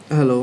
Hello.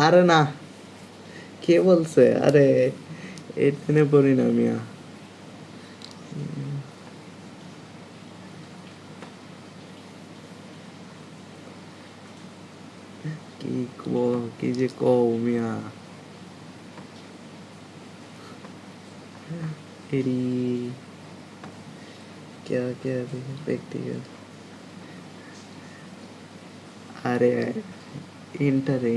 আরে না, কে বলছে? আরে এখানে পড়ি না মিয়া। কি কি যে কও মিয়া। এরি क्या ব্যক্তিগত। আরে ইন্টারে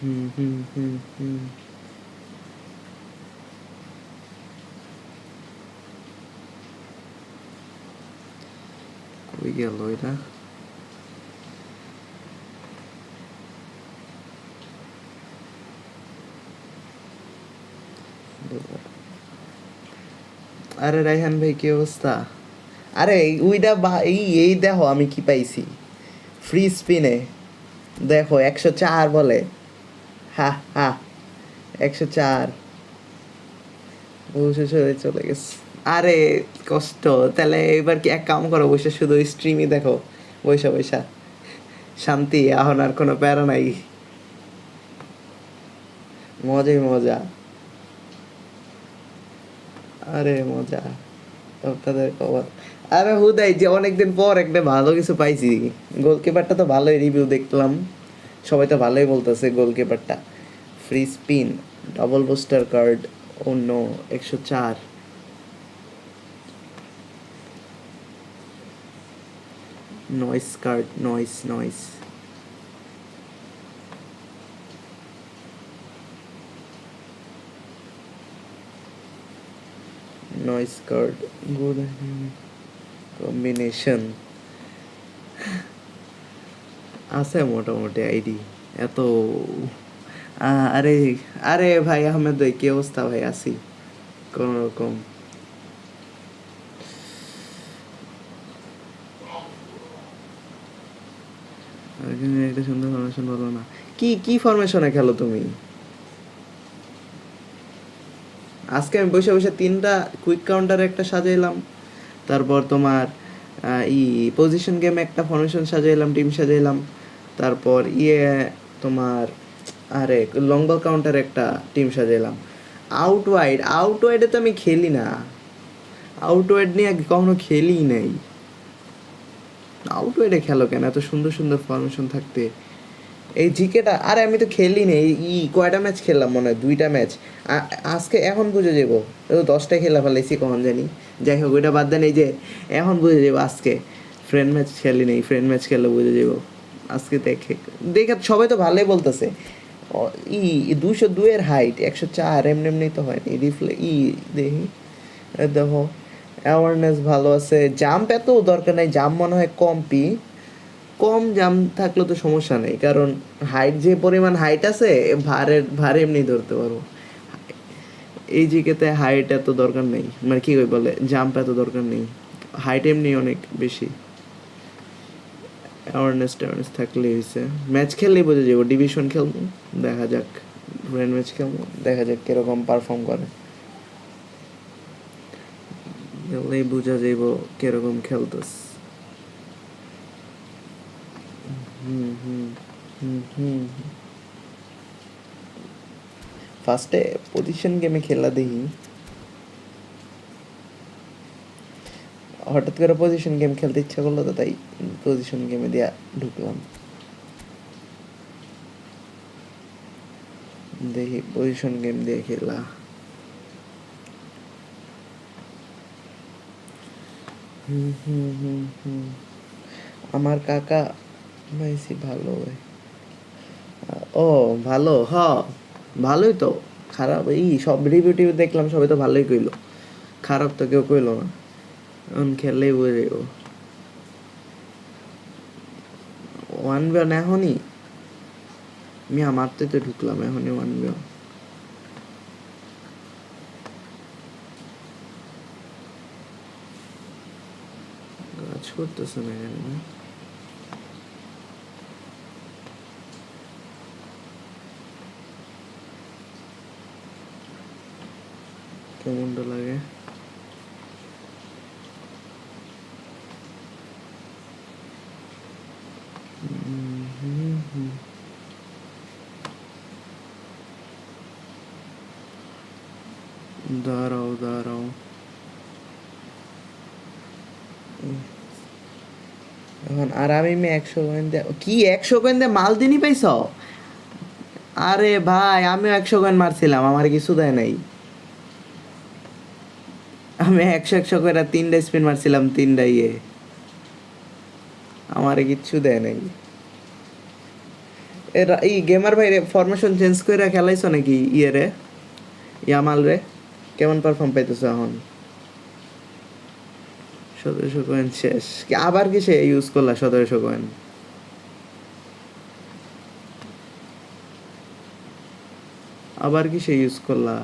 হুম। কই গেল এটা? আরে রাইহান ভাই, কি অবস্থা? আরে উইটা এই দেখো আমি কি পাইছি ফ্রি স্পিনে। দেখো 104 বলে। হা হা, 104 অবশেষে চলে গেছে। আরে কষ্ট। তাহলে এবার কি এক কাম করো, বসে শুধু স্ট্রিমই দেখো। বৈশা শান্তি, এখন আর কোনো প্যারা নাই। মজাই মজা। আরে মজা আপনাদের খবর। আরে হুদাই যে অনেকদিন পর একটা ভালো কিছু পাইছি। গোলকিপারটা তো ভালোই রিভিউ দেখলাম, সবাই তো ভালোই বলতেছে গোলকিপারটা। Free spin, double booster card, অন্য 104। Nice card, nice nice card. Good combination আছে মোটামুটি আইডি। এত আরে আরে ভাই আহমেদ ভাই, কি অবস্থা ভাই? আছি কোন রকম। একটা সুন্দর ফরমেশন বলো না। কি কি ফরমেশনে খেলো তুমি? আজকে আমি বসে বসে 3টা কুইক কাউন্টার একটা সাজাইলাম। তারপর তোমার ই পজিশন গেমে একটা ফরমেশন সাজাইলাম, টিম সাজাইলাম। তারপর তোমার আরে লং বল কাউন্টার একটা টিম সাজাইলাম। আউট ওয়াইডে তো আমি খেলি না। আউট ওয়াইড নিয়ে কখনো খেলি নাই। আউট ওয়াইডে খেলো কেন এত সুন্দর সুন্দর ফরমেশন থাকতে? এই জিকেটা, আরে আমি তো খেলি নি। কয়টা ম্যাচ খেললাম, মনে হয় 2টা ম্যাচ। আজকে এখন বুঝে যাবো। 10টা খেলা ফেলাইছি কখন জানি। যাই হোক, ওইটা বাদ দেন। এই যে এখন বুঝে যাবো আজকে। ফ্রেন্ড ম্যাচ খেলি নেই, ফ্রেন্ড ম্যাচ খেললে বুঝে যাবো। আজকে দেখে দেখে সবাই তো ভালোই বলতেছে। 202-এর হাইট, 104 এমনি এমনি তো হয়নি। দেখি, দেখো অ্যাওয়ারনেস ভালো আছে। জাম্প এত দরকার নাই, জাম্প মনে হয় কম জাম থাকলে তো সমস্যা নেই, কারণ হাইট যে পরিমাণ হাইট আছে, ভার এমনি ধরতে পারবো। এই জিকেতে হাইট এত দরকার নেই, মানে কি বলে, জাম্প এত দরকার নেই। হাইট এমনি অনেক বেশি। অ্যাওয়ারনেস থাকলেই হয়েছে। ম্যাচ খেললেই বোঝা যাবো। ডিভিশন খেলবো, দেখা যাক। ফ্রেন্ড ম্যাচ খেলবো, দেখা যাক কিরকম পারফর্ম করে। খেললেই বোঝা যাইব কিরকম খেলতেস। হুম হুম হুম। ফার্স্টে পজিশন গেমে খেলা দেখি, হঠাৎ করে পজিশন গেম খেলতে ইচ্ছা করলো, তো তাই পজিশন গেমে দিয়া ঢুকলাম। দেখি পজিশন গেম দিয়ে খেলা। আমার কাকা মেসি ভালো হয়। ও ভালো, ভালোই তো। খারাপ সব রিভিউ টিভিউ দেখলাম, সবাই তো ভালোই কইলো, খারাপ তো কেউ কইলো না। এখন খেললেই বোঝে ও। 1v1 এখনই মিয়া মারতে তো ঢুকলাম, এখনই 1v1। কাজ করতেছে না কেন? কেমনটা লাগে? দাঁড়াও দাঁড়াও, এখন আর আমি 100 কয়েন দিয়ে কি 100 কয়েন দিয়ে মাল দিনই পাইছ? আরে ভাই আমিও 100 কয়েন মারছিলাম, আমার কিছু দেয় নাই। আমি 100 করে 3টা স্পিন মারছিলাম, 3টা আমার কিচ্ছু দেয় নাই। এরা গেমার ভাই ফরমেশন চেঞ্জ করে খেলাইছো নাকি রে ইয়ামাল রে? কেমন পারফর্ম পাইতেছো এখন? 1700 কয়েন শেষ, আবার কিসে ইউজ করলা 1700 কয়েন? আবার কিসে ইউজ করলা?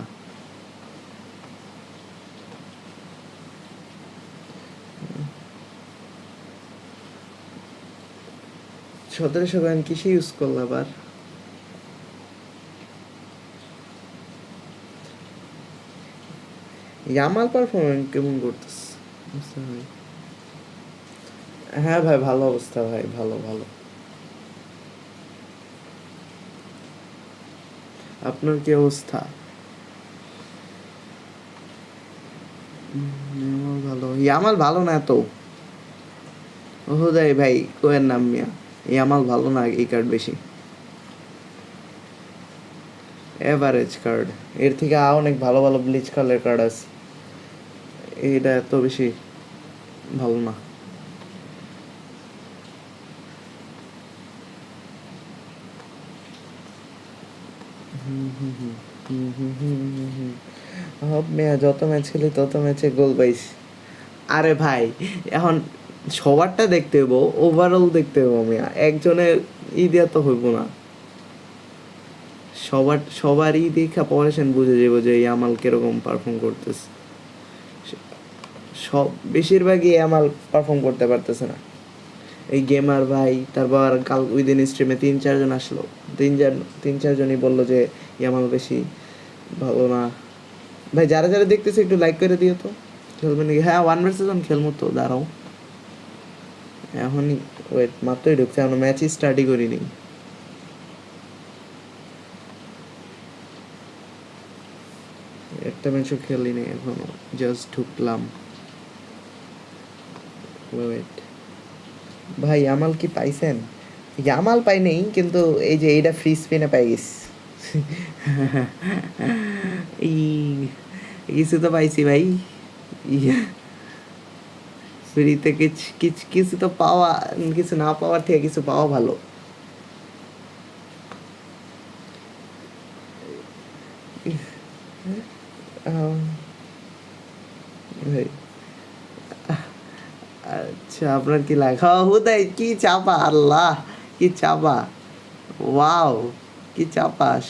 সতেরোশো কয়েন কিসে ইউজ করলা আবার? ইয়ামাল পারফরমেন্স কেমন করতেছে? হ্যাঁ ভাই ভালো অবস্থা ভাই, ভালো ভালো। আপনার কি অবস্থা? ভালো। ইয়ামাল ভালো না তো ওহুদাই ভাই, কোয়ের নাম মিয়া। ইয়ামাল ভালো না, এই কার্ড বেশি এভারেজ কার্ড। এর থেকে অনেক ভালো ভালো ব্লিচ কালার কার্ড আছে, এইটা এত বেশি ভালো না। যত ম্যাচ খেলি তত ম্যাচে গোল পাইস। আরে ভাই এখন সবারটা দেখতে হইব, ওভারঅল দেখতে হইব মিয়া, একজনের দিয়া তো হইব না। সবারই দেখা পড়াশোনা বুঝে যাবো যে ইয়ামাল কিরকম পারফর্ম করতেছে। সব বেশিরভাগই ইয়ামাল পারফর্ম করতে পারতেছে না। এই গেমার ভাই, তারপর কাল ওই দিন স্ট্রিমে 3-4 জন আসলো, 3-4 জনই বললো যে ইয়ামাল বেশি ভালো না। ভাই যারা যারা দেখতেছে একটু লাইক করে দিও তো। খেলবে নাকি? হ্যাঁ 1 vs 1 খেলবো তো, দাঁড়াও এখনই, ওয়েট মাত্রই ঢুকছে, এখনো ম্যাচই স্টার্টই করিনি। একটা ম্যাচও খেলিনি এখনো, জাস্ট ঢুকলাম। ওয়েট ভাই ইয়ামাল কি পাইছেন? ইয়ামাল পাই নেই, কিন্তু এই যে এইটা ফ্রি স্পিনে পাই গেছি। এই কিছু তো পাইছি ভাই, ফ্রিতে কিছু তো পাওয়া, কিছু না পাওয়ার থেকে কিছু পাওয়া ভালো। আচ্ছা আপনার কি লাগে? হুদাই কি চাপা, আল্লাহ কি চাপা, ওয়াও কি চাপাস।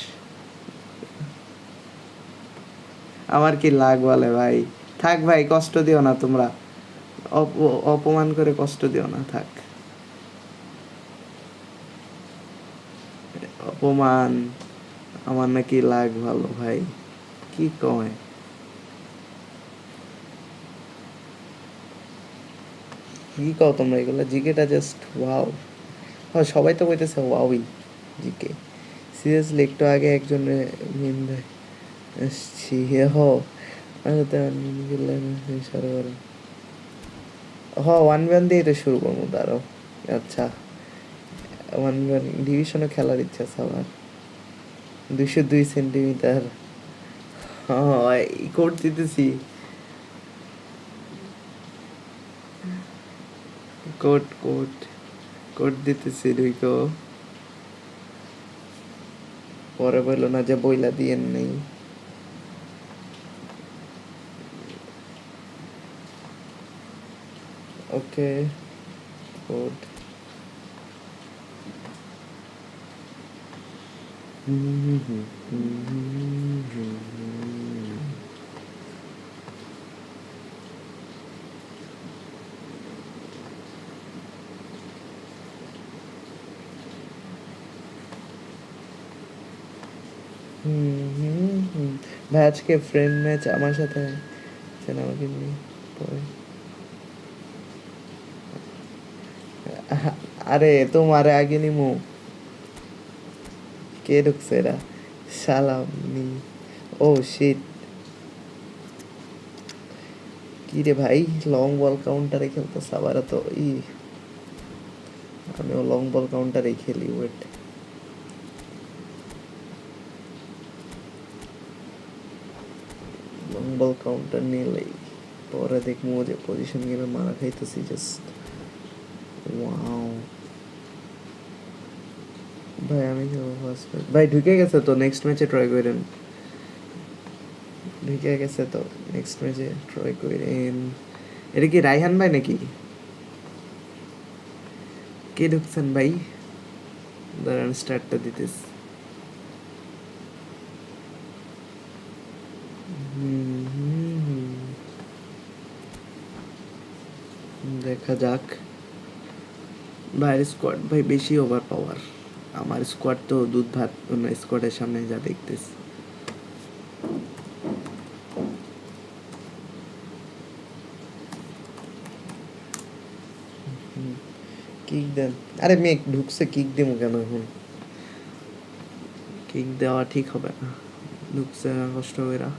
আমার কি লাগ বলে ভাই, থাক ভাই কষ্ট দিও না তোমরা, অপমান করে কষ্ট দিও না, থাক। অপমান, আমার নাকি লাগ ভালো ভাই, কি কয়? কি কও তোমরা এগুলো? জিকেটা জাস্ট ওয়াও। হ্যাঁ সবাই তো কইতেছে ওয়াওই জিকে। সিরিয়াসলি একটু আগে একজনে মিম দেয় এসছি হে হ হ 1v1 দিয়ে তো শুরু করবো, দাঁড়াও। আচ্ছা 1v1 ডিভিশনে খেলার ইচ্ছা আছে আমার। 202 সেন্টিমিটার। হ্যাঁ, কোড দিতেছি, কোড কোড কোড দিতেছি 2 পরে বললো না যে বইলা দিয়েন নেই। ওকে, কোড। ভাই আজকে ফ্রেন্ড ম্যাচ আমার সাথে আছেন, আমাকে নিয়ে পরে। আরে তোমারে আগে নিমু। কে ঢুকছে এরা? সালামি। ও শিট। কি রে ভাই, লং বল কাউন্টারে খেলতেছে আবার তো আমিও লং বল কাউন্টারে খেলি। ওয়েট, লং বল কাউন্টার নিলেই পরে দেখবো যে পজিশন গেমে মারা খাইতেছি জাস্ট। ওয়াও ভাই, আমি ফার্স্ট ভাই ঢুকে গেছে তো, নেক্সট ম্যাচে ট্রাই করেন। ঢুকে গেছে তো, নেক্সট ম্যাচে ট্রাই করেন। এটা কি রায়হান ভাই নাকি? কে ঢুকছেন ভাই? দাঁড়ান, স্টার্টটা দিতেছি। দেখা যাক। ভাইয়ের স্কোয়াড ভাই বেশি ওভার পাওয়ার। আমার স্কোয়াড তো দুধ ভাত, অন্য স্কোয়াডের সামনে যা দেখতেছি। কিক দেন। আরে মেয়ে ঢুকছে, কিক দেবো কেন এখন? কিক দেওয়া ঠিক হবে না। ঢুকছে কষ্ট করে।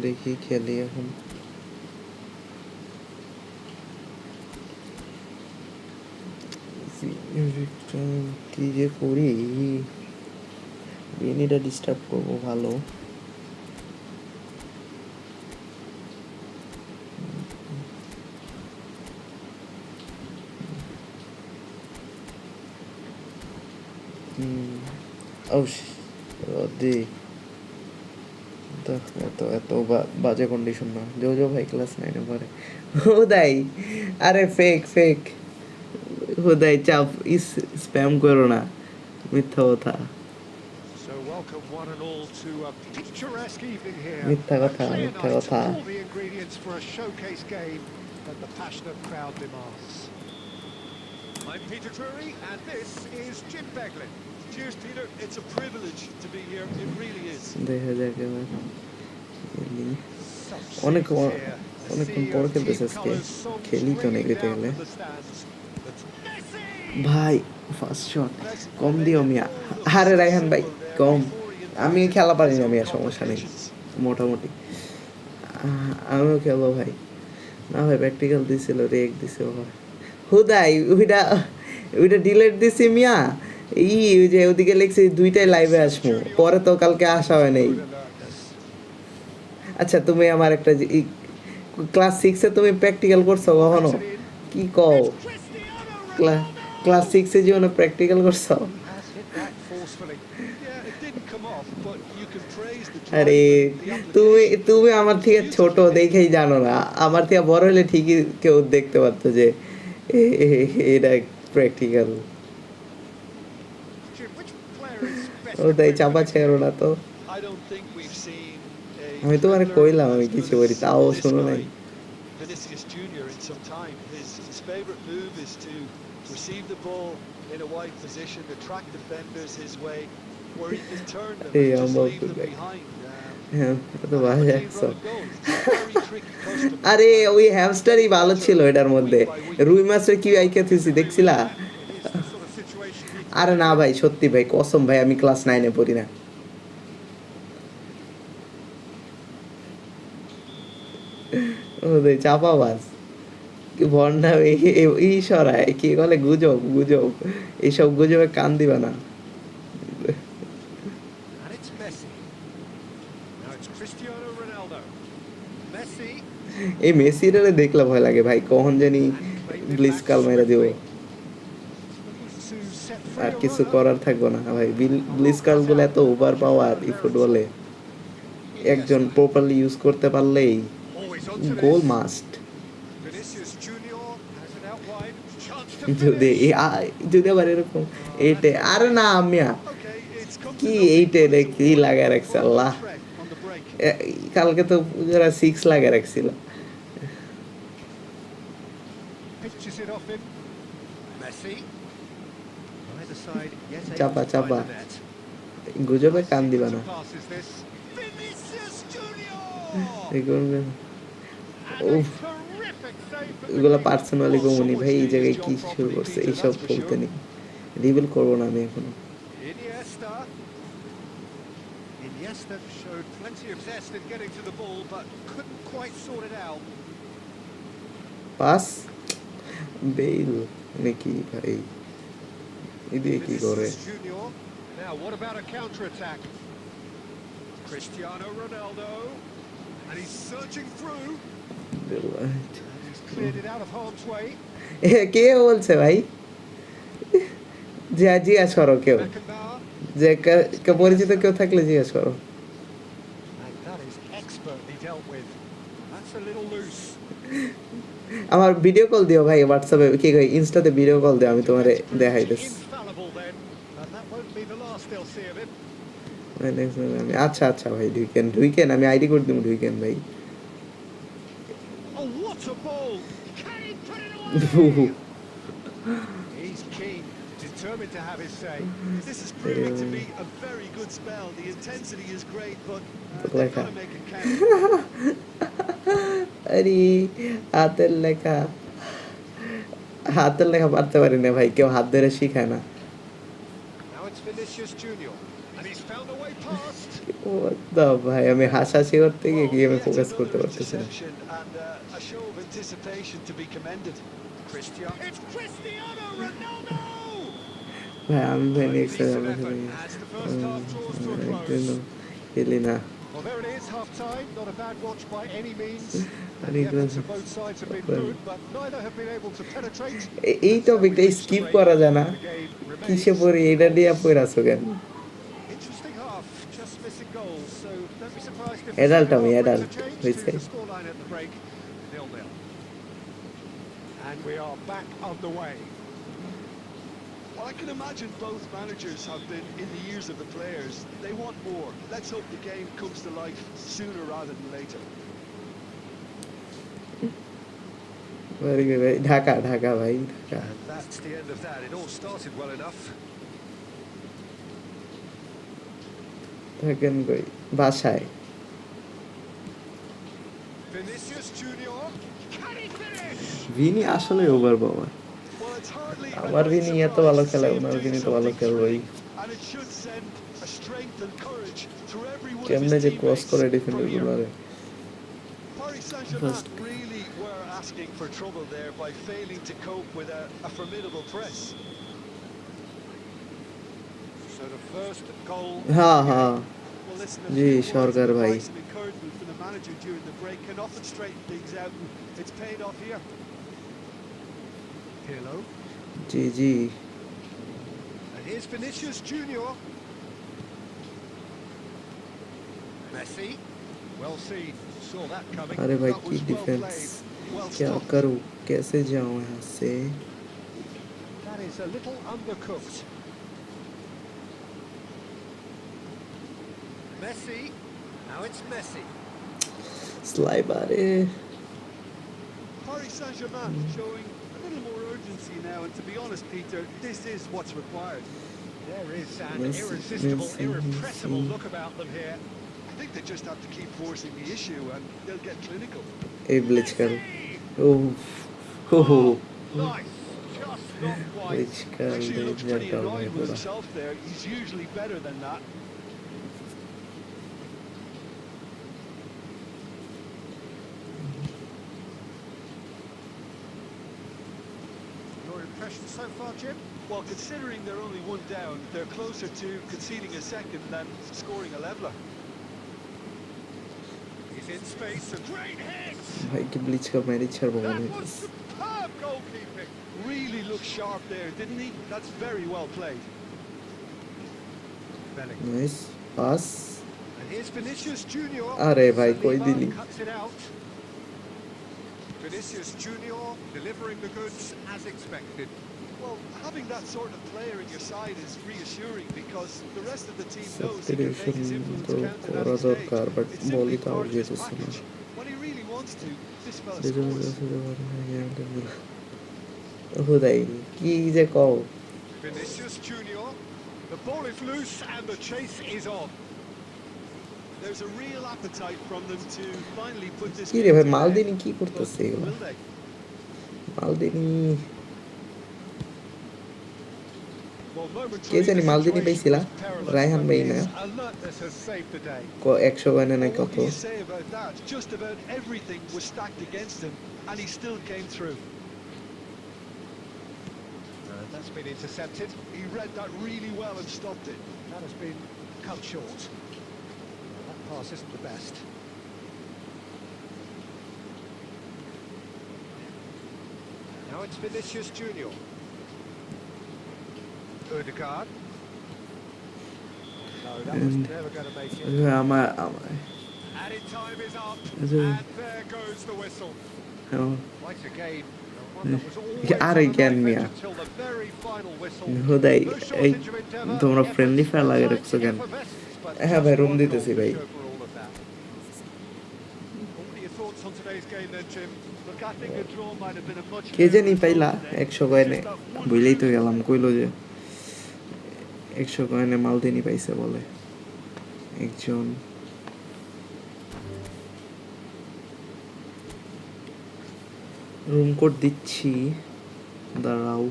দেখি খেলি এখন। কি যে করি, বিনিটা ডিস্টার্ব করবো ভালো। ও দি এত এত বাজে কন্ডিশন না। জো ভাই ক্লাস 9-এ পড়ে। হুদাই, আরে ফেক ফেক, হুদাই চাপ স্প্যাম করো না, মিথ্যা কথা। মিথ্যা কথা, মিথ্যা কথা। I'm Peter Drury, and this is Jim Beglin. Cheers, Peter. It's a privilege to be here. It really is. দেখা যাক এবার অনেক অনেকক্ষণ পর খেলতেছে আজকে। খেলি তো অনেক গেতে গেলে। ভাই ফার্স্ট শট কম দিও মিয়া। আরে রায়হান ভাই কম, আমি খেলা পারি না মিয়া, সমস্যা নেই মোটামুটি। আমিও খেলবো ভাই। না ভাই প্র্যাকটিক্যাল দিছিল, রেক দিছে হুদাই। ওইটা ওইটা ডিলেট দিছি মিয়া। ওই যে ওদিকে লিখছি 2টায় লাইভে আসবো, পরে তো কালকে আসা হয় নাই। আচ্ছা তুমি আমার একটা ক্লাস 6-এ তুমি প্র্যাকটিক্যাল করছো কখনো? কি কও, ক্লাস 6-এ জীবনে প্র্যাকটিক্যাল করছো? আরে তুমি তুমি আমার থেকে ছোট দেখেই জানো না, আমার থেকে বড় হলে ঠিকই কেউ দেখতে পারতো যে এটা প্র্যাকটিক্যাল। ও তাই চাপা ছেড়ো না তো। আমি তোমার কইলাম আমি কিছু করি, তাও শোনো নাই। Vinicius Junior in some time. His favourite move is to receive the ball in a wide position, attract defenders his way, where he can turn them and just leave them behind. আরে ওই হ্যামস্টারই ভালো ছিল এটার মধ্যে। রুই মাছের কি আইকে থুইছি দেখছিলা? আরে না ভাই সত্যি ভাই, কসম ভাই, আমি ক্লাস 9-এ পড়ি না। ও চাপা বাস। বন্যা এই সরায় কি বলে গুজব গুজব, এইসব গুজবে কান দিবা না। And it's Messi. Now it's Cristiano Ronaldo. Messi. এই মেসিরে দেখলে ভয় লাগে ভাই, কখন জানি And claimed it ব্লিজ back কাল মেরে দিব, swiftly. Looking to set free R a কিছু runner. করার থাকবো না ভাই। ব্লিজ Well কাল cut গুলো out. এত ওভার পাওয়ার এই ফুটবলে, একজন Iniesta. প্রপারলি ইউজ করতে পারলেই Oh, he's onto goal this. Must. Vinicius Junior has it out wide. Chance to যদি finish. যদি আবার এরকম Oh, এইটে, that's আরে না okay. আমিয়া Okay, it's come to কি nothing, এইটে but it's a কি লাগায় রাখছে wonderful Allah. threat on the break. কালকে তো যারা 6 লাগায় রাখছিল। Pitches it off him. Messi. Either side yet able চাপা to find চাপা, the net. গুজবে Nice কান দিবা sequence না। of passes this. Vinicius Junior. এই করবে And a উফ, terrific save from the এগুলো keeper. পার্সোনালি Well, কমুনি someone's ভাই, এই doing his জায়গায় job কি শুরু properly, করছে Peter, এইসব that's for বলতে sure. নেই, রিভিল করবো না আমি এখনো। Iniesta. Iniesta showed plenty of zest in getting to the ball, but couldn't quite sort it out. Pass বেইল নাকি ভাই, এদিকে কি করে? Vinicius Junior. Now, what about a counter-attack? Cristiano Ronaldo. And he's searching through. And he's cleared it out of harm's way. কে বলছে ভাই? জিজ্ঞাসা করো কেউ, Beckenbauer. যে পরিচিত কেউ থাকলে জিজ্ঞাসা করো। And that is expertly dealt with. That's a little loose. আমার ভিডিও কল দিও ভাই, হোয়াটসঅ্যাপে কি কই ইনস্টাতে ভিডিও কল দিও, আমি তোমারে Defense proved দেখাইতেছি। infallible then. And that won't be the last they'll see of him. আচ্ছা আচ্ছা ভাই, ঢুইকেন আমি আইডি করে দিব, ঢুইকেন ভাই। Oh, what a ball! Can he put it away? He's keen, determined to have his say. This is proving to be a very good spell. The intensity is great, but they've got to make it count. আরে হাতের লেখা, হাতের লেখা পারতে পারি না ভাই, কেউ হাত ধরে শিখায় না। Now it's Vinicius Junior, and he's found a way past. ভাই আমি হাসাহাসি করতে গিয়ে কি আমি ফোকাস করতে পারতেছি না। And a show of anticipation to be commended. It's Cristiano Ronaldo. ভাই আমি ভাই next Decent effort as the first half draws to a close. খেলি না। Well, there it is, half-time. Not a bad watch by any means. I And think the efforts that's- of both sides have been good, but neither have been able to penetrate. এই টপিকটা skip করা যায় না, কিসে পড়ি এটা দিয়ে পড়ে আছো কেন? Interesting half, just missing goals, so don't be surprised if Adult the আমি, second half adult, brings a change হয়েছে। to the scoreline at the break. 0-0. And we are back underway. Well, I can imagine both managers have been in the ears of the players. They want more. Let's hope the game comes to life sooner rather than later. Very good ভাই, ঢাকা ঢাকা ভাই Dhaka. And that's the end of that. It all started well enough. থাকেন কই? বাসায়। Vinicius Junior. Can he finish? Vini আসলে over power. Well, it's hardly আমার Vini এত ভালো খেলে, ওনার ভিনি তো ভালো খেলবেই। and it should send a strength and courage through every one of কেমনে his যে ক্রস teammates করে from defender here. গুলারে। Paris Saint-Germain really were asking for trouble there by failing to cope with a formidable press. So the first goal. হ্যাঁ হ্যাঁ Well, listen, a G few words of সরকার ভাই। advice and encouragement from the manager during the break can often straighten things out, and it's paid off here. Pirlo. G G And here's Vinicius Junior. Messi. Well seen. Saw that coming. अरे भाई That की was well defence, played. Well क्या stopped. करूं, कैसे जाऊं यहाँ से? That is a little undercooked. Messi. Now it's Messi. स्लाइब अरे Paris Saint-Germain showing a little more urgency now, and to be honest, Peter, this is what's required. There is an Messi, irresistible, Messi, irrepressible Messi. look about them here. I think they just have to keep forcing the issue, and they'll get clinical. এই bleach কাল, ওহ হো হো Nice, just not quite. Bleach কাল Actually, he looks pretty কাল ভাই annoyed with পুরা। himself there. He's usually better than that. impressions so far, Jim? Well, considering they're only one down, they're closer to conceding a second than scoring a leveler. He's in space, a great hit! ভাই কি bleach cup marriage ছাড়বো মনে That was হইতেছে superb goalkeeping. Really looked sharp there, didn't he? That's very well played. Bellingham. Nice pass And here's Vinicius Junior. আরে ভাই কই Saliba দিলি cuts it out. Vinicius Junior delivering the goods as expected. Well, having that sort of player in your side is reassuring because the rest of the team knows he can make his influence তো counted at করা his দরকার stage. But It's simply বলই তো part out of his যেতেছে না package. When he really wants to, this fella দুজন scores. হুদাই কি যে কও Vinicius Junior. The ball is loose and the chase is on. There's a real appetite from them to finally put this কি রে ভাই game to মালদিনি bed. কি করতেছে But এগুলো will they? মালদিনি Well, K momentarily জানি the মালদিনি situation পাইছিলা was perilous, Raihan but ভাই না his alertness has saved the day. 100 গানে না Well, কত what can you say about that? Just about everything was stacked against him, and he still came through. That's been intercepted. He read that really well and stopped it. That has been cut short. That pass isn't the best. Now it's Vinicius Junior. Odegaard. No, that was And- never going to make it. আমার Added time is up, Is it- and there goes the whistle. আমার Quite a game. One that was always আর on এই the জ্ঞান knife মিয়া edge until the very final whistle. হুদাই No এই shortage of endeavour, তোমরা effort, friendly fire লাগে anxiety, রাখছো কেন effervescence, but হ্যাঁ ভাই just রুম one দিতেছি goal to ভাই show for all of that. What are your thoughts on today's game then, Jim? Look, I think a draw might have been a much কে জানি better পাইলা result today. 100 কয়েনে Just that one বুঝলেই তো crucial গেলাম কইলো যে 100 কয়েনে মালদিনি পাইছে বলে একজন রুম কোড দিচ্ছি দাঁড়াও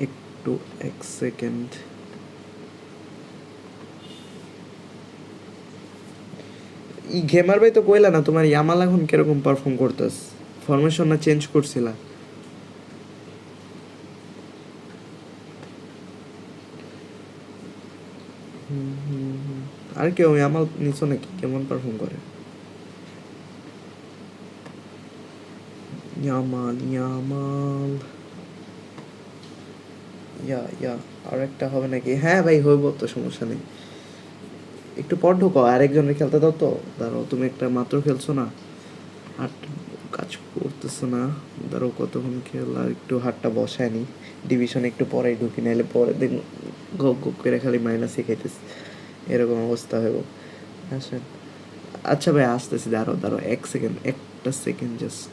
একটু 1 সেকেন্ড ই গেমার ভাই তো কইলা না তোমার ইয়ামাল এখন কিরকম পারফর্ম করতেছ ফরমেশন না চেঞ্জ করছিলা আর কেউ ইয়ামাল নিছো নাকি কেমন পারফর্ম করে ইয়ামাল ইয়ামাল ইয়া আর একটা হবে নাকি হ্যাঁ ভাই হইব তো সমস্যা নেই একটু পর ঢোকো আরেকজনের খেলতে দাও তো দাঁড়াও তুমি একটা মাত্র খেলছো না আর কাজ করতেছো না দাঁড়াও কতক্ষণ খেলা একটু হাতটা বসায় নি ডিভিশনে একটু পরেই ঢুকি নাইলে পরে দিন গপ গপ করে খালি মাইনাসই খাইতেছি এরকম অবস্থা হইব আসেন আচ্ছা ভাই আসতেছি দাঁড়াও 1 সেকেন্ড একটা সেকেন্ড জাস্ট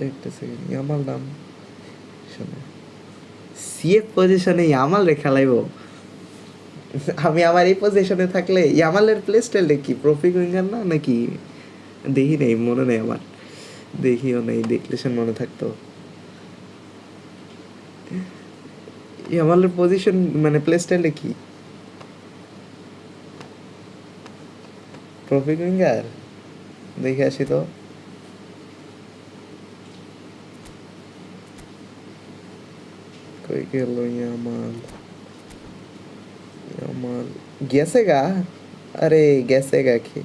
একটা সেকেন্ড আমার নাম শোনো সিএফ পজিশনে ইয়ামাল রে খেলাইবো আমি আমার এই পজিশনে থাকলে ইয়ামালের প্লে স্টাইলটা কি প্রফিক উইঙ্গার না নাকি দেখি নেই মনে নেই আমার দেখিও নেই দেখলে সে মনে থাকতো ইয়ামালের পজিশন মানে প্লে স্টাইলটা কি প্রফিক উইঙ্গার দেখে আসি তো কই গেল ইয়ামাল ইয়ামাল গেছেগা আরে গেছেগা কি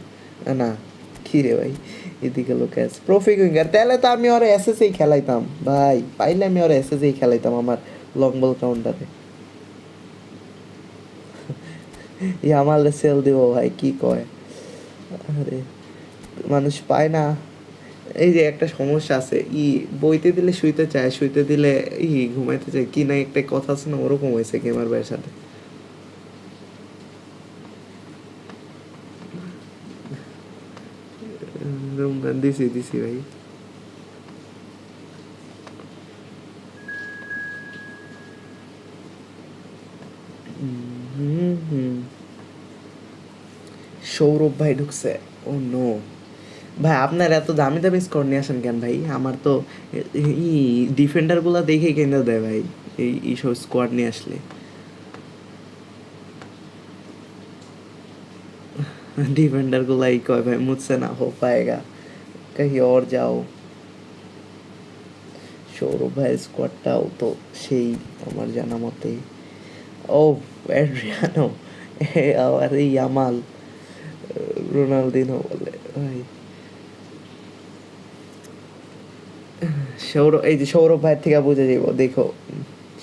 না কি রে ভাই এদিকে লোক আছে প্রফিক উইঙ্গার তাহলে তো আমি ওর এসএসএই খেলাইতাম ভাই পাইলে আমি ওর এসএসএই খেলাইতাম আমার লং বল কাউন্টারে ইয়ামাল সেল দিব ভাই কি কয় আরে মানুষ পায় না এই যে একটা সমস্যা আছে বইতে দিলে শুইতে চায় শুইতে দিলে ঘুমাইতে চায় কি না একটা কথা আছে না ওরকম হয়েছে গেমার ভাইয়ের সাথে দিছি ভাই সৌরভ ভাই ঢুকছে ও নো ভাই আপনার এত দামি দামি স্কোর নিয়ে আসেন কেন ভাই আমার তো ডিফেন্ডারগুলো দেখে কেন্দ্র দেয় ভাই এই সব স্কোয়াড নিয়ে আসলে ডিফেন্ডারগুলাই কয় ভাই মুঝসে না হো পায়েগা कहीं और जाओ সৌরভ ভাইয়ের স্কোয়াডটাও তো সেই আমার জানা মতে ও অ্যাড্রিয়ানো আবার এই ইয়ামাল রোনালদিনো বলে ভাই সৌরভ এই যে সৌরভ ভাইয়ের থেকে বুঝে যাব দেখো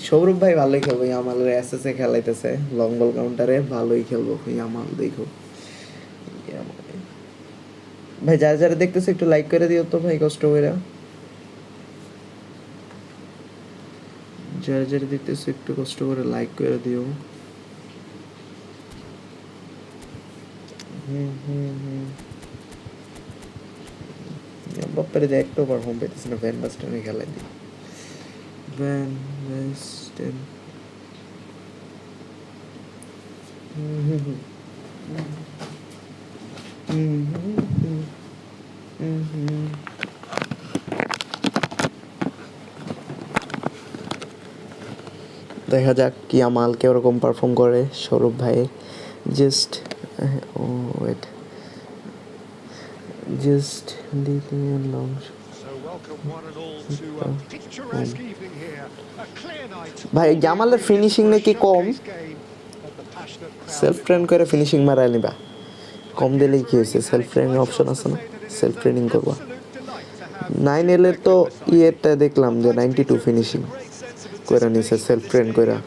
সৌরভ ভাই ভালোই খেলবো ইয়ামালের এসএসএ খেলাইতেছে লং বল কাউন্টারে ভালোই খেলবো ইয়ামাল দেখো ভাই যারা যারা দেখতেছে একটু লাইক করে দিও তো ভাই কষ্ট করে যারা যারা দেখতেছে একটু কষ্ট করে লাইক করে দিও বাপ্পারে যে একটু পারফর্ম পেতেছে না ভ্যান বাস্টেনে খেলাই দিই ভ্যান বাস্টেন দেখা যাক কি আমাল কে ওরকম পারফর্ম করে সৌরভ ভাই just wait just living long ভাই জামালের ফিনিশিং নাকি কম সেলফ ট্রেন করে ফিনিশিং মারাই নিবা কম দিলেই কি হয়েছে সেলফ ট্রেনিং অপশন আছে না সেলফ ট্রেনিং করবা 9L এর তো ইয়েটা দেখলাম যে 92 ফিনিশিং করে নিছে সেলফ ট্রেন কইরা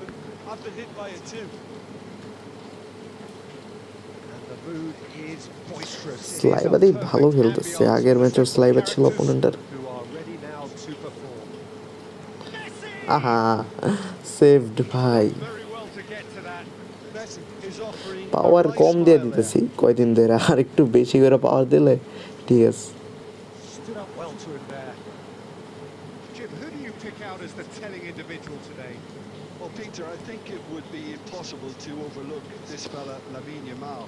স্লাইবারই ভালো খেলতেছে আগের ম্যাচেও স্লাইবার ছিল অপোনেন্টের আহা সেভড ভাই পাওয়ার কম দিয়ে দিতেছি কয়দিন ধরে আর একটু বেশি করে পাওয়ার দিলে ঠিক আছে Well, Peter, I think it would be impossible to overlook this fella, Lamine Yamal.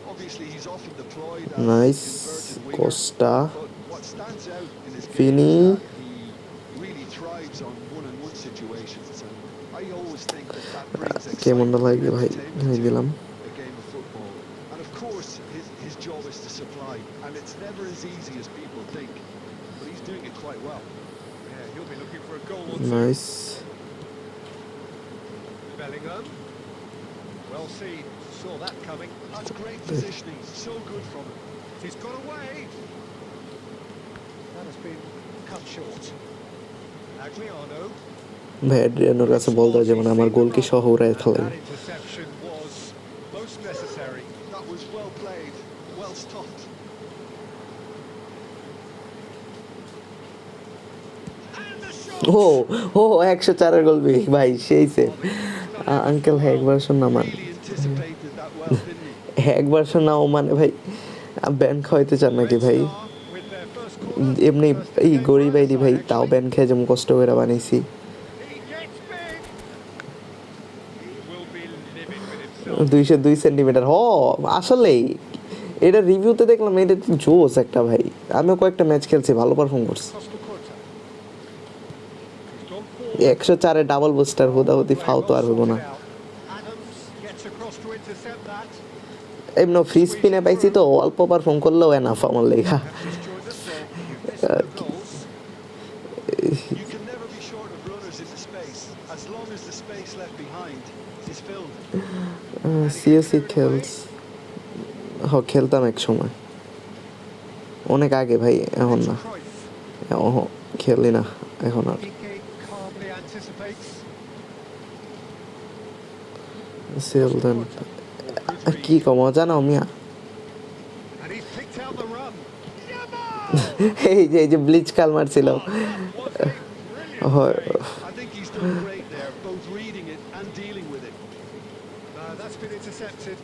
Obviously, he's often deployed as nice inverted winger, Costa but what stands out in his game Fini is that he really thrives on one-on-one situations, and I always think that brings কেমন excitement লাগে and ভাই entertainment to দিলাম a game of football. And of course, his job is to supply, and it's never as easy as people think, but he's doing it quite well. Yeah, he'll be looking for a goal or two. nice Bellingham. Well seen. Saw that coming. That's great positioning. So good from him. He's got away. That has been cut short. Agliano. ভাই অ্যাড্রিয়ানোর কাছে বল দেওয়া যেমন আমার গোলকে সহ উড়ায় ফেলাই That interception was most necessary. That was well played, well stopped. And the shot. ও 104 এর গোল ভাই সেই সে আঙ্কেল হ্যাঁ একবার শোন না মান Really anticipated that well, didn't he? হ্যাঁ একবার শোন না ও মানে ভাই ব্যান খাওয়াইতে চান নাকি ভাই With their first corner. এমনি এই গরিব আইডি ভাই তাও ব্যান খেয়ে যেমন কষ্ট করে বানাইছি He gets big. He will be living with himself. 202 centimetre আসলেই এটা রিভিউতে দেখলাম এটা জোস একটা ভাই আমিও কয়েকটা ম্যাচ খেলছি ভালো পারফর্ম করছি Costa Curta. He's gone forward. 104 এ ডাবল বুস্টার হুদাহুদি ফাও তো আর হবো না Adams gets across to intercept that. এমন ফ্রি স্পিনে পাইছি তো অল্প পারফর্ম করলেও এনাফ আমার লেখা Just joined us, so you've missed the goals. You can never be short of runners in the space, as long as the space left behind is filled. CAC খেলস খেলতাম এক সময় অনেক আগে ভাই এখন না Cruyff. খেলি না এখন আর Piqué calmly anticipates. সেল দেন কি কমা জানো মিয়া And he's picked out the run. Yamal! এই যে ব্লিচ কাল মারছিল That was a brilliant হয় I think he's done great there, both reading it and dealing with it. That's been intercepted.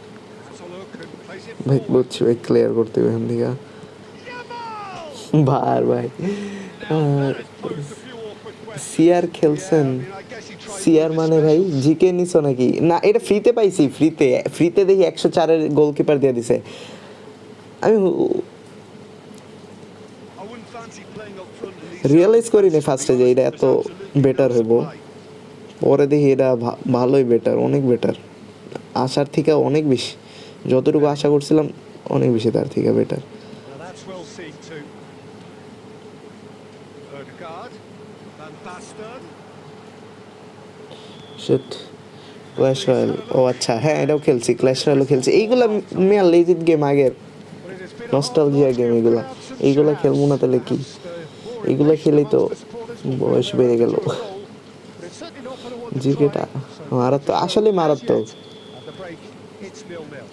Has a look and plays it ভাই forward. বুঝছি ভাই clear করতে হবে এখান থেকে Yamal! বার ভাই Now that has posed a few awkward questions. CR খেলছেন I mean, I guess he tried CR something মানে ভাই special. জিকে নিছো নাকি না এটা ফ্রিতে পাইছি ফ্রিতে দেখি 104 এর গোলকিপার দিয়ে দিছে আমি I wouldn't fancy playing up front in these realise করিনি circumstances, ফার্স্টে to যে be এটা honest. এত There's absolutely বেটার no হইব supply. পরে দেখি এটা ভালোই বেটার অনেক বেটার আশার থেকে অনেক বেশি যতটুকু আশা করছিলাম অনেক বেশি তার থেকে better Now that's well seen too. Odegaard. Van Basten. Shit, clash royale, ও আচ্ছা হ্যাঁ এটাও খেলছি, ক্ল্যাশ রয়্যালও খেলছি। এইগুলা মিয়া লেজিট গেম আগের, Well, it has been a nostalgia game half-life of এগুলা। crowds and এইগুলা খেলবো না shouts. তাহলে কি? Perhaps the more এগুলা impatient খেলেই তো amongst the supporters will feel বয়স they're বেড়ে গেল। overdue a goal. But it's certainly not going to want to জিকেটা try. So nothing to মারাত্মক, show আসলে as মারাত্মক। yet. At the break, it's 0-0.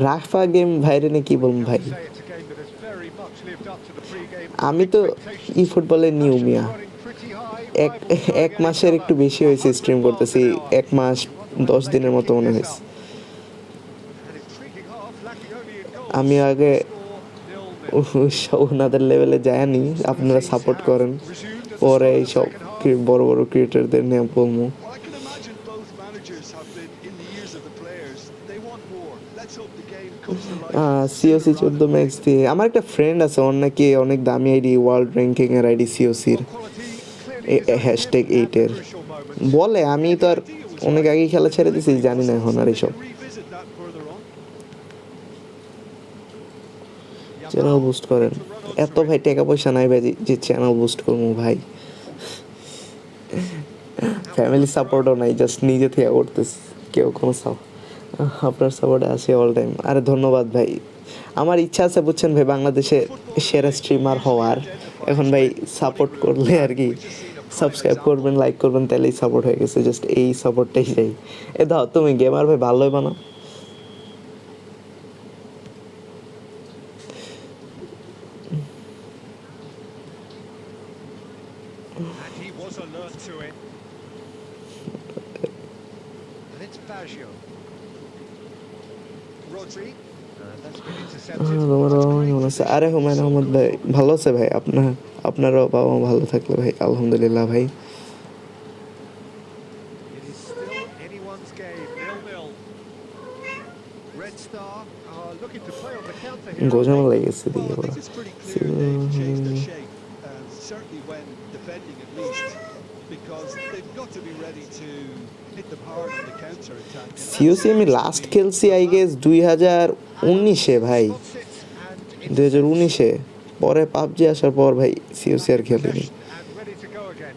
Rafa game ভাইরে নিয়ে কি Well, বলবো you have ভাই, to say it's a game that has very much lived up to the pre-game আমি তো expectations. ই ফুটবলে নিউ Passion মিয়া। running pretty high, এক rivals going এক at each মাসের একটু other. বেশি হয়েছে 100 স্ট্রিম miles করতেছি, an hour. 1 মাস You wonder whether 10 they দিনের can মতো keep মনে this হয়েছে। up. An intriguing half, lacking only in goals. আমি আগে Score 0-0. ওনাদের লেভেলে যায়নি, আপনারা সাপোর্ট করেন, Resumed at the পরে start of the এইসব second half. বড় বড় ক্রিয়েটরদের নিয়ে বলবো। Well, I can imagine both managers have been in the ears of the players. They want more. Let's hope the game comes to life COC sooner 14 rather than max later. দিয়ে আমার একটা friend আছে, ওর নাকি অনেক দামি ID, world ranking এর ID সিওসির Well, quality clearly deserted him hashtag at the 8 এর। crucial moment. বলে আমি তো আর The idea was অনেক right. আগেই খেলা The ছেড়ে দিছি, delivery জানি না wasn't, এখন so আর they এইসব। can revisit that further on. Channel boost করেন, এত ভাই টাকা পয়সা নাই ভাই যে চ্যানেল বুস্ট করবো ভাই, ফ্যামিলি সাপোর্টও নাই, জাস্ট নিজে থেকে করতেছি, কেউ কোনো আপনার সাপোর্টে আছে অল টাইম। আরে ধন্যবাদ ভাই, আমার ইচ্ছা আছে বুঝছেন ভাই বাংলাদেশের সেরা স্ট্রিমার হওয়ার। এখন ভাই সাপোর্ট করলে আর কি, সাবস্ক্রাইব করবেন, লাইক করবেন, তাহলেই সাপোর্ট হয়ে গেছে, জাস্ট এই সাপোর্টটাই চাই। এ দাও তুমি গেমার ভাই ভালোই বানাও। And he was alert to it. And it's Baggio. Rodri. That's been intercepted. That's great আরে position. Humayun So Ahmad good ভাই for ভালো আছে ভাই, আপনারও বাবা মা ভালো থাকলে ভাই আলহামদুলিল্লাহ ভাই। It is still anyone's game, 0-0. Red Star are looking to play on the counter here. গোজামা লেগেছে Well, দিকে I think it's pretty clear they've changed their shape, certainly when defending at least, because they've got to be ready to hit them hard on the counter attack. COC আমি last খেলছি I guess 2019-এ ভাই, 2019-এ, পরে PUBG আসার পর ভাই COC আর খেলিনি। And ready to go again.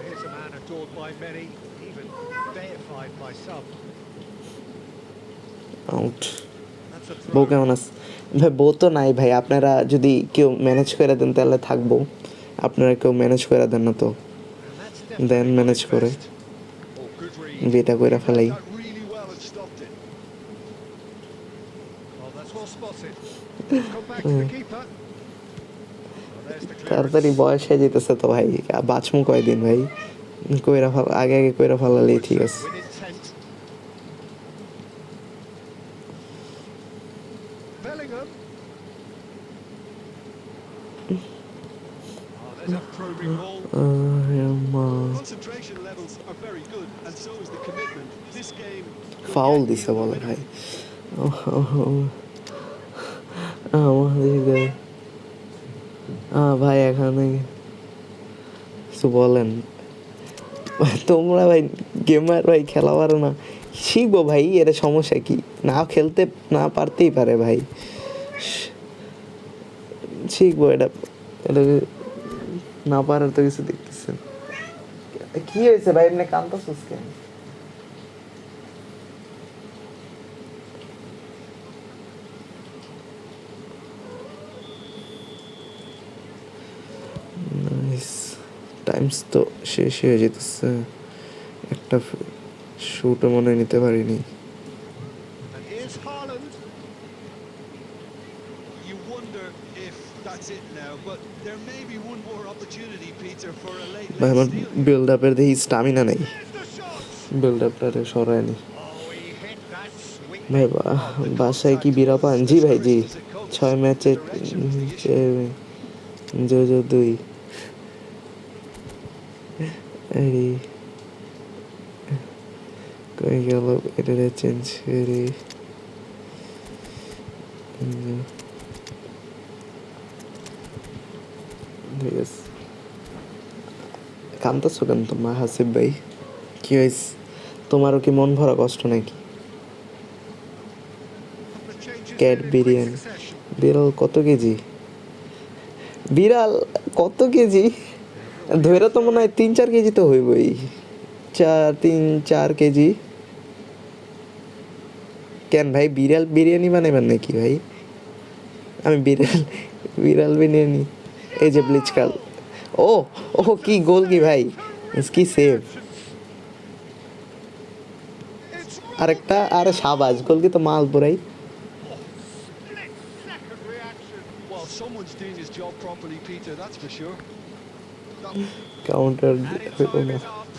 Here's a man adored by many, even deified by some. Out. That's a বউ throw. কেমন আছে ভাই? বউ তো নাই ভাই, আপনারা যদি কেউ ম্যানেজ করে দেন তাহলে থাকবো, আপনারা কেউ ম্যানেজ করে দেন না তো And that's then definitely manage not করে, best. Oh, good read. বিয়েটা করে He ফেলাই। read that really well and stopped it. Oh, that's well spotted. It's come back to the keeper. Well, there's the তাড়াতাড়ি clearance. বয়স হয়ে যেতেছে তো ভাই, বাঁচমু কয়দিন ভাই, কইরা আগে আগে কইরা ফেলালেই ঠিক আছে। With intent. Bellingham. Oh, there's a probing ball. Concentration levels are very good, and so is the commitment. This game could foul get দিছে the বলে winner. ভাই, ভাই এখানে কিছু বলেন, তোমরা ভাই গেমার ভাই খেলা পারো না, শিখবো ভাই, এর সমস্যা কি? না খেলতে না পারতেই পারে ভাই, শিখবো, এটা না পারার তো কিছু দেখতেছেন। কি হয়েছে ভাই, এমনি কান্দতেছিস কেন? টাইমস তো শেষ হয়ে যেতেছে, একটা শুটও মনে হয় নিতে পারিনি। And here's Haaland. You wonder if that's it now, but there may be one more opportunity, Peter, for a late ভাই আমার steal here. বিল্ড আপের দেখি স্টামিনা নেই, There's the shot. বিল্ড আপটা সরায়নি। Oh, he hit that swing. ভাই বাসায় কি বিড়া পান? জি ভাই জি, 6 ম্যাচে জো 2। আরে কই গেল এটা, চেঞ্জ করে ঠিক আছে। কান্দছো কেন তোমার হাসিব ভাই? কি হয়েছে তোমারও, কি মন ভরা কষ্ট নাকি? The changes Cat in quick biryani. succession. বিড়াল কত কেজি? বিড়াল কত কেজি? ধইরা তো মনে হয় 3-4 কেজি তো হইবই। 3-4 কেজি। কেন ভাই বিড়াল বিরিয়ানি বানাইবেন নাকি ভাই? আমি বিড়াল বিরিয়ানি। এই যে ব্লিচ কাল। ও ও কি গোল কি ভাই? কি সেভ! আরেকটা আরে শাবাশ, গোল কি তো মাল পুরাই। Split-second reaction. Well, someone's doing his job properly, Peter, that's for sure. Counter Added হইলো time না। is up,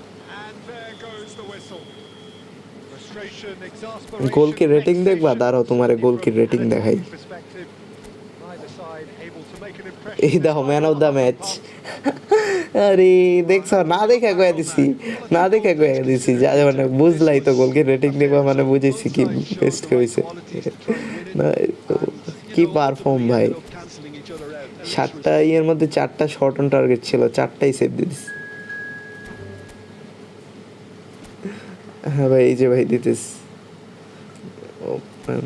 and there goes the whistle. Frustration, goal exasperation, কি রেটিং দেখবা? vexation. দাঁড়াও তোমারে Certainly গোল কি from রেটিং an দেখাই। attacking perspective, neither side able to make an impression এই this দেখো man final of the half match. half. আরে Well, দেখছো how না would you দেখে look কয়ে back on দিছি, that? Well, না I think দেখে all কয়ে things দিছি, considered, যা মানে Peter, this বুঝলাই তো was গোলকে রেটিং a দেখবা fair মানে result. বুঝেছি Both কি sides showed best the right হয়েছে। qualities to try and win it, না and কি পারফর্ম ultimately ভাই! ended up cancelling each other out. A mixed 7টা result. ইয়ের মধ্যে 4টা শট অন টার্গেট ছিল, 4টাই সেভ দিয়ে দিছে। হ্যাঁ ভাই, এই যে ভাই দিতেছি। Open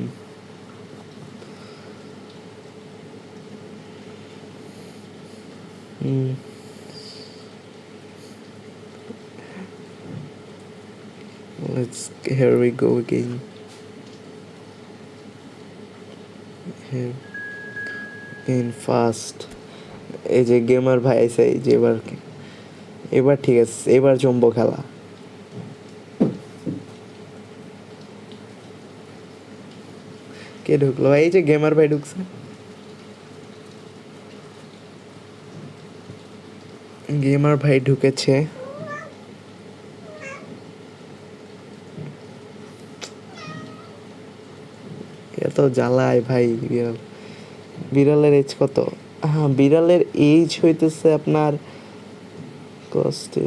here we go again. Here again fast. এই যে গেমার ভাই আইছে, এই যে এবার ঠিক আছে, এবার জমবো খেলা। কে ঢুকলো? এই যে গেমার ভাই ঢুকছে। গেমার ভাই ঢুকেছে। এত জ্বালায় ভাই বিড়ালের এজ কত? হ্যাঁ, বিড়ালের এজ হইতেছে আপনার কস্টে,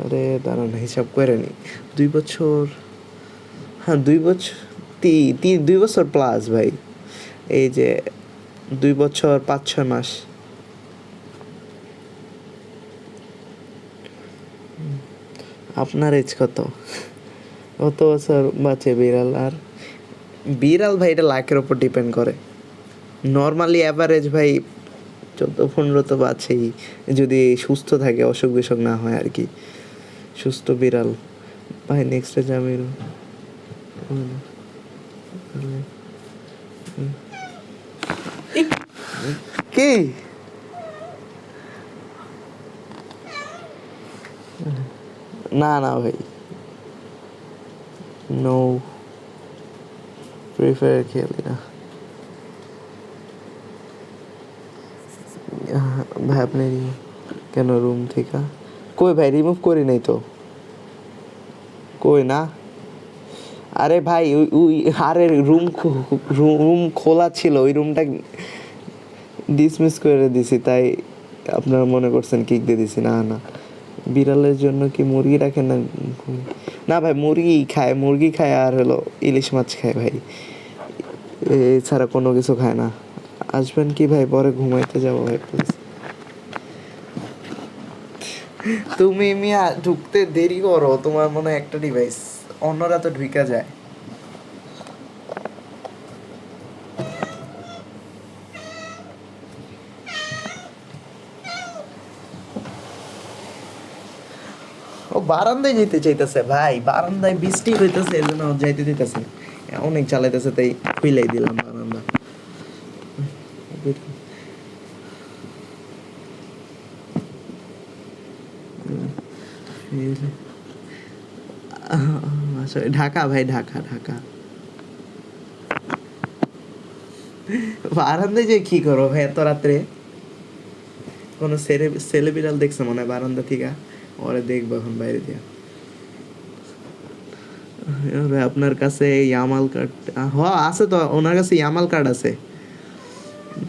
আরে দাঁড়ান হিসাব করে নি। 2 বছর, হ্যাঁ 2 বছর, 2 বছর প্লাস ভাই। এই যে 2 বছর 5-6 মাস। আপনার এজ কত? কত বছর বাঁচে বিড়াল? আর বিড়াল ভাই এটা লাখের ওপর ডিপেন্ড করে। নর্মালি অ্যাভারেজ ভাই 14-15 তো বাঁচেই, যদি সুস্থ থাকে, অসুখ বিসুখ না হয় আর কি। সুস্থ বিড়াল ভাই। নেক্সটে জামিল কি? না না ভাই, নো, ফ্রি ফায়ার খেলি না ভাই। আপনি কেন রুম থেকে? কই ভাই, রিমুভ করি নাই তো। কই না? আরে ভাই ওই আরে রুম খোলা ছিল, ওই রুমটা ডিসমিস করে দিছি, তাই আপনারা মনে করছেন কিক দিয়ে দিছি। না না, বিড়ালের জন্য কি মুরগি রাখেন না? না ভাই, মুরগি খায় আর হলো ইলিশ মাছ খায় ভাই, এছাড়া কোনো কিছু খায় না। আসবেন কি ভাই? পরে ঘুমাইতে যাবো ভাই প্লিজ। তুমি মিয়া ঢুকতে দেরি করো, তোমার মনে হয় একটা ডিভাইস, অন্যরা তো ঢুকা যায়। ও বারান্দায় যেতে চাইতেছে ভাই, বারান্দায় বৃষ্টি হইতেছে, এর জন্য যাইতে দিতেছে। অনেক চালাইতেছে, তাই খুইলাই দিলাম বারান্দা। ঢাকা ভাই, ঢাকা ঢাকা। বারান্দায় যে কি করো ভাই এত রাত্রে? কোনো ছেলে বিড়াল দেখছে মনে হয় বারান্দা থেকে, ওরে দেখবো এখন বাইরে দিয়া। আপনার কাছে ইয়ামাল কার্ড আছে তো? ওনার কাছে ইয়ামাল কার্ড আছে।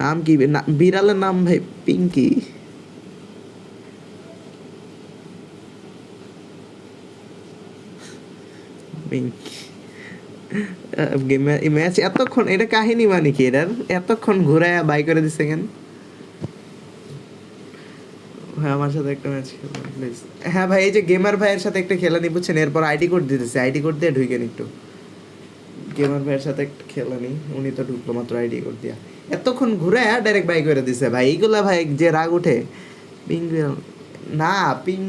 নাম কি বিড়ালের নাম ভাই? পিঙ্কি। ম্যাচ এতক্ষণ, এটা কাহিনী মানে কি এটার? এতক্ষণ ঘুরায় বাই করে দিছে কেন? হ্যাঁ, আমার সাথে একটা ম্যাচ খেলবেন প্লিজ। হ্যাঁ ভাই, এই যে গেমার ভাইয়ের সাথে একটা খেলা নি বুঝছেন, এরপর আইডি কোড দিতেছে, আইডি কোড দিয়ে ঢুকেন একটু। গেমার ভাইয়ের সাথে খেলেনি, উনি তো ঢুকলো মাত্র আইডি কোড দিয়া, এতক্ষণ ঘুরে ডাইরেক্ট বাই করে দিছে ভাই। এইগুলা ভাই যে রাগ উঠে। পিঙ্ক না, পিঙ্ক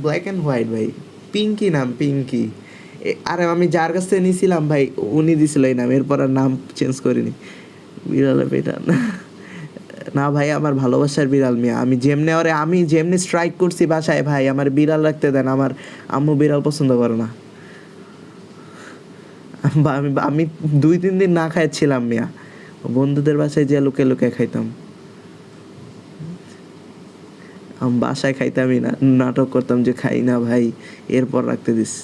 ব্ল্যাক অ্যান্ড হোয়াইট ভাই, পিঙ্কি নাম পিঙ্কি। আরে আমি যার কাছ থেকে নিয়েছিলাম ভাই উনি দিছিল এই নাম, এরপর আর নাম চেঞ্জ করিনি। বিড়ালের পেটা না ভাই, আমার ভালোবাসার বিড়াল মিয়া। আমি যেমনি স্ট্রাইক করছি বাসায় ভাই, আমার বিড়াল রাখতে দেন, আমার আম্মু বিড়াল পছন্দ করে না। আমি আমি 2-3 দিন না খাইছিলাম মিয়া, বন্ধুদের বাসায় যে লুকে লুকে খাইতাম। আমি বাসায় খাইতামই না, নাটক করতাম যে খাই না ভাই, এরপর রাখতে দিস।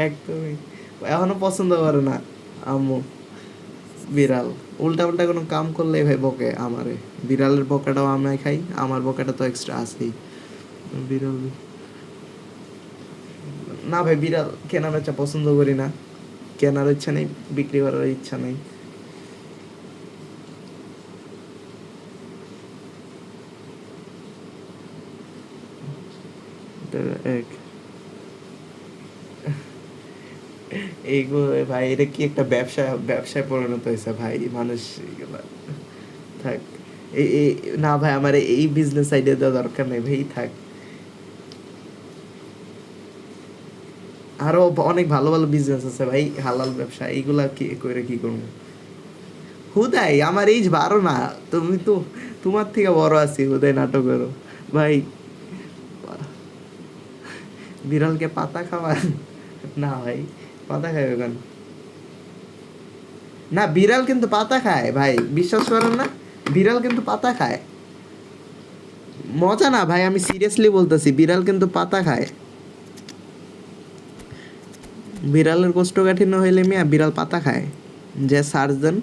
একদমই এখনো পছন্দ করে না আম্মু বিড়াল। উল্টা উল্টা কোনো কাম করলেই ভাই বকে আমারে। বিড়ালের বকাটাও আমি খাই, আমার বকাটা তো এক্সট্রা আছেই। বিড়াল না ভাই, বিড়াল কেনার বেচা পছন্দ করি না, কেনার ইচ্ছা নেই, বিক্রি করার ইচ্ছা নেই। এক এইগুলো ভাই, এটা কি একটা ব্যবসায় পরিণত হয়েছে ভাই, মানুষ এগুলা থাক। এই না ভাই, আমার এই বিজনেস আইডিয়া দেওয়া দরকার নেই ভাই, থাক। আরো অনেক ভালো ভালো বিজনেস আছে ভাই, হালাল ব্যবসা, এইগুলা কি করে কি করবো? হুদাই আমার এইজ 12 না, তুমি তো তোমার থেকে বড় আছি, হুদাই নাটক করো ভাই। বিড়ালকে পাতা খাওয়ান? না ভাই, পাতা খাবে কেন? না, বিড়াল কিন্তু পাতা খায় ভাই, বিশ্বাস করেন না, বিড়াল কিন্তু পাতা খায়। মজা না ভাই, আমি সিরিয়াসলি বলতেছি, বিড়াল কিন্তু পাতা খায়। বিড়ালের কোষ্ঠকাঠিন্য হইলে মিয়া বিড়াল পাতা খায়, যে সার্চ দেন।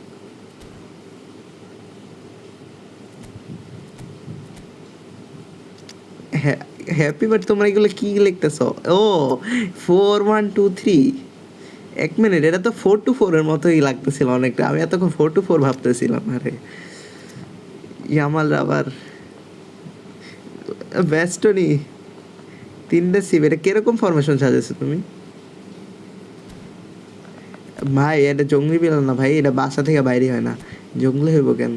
হ্যাপি বাট তোমরা এগুলো কি লিখতেছ? ও 4123, 1 মিনিট, এটা তো 424 এর মতোই লাগতেছিল অনেকটা, আমি এতক্ষণ 424 ভাবতেছিলাম। আরে ইয়ামাল আবার বেস্টনি 3টে সিভ, এটা কিরকম ফরমেশন সাজেছো তুমি ভাই? এটা জঙ্গলি বিড়াল না ভাই, এটা বাসা থেকে বাইরে হয় না, জঙ্গলি হইব কেন?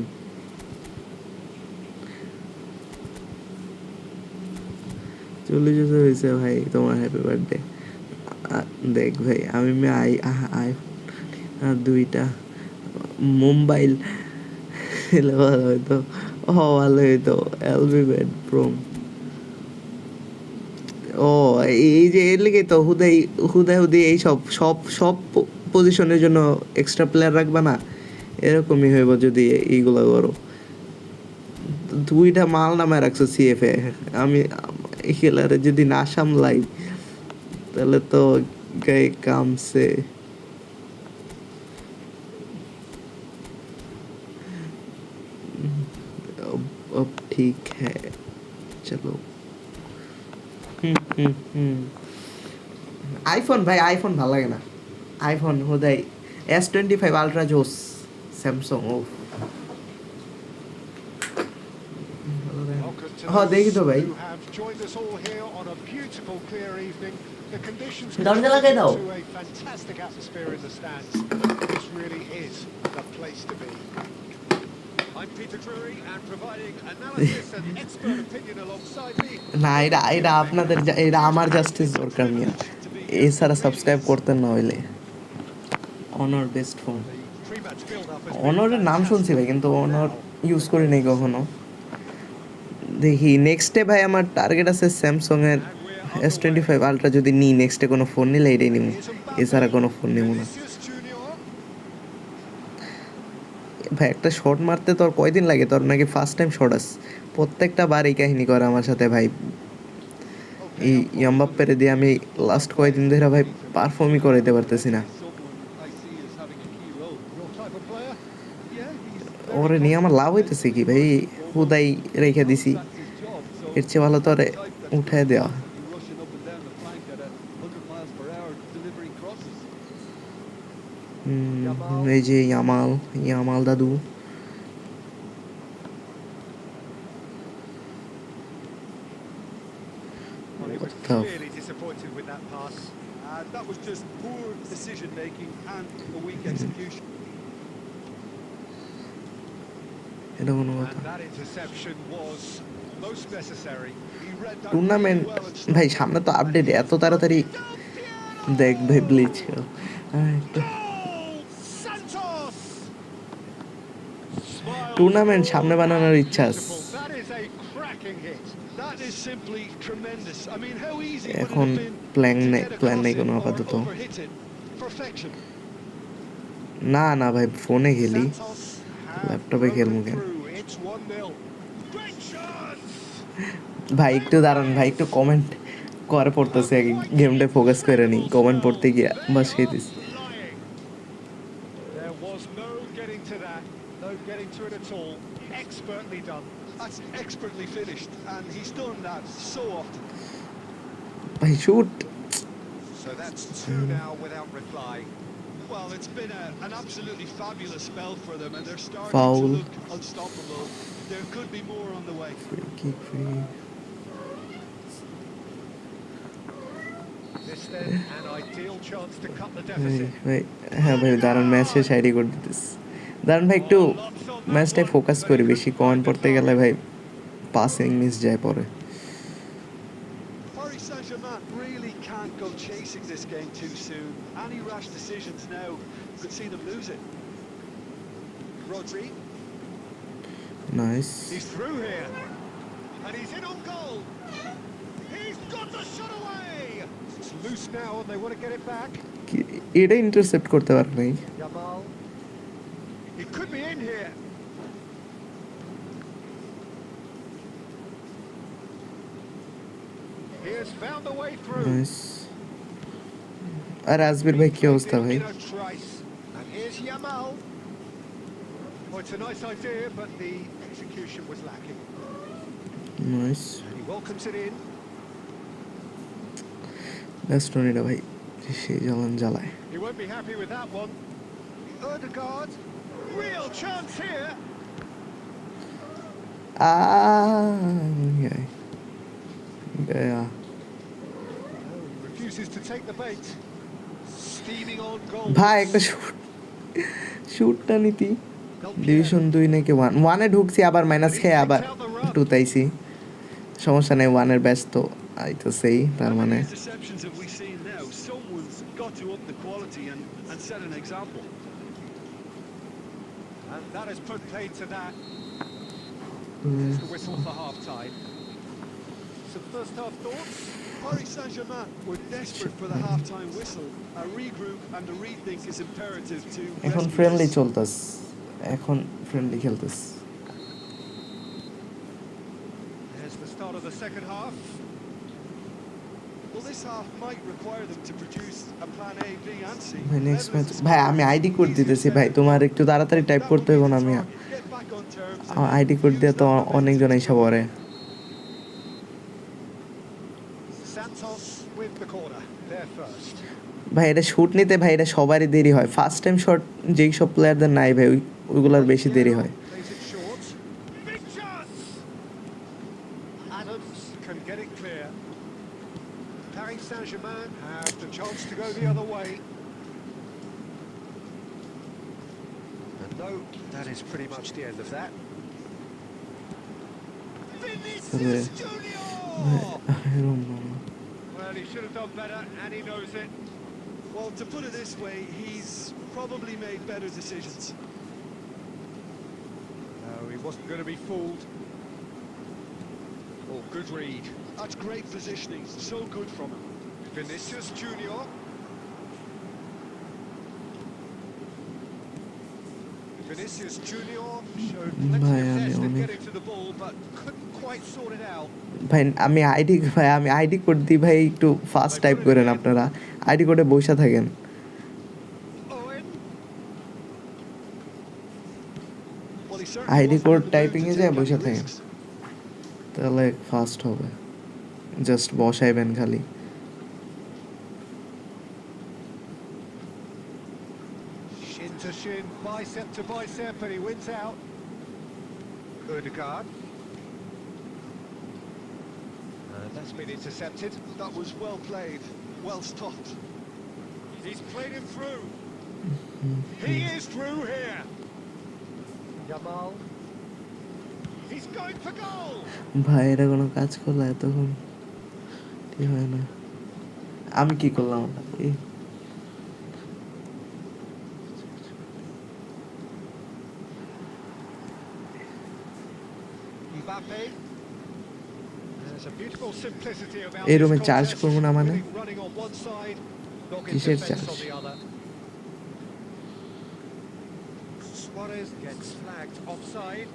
চল্লিশ বছর হয়েছে ভাই তোমার, হ্যাপি বার্থডে। দেখ ভাই, আমি আই 2টা মোবাইল ভালো হইতো, ভালো হইতো, এলবি বেড প্রোম। ও এই যে এর লিগে তো হুদাই এই সব সব সব পজিশনের জন্য এক্সট্রা প্লেয়ার রাখবা না, এরকমই হইব যদি এইগুলো করো। 2টা মাল নামায় রাখছো সিএফে, আমি এই খেলারে যদি না সামলাই তাহলে তো গায়ে কামছে। अब ठीक है चलो। আইফোন ভাই, আইফোন ভালো লাগে না, আইফোন হুদাই S25 আলট্রা জোস, স্যামসাং ও হ্যাঁ দেখি তো ভাই। দরজা লাগাই দাও। না, এটা আপনাদের, এটা আমার জাস্টিস দরকার মিয়া, এছাড়া সাবস্ক্রাইব করতেন না হইলে। অনর বেস্ট ফোন, অনরের নাম শুনছি ভাই, কিন্তু অনর ইউজ করি নাই কখনো। দেখি নেক্সটে ভাই আমার টার্গেট আছে স্যামসং এর S25 আলট্রা, যদি নিই নেক্সটে কোনো ফোন নিলে এটাই নিব, এছাড়া কোনো ফোন নেব না ভাই। একটা শট মারতে তোর কয়দিন লাগে? তোর নাকি ফার্স্ট টাইম শট আস, প্রত্যেকটা বার এই কাহিনী করে আমার সাথে ভাই। এই এমবাপ্পেরে দিয়ে আমি লাস্ট কয়দিন ধরে ভাই পারফর্মই করাইতে পারতেছি না। ওরে নিয়ে আমার লাভ হইতেছে কি ভাই? হুদাই রেখে দিছি, এর চেয়ে ভালো তো উঠায় দেওয়া। এই যে ইয়ামাল দাদু, tough. clearly disappointed with that pass. That was just poor decision making and a weak execution. এটা কোনো কথা And that interception was most necessary. He read that tournament really well and struck ভাই it. সামনে তো And update he's এত তাড়াতাড়ি দেখ ভাই bleach Goal! Santos! Smiles tournament broad সামনে বানানোর and ইচ্ছা আছে beautiful. That is a cracking hit. that is simply tremendous. I mean, how easy would it এখন have been প্ল্যান to নেই get প্ল্যান across নেই it কোনো or আপাতত overhit it? Perfection. না না ভাই ফোনে খেলি Santos have ল্যাপটপে খেলবো broken কেন through. It's 1-0. Great chance! ভাই একটু দাঁড়ান ভাই একটু কমেন্ট করে পড়তেছে গেমটা ফোকাস করে নি কমেন্ট পড়তে গিয়া বাস খেয়ে this Flying. There was no getting to that, no getting to it at all. Expertly done. That's expertly finished, and he's done that so often. ভাই shoot So that's two now without reply. Well, it's been an absolutely fabulous spell for them, and they're starting Foul. to look unstoppable. There could be more on the way. This then an ideal chance to cut the deficit. ভাই হ্যাঁ ভাই দাঁড়ান match শেষ ID করে দিতেছি দাঁড়ান ভাই একটু ম্যাচটায় ফোকাস করি বেশি কমেন্ট পড়তে গেলে ভাই পাসিং মিস যায় পরে Paris Saint-Germain really can't go chasing this game too soon. Any rash decisions now could see them lose it. Rodri, nice He's through here. And he's in on goal. He's got the shot away. It's loose now and they want to get it back. এটা intercept করতে পারে নাই Yamal. He could be in here. He has found the way through. Nice আর আজবির ভাই কি অবস্থা ভাই In a trice. And here's Yamal. Oh, it's a nice idea, but the execution was lacking. Nice And he welcomes it in. ব্যাস্টনিটা ভাই সেই জ্বালান জ্বালায় He won't be happy with that one. Ødegaard. Real chance here. Yeah. Refuses to take the bait. Steaming on goal. ভাই একটা শুটটা নিতি division 2 নাকি 1 এ ঢুকছি আবার মাইনাস খেয়ে আবার 2 তাইছি সমস্যা নেই 1 এর ব্যস্ত আইতাছেই তার how মানে many interceptions have we seen now? Someone's got to up the quality and set an example. And that has put paid to that. There's the whistle for half-time. Some first-half thoughts? Paris Saint-Germain were desperate for the half-time whistle. A regroup and a rethink is imperative to এখন rescue friendly this. চলতাস এখন friendly খেলতাস There's the start of the second half. Well, this half might require them to produce a plan A, B and C. ভাই next match Level is ভাই আমি ID code দিতেছি ভাই তোমার একটু তাড়াতাড়ি type That করতে would হবে be না the আমি target. Get back on terms and ID code use দিয়ে তো that momentum অনেকজন to এসে score. পড়ে Santos with the corner. There first. ভাই এটা শুট নিতে ভাই এটা সবারই দেরি হয় ফার্স্ট টাইম শট যেই সব প্লেয়ারদের নাই ভাই ওইগুলোর বেশি দেরি হয় Plays it short. Big chance! Adams can get it clear. Paris Saint-Germain have the chance to go the other way. And no, that is pretty much the end of that. Vinicius Junior! Well, he should have done better, and he knows it. Well, to put it this way, he's probably made better decisions. No, he wasn't going to be fooled. Oh, good read. That's great positioning, so good from him. Vinicius Junior. Vinicius Junior showed plenty Bhai, of আমি zest in অনেক- getting to the ball, but couldn't quite sort it out. ভাই আমি ID code দিই ভাই একটু fast type করেন আপনারা ID কোডে বসে থাকেন Owen. Well, he certainly ID wasn't code in the mood to typing A take যায় any বসে থাকেন। risks. তাহলে ফাস্ট হবে জাস্ট বসাইবেন খালি Shin to shin, bicep to bicep, and he wins out. Ødegaard. That's been intercepted. That was well played, well stopped. He's played him through. He is through here. Yamal. He's going for goal. ভাই এটা কোনো কাজ করলে তখন কি হয় না, আমি কি করলাম এই Mbappe. There's a beautiful simplicity about এই this রুমে চার্জ contest. করবো না মানে Winning running on one side, knocking কিসের defense charge? on the other. Suarez gets flagged offside.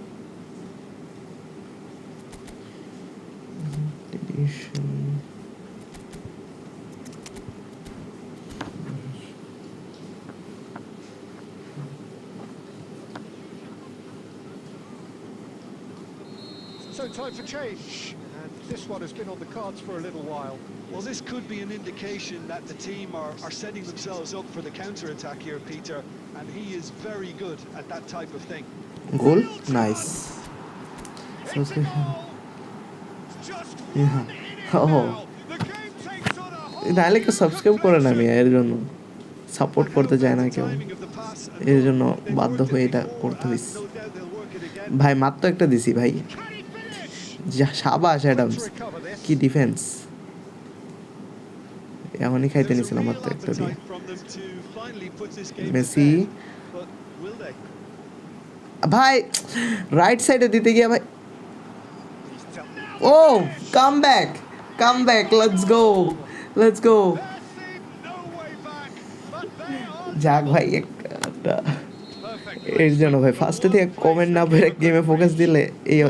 So time for change, and this one has been on the cards for a little while. Well, this could be an indication that the team are setting themselves up for the counter-attack here, Peter, and he is very good at that type of thing. Goal nice It's a goal. Just Yeah. one in it Oh. now. The game takes on a whole নাহলে কেউ new subscribe করে না আমি complexion. এর জন্য support And করতে how চায় about না the কেউ, timing of the pass? And এর look, জন্য they've বাধ্য worked it হয়ে এটা before, করতে and হইছে। no doubt they'll work it again. ভাই মাত্র একটা দিছি ভাই, Can he finish? যা সাবাস Quick Adams, to recover this. কি ডিফেন্স, এমনই খাইতে There's a নিছিলাম real মাত্র একটা দিয়ে। appetite from them to finally put this game to Messi bed, but will they? ভাই রাইট সাইডে দিতে গিয়ে ভাই, He's dealt- ও come back let's go There seemed no way back, but they are যাক ভাই double. একটা Perfect এর জন্য ভাই ফার্স্টে থেকে কমেন্ট না পড়ে গেমে ফোকাস দিলে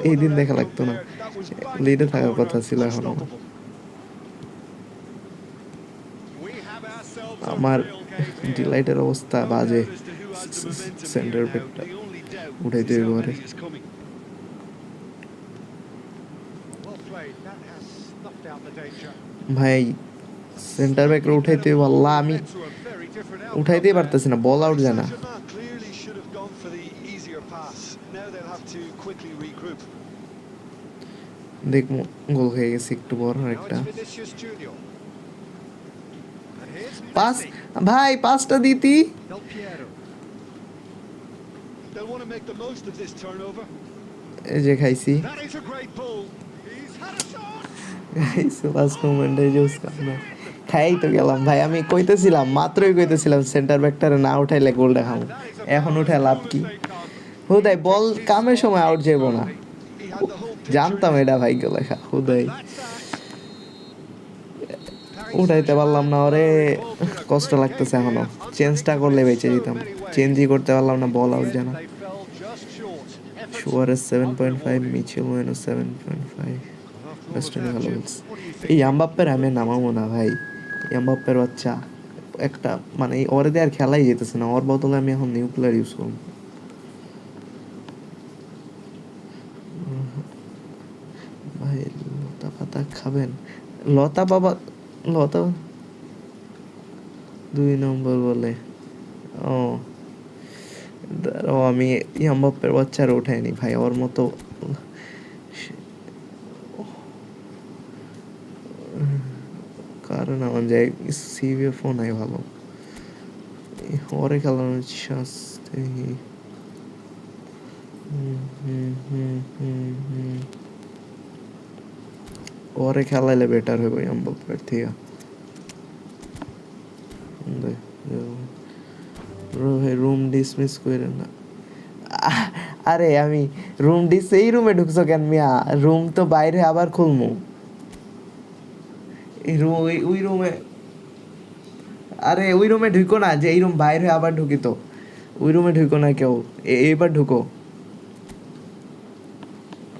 এই দিন দেখা লাগতো না, That was back লিডে in the থাকার কথা corner, ছিল এখনো। unstoppable. We have ourselves a আমার real game here. ডিলাইটের অবস্থা No বাজে, doubt as to who has the momentum centre here now. ব্যাকটা The only doubt উঠাইতে is হইব how আরে। many is coming. Well played. That has snuffed out the danger. ভাই centre ব্যাকরে উঠাইতে হইব, আল্লাহ আমি Led to a very different outcome উঠাইতেই there. পারতেছি না, ball out যায় না। Saint-Germain clearly should have gone for the easier pass. Now they'll have to quickly regroup. দেখবো গোল হয়ে গেছে একটু বড় Now একটা it's Vinicius Junior. And here's pass, Messi. ভাই পাসটা দিতি Del Piero. They'll want to make the most of this turnover. এই যে খাইছি That is a great ball. He's had a shot. খাইছি লাস্ট মোমেন্টে ইউজ করলাম, খাই তো গেলাম ভাই, আমি কইতেছিলাম মাত্রই কইতেছিলাম সেন্টার ব্যাকটারে না উঠাইলে গোলটা খাবো, That is a এখন goal উঠে as লাভ slow কি, as they come. হুদাই বল কামের সময় আউট যাবো না, He had the whole picture জানতাম in his এটা ভাগ্য লেখা, হুদাই That's that. উঠাইতে পারলাম না, ওরে কষ্ট লাগতেছে এখনো, চেঞ্জটা করলে বেঁচে যেতাম, চেঞ্জই করতে পারলাম না, বল আউট জানা। They fell just short. Effort Suarez 7.5, unrewarded. Michel ওয়েনো 7.5, After all of best that, ভালো Jim, বলছে। what do you এই think? এমবাপ্পের আমি নামাবো না ভাই, এমবাপ্পের বাচ্চা একটা মানে ওরে দিয়ে আর খেলাই যেতেছে না, ওর বদলে আমি এখন নিউক্লিয়ার ইউজ করব। ভাই লতা পাতা খাবেন, লতা বাবা লতা 2 নম্বর বলে, ও দাঁড়াও আমি এমবাপ্পের বাচ্চার ওঠাইনি ভাই, ওর মতো কারণ আমার যায় সিভিএ ফোন আই ভালো, ওরে খেলানোর শাস্তি। ওরে খেলাইলে বেটার হইব এমবাপ্পের থেকে। রুম ডিসমিস করে না, আরে আমি রুম এই রুমে ঢুকছো কেন মিয়া, রুম তো বাইরে আবার খুলমু, এই রুম ওই রুমে, আরে ওই রুমে ঢুকো না, যে এই রুম বাইরে আবার ঢুকি তো, ওই রুমে ঢুকো না কেউ, এইবার ঢুকো,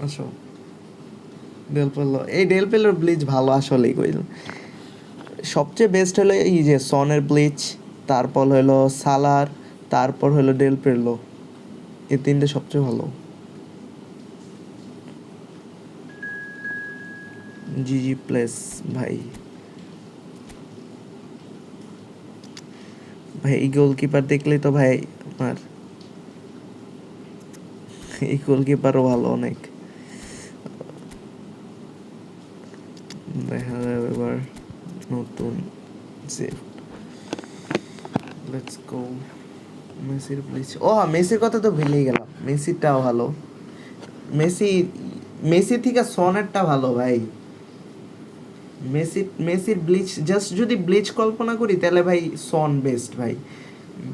আসো। ডেলপেলো, এই ডেলপেলোর ব্লিচ ভালো আসলেই কইল, সবচেয়ে বেস্ট হলো এই যে সনের ব্লিচ, তারপর হলো সালার, তারপর হলো ডেলপেলো, এই তিনটে সবচেয়ে ভালো। জিজি প্লেস ভাই, ভাই এই গোলকিপার দেখলেই তো ভাই আমার, এই গোলকিপারও ভালো অনেক, দেখা যাবে এবার নতুন সেভ। Let's go. মেসির প্লিজ, ও মেসির কথা তো ভুলেই গেলাম, মেসিটাও ভালো। মেসি থেকে সনেরটা ভালো ভাই। মেসির ব্লিচ, জাস্ট যদি ব্লিচ কল্পনা করি তাহলে ভাই সন বেস্ট ভাই।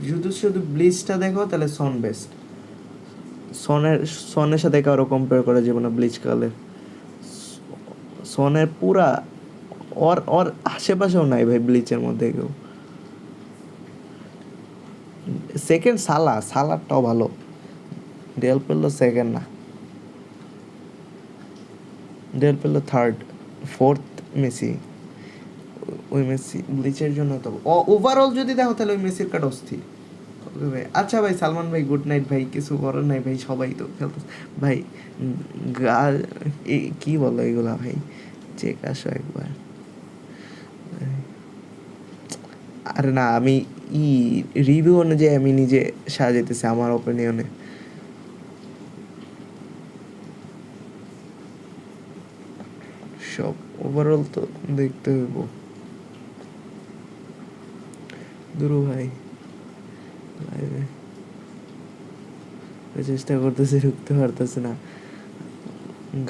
যদি শুধু ব্লিচটা দেখো তাহলে সন বেস্ট। সনের সাথে কারো কম্পেয়ার করা যাবে না ব্লিচ কালের। সনের পুরা ওর ওর আশেপাশেও নাই ভাই ব্লিচের মধ্যে কেউ। সেকেন্ড সালারটাও ভালো, ডেল পেলো সেকেন্ড না, ডেল পেলো থার্ড, ফোর্থ মেসি। ওই মেসি ব্লিচের জন্য তো ওভারঅল যদি দেখো তাহলে ওই মেসির কাট অস্থির। ওকে ভাই, আচ্ছা ভাই সালমান ভাই গুড নাইট ভাই, কিছু করার নাই ভাই, সবাই তো খেলতে ভাই। গা কি বলো এগুলা ভাই, চেক আসো একবার। আরে না, আমি রিভিউ অনুযায়ী আমি নিজে সাজাইতেছি আমার ওপিনিয়নে। সব ওভারঅল তো দেখতে হইব। দুরু ভাই লাইভে চেষ্টা করতেছি, ঢুকতে পারতেছে না।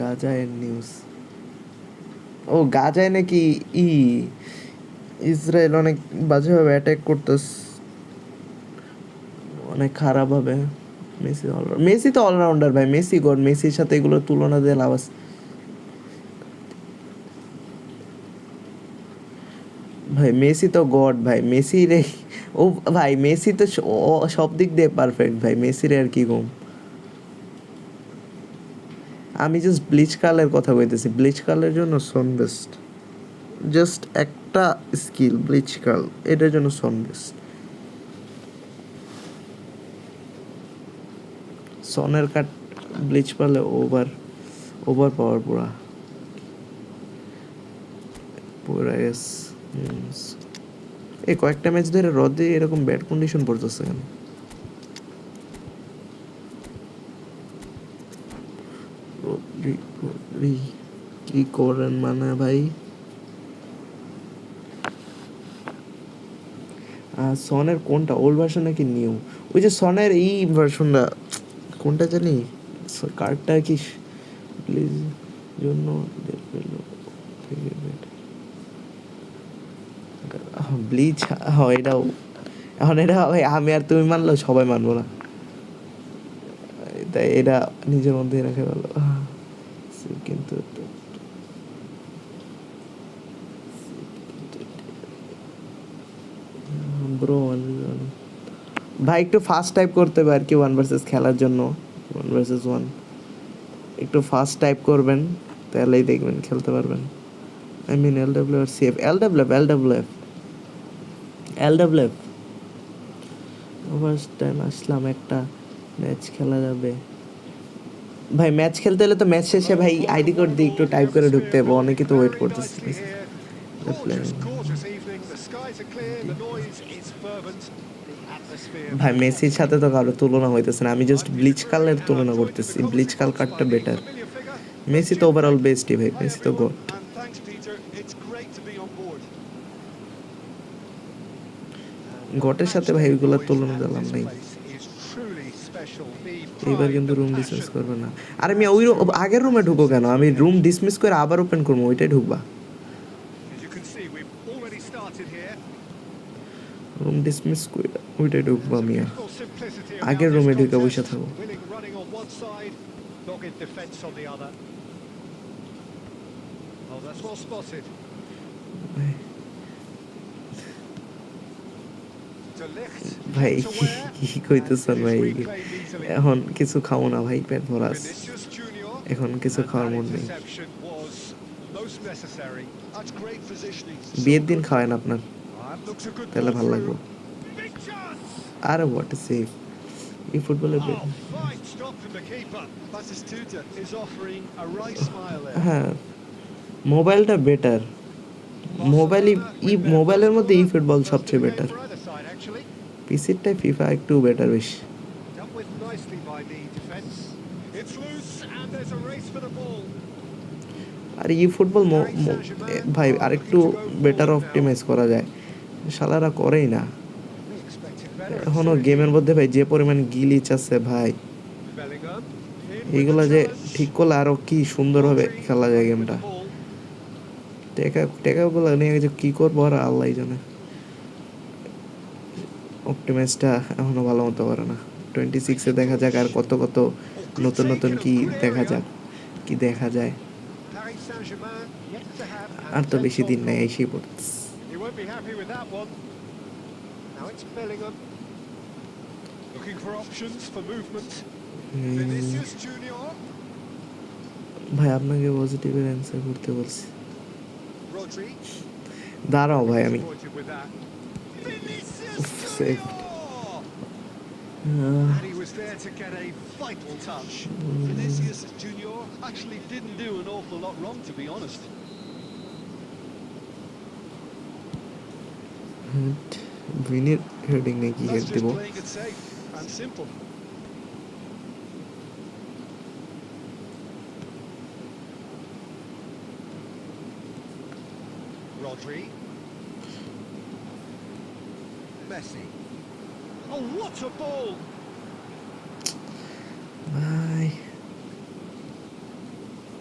গাজায়ের নিউজ, ও গাজায় নাকি ইসরায়েল অনেক বাজেভাবে অ্যাটাক করতেছে, অনেক খারাপভাবে। মেসি তো অলরাউন্ডার ভাই, মেসি গড, মেসির সাথে এগুলোর তুলনা দিয়ে লাভ আছে ভাই। মেসি তো গড ভাই, মেসি রে ও ভাই, মেসি তো সব দিক দিয়ে পারফেক্ট ভাই, মেসির আর কি কম। আমি জাস্ট ব্লিচ কালের কথা কইতেছি, ব্লিচ কালের জন্য সন বেস্ট। জাস্ট একটা স্কিল ব্লিচ কাল, এটার জন্য সন বেস্ট। সনের কাট ব্লিচ পালে ওভার পাওয়ার পুরা এস। এই কয়েকটা ম্যাচ ধরে রদে এরকম ব্যাড কন্ডিশন পড়তেছে কেন? কি করেন মানে ভাই? সনের কোনটা, ওল্ড ভার্সন নাকি নিউ? ওই যে সনের এই ভার্সনটা কোনটা জানি, কার্ডটা কি প্লিজ জন্য ব্লিচ। হ্যাঁ এটাও, এখন এটা ভাই আমি আর তুমি মানলেও সবাই মানবো না, তাই এটা নিজের মধ্যেই রাখা ভালো। কিন্তু ব্রো ভাই একটু ফাস্ট টাইপ করতে হবে আর কি, 1 ভার্সেস খেলার জন্য, 1 ভার্সেস 1 একটু ফাস্ট টাইপ করবেন তাহলেই দেখবেন খেলতে পারবেন। আই মিন LW আর CF, LW ফার্স্ট টাইম আসলাম, একটা ম্যাচ খেলা যাবে ভাই। ম্যাচ খেলতে হলে তো ম্যাচ শেষে ভাই আইডি কোড দিয়ে একটু টাইপ করে ঢুকতে হবে, অনেকে তো ওয়েট করতেছে। ভাই মেসির সাথে তো কারো তুলনা হইতেছে না, আমি জাস্ট ব্লিচ কালের তুলনা করতেছি, ব্লিচ কাল কার্ডটা বেটার। মেসি তো ওভারঅল বেস্টই ভাই, মেসি তো গোট। গোটের সাথে ভাই ওইগুলোর তুলনা দিলাম নাই। এইবার কিন্তু রুম ডিসমিস করবে না। আর আমি ওই আগের রুমে ঢুকো কেন? আমি রুম ডিসমিস করে আবার ওপেন করবো, ওইটাই ঢুকবা। রুম ডিসমিস করে ওইটাই ঢুকবো আমি, আগের রুমে ঢুকে বসে থাকবো। ভাই কি কইতেছেন ভাই? এখন কিছু খাও না ভাই, পেট ভরাস, এখন কিছু খাওয়ার মন নেই। বিয়ের দিন খাওয়ান আপনার, তাহলে ভালো লাগবে। আরে হোয়াট এ সেভ, এই ফুটবলের হ্যাঁ মোবাইলটা বেটার, মোবাইলের মধ্যে ফুটবল সবচেয়ে বেটার, পিসিরটাই ফিফা একটু বেটার বেশি। আর ই ফুটবল Paris Saint-Germain ভাই are আরেকটু looking to go better forward now. Optimise করা যায়, শালারা করেই না। We expected better. এখনো গেমের মধ্যে ভাই যে পরিমাণ গিলিচ আছে ভাই, Bellingham in with the এইগুলা যে challenge. ঠিক করলে আরো কি সুন্দরভাবে Rodri খেলা যায় running with গেমটা। the ball. টেকাগুলো নিয়ে যে কি করবো আর আল্লাহ জানে। অপটিমাইজটা এখনো ভালো মতো পারে না। 26-এ দেখা যাক আর কত কত Oh, good নতুন take নতুন in a কি good দেখা area. যাক, কি দেখা যায়। Paris Saint-Germain yet to have an আর তো বেশি attempt দিন on নাই, goal. এসেই পড়ছে। He won't be happy with that one. Now it's Bellingham. Looking for options for movement. Vinicius Junior. ভাই আপনাকে পজিটিভের অ্যান্সার করতে বলছি। Rodri. দাঁড়াও ভাই আমি Disappointed with that. Vinicius save. Junior. And he was there to get a vital touch. Vinicius Junior actually didn't do an awful lot wrong, to be honest. ভিনির heading নিয়ে কি হেড That's দিব? just playing it safe and simple. Rodri. Messi. Oh, what a ball! ভাই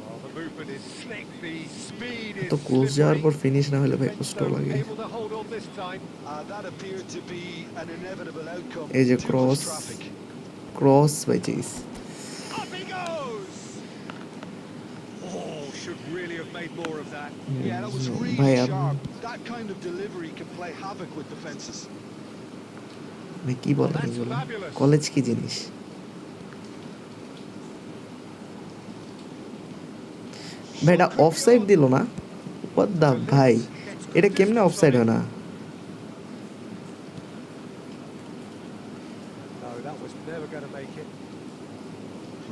Oh, the movement is slick, the speed is তো close যাওয়ার পর slippery. Finish না হলে ভাই Defense, কষ্ট though, লাগে। able to hold on this time. That appeared to be an inevitable outcome. এই যে Too cross, much traffic. Cross বাই চিজ। Up he goes! Oh, should really have made more of that. Yeah, that was ভাই really sharp. That kind of delivery can play havoc with defenses. ভাই কি বলেন That's এগুলো? fabulous. College কি জিনিস? ভাই এটা অফসাইড দিল না? হোয়াট দা ভাই, এটা কেমনে অফসাইড হয় না? No, that was never going to make it.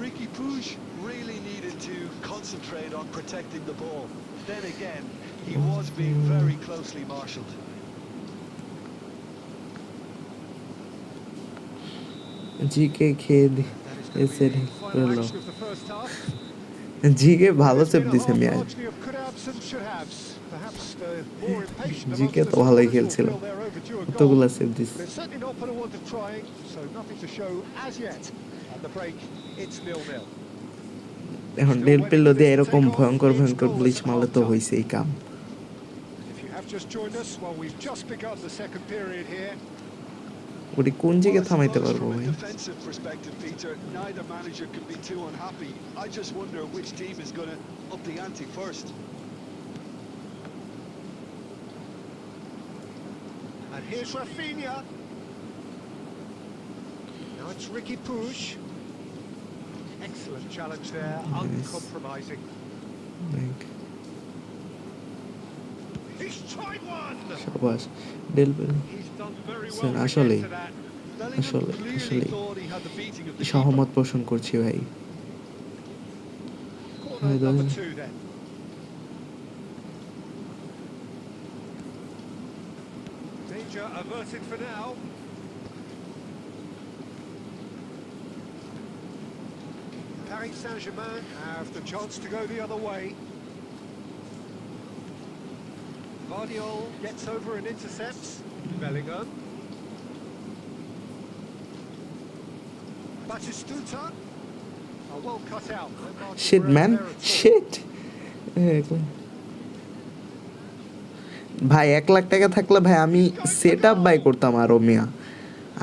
Ricky Puig really needed to concentrate on protecting the ball. Then again, he was being very closely marshalled. GK খেয়ে That is এসে going to be the final রইল। action of the first half. GK ভালো It's save been a দিছে half মিয়া। largely of could-haves and should-haves. Perhaps the more impatient amongst GK the তো ভালোই squad will খেলছিল, feel their overdue a goal. কতগুলা save দিছে। But it's certainly not for the want of trying, so nothing to show as yet. At the break, it's 0-0. এখন Still del waiting পেলো for দিয়ে this to এরকম take off. ভয়ঙ্কর It's ভয়ঙ্কর goalless bleach at মারলে তো half-time. হইছে এই কাম। If you have just joined us, well, we've just begun the second period here. ওটি কোন Well, জায়গায় I থামাইতে suppose পারবো from a ভাই? defensive perspective, Peter, neither manager can be too unhappy. I just wonder which team is going to up the ante first. And here's Rafinha. Now it's Ricky Puig. Excellent challenge there, Nice. uncompromising. He's tried one! শাবাশ Del পেলো। He's done very Sir, well to আসলেই। get to that. Bellingham আসলে- clearly আসলেই। thought he had the beating of the keeper. সহমত পোষণ করছি ভাই। Corner number 2 then. Danger averted for now. Paris Saint-Germain have the chance to go the other way. Guardiola gets over and intercepts. Bellingham. Batistuta. Oh, well cut out. Shit man, shit. ভাই 1 লাখ টাকা থাকলে ভাই আমি set up by করতাম আরো মিয়া।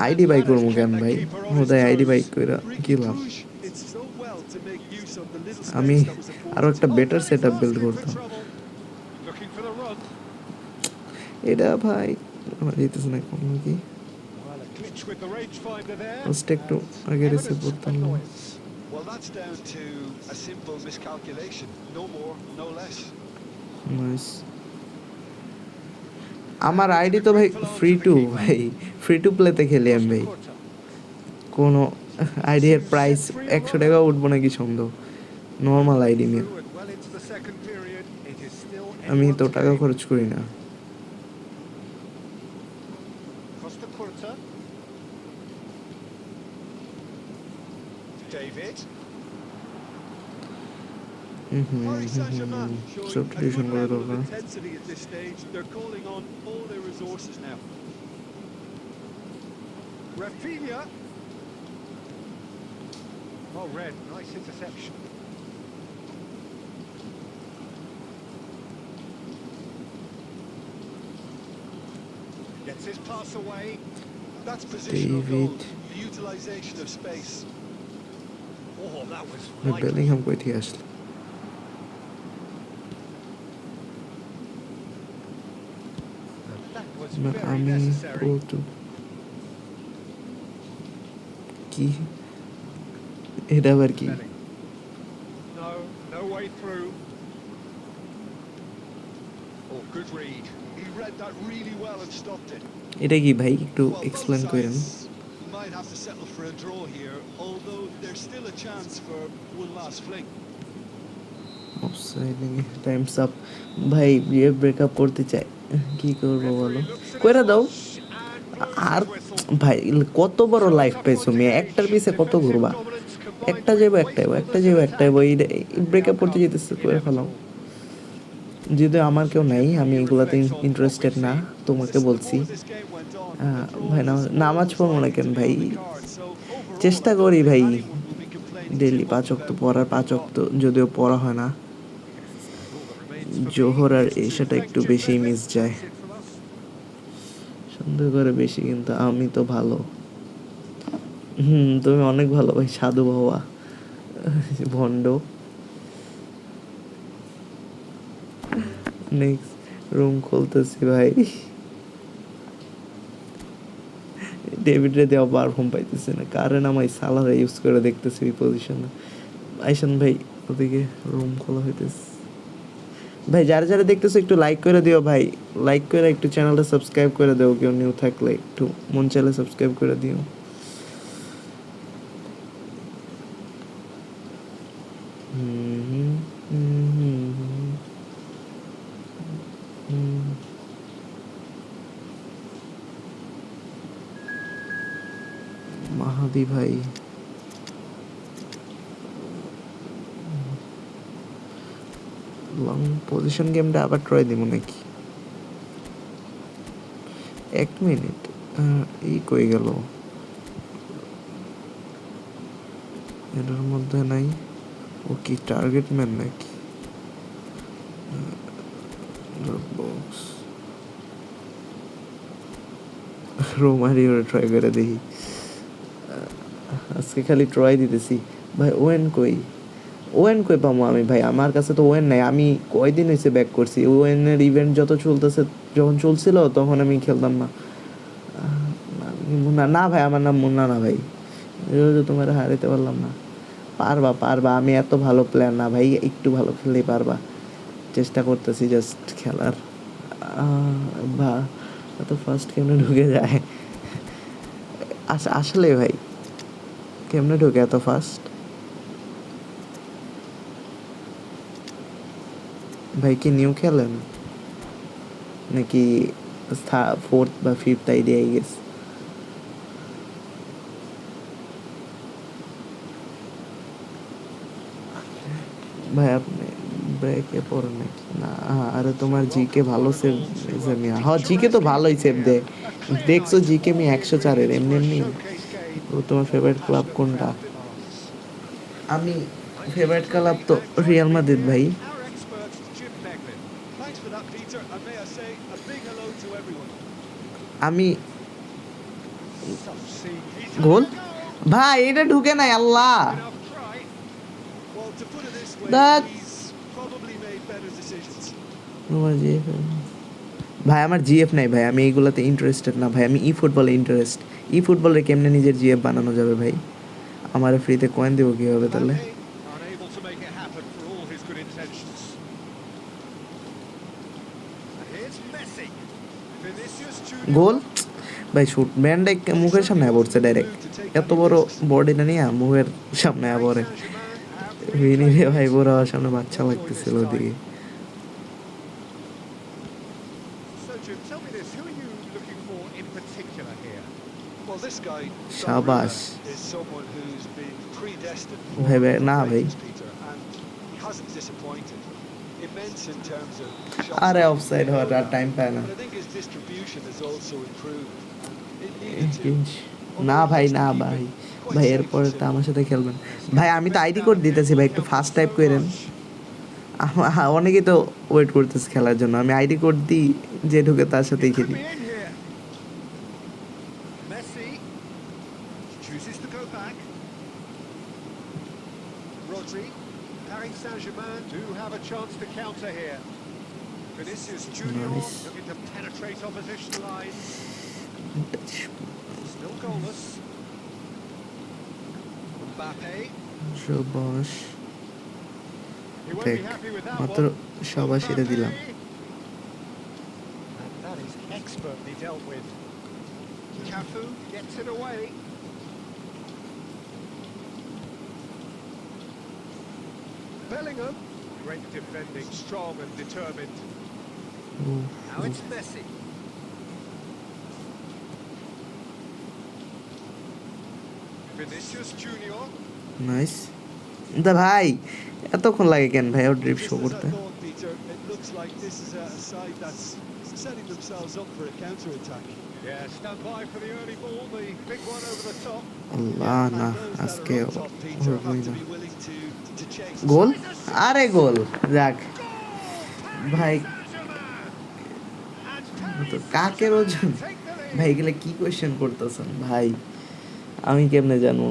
ID by করবো কেন ভাই? হোদায় আইডি বাই কইরা কি লাভ? Puig did so well to make use of the little আমি space that was আরো afforded একটা to him. Better And set it's up build asking for করতাম। trouble. Looking for the run. এটা ভাই আমার যেতেছে না কোনো কি? Well, a glitch with the rangefinder there. First একটু and আগে রিসিভ evidence of করতাম না। annoyance. Well, that's down to a simple miscalculation. No more, no less. Nice. আমার আইডি তো ভাই ফ্রি টু ভাই, ফ্রি টু প্লেতে খেলি আমি ভাই। Costa. কোনো আইডি এর প্রাইস 100 টাকা উঠবো নাকি সন্দেহ? নর্মাল আইডি নিয়ে Through and well into the second period. It is still আমি তো anyone's টাকা game. খরচ করি না। Costa Curta. David. Paris Saint-Germain showing a Substitution good করে level of দরকার। intensity at this stage. They're calling on all their resources now. Rafinha. Well read, nice interception. Gets his pass away. That's positional goal, David the utilisation of space. Oh, that was Bellingham কই থেকে আসলো? That was না very আমি necessary. ও তো কি এটা আবার কি? Belling. No, no way through. Oh, good read. He read that really well and stopped it. এটা কি ভাই একটু Well, both এক্সপ্লেইন করেন। sides might have to settle for a draw here, although there's still a chance for one last fling. Offside নাকি? Times up. ভাই বিয়ে breakup করতে চাই, কি করবো বলো? Referee looks at his কইরা দাও। watch and blows R his whistle. ভাই কত বড় লাইফ পাইছো মেয়ে, একটার পিছে কত ঘুরবা? একটা যাইবো একটা যাইবো, একটা যাইবো একটা যাইবো, এই ব্রেকআপ করতে যেতেছে, করে ফেলাও। যদি আমার কেউ নাই, আমি এগুলাতে ইন্টারেস্টেড না, তোমাকে বলছি। ভাই নামাজ পড়বো না কেন ভাই? চেষ্টা করি ভাই ডেইলি 5 ওয়াক্ত পড়ার, 5 ওয়াক্ত যদিও পড়া হয় না, জোহর আর এশাটা একটু বেশি মিস যায়, সুন্দর করে বেশি, কিন্তু আমি তো ভালো। তুমি অনেক ভালো ভাই, সাধু বাবা ভণ্ড। নেক্সট রুম খুলতেছি ভাই, ডেভিড রে দেওয়া পারফর্ম পাইতেছে না, কারে নামাই সালারে ইউজ করে দেখতেছি এই পজিশনে। আইসান ভাই ওদিকে রুম খোলা হইতেছে ভাই, যারা যারা দেখতেছো একটু লাইক করে দিও ভাই, লাইক করে একটু চ্যানেলটা সাবস্ক্রাইব করে দিও, কেউ নিউ থাকলে একটু মন চাইলে সাবস্ক্রাইব করে দিও। মাহাদি ভাই লং পজিশন গেমটা আবার ট্রাই দিব নাকি? 1 মিনিট, এই কই গেল? এটার মধ্যে নাই। ও কি টার্গেট ম্যান নাকি? বক্স রোমারিও ট্রাই করে দেখি, আজকে খালি ট্রাই দিতেছি ভাই। ওয়েন কই? ওয়েন কই পাবো আমি ভাই? আমার কাছে তো ওয়েন নাই, আমি কয়দিন হয়েছে ব্যাক করছি। ওয়েনের ইভেন্ট যত চলতেছে, যখন চলছিল তখন আমি খেলতাম না। মুন্না না ভাই, আমার নাম মুন্না না ভাই, তোমার হারাইতে পারলাম না। পারবা পারবা, আমি এত ভালো প্লেয়ার না ভাই, একটু ভালো খেললেই পারবা। চেষ্টা করতেছি জাস্ট খেলার। বা এত ফার্স্ট কেমনে ঢুকে যায়? আসলে ভাই কেমনে ঢুকে এত ফার্স্ট? ভাই কি নিউ খেলেন নাকি 4th বা 5th আইডিয়া গেছে? ভাই আপনি ব্রেকে পড়েন নাকি? না, আরে তোমার জিকে ভালো সেভ দিয়েছে মিয়া। হ্যাঁ জিকে তো ভালোই সেভ দেয়, দেখছো জিকে আমি 104-এর এমনি এমনি। ও তোমার ফেভারিট ক্লাব কোনটা? আমি ফেভারিট ক্লাব তো রিয়াল মাদ্রিদ ভাই। Our experts, Jim Beglin. Thanks for that, Peter, and may I say a big hello to everyone. আমি Some see. He's goal having a go. ভাই, এটা ঢুকে নাই আল্লাহ। Enough try. Well, to put it this way, That- he's probably made better decisions. তোমার GF ভাই? আমার GF নাই ভাই, আমি এইগুলোতে ইন্টারেস্টেড না ভাই, আমি ই ফুটবলে ইন্টারেস্ট। ই ফুটবলে কেমনে নিজের জিএফ বানানো যাবে ভাই? আমার ফ্রিতে কয়েন দেবো কীভাবে তাহলে? Mbappe, unable to make it happen for all his good intentions. And here's Messi. Vinicius Junior. গোল ভাই, শুট ব্যান্ডে মুখের সামনে পড়ছে ডাইরেক্ট, এত বড় বডিটা নিয়ে মুখের সামনে পড়ে। ভিনি রে ভাই বড় হওয়ার সামনে বাচ্চা লাগতেছিল ওদিকে। So Jim, tell me this, who are you looking for in particular here? Well, this guy, Shabash. Donnarumma, is someone who's been predestined Bhai, for nah, bhai. greatness, Peter, and he hasn't disappointed. Immense in terms of shot আরে stopping, offside we হওয়ার know R that. Time পায় না। And I think his distribution has also improved. And it needed to. না Although he ভাই has to না keep ভাই it quite ভাই safe এরপরে and তো simple. আমার সাথে খেলবেন Yes, ভাই। getting the আমি তো best ID out code of him দিতেছি will ভাই, একটু help first them type so করেন। much. অনেকেই তো ওয়েট করতেছে খেলার জন্য, আমি আইডি কোড দিই, যে ঢুকে তার He সাথেই could খেলি। be in here. Messi chooses to go back. Rodri, Paris Saint-Germain do have a chance to counter here. Vinicius Junior Nice. looking to penetrate opposition lines. Still goalless. Mbappe. সুবাস He won't দেখ be happy with that মাত্র one. সবাসিরে দিলাম। And that is expertly dealt with. Cafu gets it away. Bellingham. Great defending, strong and determined. Now it's Messi. Vinicius Junior. Nice. দা ভাই এতক্ষণ লাগে কেন ভাই ওর drip Just show as I করতে? thought, Peter, it looks like this is a side that's setting themselves up for a counter-attack. Yeah, stand by for the early ball, the big one over the top. Allah And না those that আজকে are up top, Peter, হবই have to না। be willing to chase. গোল, আরে গোল, যাক ভাই। তো কাকের ওজন ভাই, এগুলো কি কোয়েশ্চেন করতেছেন ভাই, আমি কেমনে জানবো?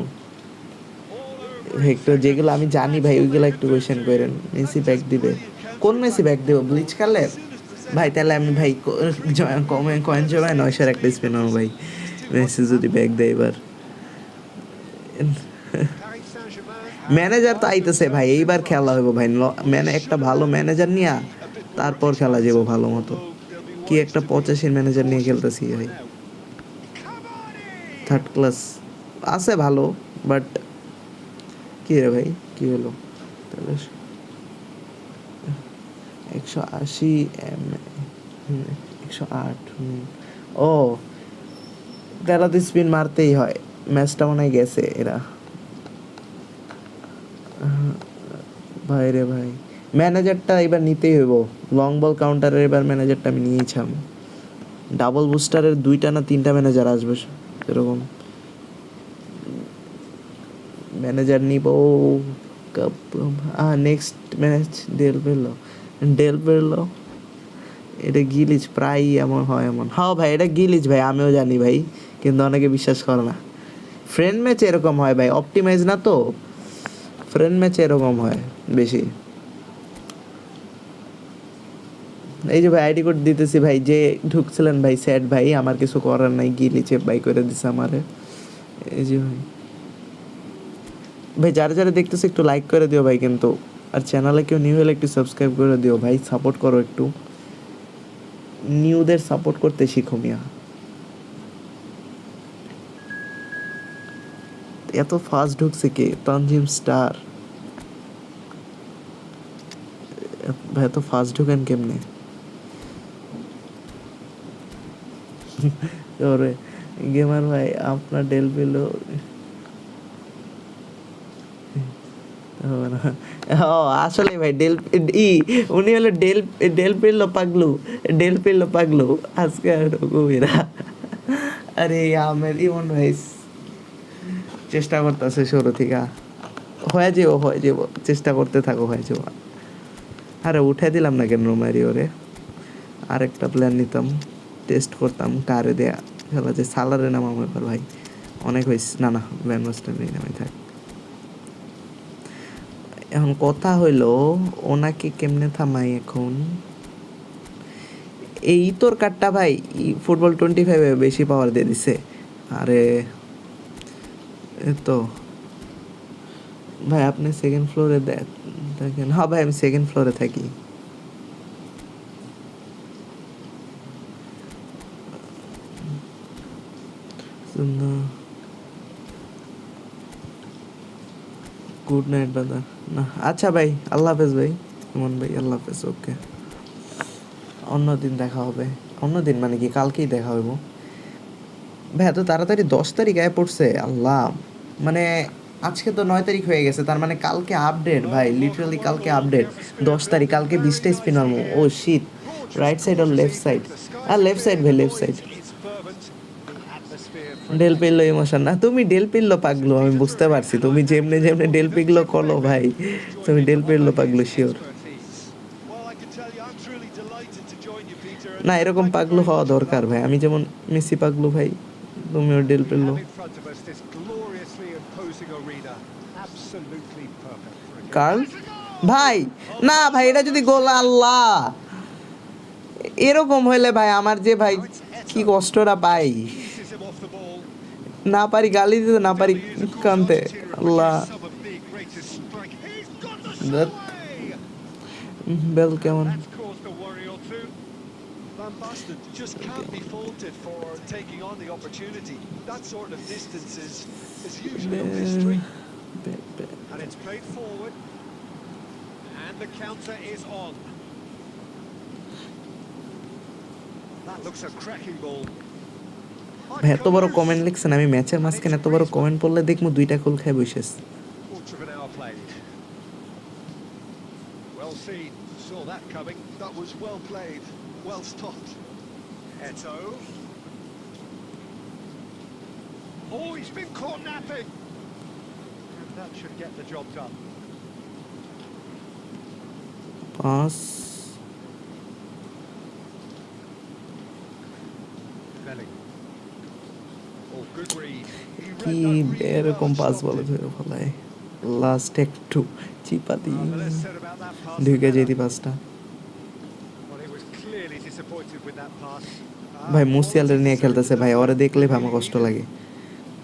ভেক্টর যেগুলো আমি জানি ভাই ওইগুলো একটু কোয়েশ্চেন করেন। মেসি ব্যাক দিবে, কোন মেসি ব্যাক দেবো? ব্লিচ কালের ভাই, তাহলে আমি ভাই কয়েন জমায় 900 একটা স্পিন হবো ভাই, মেসি যদি ব্যাক দেয় এবার। Paris Saint-Germain. ম্যানেজার তো আইতেছে ভাই, এইবার খেলা হইব ভাই। মানে একটা ভালো ম্যানেজার নিয়া তারপর খেলা যাবো ভালো মতো। কি একটা 85 ম্যানেজার নিয়ে খেলতেছি ভাই, থার্ড ক্লাস আছে ভালো, বাট কি রে ভাই, কি হলো? তাহলে 180 108। ও তারা তো স্পিন মারতেই হয়, ম্যাচটা মনে হয় গেছে এরা। ভাই রে ভাই, ম্যানেজারটা এবার নিতেই হইব। লং বল কাউন্টারের এবার ম্যানেজারটা আমি নিয়েছিলাম। ডাবল বুস্টারের 2টা না 3টা ম্যানেজার আসবে এরকম ম্যানেজার নিব। নেক্সট ম্যাচ ডেল পেলো এটা গিলিচ প্রায় এমন হয়, এমন হ্যাঁ ভাই, এটা গিলিচ ভাই, আমিও জানি ভাই, কিন্তু অনেকে বিশ্বাস করে না। ফ্রেন্ড ম্যাচে এরকম হয় ভাই, অপটিমাইজ না তো, ফ্রেন্ড ম্যাচে এরকম হয় বেশি। এই যে ভাই আইডি কোড দিতেছি ভাই, যে ঢুকছিলেন ভাই স্যাড ভাই, আমার কিছু করার নাই, গিলিচে ভাই করে দিছে আমারে। এই যে ভাই ভাই যারা যারা দেখতেছে একটু লাইক করে দিও ভাই, কিন্তু আর চ্যানেলে কেউ নিউ হলে একটু সাবস্ক্রাইব করে দিও ভাই, সাপোর্ট করো একটু, নিউদের সাপোর্ট করতে শিখো মিয়া। এত ফাস্ট ঢুকছে কে? তানজিম স্টার ভাই, এত ফাস্ট ঢুকেন কেমনে? ওরে গেমার ভাই, আপনার ডেল পেলো ও আসলে ভাই উনি হলো ডেল পেলো পাগলু আজকে এরা। আরে আমের ইমন ভাই চেষ্টা করতেছে শুরু থেকে, হয়ে যাবো, চেষ্টা করতে থাকো, হয়ে যাবো। আরে উঠে দিলাম না কেন রোমারি ওরে, আরেকটা প্ল্যান নিতাম, টেস্ট করতাম কারে দেয়া খেলা, যে সালারে নামাম এবার ভাই, অনেক হয়েছে। না না ব্যান মাস্টার নেই, নামাই থাক। এখন কথা হইলো ওনাকে কেমনে থামাই এখন। এই তোর কার্ডটা ভাই ফুটবল 25 বেশি পাওয়ার দিয়ে দিছে। আরে তো ভাই আপনি সেকেন্ড ফ্লোরে দেখেন। হ্যাঁ ভাই আমি সেকেন্ড ফ্লোরে থাকি। গুড নাইট দাদা। না আচ্ছা ভাই, আল্লাহ হাফেজ ভাই, ইমন ভাই আল্লাহ হাফেজ। ওকে, অন্যদিন দেখা হবে। অন্যদিন মানে কি, কালকেই দেখা হইব ভাই। এত তাড়াতাড়ি 10 তারিখ আয় পড়ছে, আল্লাহ। মানে আজকে তো 9 তারিখ হয়ে গেছে, তার মানে কালকে আপডেট ভাই, লিটারালি কালকে আপডেট 10 তারিখ, কালকে 20টা স্পিন মারবো। ও শিট, রাইট সাইড আর লেফট সাইড? আর লেফট সাইড ভাই, left side. Del pillow emotion না, তুমি ডেল পিল্লো পাগলো, আমি বুঝতে পারছি তুমি যেমনে যেমনে ডেল পিল্লো করো ভাই, তুমি ডেল পিল্লো পাগলো sure. Well, I can tell you, I'm truly delighted to join you, Peter. না, And এরকম thank you পাগলো very হওয়া much for দরকার that ভাই, one. আমি যেমন মেসি পাগলো ভাই, তুমিও ডেল We পিল্লো। have in front of us this gloriously imposing arena. Absolutely perfect for a game. Carl ভাই, না ভাই, এটা যদি গোল, আল্লাহ, এরকম হইলে ভাই আমার যে ভাই Now it's কি Eto. কষ্টটা পাই, Eases him off the ball. না পারি গালি দিতে, না পারি Delhi is, of course, কানতে, Argentina have Allah. produced some of the greatest strike. He's got the shot That- away! Bale And কেমন? that's caused a worry or two. Van Basten just can't be faulted for taking on the opportunity. That sort of distance is usually up his street. And it's played forward. And the counter is on. That looks a cracking ball. ভাই এত বড় comment লিখছেন, আমি ম্যাচের মাঝখানে এত বড় comment পড়লে দেখবো 2টা গোল খাই buses. Quarter of an hour played. Well seen. Saw that coming. That was well played, well stopped. Eto. Oh, he's been caught napping. And that should get the job done. Pass Belling. Oh, good read. He কি read that really এরকম well and pass stopped বলে it. ধরে ফেলায়, last একটু চিপা The দিই, less said about that pass, the ঢুকে better. যেতি পাসটা। Well, he was clearly disappointed with that pass. ভাই মুসিয়ালের নিয়ে খেলতেছে ভাই, ওরে দেখলে ভাই আমার কষ্ট লাগে,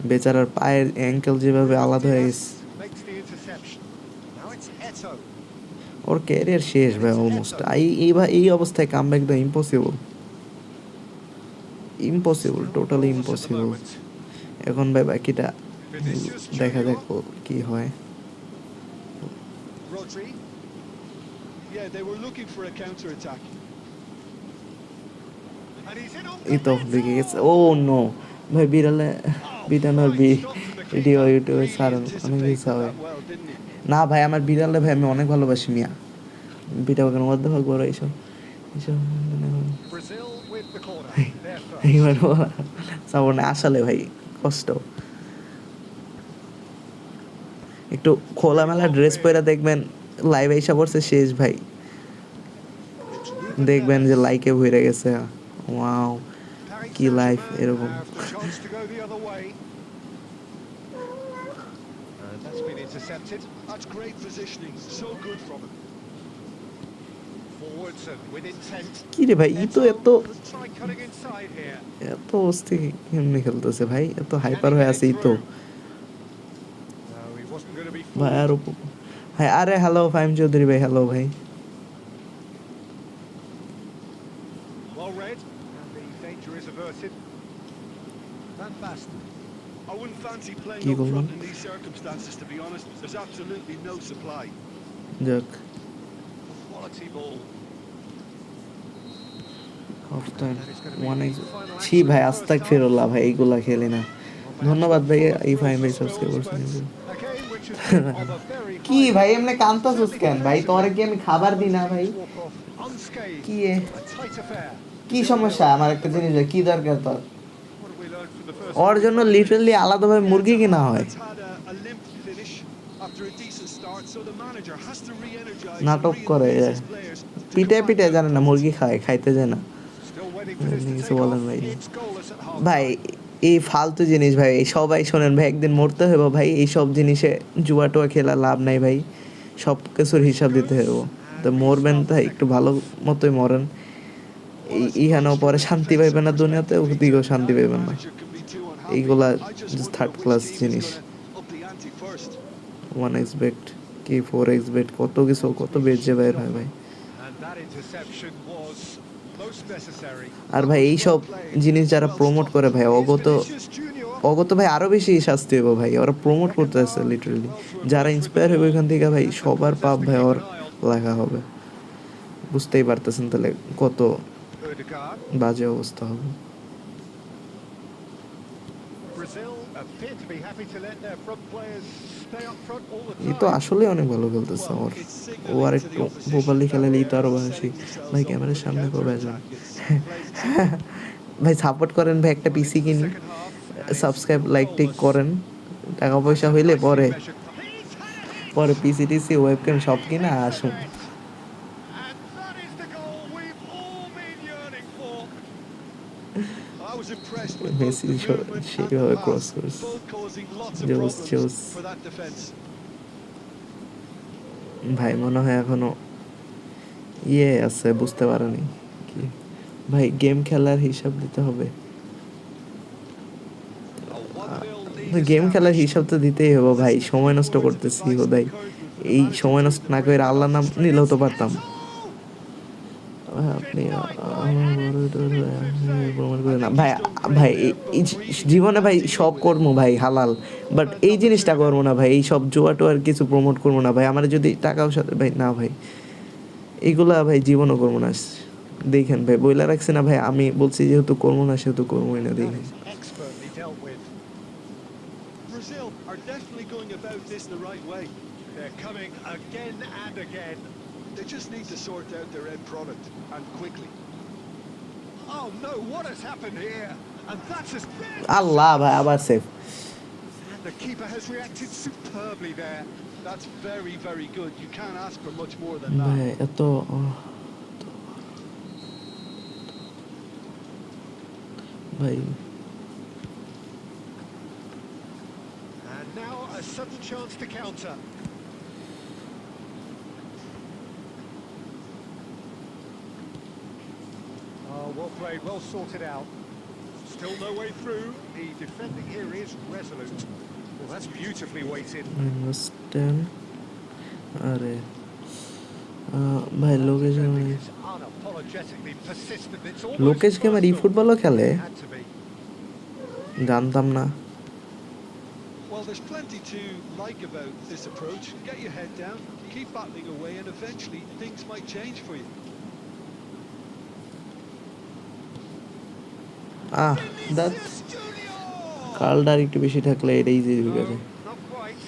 বেচারার পায়ের অ্যাঙ্কেল যেভাবে আলাদা হয়ে গেছে, Makes the interception. Now it's Eto. Or career শেষ ভাই অলমোস্ট। এই অবস্থায় কামব্যাক দা ইম্পসিবল, ইম্পসিবল, টোটালি ইম্পসিবল। এখন ভাই বাকিটা দেখা যাক কি হয়। Rodri. Yeah, they were looking for a counter attack. And he's in on এই তো ঢুকে গেছে, ও নো ভাই, বিড়ালে বিটানোর ভিডিও ইউটিউবে ছাড়ুন, অনেক ইচ্ছা হয়। That well, didn't he? না ভাই, আমার বিড়ালে ভাই আমি অনেক ভালোবাসি মিয়া, বিটা কেন মধ্যে ভাগ বড় এইসব এইসব Brazil with the corner. There first. এইবার সাপোর্ট না, আসলে ভাই কষ্ট। একটু খোলামেলা ড্রেস পরে দেখবেন লাইভ আইসা পড়ছে শেষ ভাই, দেখবেন যে লাইকে ভরে গেছে, ওয়াও Paris কি লাইফ Saint-Germain এরকম। have the chance to go the other way. And that's been intercepted. That's great positioning, so good from him. Forwards and with intent. কি রে ভাই, ই তো এত Try cutting inside here. এত অস্থির কেমনে খেলতেছে ভাই, এত হাইপার হয়ে আছে ই তো No, he wasn't going to be ভাই। আর fooled. হ্যাঁ, আরে হ্যালো ফাহিম চৌধুরী ভাই, হ্যালো ভাই। Well read. And the danger is averted. Van Basten. I wouldn't fancy playing Ki up golden? front in these circumstances, to be honest. There's absolutely no supply. যাক, Quality ball. Half time one x. ছি ভাই, আস্তাক ফিরুল্লাহ ভাই, এইগুলা খেলি না। ধন্যবাদ ভাই, এই ফাহিম ভাই সাবস্ক্রাইব করছেন। A game which has been of a very কি high ভাই level. এমনি কান্তাছিস কেন ভাই, তোরে কি আমি খাবার দিই না ভাই? Walk off unscathed. কি এ? A tight affair. কি সমস্যা? আমার একটা জিনিস ভাই, কি দরকার তোর? What have we learned from the first? ওর জন্য লিটারালি আলাদাভাবে মুরগি কিনা হয়। It's had a limp finish after a decent start, so the manager has to re-energize নাটক and করে, reinvent his players to পিঠে come পিঠে back জানে না, মুরগি খায়, খাইতে যায় না Still waiting for this to কিছু take বলেন off. ভাই। It's goalless at half. ভাই এই ফালতু জিনিস ভাই, এই সবাই শোনেন ভাই, একদিন মরতে হইব ভাই, এই সব জিনিসে জুয়া টুয়া খেলা লাভ নাই ভাই, সব কিছুর হিসাব দিতে হইব। তো মরবেন তাই একটু ভালো মতোই মরেন, ইহানেও পরে শান্তি পাইবেন না দুনিয়াতে, ওদিকেও শান্তি পাইবেন না। এইগুলা just third class জিনিস। 1x bet কি 4x bet, কত কিছু, কত বেজে বাইর হয় ভাই। And that interception was most necessary. আর ভাই এইসব জিনিস যারা প্রমোট করে ভাই, অগত অগত ভাই আরো বেশি শাস্তি হবে ভাই, ওরা প্রমোট করতেছে লিটারালি, যারা ইন্সপায়ার হবে ওইখান থেকে ভাই সবার পাপ ভাই ওর লেখা হবে, বুঝতেই পারতেছেন তাহলে কত Ødegaard. বাজে অবস্থা হবে। Brazil appear to be happy to let their front players stay up front all the এই তো time. আসলে অনেক ভালো খেলতেছে Well, আমার it's ও signalling আর to একটু the opposition প্রপারলি that খেলালেই তো they're আরো ভালো setting ভাই themselves up ক্যামেরার for the সামনে কবে আসবেন counter-attack. It's plain and simple. ভাই সাপোর্ট করেন ভাই একটা Well, পিসি into the কিনি second half, and it's subscribe still like টেক goalless. করেন টাকা That's পয়সা a হইলে nicely পরে measured pass. He's had a hit! পরে পিসি টিসি ওয়েবক্যাম সব কিনা And he's আসুন the net. And that is the goal we've all been yearning for. I was impressed with both Messi the movement and the সেইভাবে cross pass, করছে both causing lots of জোস problems জোস for that defence. ভাই মনে হয় এখনো ইয়ে আছে বুঝতে পারেনি কি ভাই গেম খেলার হিসাব দিতে হবে A 1-0 lead গেম খেলার established. হিসাব তো দিতেই হবে ভাই Listen to সময় the নষ্ট words of করতেছি advice and হোদাই encouragement for the এই manager সময় to নষ্ট না bring করে them আল্লাহর off নাম the strength. নিলেও তো It's পারতাম all! আপনি Been wide and inflexive save. প্রমাণ I করে না think ভাই he's done great ভাই there, এই both reading জীবনে and ভাই dealing সব with it. করবো ভাই হালাল বাট এই জিনিসটা করবো না ভাই এই সব জুয়া টুয়ার কিছু প্রমোট করবো না ভাই আমার যদি টাকাও সাথে ভাই না ভাই এগুলা ভাই জীবনও করবো না দেখেন ভাই বইলা রাখছি না ভাই আমি বলছি যেহেতু করবো না সেহেতু করবোই না That দেখেন is expertly dealt with. Brazil are definitely going about this the right way. They're coming again and again. They just need to sort out their end product, and quickly. Oh no, what has happened here? And that's as আল্লাহ ভাই আবার safe And the keeper has reacted superbly there. That's very, very good. You can't ask for much more than ভাই that. এত ভাই And now a sudden chance to counter. Oh, well played, well sorted out. Still no way through. The defending here is resolute. Well, that's beautifully weighted. Understand আরে ভাই Lokesh Defending is unapologetically persistent. It's almost Lokesh gamer personal. eFootball খেলে Had to be. জানতাম না Well, there's plenty to like about this approach. Get your head down, keep battling away, and eventually things might change for you. That কালটার একটু বেশি থাকলে এটাই যে ঢুকে যায় No, not quite.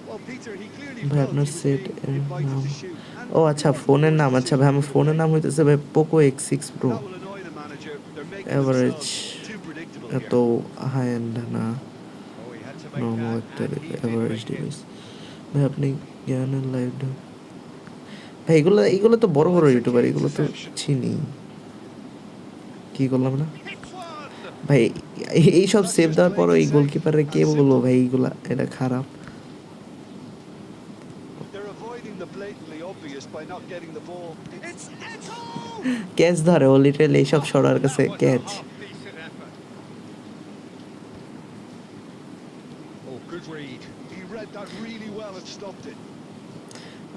Well, Peter, he clearly ভাই felt আপনার he was set being invited নাম to shoot. And ও আচ্ছা probably ফোনের the নাম worst আচ্ছা ভাই decision আমার he could ফোনের have নাম made. হইতেছে ভাই Poco X6 Pro That will annoy the manager. They're making average themselves too predictable এত here. হাই এন্ড না Oh, he had to make normal that, একটা and he did average make it. Device ভাই আপনি জ্ঞানের live ভাই এগুলো তো বড় বড় Well, that's a YouTuber key এগুলো তো interception. চিনি কি করলাম না Hits one! ভাই এইসব That's সেভ just দেওয়ার plain পরও to এই say. গোলকিপারে কে And বলবো simple. ভাই এইগুলা এটা খারাপ They're avoiding the blatantly obvious by not getting the ball. It's Eto! Catch ধরে ও লিটারালি এইসব সরার That কাছে was a catch half-decent effort. Oh, good read. He read that really well and stopped it.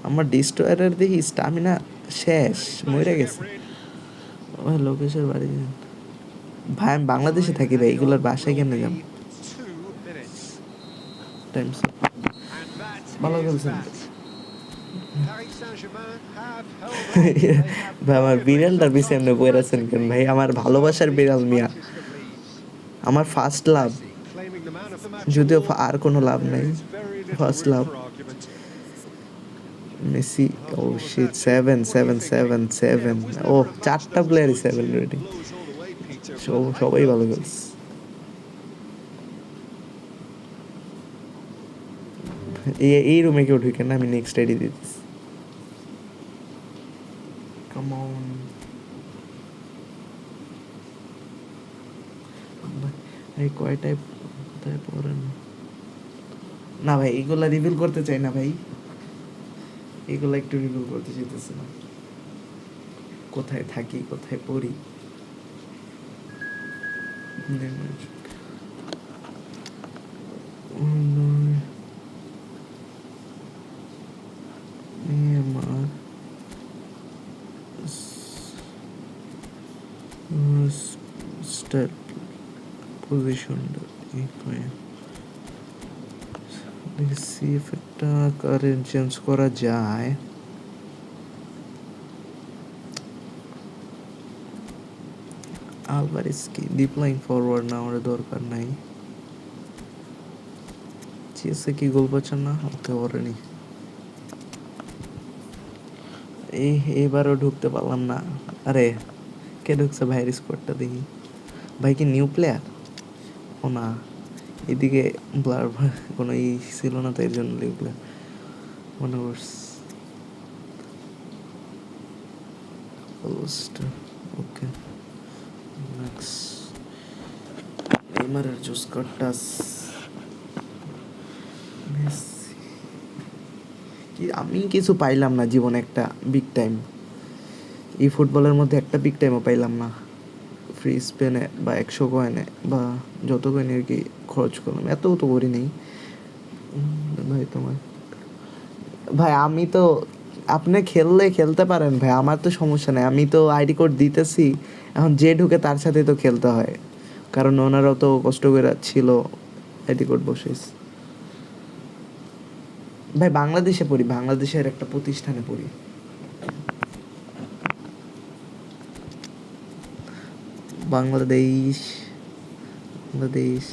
আমার ডিস্ট্রয়ারের দেখি stamina শেষ He's মরে managed to গেছে get rid. ভাই লোকেশের বাড়ি যান। ভাই আমি বাংলাদেশে থাকি ভাই এগুলোর বাসায় কেন যাম 2 minutes. টাইম And that ভালো is খেলছেন that. Paris Saint-Germain have held on. They have ভাই আমার arguably বিড়ালটার some পিছে এমনি time বই to আছেন কেন practically ভাই আমার ভালোবাসার solve বিড়াল these মিয়া tightest of leads. আমার first love Messi claiming the man of the match যদিও award. আর কোনো লাভ There নাই is very little first room love for argument. Messi ও After all of shit that, 7 what are you 7 7 thinking? 7 It was ও never a match চারটা that was প্লেয়ারই going 7 to rating blow us all away, Peter, but সবাই I ভালো felt খেলছে এই রুমে কেউ ঢুকে না আমি নেক্সট আইডি দিতেছি কাম অন ভাই কয়টায় কোথায় পড়েন না ভাই এগুলা রিভিল করতে চাই না ভাই এগুলা একটু রিভিল করতে চাইতেছে না কোথায় থাকি কোথায় পড়ি আমার start position let's see if এটা কারেন্ট চেঞ্জ করা যায় আলভারেজ কি ডিপ্লয়িং ফরওয়ার্ড না আমার দরকার নাই সিএসএ কি গোল পাচ্ছেন না, হতে পারেনি। এইবারও ঢুকতে পারলাম না। আরে কে ঢুকছে ভাইয়ের স্কোয়াডটা দেখি। ভাই কি নিউ প্লেয়ার? ও না, এদিকে ব্লার কোনো ই ছিল না, তো এর জন্য নিউ প্লেয়ার মনে করছি। ওকে, নেক্সট নেইমারের জুস কাটটাস। আমি কিছু পাইলাম না জীবনে একটা বিগ টাইম, এই ফুটবলের মধ্যে একটা বিগ টাইমও পাইলাম না। ফ্রি স্পেনে বা 100 কয়েনে বা যত কয়েনে আর কি খরচ করলাম, এতও তো করি নেই ভাই তোমার। ভাই আমি তো, আপনি খেলতে পারেন ভাই, আমার তো সমস্যা নেই, আমি তো আইডি কোড দিতেছি। এখন যে ঢুকে তার সাথে তো খেলতে হয়, কারণ ওনারাও তো কষ্ট করে ছিল আইডি কোড বসেস। ভাই বাংলাদেশে পড়ি, বাংলাদেশের একটা প্রতিষ্ঠানে পড়ি। Bangladesh Bangladesh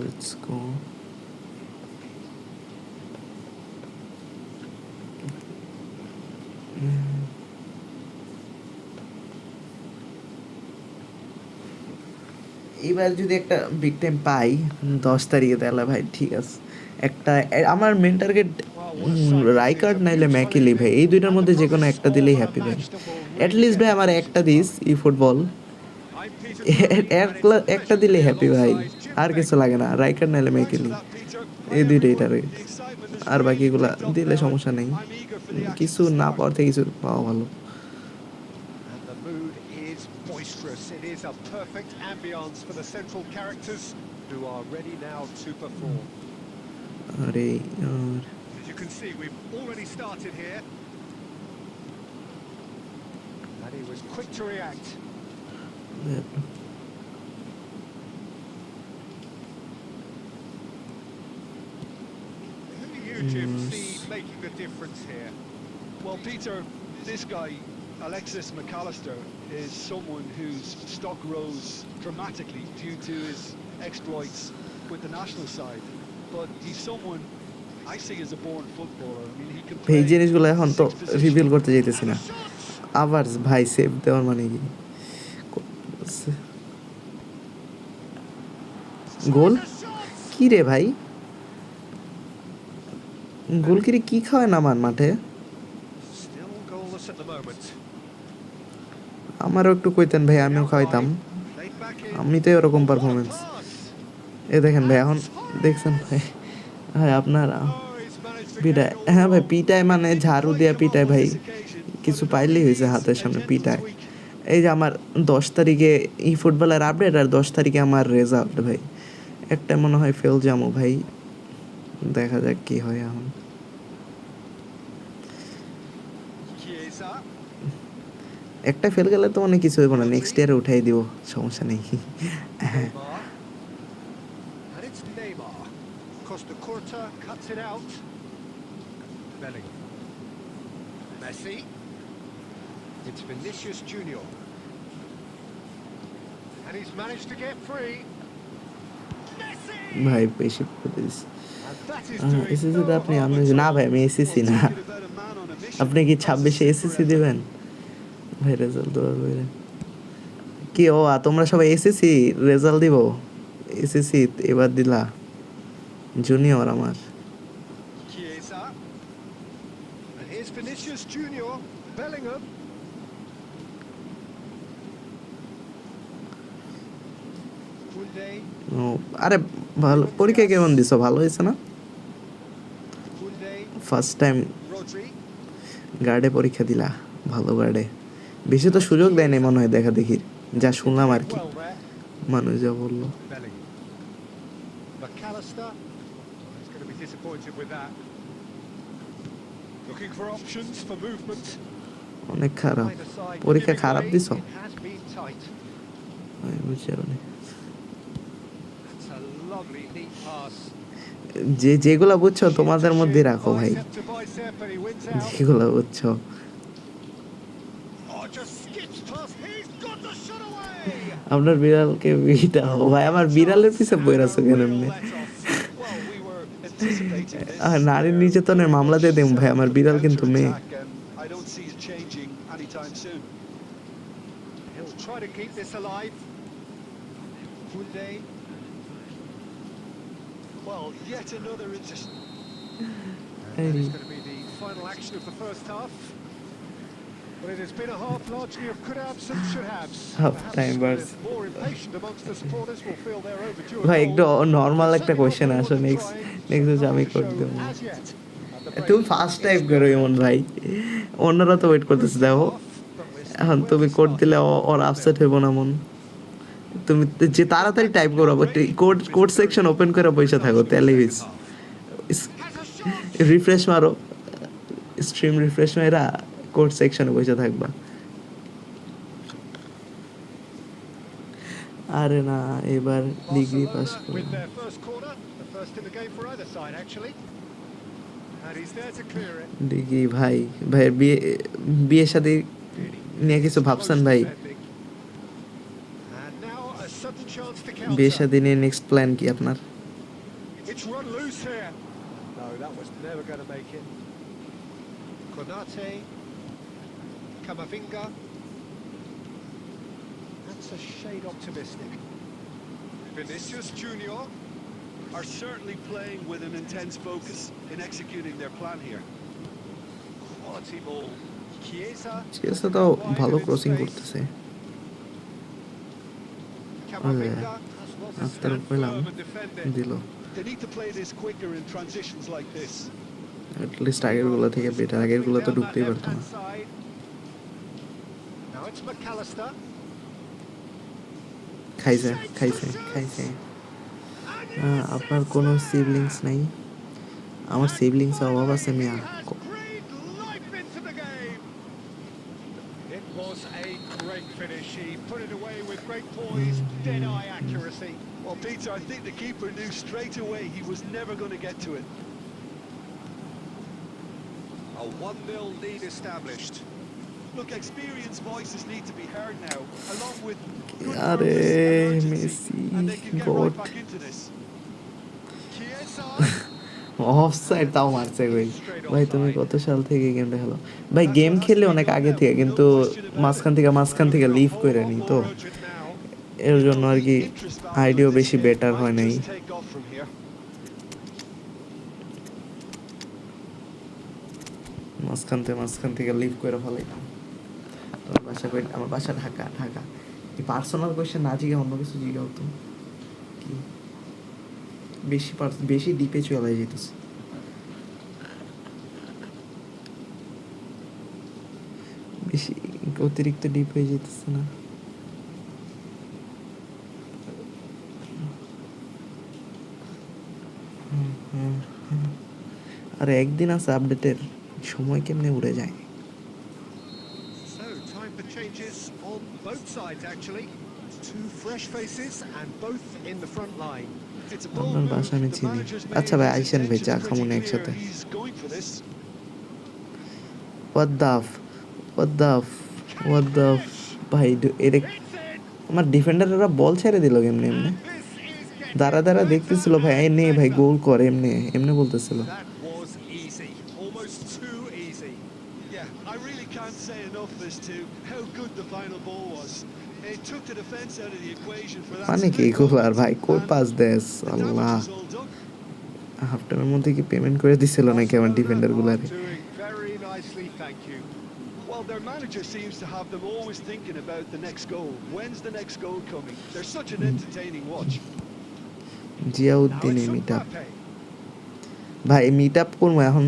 Let's go. এইবার যদি একটা বিগ টাইম পাই 10 তারিখে, তাহলে ভাই ঠিক আছে। একটা আমার মেন টার্গেট রাইকার্ড নাইলে ম্যাকেলি ভাই, এই দুইটার মধ্যে যে কোনো একটা দিলেই হ্যাপি ভাই। অ্যাটলিস্ট ভাই আমার একটা দিস ই ফুটবল, একটা দিলেই হ্যাপি ভাই, আর কিছু লাগে না। রাইকার্ড নাইলে ম্যাকেলি, এই দুইটাই টার্গেট। আর বাকিগুলা দিলে সমস্যা নেই, কিছু না পাওয়ার থেকে কিছু পাওয়া ভালো। And the mood is boisterous. It is a perfect ambience for the central characters who are ready now to perform. আরে As you can see, we've already started here. And he was quick to react. Who do you, Jim, see making the difference here? Well, Peter, this guy, Alexis McAllister, is someone whose stock rose dramatically due to his exploits with the national side. But he's someone I see as a born footballer. I mean, he can play এই জিনিসগুলো এখন তো six positions. Reveal করতে চাইতেছি না। আবার ভাই save দেওয়ার মানে কি? গোল কি রে ভাই, গোলকিরি কি খাওয়ায় নামান মাঠে? Still goalless at the moment. আমারও একটু কইতেন ভাই, আমিও খাওয়াইতাম। Played back in. আমি তো এরকম পারফরমেন্স, Pass. এ দেখেন ভাই, এখন দেখছেন ভাই, হ্যাঁ আপনার Oh, he's managed to পিটায়, get it all হ্যাঁ ভাই wrong. পিটায় মানে ঝাড়ু দিয়া পিটায় ভাই, কিছু পাইলেই হয়েছে হাতের সামনে পিটায়। এই যে আমার 10 তারিখে ই ফুটবলের আপডেট, আর 10 তারিখে আমার রেজাল্ট ভাই, একটা মনে হয় ফেল যাবো ভাই, দেখা যাক কি হয় এখন। Chiesa. একটা ফেল গেলে তো অনেক কিছু হইব না, নেক্সট ইয়ারে উঠাই দিব, সমস্যা নেই। Neymar. And it's Neymar. Costa Curta cuts it out. Bellingham. Messi. It's Vinicius Junior. And he's managed to get free. Messi! ভাই বেশি করে this. And that is doing SSC তো no আপনি, harm আমি at না all. ভাই আমি SSC না। Talking about a man on a mission. আপনি কি 26-এ এসএসসি দিবেন ভাই? রেজাল্ট দেওয়ার বাইরে কি, ও তোমরা সবাই এসএসসি রেজাল্ট দিব? এসএসসি এবার দিলা, জুনিয়র আমার। Chiesa. And here's Vinicius Junior. Bellingham. Koundé. ও আরে ভালো, পরীক্ষা কেমন দিছো? ভালো হয়েছে না? Koundé. First time Rodri. গার্ডে পরীক্ষা দিলা, ভালো গার্ডে। বেশি তো সুযোগ দেয় নাই মনে হয় দেখা দেখি, যা শুনলাম আর কি, Well there. মানুষ যা বললো। Bellingham. McAllister. He's going to be disappointed with that. Looking for options for movement. অনেক খারাপ Either side পরীক্ষা, giving খারাপ way. দিছো? It has been tight. আমি বুঝতে পারিনি। That's a lovely neat pass. যেগুলা বুঝছো তোমাদের মধ্যে রাখো ভাই, Bicep to bicep, and he wins out. যেগুলা বুঝছো। Oh, just skips past. He's got the shot away. আপনার বিড়ালকে বিটাও ভাই, আমার বিড়ালের পিছে বইরা আছো কেন এমনি? Well, we were anticipating this. নারী They're নির্যাতনের very মামলা much দিয়ে দেব set ভাই, up আমার for the বিড়াল কিন্তু মেয়ে। counter-attack, and I don't see it changing anytime soon. He'll try to keep this alive. Funde. Well, yet another interest. And that is going to be the final action of the first half. Well, it has been a half largely of could-haves and should-haves. Half Perhaps time the burst. more impatient amongst the supporters will feel they're overdue a ভাই goal. একটু normal একটা Certainly question not আসো, more than next trying, হচ্ছে so আমি nothing to করে show দেবো। as yet. At the break, তুমি first type করো এমন ভাই, অন্যরা তো ওয়েট করতেছে দেখো। half, but we're still এখন where তুমি we কোড দিলে started. ওর আপসেট হইব না মন। তুমি যে তাড়াতাড়ি টাইপ করো, কোড সেকশন ওপেন করে বসে থাকো, তাহলে রিফ্রেশ মারো, স্ট্রিম রিফ্রেশ মেরা কোড সেকশনে বসে থাকবা। আরে না, এবার ডিগ্রি পাস Barcelona করো। with their first corner, the first in the game for either side actually. And he's there to clear it. Degree ভাই, ভাইয়ের বিয়ে শাদী নিয়ে কিছু ভাবছেন ভাই? And now a sudden chance to বিয়ে counter. শাদী নিয়ে নেক্সট প্ল্যান কি আপনার? It's run loose here. No, that was never going to make it. Konate, Camavinga. That's a shade optimistic. Vinicius Junior. Are certainly playing with an intense focus in executing their plan here. Quality ball. Chiesa. চিকিৎসা তো ভালো crossing করতেছে। Camavinga. আস্তার পেলাম, দিল। They need to play this quicker in transitions like this. At least আগের গুলো থেকে better, আগের গুলো তো ঢুকতেই পারতো না। Now it's McAllister. খাইছে খাইছে খাইছে। আপনার কোনো সিবলিংস নাই? আমার সিবলিংস অভাব আছে মিয়া। It was a great finish. He put it away with great poise, dead-eye accuracy. Well, Peter, I think the keeper knew straight away he was never going to get to it. A 1-0 lead established. Look, experienced voices need to be heard now, along with good আরে purpose and urgency, Messi and they can get god, right back into this. Chiesa. Offside তাও মারছে ভাই। ভাই তুমি কত সাল থেকে গেমটা খেলো? ভাই গেম খেলে অনেক আগে থেকে, কিন্তু মাঝখান থেকে লিভ করে নি তো, এর জন্য আর কি আইডিও বেশি বেটার হয় নাই। মাঝখান থেকে লিভ করে ফেলাইতাম। তোমার বাসা কই? আমার বাসা ঢাকা। এই পার্সোনাল কোয়েশ্চেন না জিজ্ঞাসা, অন্য কিছু জিজ্ঞাসা হতো কি? বেশি ডিপে চলে যেতেছে। বেশি অতিরিক্ত ডিপ হয়ে যেতেছে না? আর একদিন আছে আপডেটের, সময় কেমনে উড়ে যায়। So, time for changes on both sides actually. Two fresh faces and both in the front line. আপনার বাসা আমি চিনি। আচ্ছা ভাই আইসেন ভাই, চা খামো না একসাথে। What the ভাই, এটা আমার ডিফেন্ডাররা বল ছেড়ে দিল কেমনে এমনি? দাঁড়া দেখতেছিল ভাই, নে ভাই গোল করে, এমনি বলতেছিল। That was easy, almost too easy. Yeah, I really can't say enough as to how good the final ball was. It took the defense out of the equation for that. মানে কি গোলার ভাই, কই পাস দেস আল্লাহ। Half টাইমের মধ্যে কি payment করে দিছিল নাকি আমার defender গুলারে? Doing very nicely, thank you. Well, their manager seems to have them always thinking about the next goal. When's the next goal coming? They're such an entertaining watch. Ziauddin Now it's meet up Mbappe. ভাই, meet up করবো এখন।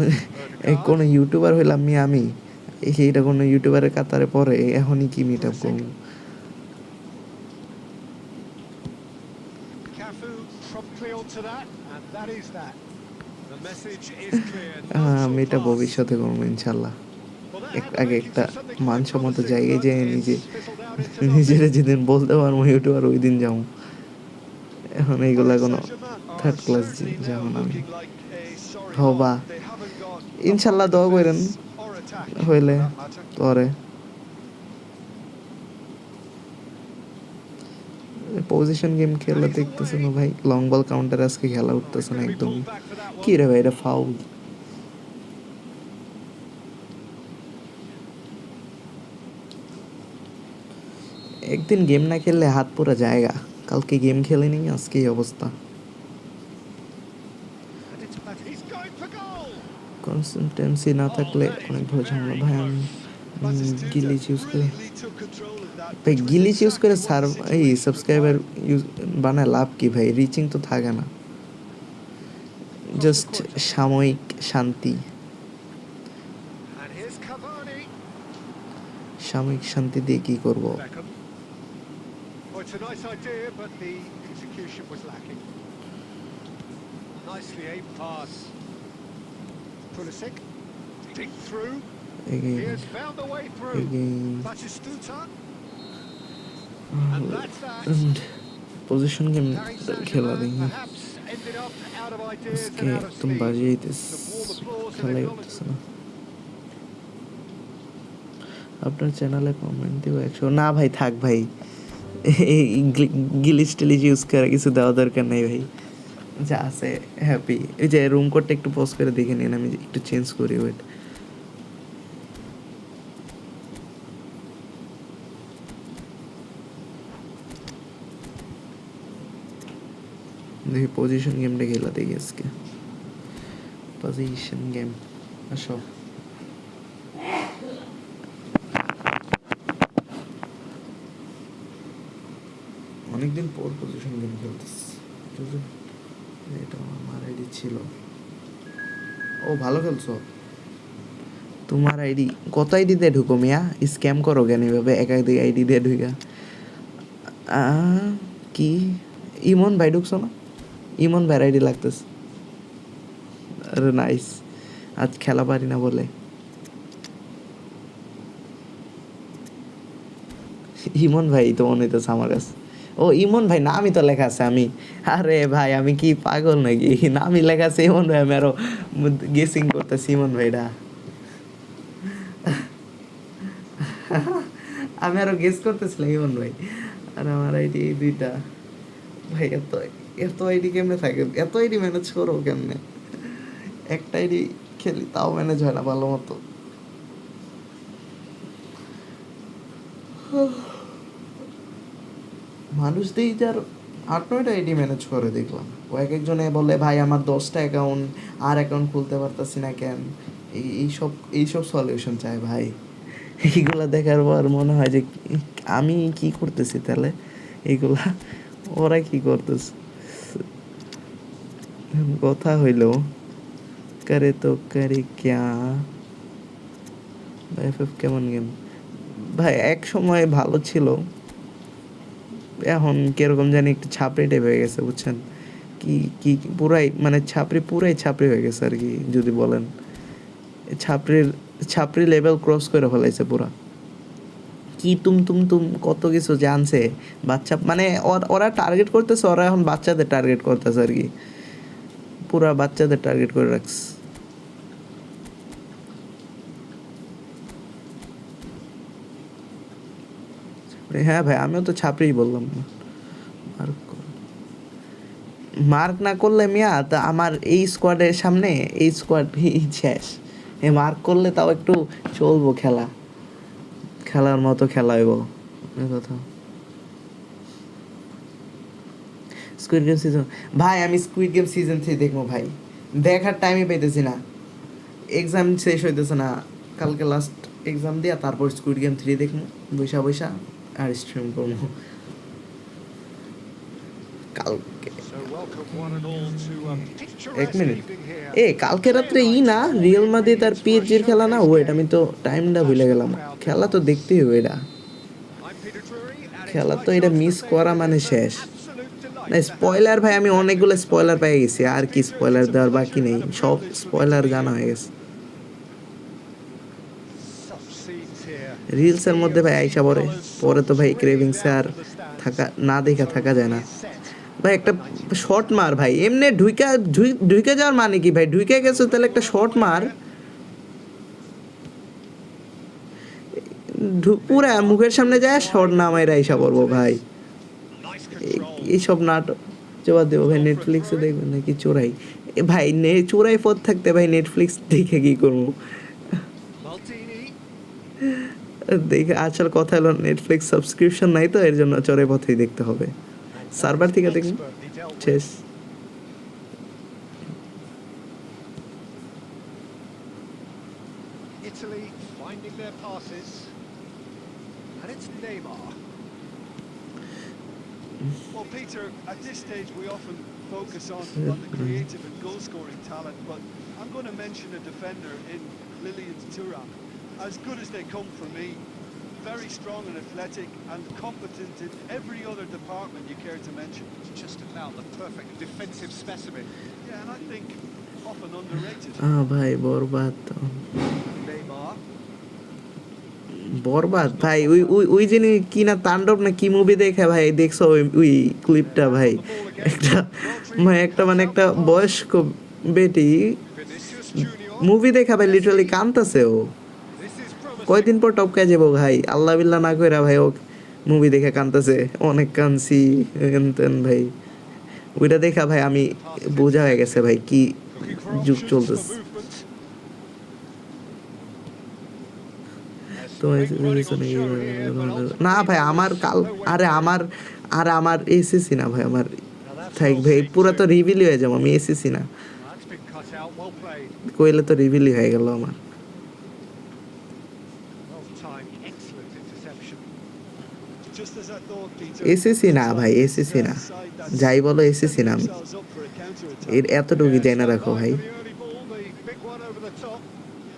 কোনো YouTuber হইলাম আমি, এইটা কোনো ইউটিউবারের কাতারে পরে, এখনই কি মিট আপ করবো? Cafu promptly onto that, and that is that. The message is clear. Meet up ভবিষ্যতে করবো ইনশাল্লাহ। আগে একটা মানসম্মত জায়গায় যেয়ে নিজের যেদিন বলতে পারবো ইউটিউবার, ওই দিন যাবো। এখন এইগুলা কোনো থার্ড ক্লাস certainly now যেমন আমি looking like a sorry হবা lot. They haven't got ইনশাল্লাহ a দোয়া করেন defense or attack হইলে for that matter. পরে পজিশন গেম খেলা দেখতেছে না ভাই, লং বল কাউন্টার আজকে খেলা Oh, he's উঠতেছে না going to be একদমই। pulled back for that কি one. রে ভাই, এটা ফাউল। একদিন গেম না খেললে হাত পুরা জায়গা, কালকে গেম খেলেনি আজকে এই অবস্থা। And it's back. He's going for goal. Consistency না Oh, থাকলে that is অনেক ভালো ঝামেলা very ভাই। আমি close. Batistuta গিলিচ ইউজ করে brilliantly took control of that, ভাই, which was গিলিচ ইউজ করে exactly what the এই situation সাবস্ক্রাইবার required. ইউজ বানায় লাভ কি ভাই, রিচিং তো থাকে না, Across the জাস্ট foot. সাময়িক শান্তি, And here's Cavani. সাময়িক শান্তি দিয়ে কি করব। Beckham. Oh, it's a nice idea, but the execution was lacking. Nicely aimed pass. Pulisic. Dig through. He again has found the way through. Again Batistuta. And that's that. Position game Paris খেলা Saint-Germain দেখি perhaps ended up out of ideas আজকে and out of একদম steam. বাজে হইতেছে, Some warm applause and খেলাই উঠতেছে না। আপনার চ্যানেলে কমেন্ট দিব 100 না ভাই, থাক ভাই, এই গিলিচ টিলিচ ইউজ করে কিছু দেওয়া দরকার নেই ভাই, যা আছে হ্যাপি। এই যে রুম কোডটা একটু পজ করে দেখে নিন, আমি একটু চেঞ্জ করি। ওয়েট, দেখি পজিশন গেমটা খেলা দেখি আজকে। পজিশন গেম, আসো। অনেকদিন পর পজিশন গেম খেলতেছি, এটা আমার আইডি ছিল। ও ভালো খেলছো, তোমার আইডি কত আইডি দিয়ে ঢুকো মিয়া, স্ক্যাম করো কেন এভাবে একাধিক আইডি দিয়ে ঢুকা? কি ইমন ভাই ঢুকছো না? ইমন ভাইয়ের আইডি লাগতেছে। আরে নাইস, আজ খেলা পারি না বলে। ইমন ভাই তো মনে হইতেছে আমার কাছে। ও ইমন ভাই নামই তো লেখা আছে, আমি আরে ভাই আমি কি পাগল নাকি, নামই লেখা আছে ইমন ভাই, আমি আরো গেসিং করতেছি ইমন ভাইটা, আমি আরো গেস করতেছিলাম ইমন ভাই। আর আমার আইডি 2টা ভাই, এত এত আইডি কেমনে থাকে, এত আইডি ম্যানেজ করো কেমনে? একটা আইডি খেলি তাও ম্যানেজ হয় না ভালো মতো। মানুষ দিই যার 8-9টা আইডি ম্যানেজ করে দেখলাম, ও এক একজনে বলে ভাই আমার 10টা অ্যাকাউন্ট, আর অ্যাকাউন্ট খুলতে পারতাছি না কেন, এইসব সলিউশন চাই ভাই। এইগুলা দেখার পর মনে হয় যে আমি কি করতেছি তাহলে, এইগুলা ওরা কি করতেছে। কথা হইল করে তো করে ক্যা ভাই, এফএফ কেমন গেম ভাই? এক সময় ভালো ছিল, এখন কিরকম জানি একটু ছাপড়ি টাইপ হয়ে গেছে, বুঝছেন? কি কি পুরাই মানে পুরাই ছাপড়ি হয়ে গেছে আর কি, যদি বলেন ছাপড়ি লেভেল ক্রস করে ফেলাইছে পুরা। কি তুম কত কিছু জানছে বাচ্চা, মানে ওরা টার্গেট করতেছে, ওরা এখন বাচ্চাদের টার্গেট করতেছে আর কি, পুরা বাচ্চাদের টার্গেট করে রাখছে। হ্যাঁ ভাই, আমিও তো ছাপড়িই বললাম। মার্ক না করলে মিয়া তা আমার এই স্কোয়াডের সামনে এই স্কোয়াড শেষ। মার্ক করলে তাও একটু চলবো, খেলার মতো খেলা হইব কথা। স্কুইড গেম সিজন ভাই, আমি স্কুইড গেম সিজন 3 দেখবো ভাই, দেখার টাইমই পাইতেছি না, এক্সাম শেষ হইতেছে না, কালকে লাস্ট এক্সাম দিয়া তারপর স্কুইড গেম 3 দেখবো বৈশা আর স্ট্রিম করবো কালকে। এক মিনিট, কালকে রাত্রে না রিয়াল মাদ্রিদ আর পিএসজির খেলা না? ওয়েট, আমি তো টাইমটা ভুলে গেলাম, খেলা তো দেখতেই হবে, এটা খেলা তো এটা মিস করা মানে শেষ। না স্পয়লার ভাই, আমি অনেকগুলো স্পয়লার পেয়ে গেছি, আর কি স্পয়লার দেওয়ার বাকি নেই, সব স্পয়লার জানা হয়ে গেছে। রিলসের মধ্যে ভাই আইসা পরে তো ভাই ক্রেভিংসে আর থাকা যায় না। ভাই একটা শট মার ভাই, এমনি ঢুইকা যাওয়ার মানে কি ভাই, ঢুইকা গেছো তাহলে একটা শট মার, পুরা মুখের সামনে যায় শট না মাইরা আইসা পড়বো ভাই। Nice control. এইসব নাটক জবাব দেবো ভাই, নেটফ্লিক্সে দেখবেন নাকি চোরাই? ভাই চোরাই পথ থাকতে ভাই নেটফ্লিক্স দেখে কি করবো? Maldini. দেখে আসল কথা হলো নেটফ্লিক্স সাবস্ক্রিপশন নাই তো, এর জন্য চোরাই পথেই দেখতে হবে, And that সার্ভার is থেকে দেখুন expertly dealt with. শেষ। Italy finding their passes. And it's Neymar. Well, Peter, at this stage we often focus on the creative and goal-scoring talent, but I'm going to mention a defender in Lilian Thuram. As good as they come for me, very strong and athletic and competent in every other department you care to mention. Just about the perfect defensive specimen. Yeah, and I think often underrated. ভাই বরবাদ তো। Neymar. বরবাদ ভাই, ওই ওই ওই যিনি কি না তাণ্ডব না কি মুভি দেখে ভাই, দেখছো ওই ক্লিপটা ভাই? একটা বয়স্ক বেটি Vinicius Junior. মুভি দেখা ভাই লিটারালি কাঁদতেছে ও, This is promising. কয়দিন পর টপকায় যাবো ভাই, আল্লাহ বিল্লাহ না কইরা ভাই ও মুভি দেখে কাঁদতেছে, অনেক কাঁদছি এনতেন ভাই, ওইটা দেখা ভাই আমি বোঝা হয়ে গেছে ভাই কি Looking for যুগ options for চলতেছে। movement. তো না ভাই আমার আমার এসএসসি না ভাই, আমার থাক ভাই পুরা তো রিভিল হয়ে যাবো, আমি এসএসসি না That's been cut out, well played. কইলে তো রিভিলই হয়ে গেল আমার। Well timed, excellent interception. Just as I thought, Peter. SSC না ভাই, এসএসসি না, যাই বলো এসএসসি না, আমি Themselves up for a counter-attack. এর এতটুকু Yeah, যাই না so রাখো right ভাই। for the early ball, the big one over the top.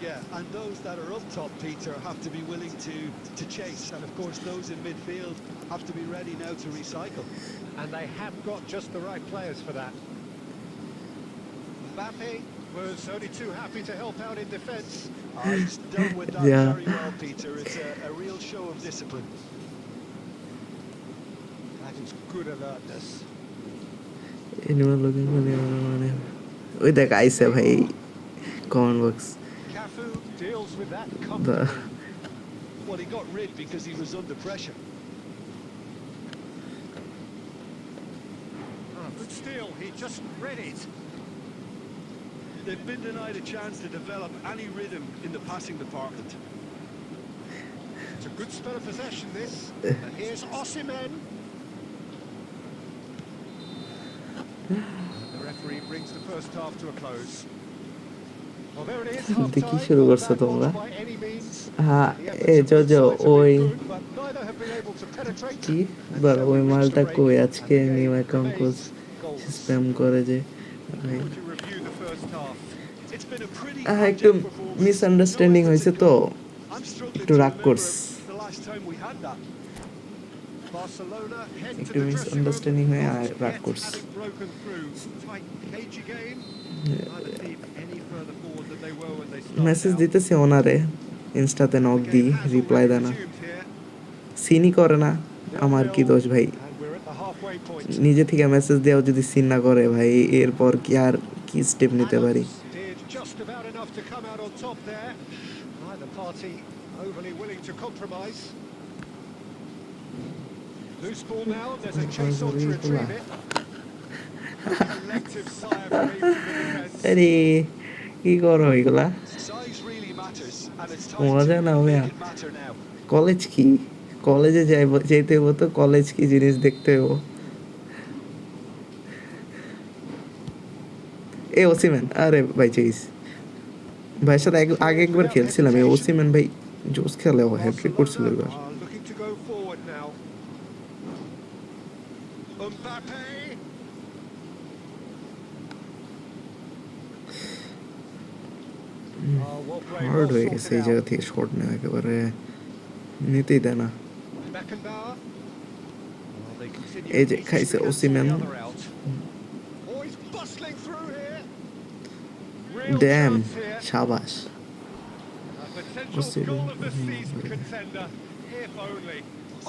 Yeah, and those that are up top, Peter, have to be willing to chase, and of course those in midfield have to be ready now to recycle. And they have got just the right players for that. Mbappe was only too happy to help out in defence. He's dealt with that Yeah. very well, Peter. It's a real show of discipline. That is good alertness. ওই দেখ আইসে ভাই comment box. Cafu deals with that comfortably. Well, he got rid because he was under pressure. But still, he just read it. They've been denied a chance to develop any rhythm in the passing department. It's a good spell of possession, this. And here's Osimhen. The referee brings the first half to a close. Well, there it is, half দেখি time. শুরু Not করছো bad তোমরা? by any means. হ্যাঁ The এ efforts of both জো sides have ওই been good, but neither have been able to penetrate. কি And ball so ওই we reach মালটা the break, কই and আজকে the new game account coach remains goalless. Spam করে যে ভাই। To review the first half. It's been a pretty একটু abject performance. Misunderstanding No হয়েছে efforts তো, at goal. I'm struggling একটু to রাগ remember করছি। the last time we had that. Barcelona head to একটু the dressing room. মিসআন্ডারস্ট্যান্ডিং হয়ে Not রাগ yet করছি। having broken through. Tight, cagey game. Neither team any further forward than they were when they started message out. দিতেছি ওনারে, ইনস্টাতে knock The দিই, game has reply already দেয় না, resumed here. সিনই করে না, আমার কি দোষ ভাই? And we're at the halfway point. নিজে থেকে মেসেজ দেওয়া যদি সিন না করে ভাই, এরপর কি আর কি স্টেপ নিতে পারি? Adams did just about enough to come out on top there. Neither party overly willing to compromise. Loose ball now, there's a chase on to retrieve it. Collective sigh of relief from the defence. আরে কি করো এগুলা? Size really matters, and it's মজা time না to ভাইয়া, make it matter now. College কি, কলেজে যেতে হবো তো কলেজ কি জিনিস দেখতে হবো। এ ওসিম্যান, আরে ভাই চেইস ভাইয়ের সাথে আগে একবার খেলছিলাম, এই ওসিম্যান ভাই জোস খেলে, ও হ্যাট্রিক করছিল এবার। Barcelona are looking to go forward now. Mbappe. Well played, hard well হয়ে গেছে এই sorted জায়গা out. থেকে শট নেওয়া, একেবারে নিতেই দেয় না। Beckenbauer. Well, they continue এই যে each খাইছে to cancel Osimhen. the other out. Oh, he's bustling through here. Real damn, chance here. সাবাস। A potential goal of the season contender, if only.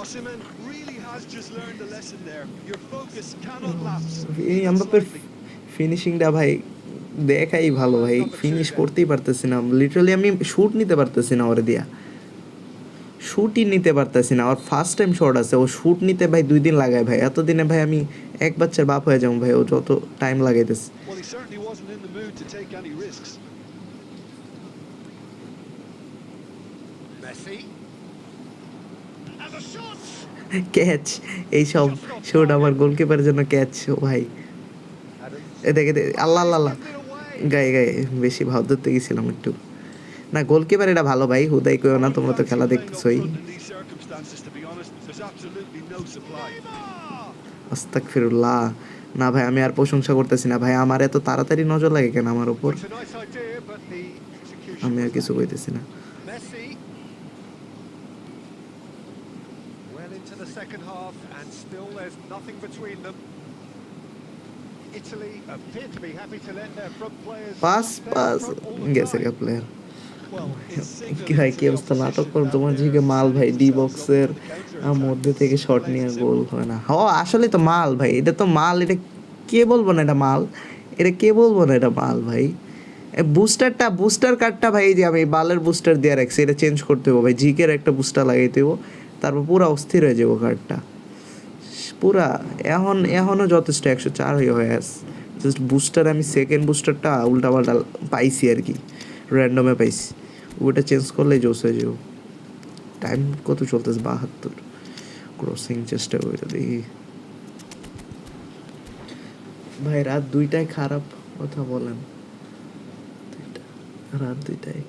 Osimhen really has just learned a lesson there. Your focus cannot lapse এই even এমবাপ্পের slightly. ফিনিশিংটা ভাই দেখাই ভালো ভাই, finish করতেই পারতেছি না লিটারালি, আমি শুট নিতে পারতেছি না ওরে দিয়া, শুটই নিতে পারতেছি না। ওর ফার্স্ট টাইম শট আছে, ও শুট নিতে ভাই 2 দিন লাগায় ভাই, এতদিনে ভাই আমি এক বাচ্চার বাপ হয়ে যাবো ভাই, ও যত টাইম লাগাইতেছে। Well, he certainly wasn't in the mood to take any risks. Messi. And the shot. Catch, এইসব শট আমার গোলকিপারের জন্য ক্যাচ ভাই। এ দেখে আল্লাহ আল্লাহ আল্লাহ, গায়ে গায়ে বেশি ভাব ধরতে গেছিলাম একটু। না গোলকিপার এটা ভালো ভাই, হুদাই কইও না, তোমরা তো খেলা দেখতেছই। আস্তাগফিরুল্লাহ। না ভাই আমি আর প্রশংসা করতেছি না ভাই, আমার এত তাড়াতাড়ি নজর লাগে কেন আমার উপর, It's a nice idea, but the execution আমি আর was কিছু lacking. কইতেছি না। Messi. Well into the second half, and still there's nothing between them. Italy appear to be happy to let their front players pass stay up pass front all the গেছে time. গা player. Well, it's কি signaling ভাই to কি the অবস্থা, নাটক opposition করো that তোমার they're জিগে মাল ভাই, setting ডি themselves up বক্সের for the counter-attack. মধ্যে থেকে শট Plain নিয়ে and গোল simple. হয় না। আসলে তো মাল ভাই, এটা তো মাল, এটা কে বলবো না এটা মাল, এটা কে বলবো না এটা মাল ভাই। বুস্টার কার্ডটা ভাই, এই যে আমি বালের বুস্টার দিয়ে রাখছি, এটা চেঞ্জ করতে হবে ভাই, জিকের একটা বুস্টার লাগাইতে হবে, তারপর পুরা অস্থির হয়ে যাবো কার্ডটা পুরা। এখনও যথেষ্ট 104 হয়ে আছে, জাস্ট বুস্টার আমি সেকেন্ড বুস্টারটা উল্টাপাল্টা পাইছি আর কি, র্যান্ডমে পাইছি, ওটা চেঞ্জ করলেই জোস হয়ে যাবো। টাইম কত চলতেছে, 72। ক্রসিং চেষ্টা করে দেখি ভাই, রাত 2টায় খারাপ কথা বলেন, রাত 2টায়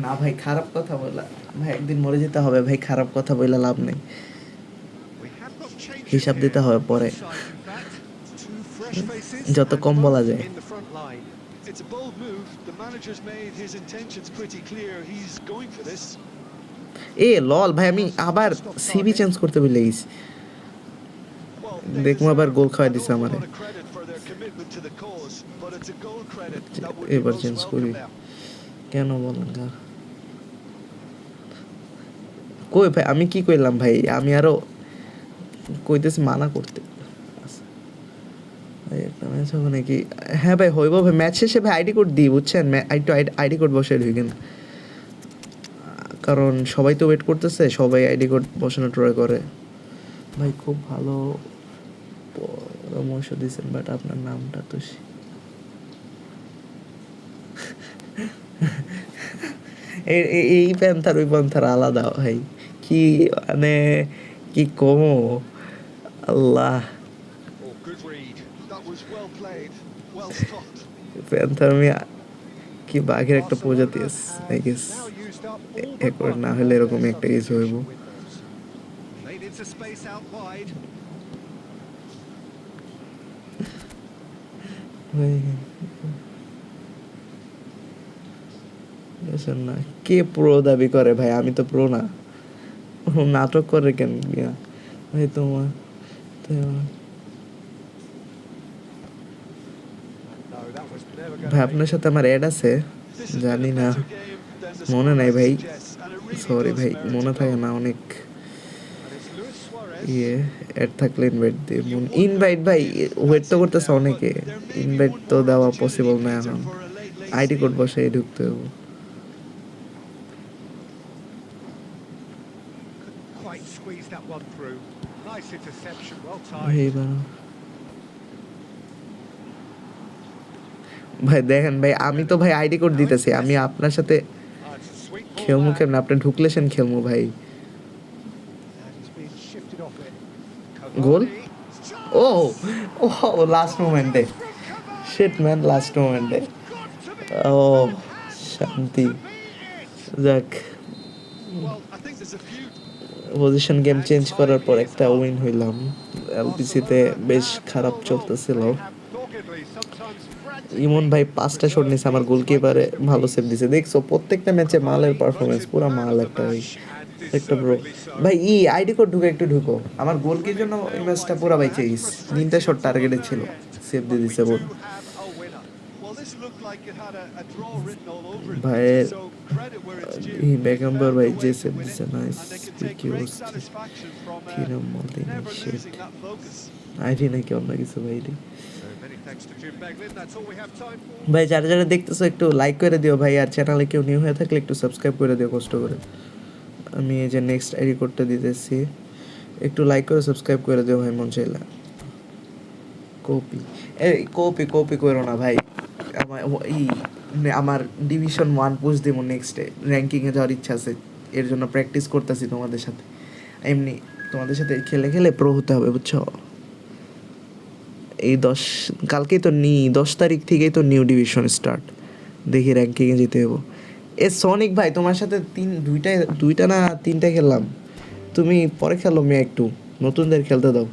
না ভাই, খারাপ কথা বলা ভাই, একদিন মরে যেতে হবে ভাই, খারাপ কথা বললে লাভ নেই, We have got changes হিসাব দিতে here. হবে পরে, Both sides, in fact. Two fresh faces যত and কম both বলা যায়। in the front line. It's a bold move. The manager's made his intentions pretty clear. He's going for this. এ লল ভাই, আমি আবার সিবি চেঞ্জ করতে ভুলে গেছি, Well, they দেখবো আবার deserve গোল খাওয়াই an দিছে awful আমারে। lot of credit for their commitment to the cause, but it's a goal credit that would be এবার most চেঞ্জ welcome করি, now. কেন বলেন গা, কই ভাই আমি কি কইলাম ভাই, আমি আরো কইতেছি মানা করতে। ভাই একটা ম্যাচ হবে নাকি? হ্যাঁ ভাই হইব ভাই, ম্যাচ শেষে ভাই আইডি কোড দিই বুঝছেন, আইডি কোড বসে ঢুকেন, কারণ সবাই তো ওয়েট করতেছে, সবাই আইডি কোড বসানো ট্রাই করে। ভাই খুব ভালো পরামর্শ দিয়েছেন, বাট আপনার নামটা তো এই প্যান্থার ওই প্যান্থার আলাদা ভাই, কি মানে কি কমো, আল্লাহ। Oh, good read. That was well played. Well stopped. Panther আমি কি বাঘের একটা প্রজাতি আছে I guess, Now used up all A but করে one না of হলে their এরকম একটা কিছু হইব। substitution windows. Played into space out wide. বুঝছেন না, কে প্রো দাবি করে ভাই, আমি তো প্রো না, নাটক করে কেন মিয়া ভাই তোমার No, that was never going ভাই, to আপনার make সাথে আমার অ্যাড আছে This has জানি been a না, better game than the মনে নাই scoreline ভাই, suggests, and it really sorry does ভাই merit মনে a থাকে goal. না অনেক, And it's Luis Suarez. ইয়ে অ্যাড থাকলে ইনভাইট দিই, ইনভাইট ভাই ওয়েট তো করতেছে অনেকে, ইনভাইট তো দেওয়া পসিবল না এখন, আইডি কোড বসাই ঢুকতে হবে। Couldn't quite squeeze that one through. Nice interception, well এইবার timed. ভাই দেখেন ভাই, আমি তো ভাই আইডি কোড দিতেছি, আমি আপনার সাথে Oh, it's a sweet ball খেলমু back. কেমন, আপনি ঢুকলে সেন খেলমু ভাই। And he's been shifted off it. Goal, Cavani. ও লাস্ট মোমেন্টে, শিট ম্যান লাস্ট মোমেন্টে, ও শান্তি, যাক Well, I think there's a few position game change করার পর একটা উইন হইলাম। এলপিসিতে বেশ খারাপ চলতেছিল, ইমন ভাই 5টা শট নিছে, আমার গোলকিপারে ভালো সেভ দিছে, দেখছো প্রত্যেকটা ম্যাচে মালের পারফরমেন্স, পুরো মাল একটা ভাই, একটা ব্রো ভাই। আইডি কোড ঢুকে একটু ঢুকো, আমার গোলকির জন্য এই ম্যাচটা পুরো বাইচে গেছে, 3টা শট টার্গেটে ছিল, সেভ দিয়ে দিছে বল Well, this looked like it had a draw written all over it. ভাইয়ের So credit where it's due. He They Beckenbauer found by a way to Jason win is it, a nice and they can take picky great host. satisfaction from Thiram Maldini never shit. losing that focus. ID নাকি অন্য কিছু ভাইডি। So many thanks to Jim Beglin. That's all we have time for. ভাই যারা যারা দেখতেছো একটু like করে দিও ভাই, আর চ্যানেলে কেউ নিউ হয়ে থাকলে একটু সাবস্ক্রাইব করে দিও কষ্ট করে। আমি এই যে নেক্সট আইডি করতে দিতেছি, একটু লাইক করে সাবস্ক্রাইব করে দিও ভাই মন চাইলে। কপি এই কপি কপি করো না ভাই, আমার আমার ডিভিশন 1 পুশ দিব নেক্সটে, র্যাঙ্কিংয়ে যাওয়ার ইচ্ছা আছে, এর জন্য প্র্যাকটিস করতেছি তোমাদের সাথে। এমনি তোমাদের সাথে খেলে খেলে প্রো হতে হবে বুঝছো। এই কালকেই তো 10 তারিখ থেকেই তো নিউ ডিভিশন স্টার্ট, দেখি র্যাঙ্কিংয়ে যেতে হবো। এ সনিক ভাই তোমার সাথে দুইটা না তিনটা খেললাম, তুমি পরে খেলো মেয়ে, একটু নতুনদের খেলতে দাও।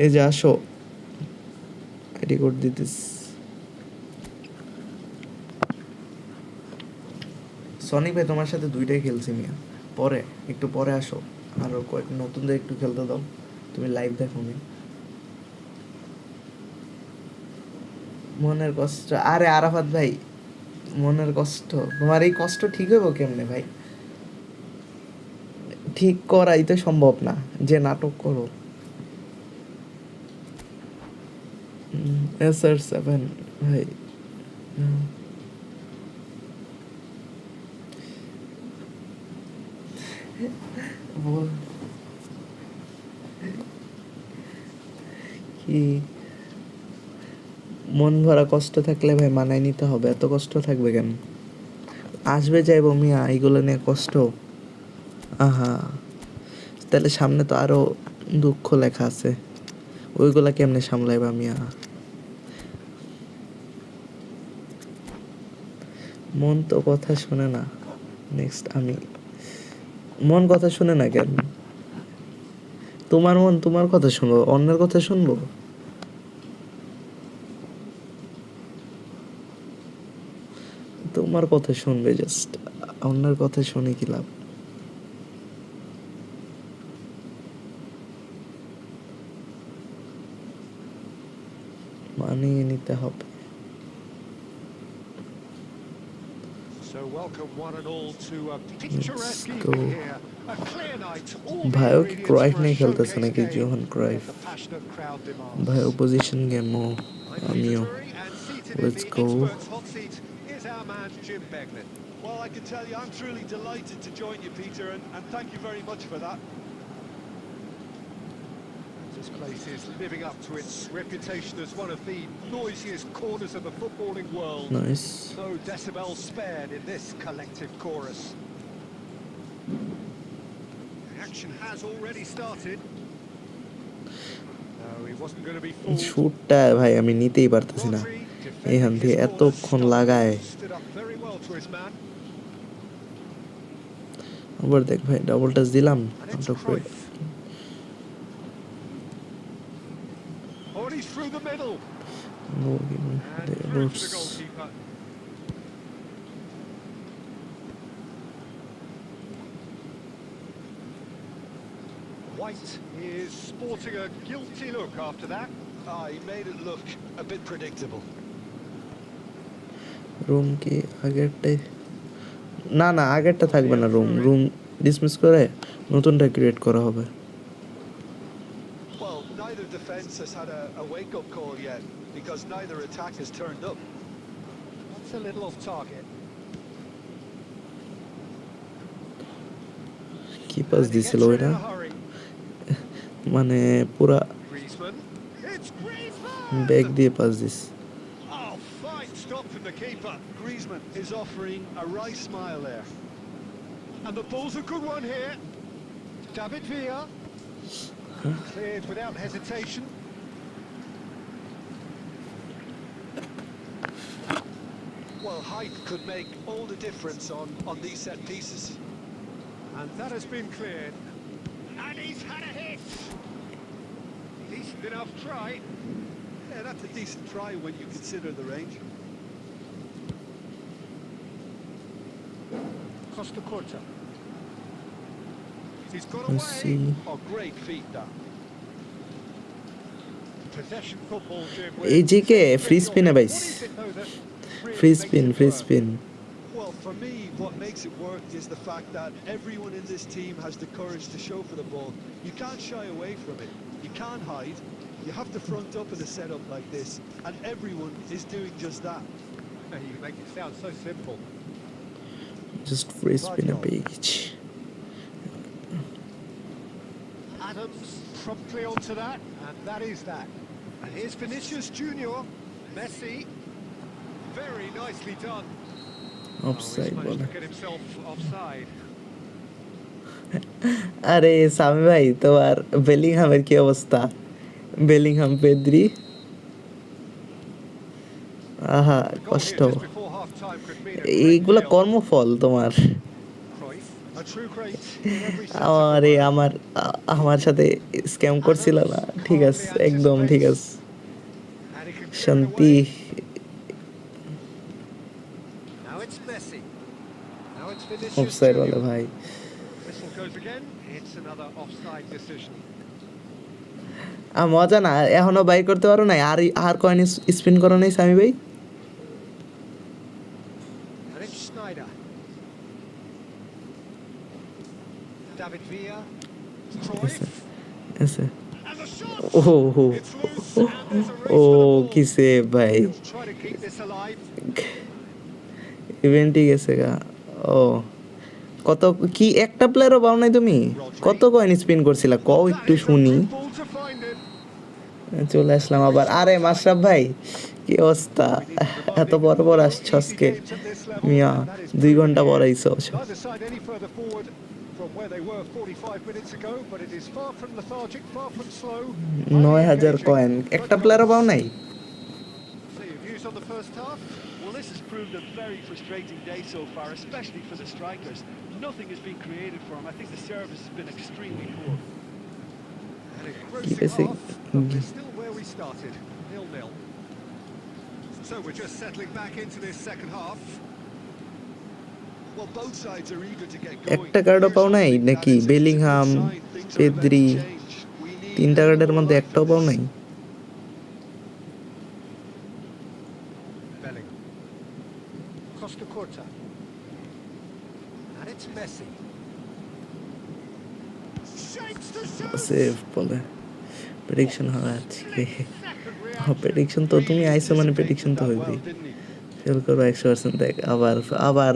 এই যে আসো আইডি কোড দিতেস। সনিক ভাই তোমার সাথে দুইটাই খেলছি মিয়া, পরে একটু পরে আসো, আরও কয়েক নতুনদের একটু খেলতে দাও, তুমি লাইভ দেখো মিয়া। মনের কষ্ট, আরে আরাফাত ভাই মনের কষ্ট, তোমার এই কষ্ট ঠিক হইব কেমনে ভাই? ঠিক করাই তো সম্ভব না, যে নাটক করো। SR7 ভাই বল কি, মন ভরা কষ্ট থাকলে ভাই মানায় নিতে হবে, এত কষ্ট থাকবে কেন? আসবে যাইবো মিয়া, এইগুলো নিয়ে কষ্ট, আহা। তাহলে সামনে তো আরো দুঃখ লেখা আছে, ওইগুলা কেমনে সামলাইবা মিয়া? মন তো কথা শুনে না। নেক্সট আমি, মন কথা শুনে না কেন? তোমার মন তোমার কথা শুনবো, অন্যের কথা শুনবো? তোমার কথা শুনবে জাস্ট, অন্যের কথা শুনে কি লাভ? মানিয়ে নিতে হবে। So welcome one and all to a picturesque Let's go. evening here. A clear night. All the ভাইও কি ingredients ক্রাইফ for a নিয়ে খেলতেছে showcase নাকি? game Johan Cruyff that the passionate crowd demands. ভাই অপোজিশন গেমও I'm আমিও। Peter Drury, and seated in Let's the go. experts' hot seat is our man Jim Beglin. Well, I can tell you, I'm truly delighted to join you, Peter, and thank you very much for that. This place is living up to its reputation as one of the noisiest corners of the footballing world. Nice. No decibels spared in this collective chorus. Action has already started. No, he wasn't going to be fooled. শুটটা ভাই আমি নিতেই পারতেছি না, Rodri, এইখান defending থেকে his এতক্ষণ corner, লাগায়। stood up very well to his man. আবার দেখ ভাই ডাবল টাচ দিলাম, And it's নাটক করে। Cruyff. Oh, and he's through the middle. And through to the goalkeeper. White is sporting a guilty look after that. He made it look a bit predictable. Room কি আগেরটাই? না না আগেরটা থাকবে না, room dismiss করে নতুনটা create করা হবে। Well, neither defence has had a wake-up call yet, because neither attack has turned up. That's a little off target. কি পাস And he দিছিল gets it ওইটা, in a hurry. মানে পুরা Griezmann. It's Griezmann! Bag দিয়ে pass this. Oh, fine stop from the keeper. Griezmann is offering a wry smile there. And the ball's a good one here. David Villa. Cleared without hesitation. Well, height could make all the difference on these set pieces. And that has been cleared. And he's had a hit. Decent enough try. Yeah, that's a decent try when you consider the range. Costa Corta. He's got Let's away. see. Oh, great feet that. Possession football, Jim. এই যে কে free স্পিনে What বাইস, is it though that really makes free it work. spin. Well, for me, what makes it work is the fact that everyone in this team has the courage to show for the ball. You can't shy away from it. You can't hide. You have to front up in a setup like this, and everyone is doing just that. You make it sound so simple. Just free spin a Right on. page. Adams promptly onto that, and that is that. And here's Vinicius Junior, Messi. Very nicely done. Offside He's managed বলে to get himself offside. আরে সামি ভাই তোমার বেলিংহামের কি অবস্থা Bellingham Pedri আহা The goal কষ্ট here just before half-time could mean a great এইগুলা deal. কর্মফল তোমার Cruyff, a true great in every sense of আমারে the word. আমার সাথে স্ক্যাম করছিল না ঠিক আছে একদম ঠিক আছে And he can clear it শান্তি away. Now it's Messi. Now it's Vinicius offside বলে Junior. ভাই Whistle goes again. It's another offside decision. মজা না এখনো বাই করতে পারো নাই আর কয়েন স্পিন করো নাই সামি ভাই And it's Schneider. David Villa. Cruyff. এসে And the shot! ও হো It's loose and there's a race ও for the ball. কি সেভ ভাই He'll try to keep this alive. ইভেন্টই গেছে গা ও কত কি একটা প্লেয়ারও পাও নাই তুমি কত কয়েন স্পিন করছিলা কও একটু শুনি Good ball to find him. চলে আসলাম আবার আরে মাশরাফ ভাই কি অবস্থা এত বড় বড় আসছো আজকে মিয়া 2 ঘন্টা পর আইছো Neither side any further forward from where they were 45 minutes ago, but it is far from lethargic, far from slow. 9000 coin একটা প্লেয়ারও পাও নাই So your views on the first half? Well, this has proved a very frustrating day so far, especially for the strikers. Nothing has been created for them. I think the service has been extremely poor. An engrossing Basic. half, but we're still where we started, 0-0. So we're just settling back into this second half. Well, both sides are eager to get going. একটা কার্ডও পাও নাই নাকি Bellingham Pedri তিনটা কার্ডের মধ্যে একটাও পাও নাই Bellingham. Costa Corta. And it's Messi. Shapes to shoot. Save বলে প্রেডিকশন হবে আজকে Second প্রেডিকশন তো তুমি আইছো মানে প্রেডিকশন তো হইবেই ফেল করবো 100% দেখ আবার আবার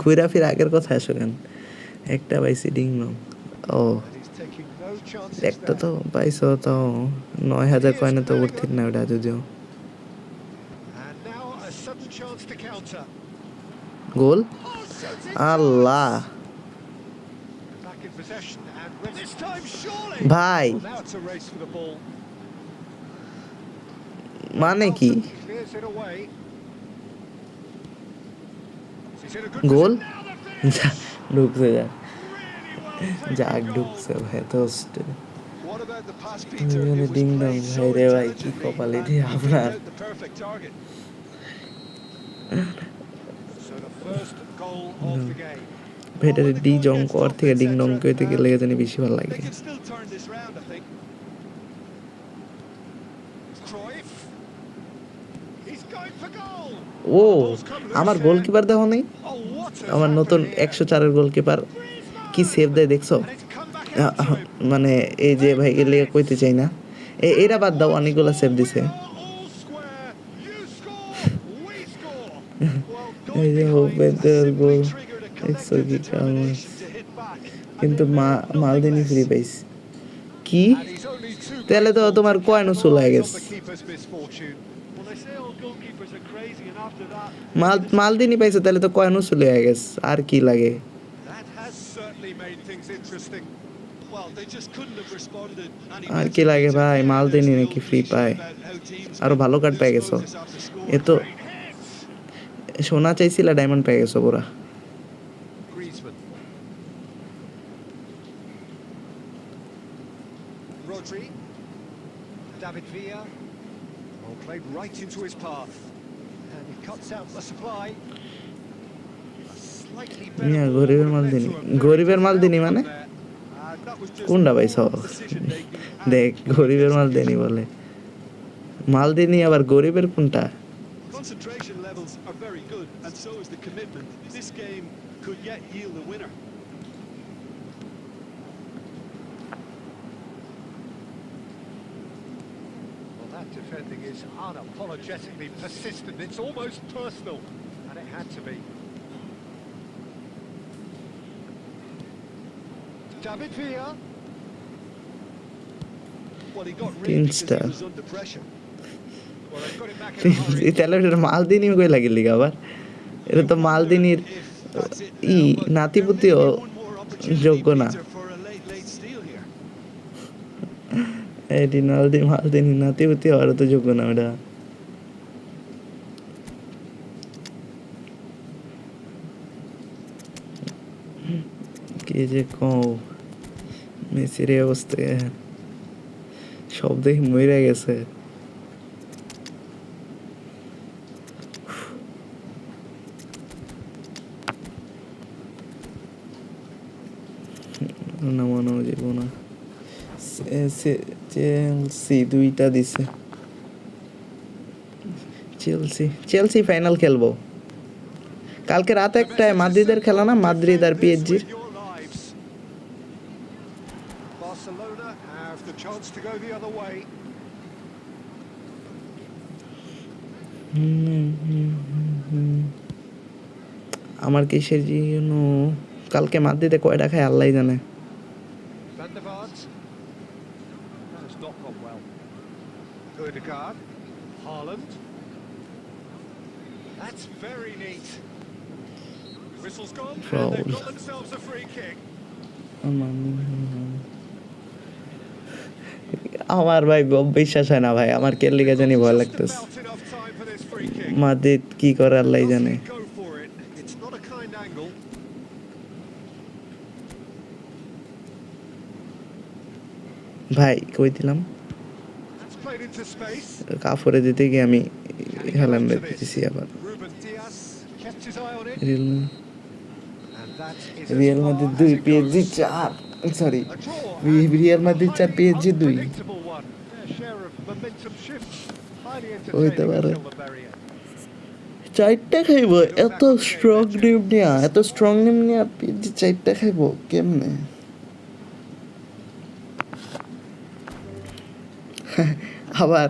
ঘুরা ফিরে আগের কথা আসো কেন একটা পাইছি ডিং নং ও He's taking no chances একটা there. তো পাইছো তো 9000 কয়েনে তো উঠতির না ওটা যদিও And now a sudden chance to counter. Goal Oh, shooting Allah back in possession and win this time surely. ভাই Well, now it's a race for the ball. মানে কি Clears it away. He's in a good goal position. Now the finish. ঢুকছে যা Really well যাক taken goal. ঢুকছে ভাই তো What about the pass, Peter? এখানে It was ding dong played so ভাই রে ভাই কি intelligently কপালে and রে he আপনার picked out the perfect target. So the first goal of the game. ভেটারে ডি জং কর থেকে ডিং ডং কইতে গেলে জানি বেশি ভালো They লাগে can still turn this round, I think. Cruyff. He's going for goal. ও আমার গোলকিপার দেখো নাই Oh, what has আমার নতুন happened here? 104 এর গোলকিপার কি সেভ দেয় দেখছো And it's come back into him. মানে এই যে ভাই এর লেগে কইতে চাই না এরা বাদ দাও অনেকগুলো সেভ দিছে We are all square. You score, we score. Well, এই going যে behind হোপের goal Simply triggered a দেখছো collective কি কামাস determination to hit back. কিন্তু মালদিনি ফ্রি পাইছি কি And he's only too তাহলে তো grateful তোমার to কয়েনও চলে capitalise on গেছে the keeper's misfortune. Well, they say all goalkeepers are crazy, and after that, মালদিনি পাইছে তাহলে তো কয়েনও চলে গেছে আর কি লাগে That has certainly made things interesting. well, they just couldn't have responded any R better. কি লাগে It's a ভাই clear মালদিনি there's নাকি no ফ্রি illusion পায় about how teams আরো can ভালো কার্ড পেয়ে lose গেছো focus after scoring. এ তো Great hit. সোনা চাইছিল ডায়মন্ড পেয়ে গেছো পুরা Griezmann. Rodri. David Villa. Well played right into his path. And he cuts out the supply. A slightly better Mia ball গরিবের would মাল have led দিনি to a very গরিবের মাল দিনি different মানে outcome there. And that was just কোনটা পাইছ poor decision-making and দেখ গরিবের মাল দেনি বলে মাল দিনি আবার গরিবের কোনটা Concentration levels are very good, and so is the commitment. This game could yet yield a winner. Well, that defending is unapologetically persistent. It's almost personal, and it had to be. David Villa. Well, he got rid Tin because star. he was under pressure. Well, they've got it back in a hurry. তাহলে ওটা মালদিনি কই লাগিল লিগা আবার এটা তো You মালদিনির wonder if that's it E now, but there may নাতিপুতিও be one more opportunity, যোগ্য না Peter, for a late steal here. এটি মালদিনি নাতিপুতি আর তো যোগ্য না ওটা কে যে কও মেসির এই অবস্থা সব দেখি মরে গেছে নামানো যাব না চেলসি দুইটা দিছে চেলসি ফাইনাল খেলবো কালকে রাত একটায় মাদ্রিদের খেলা না মাদ্রিদ আর পিএসজির Barcelona have the chance to go the other way. আমার কিসের জন্য কালকে মাদ্রিদে কয়টা খায় আল্লাহ জানে Van der Vaart. That has not gone well. Ødegaard. Haaland. That's very neat. Whistle's gone, and Foul. they've got themselves a free kick. আমার ভাই বিশ্বাস হয় না ভাই আমার কে লিগা জানি ভয় লাগতেছে Just about enough time for this free kick. Madrid কি করে আল্লাহ জানে Go for it. It's not a kind angle. ভাই কই দিলাম That's played into space. কাফরে দিতে গিয়ে আমি হেলান দিতেছি আবার Ruben Dias kept his eye on it. And that is as Real far Madrid as 2 it PSG goes. 4 sorry A draw and Real Madrid 4 highly PSG 2 unpredictable one. Their share of momentum shifts. Highly হইতে entertaining পারে until the very end. চারটা খাইবো এত strong নিম নিয়া PSG চারটা খাইবো কেমনে আবার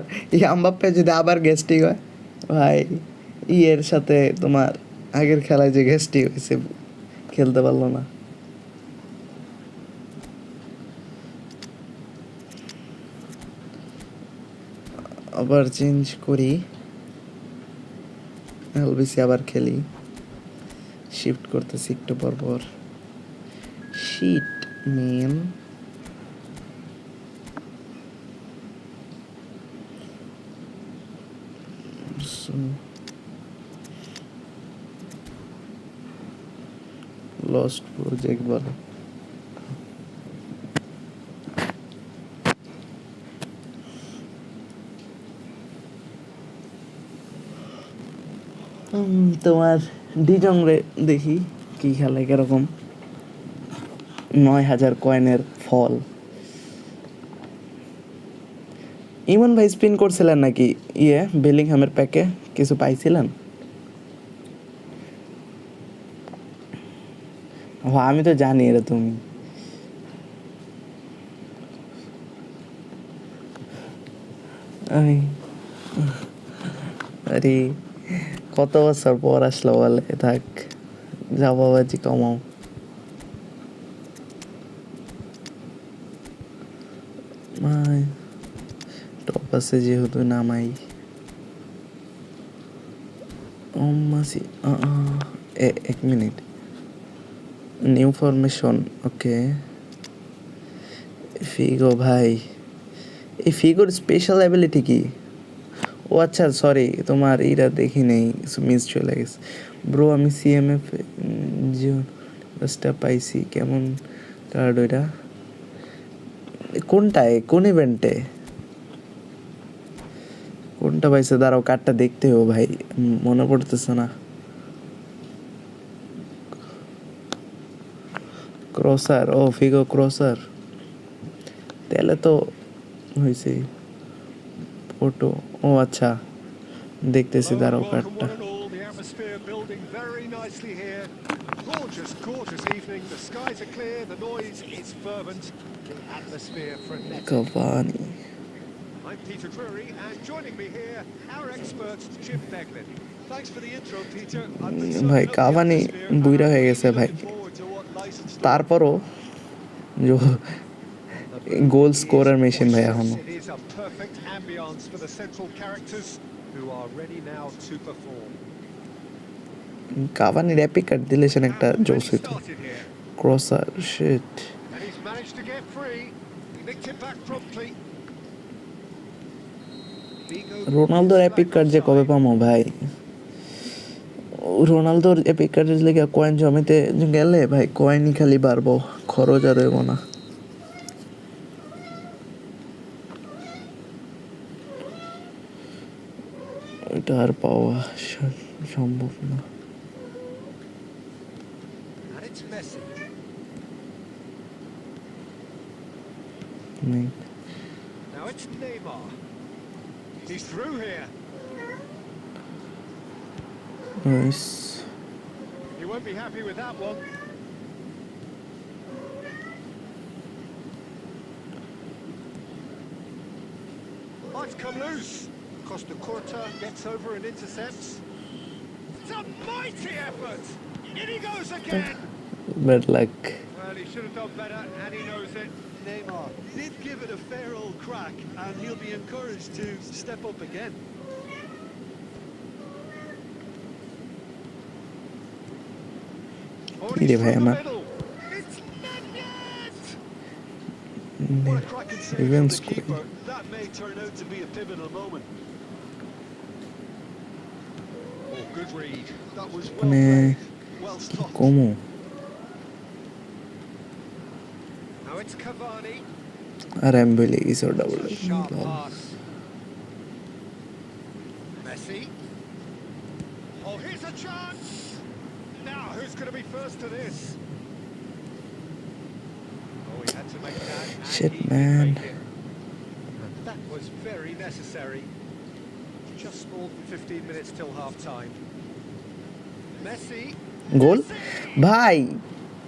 এমবাপ্পে যদি আবার গ্যাস্ট্রিক হয় ভাই ইয়ের সাথে তোমার আগের খেলায় যে গ্যাস্ট্রিক হয়েছে খেলতে পারলো না আবার চেঞ্জ করি এলবিসি আবার খেলি শিফট করতেছি একটু পর পর শিট মেন লস্ট প্রজেক্ট বলে তোমার ডিজং রে দেখি কি খেলে কিরকম ৯,০০০ কয়েনের ফল ইমন ভাই স্পিন করছিলেন নাকি বেলিংহামের প্যাকে কিছু পাইছিলেন আমি তো জানি এটা তুমি আরে কত বছর পর আসলো বলে থাক যা বাবাজি কমাও টপ আছে যেহেতু নামাই এক মিনিট নিউ ফরমেশন ওকে ফিগো ভাই এই ফিগোর স্পেশাল অ্যাবিলিটি কি ও আচ্ছা সরি তোমার এইটা দেখি নেই মিস চলে গেছে ব্রো আমি সিএমএফ জিওটা পাইছি কেমন কার্ড ওইটা কোনটায় কোন ইভেন্টে কোনটা পাইছে দাঁড়াও কার্ডটা দেখতে হবে ভাই মনে পড়তেছে না ক্রসার ও ফিগো ক্রসার তাহলে তো হয়েছে ফটো ও আচ্ছা দেখতেছি Hello দাঁড়াও and welcome কার্ডটা। one and all. The atmosphere building very nicely here. Gorgeous, gorgeous evening. The skies are clear, the noise is fervent, the atmosphere frenetic. Cavani I'm Peter Drury, and joining me here, our expert, Jim Beglin. Thanks for the intro, Peter. I've been ভাই soaking up the Cavani atmosphere and বুইড়া I'm হয়ে গেছে really ভাই, looking forward to what lies in store. তারপরও The mood goal is scorer machine ভাই boisterous. এখনো। It is a perfect ambience for the central characters who are ready now to perform. কাভানির epic card দিলে সে একটা And জোস already হইতো। started here, crosser shit, and he's managed to get free. He nicked it back promptly. Vigo রোনালদোর is epic back card যে কবে offside. পামো ভাই? রোনালদোর এপিক কার্ডের লেগে কয়েন জমিতে গেলে ভাই কয়েনই খালি বাড়বো, খরচ আর হইব না। এটা আর পাওয়া সম্ভব না। And it's Messi. নেই। Now it's Neymar. He's through here. Nice. He won't be happy with that one. Might come loose. Costa Curta gets over and intercepts. It's a mighty effort. In he goes again. Bad luck. Well, he should have done better, and he knows it. Neymar did give it a fair old crack and he'll be encouraged to step up again. Oh, কি রে ভাই আমার? It's Nunez! What a cracking save Even from the scoring. keeper. That may turn out to be a pivotal moment. Oh, good read. That was well মানে played. Well stopped. কমু Now it's Cavani. আর আমি বলে গেছি ওটা It's বলে। a sharp pass. Messi. Oh, here's a chance. Now, who's going to be first to this? Oh, he had to make that. And Shit, he did man. make it. And that was very necessary. Just more than 15 minutes till half time. Messi. গোল ভাই,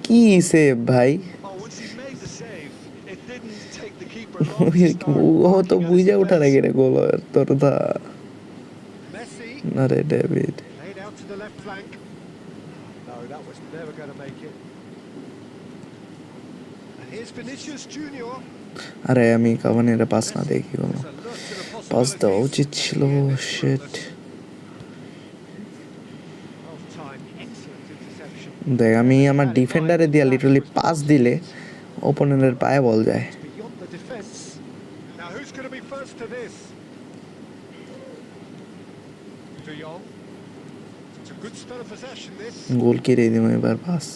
কি save ভাই! Oh, once he made the save, it didn't take the keeper long to start ও তো barking at his বুঝা ওঠার defence. আগে রে গোল হয় তোর দা। Messi. আরে David, Laid out to the left flank. No, that was never going to make it. And here's Vinicius Junior. আরে আমি কাভানির পাস না দেখি কোনো, There's a look to the pass দেওয়া possibilities. উচিত ছিল। Shit, Half time, excellent interception. দেখ আমি আমার ডিফেন্ডারে দিয়া লিটারালি পাস দিলে ওপোনেন্টের পায়ে বল যায়। Beyond the defence. Now who's going to be first to this? De Jong. It's a good spell of possession, this. গোল কেড়ে দিব এবার, পাস।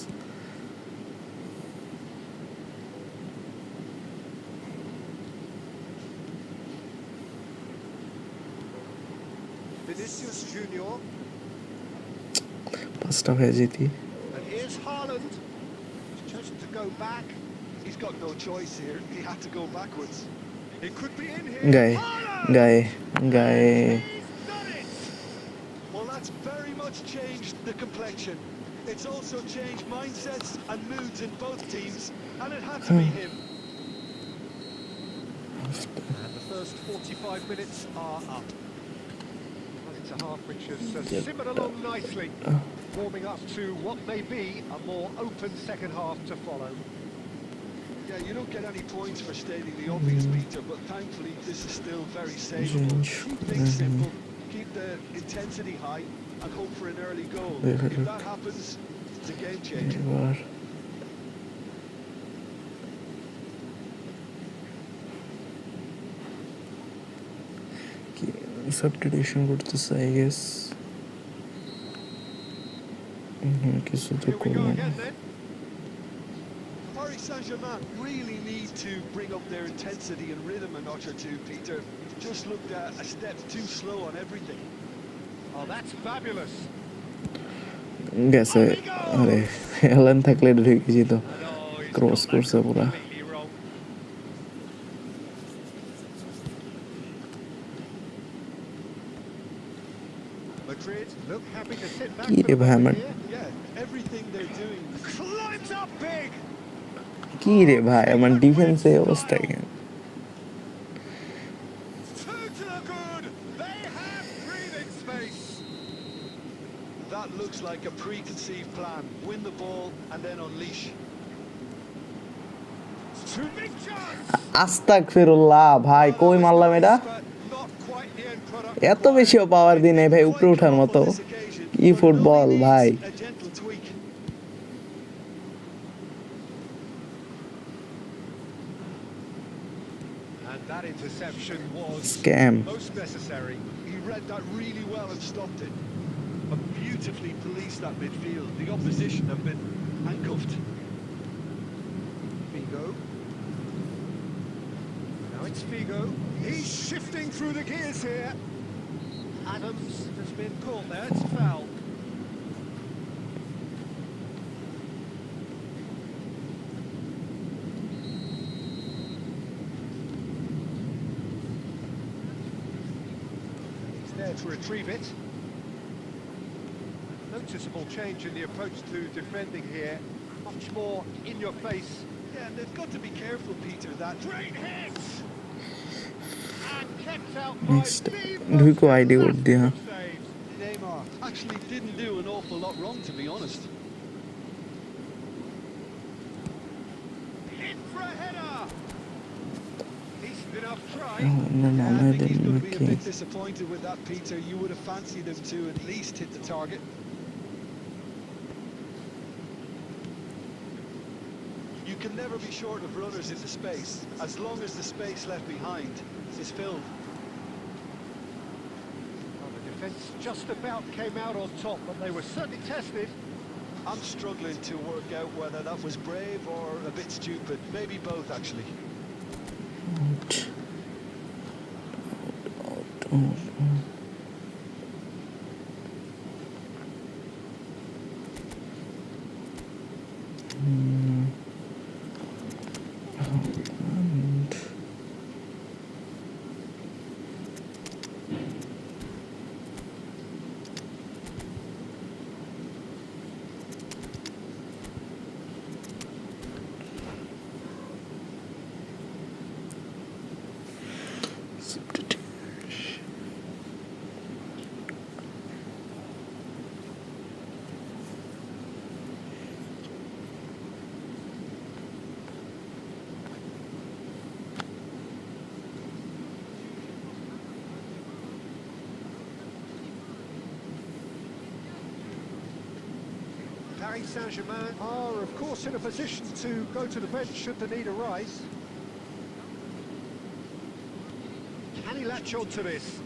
Vinicius Junior. পাসটা হয়ে যেতি। And here's Haaland. He's chosen to go back. He's got no choice here. He had to go backwards. It could be in here. গায়ে Haaland! গায়ে গায়ে He's done it! Well, that's very much changed the complexion. It's also changed mindsets and moods in both teams, and it had to be him. And the first 45 minutes are up. Well, it's a half which has simmered along nicely, warming up to what may be a more open second half to follow. Yeah, you don't get any points for stating the obvious, Peter, but thankfully this is still very savable. Keep things simple, keep the intensity high, and hope for an early goal. If that happens, it's a game changer. এবার কি substitution করতেছে I guess. কিছু তো Here we করবো go না। again then. Paris Saint-Germain really need to bring up their intensity and rhythm a notch or two, Peter. Just looked a step too slow on everything. Oh, that's fabulous. গেছে, আরে হেলান থাকলে ঢুকে যেত। And oh, he's Cross got course that পুরা। completely wrong. Madrid look happy to sit back কি for রে the ভাই moment আমার here. Yeah, everything they're doing. Climbs up big. কি রে ভাই আমার Taken with ডিফেন্সে অবস্থা style. কেন Two to the good. They have breathing space. That looks like a preconceived plan. Win the ball and then unleash. Two big chance. আস্তাগফিরুল্লাহ ভাই Well, that কই was মারলাম এটা nice, but not quite the end product এত required. বেশিও পাওয়ার It দিই নাই ভাই didn't উপরে quite ওঠার come off মতো on this occasion, E but it football only ভাই needs a gentle tweak. And that interception was Scam. most necessary. He read that really well and stopped it. But beautifully policed that midfield. The opposition have been handcuffed. Figo. Now it's Figo. He's shifting through the gears here. Adams has been caught there. It's a foul. He's there to retrieve it. Noticeable change in the approach to defending here. Much more in your face. Yeah, and they've got to be careful, Peter, that... Great hit! And kept out by Next, the ঢুকো most ID code দিয়া elastic of saves. Neymar actually didn't do an awful lot wrong, to be honest. In for a header! Decent enough try. না না Yeah, I think আমাদের he's going to be a নাকি bit disappointed with that, Peter. You would have fancied him to at least hit the target. You can never be short of runners into space, as long as the space left behind is filled. Well, the defence just about came out on top, but they were certainly tested. I'm struggling to work out whether that was brave or a bit stupid. Maybe both, actually. Paris Saint-Germain are, of course, in a position to go to the bench should the need arise. Can he latch on to this?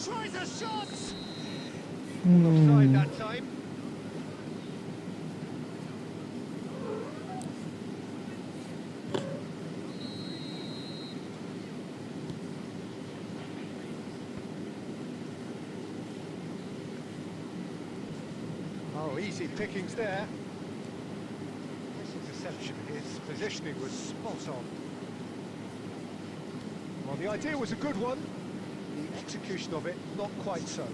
Tries a shot! Offside that time. Oh, easy pickings there. This interception, his positioning was spot on. Well, the idea was a good one. The execution of it, not quite so.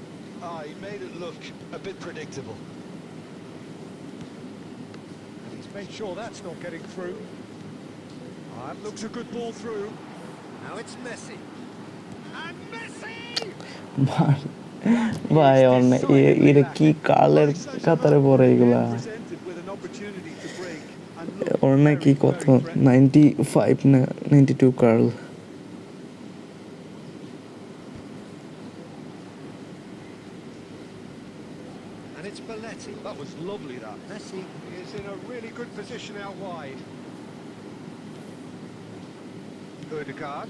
He made it look a bit predictable. And he's made sure that's not getting through. That looks a good ball through. Now it's Messi. And Messi! ভাই অনেক এটা কি কালের কাতারে পড়ে এগুলা Presented with an opportunity to break and look ওর নাকি very, কত very threatening. 95 না 92 curl And it's Belletti. That was lovely, that. Messi is in a really good position out wide. Odegaard.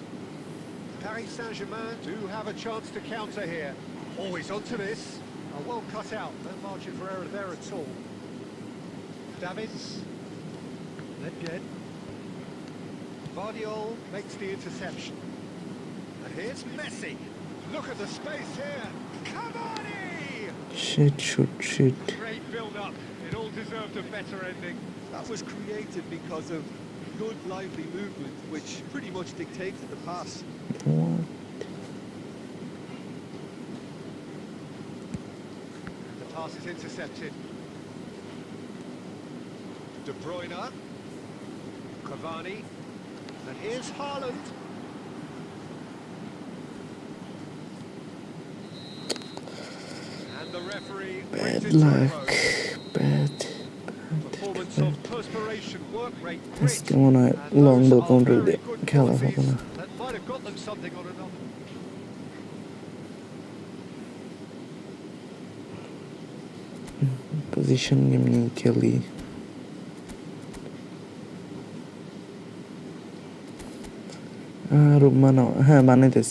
Paris Saint-Germain do have a chance to counter here. Always onto this. Well cut out. No margin for error there at all. Davids. Nedved. Vardiol makes the interception. And here's Messi. Look at the space here. Cavani! shit Great build-up. It all deserved a better ending. That was created because of good, lively movement, which pretty much dictated the pass. what pass is intercepted. De Bruyne. Cavani. And here's Haaland. And the referee brings Bad it to a luck. close. Bad. Performance of perspiration, work rate, grit, আজকে মনে হয় and long those ball are counter very দিয়ে good খেলা হবে qualities না। that might have got them something on another. Position game নিয়ে খেলি। Room বানাও, হ্যাঁ বানাইতেস।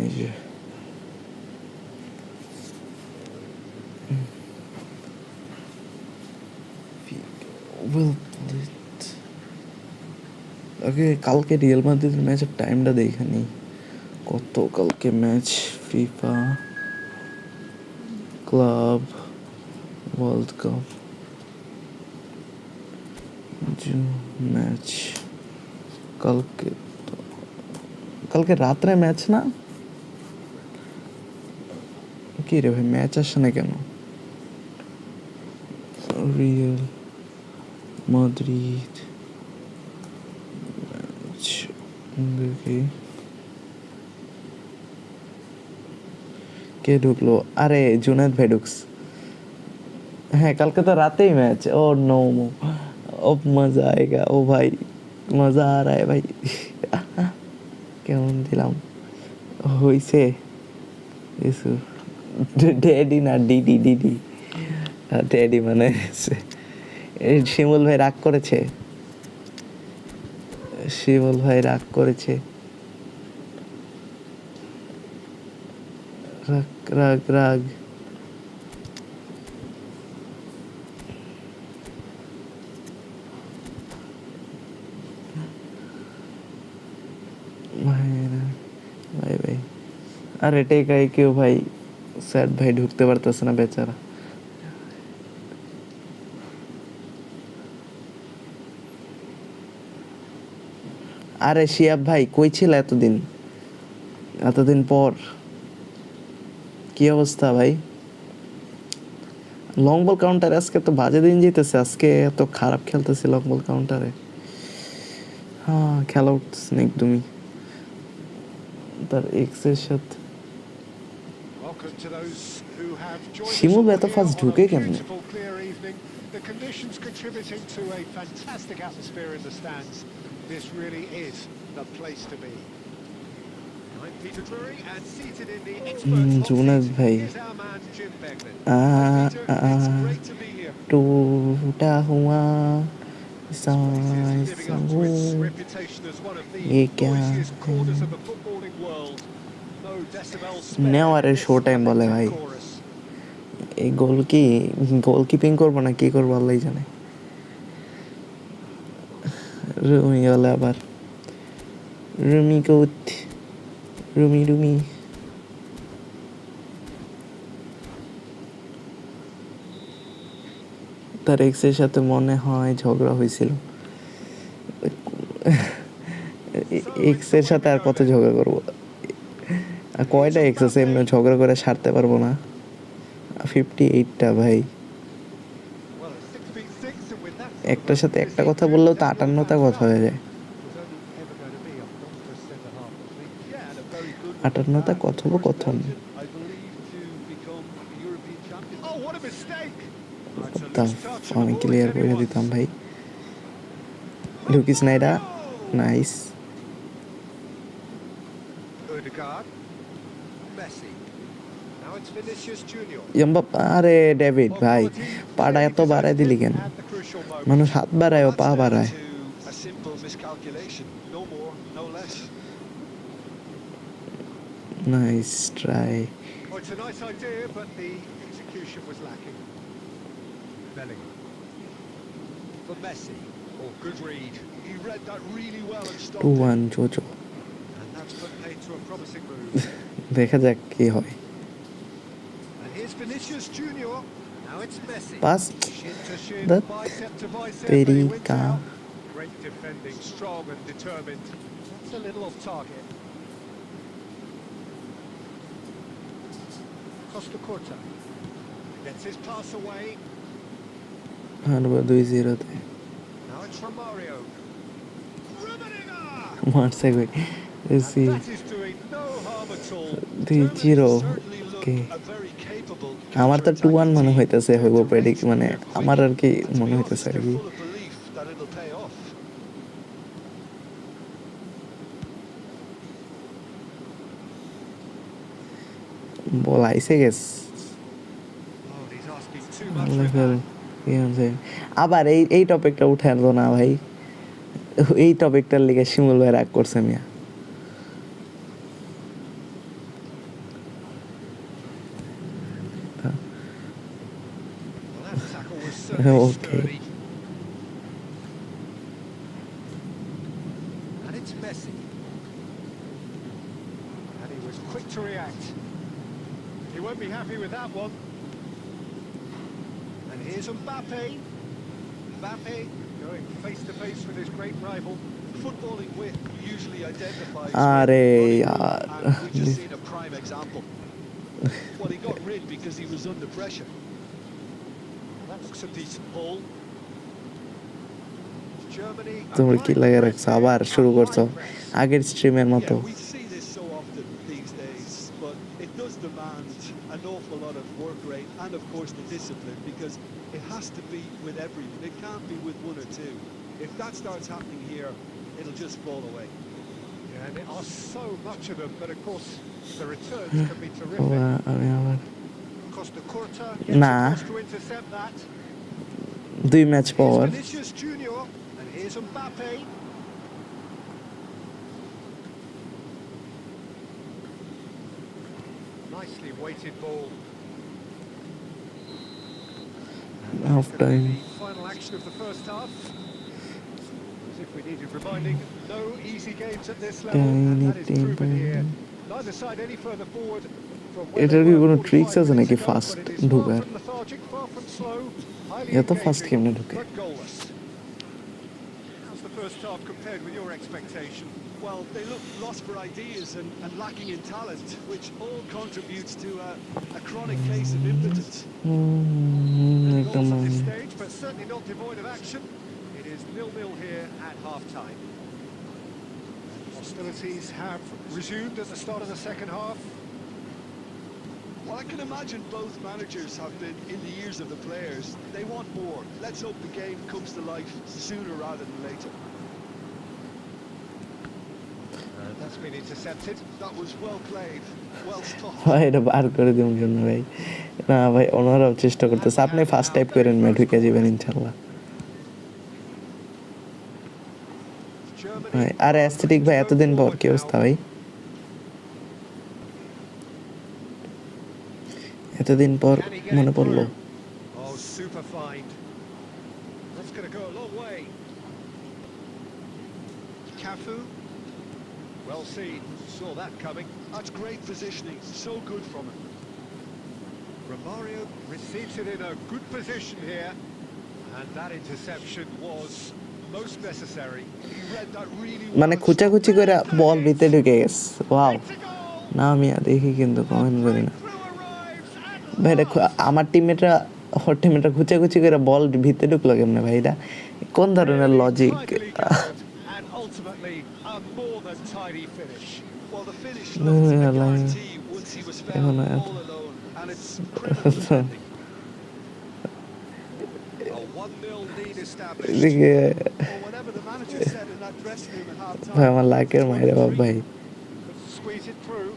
এই যে ওকে, কালকে রিয়াল মাদ্রিদের ম্যাচের টাইমটা দেখে নি কত। কালকে match FIFA club world cup match কালকে, কালকে রাত্রে ম্যাচ না কি রে ভাই, ম্যাচ আসছে না কেন? রিয়াল মাদ্রিদ ম্যাচ দেখি কে ঢুকলো? আরে জুনায়েদ ভাই ঢুকস। হ্যাঁ কালকে তো রাতেই ম্যাচ। ও নো, ও মজা আয়েগা। ও ভাই মজা আ রা হ্যায় ভাই। কেমন দিলাম হইছে কিছু? ড্যাডি না ডিডি, ডিডি ড্যাডি মানে শিমুল ভাই রাগ করেছে, শিমুল ভাই রাগ করেছে। রাগ রাগ রাগ। ভাই ভাই আর এটাই গাই কেউ ভাই, স্যার ভাই ঢুকতে পারতেছে না বেচারা। আরে শিয়াব ভাই কই ছিল এতদিন? এতদিন পর কি অবস্থা ভাই? লং বল কাউন্টারে আজকে তো বাজে দিন যেতেছে, আজকে এত খারাপ খেলতেছে লং বল কাউন্টারে। হ্যাঁ খেলা উঠতেছে না একদমই। তার এক্সের সাথে শিমুল এত ফাস্ট ঢুকে কেমনে? The conditions contributing to a fantastic atmosphere in the stands. This really is the place to be. I'm Peter Drury, and seated in the expert hot seat is our man Jim Beglin. Peter, it's great to be here. टूटा हुआ This place is living up to its reputation as one of the noisiest corners of the footballing world. No decibels spared নেওয়ারে in this show time বলে ভাই। electric chorus. এই গোল কি গোলকিপিং করবো না কি করবো আল্লাহই জানে। রুমি বলে আবার রুমি কোথ, রুমি রুমি। তার এক্সের সাথে মনে হয় ঝগড়া হয়েছিল। এক্সের সাথে আর কত ঝগড়া করবো? আর কয়টা এক্স আছে এমনি ঝগড়া করে সারতে পারবো না? 58টা ভাই। একটার সাথে একটা কথা বললেও তো 58টা কথা হয়ে যায়। 58টা কথোপকথন। আমি ক্লিয়ার করে দিতাম ভাই। ঢুকিস না এটা, নাইস। আরে ডেভিড ভাই পাটা এত বাড়ায় দিলি কেন? মানুষ হাত বাড়ায় ও পা বাড়ায়। Nice try. Well, it's a nice idea, but the execution was lacking. Bellingham. For Messi. Oh, good read. He read that really well and stopped 2-1 it. JoJo. And that's put paid to a promising move. দেখা যাক কি হয়। And here's Vinicius Junior. Now it's Messi. Pass Shin to shin, that bicep to bicep, Teri and he wins কা। out. Great defending, strong and determined. That's a little off target. Costa Curta gets his pass away. হারবো 2-0-তে Now it's from Mario. মারছে কই AC And that is doing no harm at all. 2-0 certainly look okay a very capable আমার তো 2-1 counter-attacking মনে team. হইতেছে They're হইব direct, predict মানে they're quick, আমার আর কি and to মনে be হইতেছে honest, আর they're কি full of belief that it'll pay off. বল আইসে guess Oh, he's asking too much Allah with fail that. কি হচ্ছে আবার এই টপিকটা উঠে আনবো না ভাই এই টপিকটার লিগে শিমুল ভাই রাগ করছে মিয়া Well, that tackle was certainly Okay. sturdy. And it's Messi. And he was quick to react. He won't be happy with that one. And here's Mbappe. Mbappe going face to face with his great rival. Footballing wit usually identifies Are with yaar. running room, and we've just seen a prime example. Well, he got rid because he was under pressure. That looks a decent ball. Germany. তোমরা কি লাগে রাখছো আবার শুরু করছো আগের স্ট্রিমের মতো Yeah, we see this so often these days, but it does demand an awful lot of work rate and, of course, the discipline, because it has to be with everyone. It can't be with one or two. If that starts happening here, it'll just fall away. Yeah, and there are so much of them, but of course the returns can be ওরা terrific. আমি আবার Costa Curta Nah. gets across to intercept that. 2 match Here's পর Vinicius Junior, and here's Mbappe. Nicely weighted ball. And that Half is gonna be time. the final action of the first half. As if we needed reminding, no easy games at this level, and that is proven here. Neither side any further forward from where এটার they কি were কোনো 45 tricks আছে minutes নাকি ago, fast but it is far ঢুকার from lethargic, far from slow, highly এত fast engaging, কেমনে ঢুকে but goalless. How's the first half compared with your expectation? Well, they look lost for ideas and lacking in talent, which all contributes to a chronic case of impotence. No একদম goals at this stage, but certainly not devoid of action. It is 0-0 here at half-time. Hostilities have resumed at the start of the second half. Well, I can imagine both managers have been in the ears of the players. They want more. Let's hope the game comes to life sooner rather than later. That's been intercepted. That was well played, well stopped. ভাই এটা বার করে দিন জন্য ভাই না ভাই ওনারাও চেষ্টা করতেছে আপনি ফার্স্ট টাইপ করেন মে ঢুকে যাবেন ইনশাল্লাহ ভাই আর অ্যাস্থেটিক ভাই এতদিন পর কি অবস্থা ভাই এতদিন পর মনে পড়লো Oh, super find. That's going to go a long way. Cafu. Well seen. Saw that coming. That's great positioning, so good from him. Romario receives it in a good position here. And that interception was most necessary. He read that really মানে well. খুচাখুচি করে বল ভিতরে ঢুকে গেছে wow It's a goal! না আমি দেখি কিন্তু comment করি না Breakthrough arrives at ভাই এটা last. আমার টিমমেটরা ওর টিমমেটরা খুচাখুচি করে বল ভিতরে ঢুকলো কেমনে ভাই এটা কোন ধরনের Really logic tidily goaled, and ultimately a more than tidy finish. Well, the finish No, looked a yeah, like- guarantee once he was found all alone, and it's criminal defending. A 1-0 lead established. এদিকে Or whatever the manager said in that dressing room at half ভাই time. আমার লাকের মাইরে বাপ ভাই Could squeeze it through.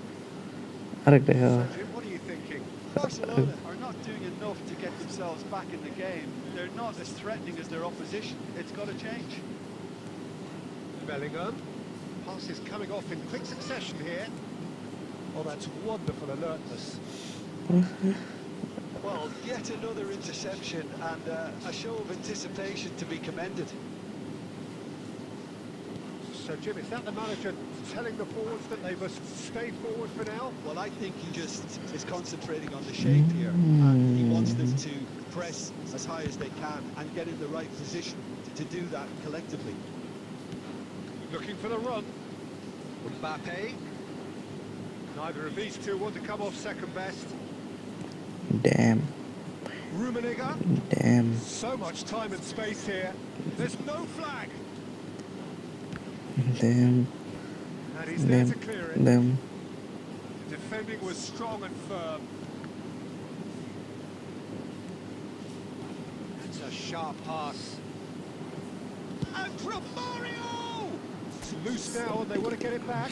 আরেকটা খেলা Jim, what are you thinking? Barcelona are not doing enough to get themselves back in the game. They're not as threatening as their opposition. It's got to change. Bellingham. Pass is coming off in quick succession here. Oh, that's wonderful alertness. Well, yet another interception and a show of anticipation to be commended. So, Jim, is that the manager telling the forwards that they must stay forward for now? Well, I think he just is concentrating on the shape here, and he wants them to press as high as they can and get in the right position to do that collectively. Looking for the run. Mbappe. Neither of these two want to come off second best. Damn. Rummenigge. Damn. So much time and space here. There's no flag. Damn. And he's there Damn. to clear it. Damn. The defending was strong and firm. That's a sharp pass. And Romario! It's loose now and they want to get it back.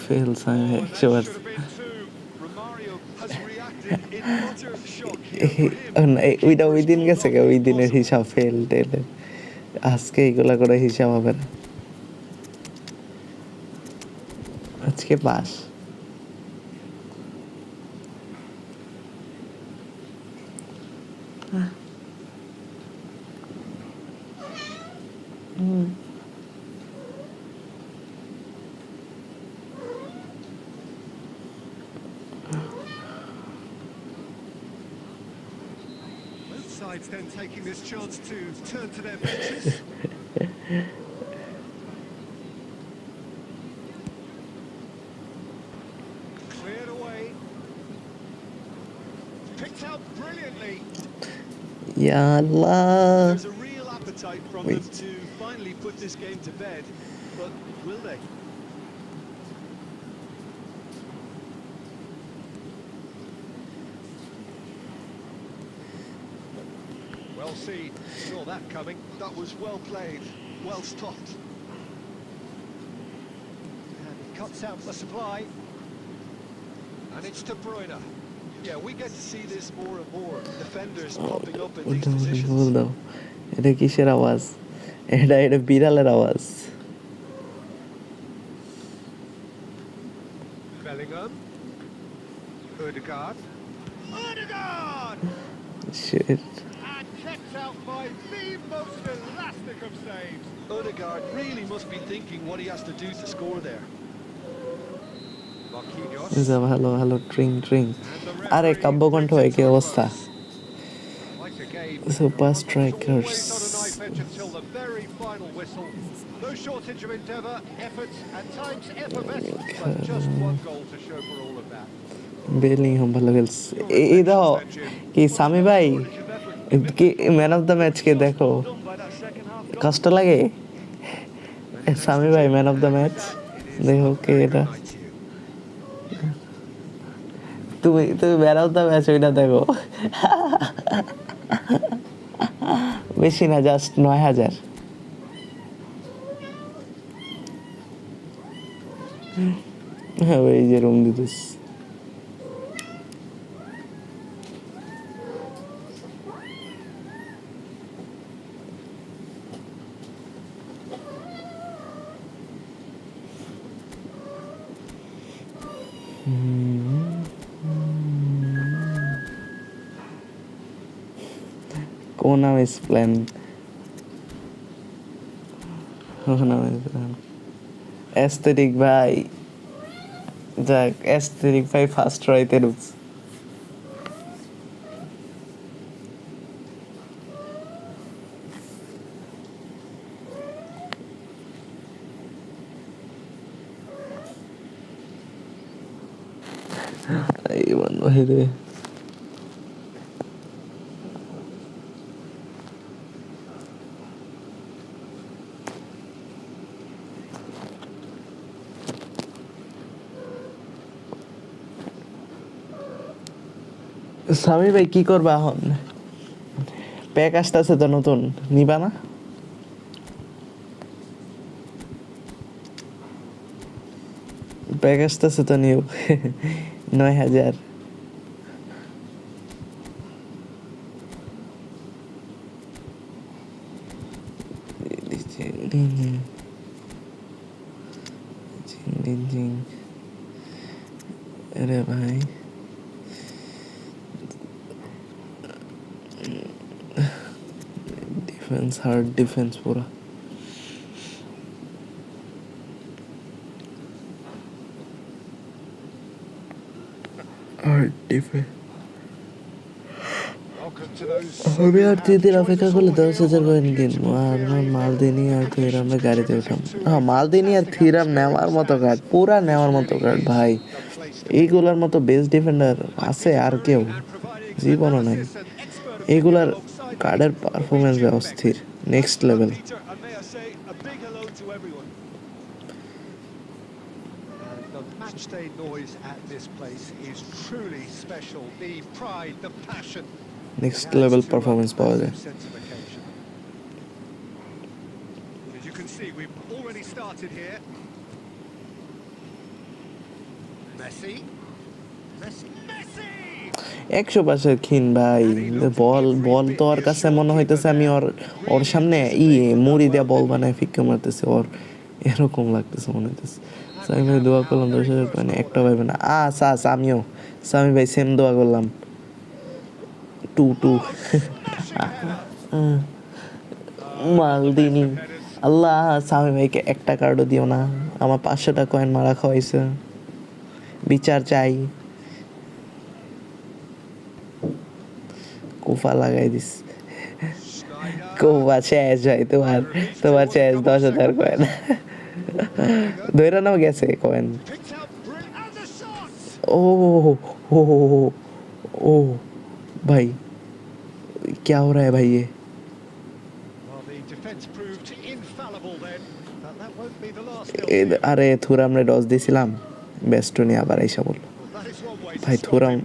Fails Oh, and that should 100%. have been two. Romario has reacted in utter shock here for him. ওইটা ওই দিন গেছে কে ওই দিনের হিসাব fail টেলের আজকে এইগুলা করে হিসাব হবে না আজকে pass Both sides then taking this chance to turn to their benches. Cleared away. Picked out brilliantly. Yeah Allah There's a real appetite from them to finally put this game to bed, but will they? Well seen. Saw that coming. That was well played, well stopped. And he cuts out the supply. And it's De Bruyne. Yeah, we get to see this more and more. Defenders popping up in these বলতে বল positions. দাও এটা কিসের আওয়াজ এটা এটা বিড়ালের আওয়াজ Bellingham. Ødegaard. Ødegaard! Shit. And kept out by the most elastic of saves. Ødegaard really must be thinking what he has to do to score there. Marquinhos. যা ভালো ভালো ট্রিং ট্রিং And the আরে referee কাব্যকণ্ঠ brings হয় it কি to a অবস্থা close. Quite a game. Super One was strikers. always on a knife edge until the very final whistle. No shortage of endeavour, effort, at times effervescence, but just one goal to show for all of that. Bellingham ভালো খেলছে এই দাও কি সামি ভাই কি man of the match কে দেখো কষ্ট লাগে সামি ভাই ম্যান অফ দ্য ম্যাচ দেখো কে এটা তুমি তুমি ম্যান অফ দ্য ম্যাচ ওইটা দেখো বেশি না জাস্ট 9,000 হ্যাঁ এই যে room দিতেছ Konam is plan. Konam is plan. Aesthetic ভাই যাক aesthetic ভাই ফার্স্ট রাইতে ঢুকছে এই বন্ধ হয়ে রে স্বামী ভাই কি করবা এখন প্যাক আসতেছে তো নতুন নিবা না প্যাক আসতেছে তো নিউ 9,000 अरे भाई डिफेंस हार्ड डिफेंस पूरा हार्ड डिफेंस আমি আর 3 দিন অপেক্ষা করলে 10,000 করে দিন আর মাল দিনই আর থিরামে গাড়িতে উঠাম হ্যাঁ মাল দিনই আর থিরাম নেওয়ার মতো কার্ড পুরা নেওয়ার মতো কার্ড ভাই এইগুলার মতো বেস্ট ডিফেন্ডার আছে আর কেউ জীবনও নাই এইগুলার কার্ডের পারফরমেন্স অস্থির next Thanks a lot, level Peter, and may I say a big hello to everyone. And the match day noise at this place is truly special. The pride, the passion. Next It adds level to a performance পাওয়া যায় massive sense of occasion. As you can see, we've already started here. Messi. Messi. Messi! 100% ক্ষীণ ভাই বল বল তো ওর কাছে মনে হইতেছে আমি ওর সামনে মুড়ি দিয়া বল বানায় ফিক্কা মারতেছে ওর এরকম লাগতেছে মনে হইতেছে সামি ভাই দোয়া করলাম দর্শকের মানে একটা পাইবে না আমিও সামি ভাই সেম দোয়া করলাম 2-2 মালদিনি আল্লাহ সামি ভাইকে একটা কার্ডও দিও না আমার 500টা কয়েন মারা খাওয়াইছে বিচার চাই কোফা লাগাই দিস কোফা শেষ ভাই তোমার শেষ 10,000 কয়েন ধরে নাও গেছে কয়েন ও ও ও ভাই क्या हो रहा है भाई ये Well, the defense proved infallible then, but that won't be the last they'll see. আরে থুরাম রে ডস দিছিলাম বেস্ট নিয়ে আবার আইসা বল Well, that is one way to ভাই stop থুরাম him.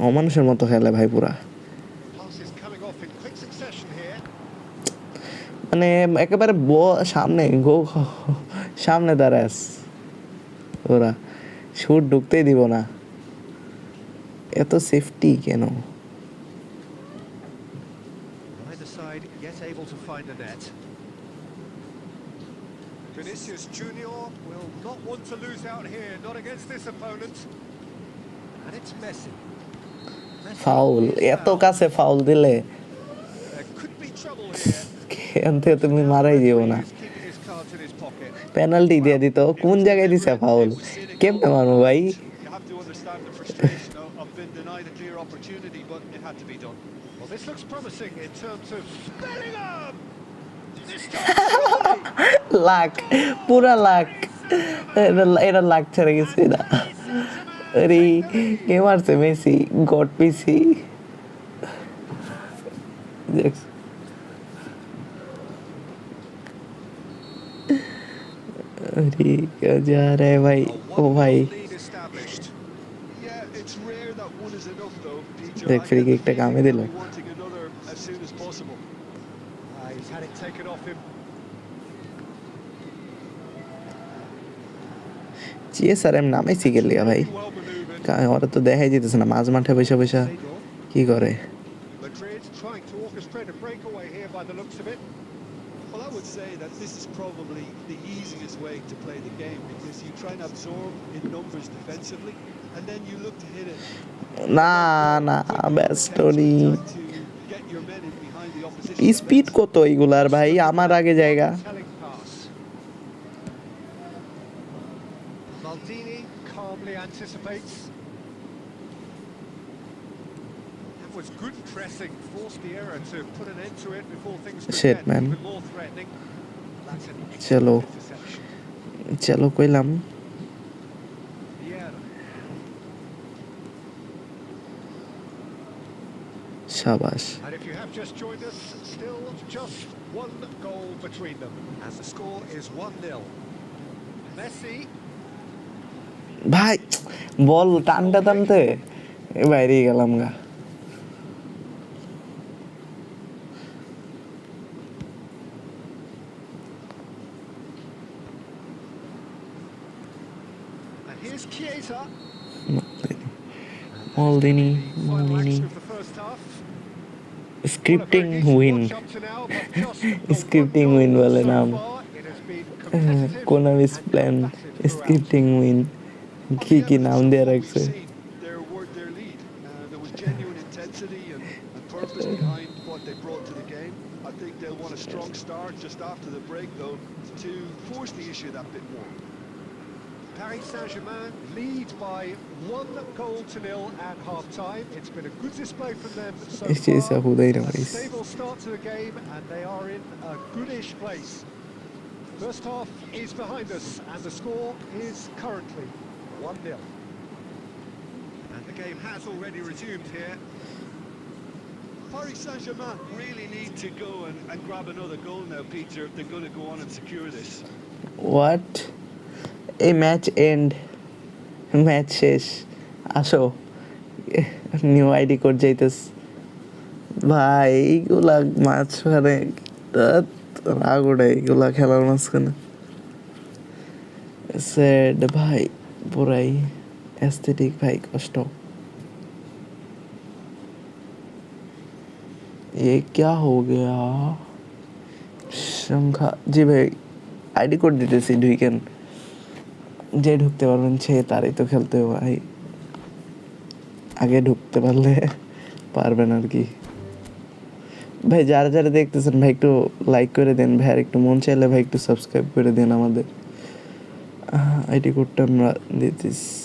অমানুষের মতো খেলে ভাই পুরা Passes coming off in quick succession here. মানে একেবারে সামনে দাঁড়াস ওরা শুট ঢুকতেই দিব না এত সেফটি কেন Neither side yet able to find a net. Vinicius Junior will not want to lose out here, not against this opponent. And it's Messi. Foul এত কাছে ফাউল দিলে There could be trouble here. এখান থেকে তুমি মারাই দিও না He's keeping his cards in his pocket. Penalty দিয়ে দিত কোন জায়গায় দিছে ফাউল কেমনে মারবো ভাই You have to understand the frustration of being denied a clear opportunity, but it had to be done. Well, this looks promising in terms of Bellingham. This time, lakh পুরা লাক এটা লাক ছেড়ে গেছে না আরে কে মারছে মেসি গড পিসি अरे क्या जा रहा है भाई ओ भाई lead established. Yeah, it's rare that one is enough, though, Peter. देख I free get the kick टा feeling कामे they'll दिलो be wanting another as soon as possible. He's had it taken off him. জিএসআরএম নামে শিখে লিয়া ভাই Well manoeuvred. ওরা তো দেখাই যেতেছে না মাঝ মাঠে বসে বসে কি করে Madrid trying to orchestrate a breakaway here by the looks of it. Well, I would say that this is probably the easiest way to play the game because you try and absorb in numbers defensively and then you look to hit it. না না বেস্টনি Try to get your men in behind the opposition. Speed কত এগুলার ভাই আমার আগে জায়গা Telling pass. Maldini calmly anticipates. That was good pressing, forced the error to put an end to it before things could Shit, get man. even more threatening. That's an Chalo. excellent interception. চলো কইলাম Vieira. শাবাশ And if you have just joined us, still just one goal between them. As the score is 1-0. Messi. ভাই বল টানতে টানতে বাইরে গেলাম গা And here's Chiesa. মলদিনি Final মলদিনি action of the first half. Scripting win scripting win বলে নাম কোনামিস plan scripting win কি কি নাম দিয়ে রাখছে Their lead. There was genuine intensity and purpose behind what they brought to the game. I think they'll want a strong start just after the break, though, to force the issue that bit more. Paris Saint-Germain lead by 1-0 at half-time. It's been a good display from them so Este é far. Arrudeira, A mas- stable start to the game, and they are in a goodish place. First half is behind us, and the score is currently 1-0. And the game has already resumed here. Paris Saint-Germain really need to go and grab another goal now, Peter, if they're going to go on and secure this. What? A match end. Match শেষ। আসো, new ID code যাইতেস। ভাই এইগুলা মাঝখানে রাগ ওঠে এইগুলা খেলার মাঝখানে। স্যাড ভাই, পুরাই অ্যাস্থেটিক ভাই, কষ্ট। ये क्या हो गया? সংখ্যা জি ভাই, আইডি কোড দিতেছি, ঢুকেন। যে ঢুকতে পারবেন সে তারই তো খেলতে হবে ভাই, আগে ঢুকতে পারলে পারবেন আর কি। ভাই যারা যারা দেখতেছেন ভাই একটু লাইক করে দেন ভাই, আর একটু মন চাইলে ভাই একটু সাবস্ক্রাইব করে দেন আমাদের। আইডি কোডটা আমরা দিতেছি।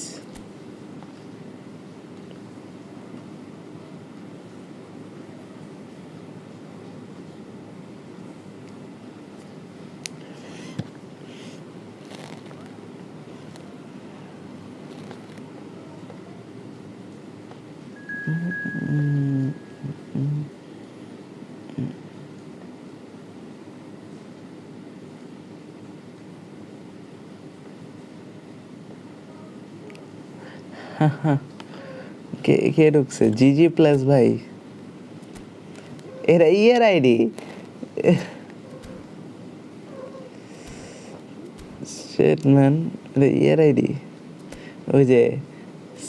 কে কে ঢুকছে? জিজি প্লাস ভাই, এরা ইয়ের আইডি। শিট ম্যান, এটা ইয়ের আইডি। ওই যে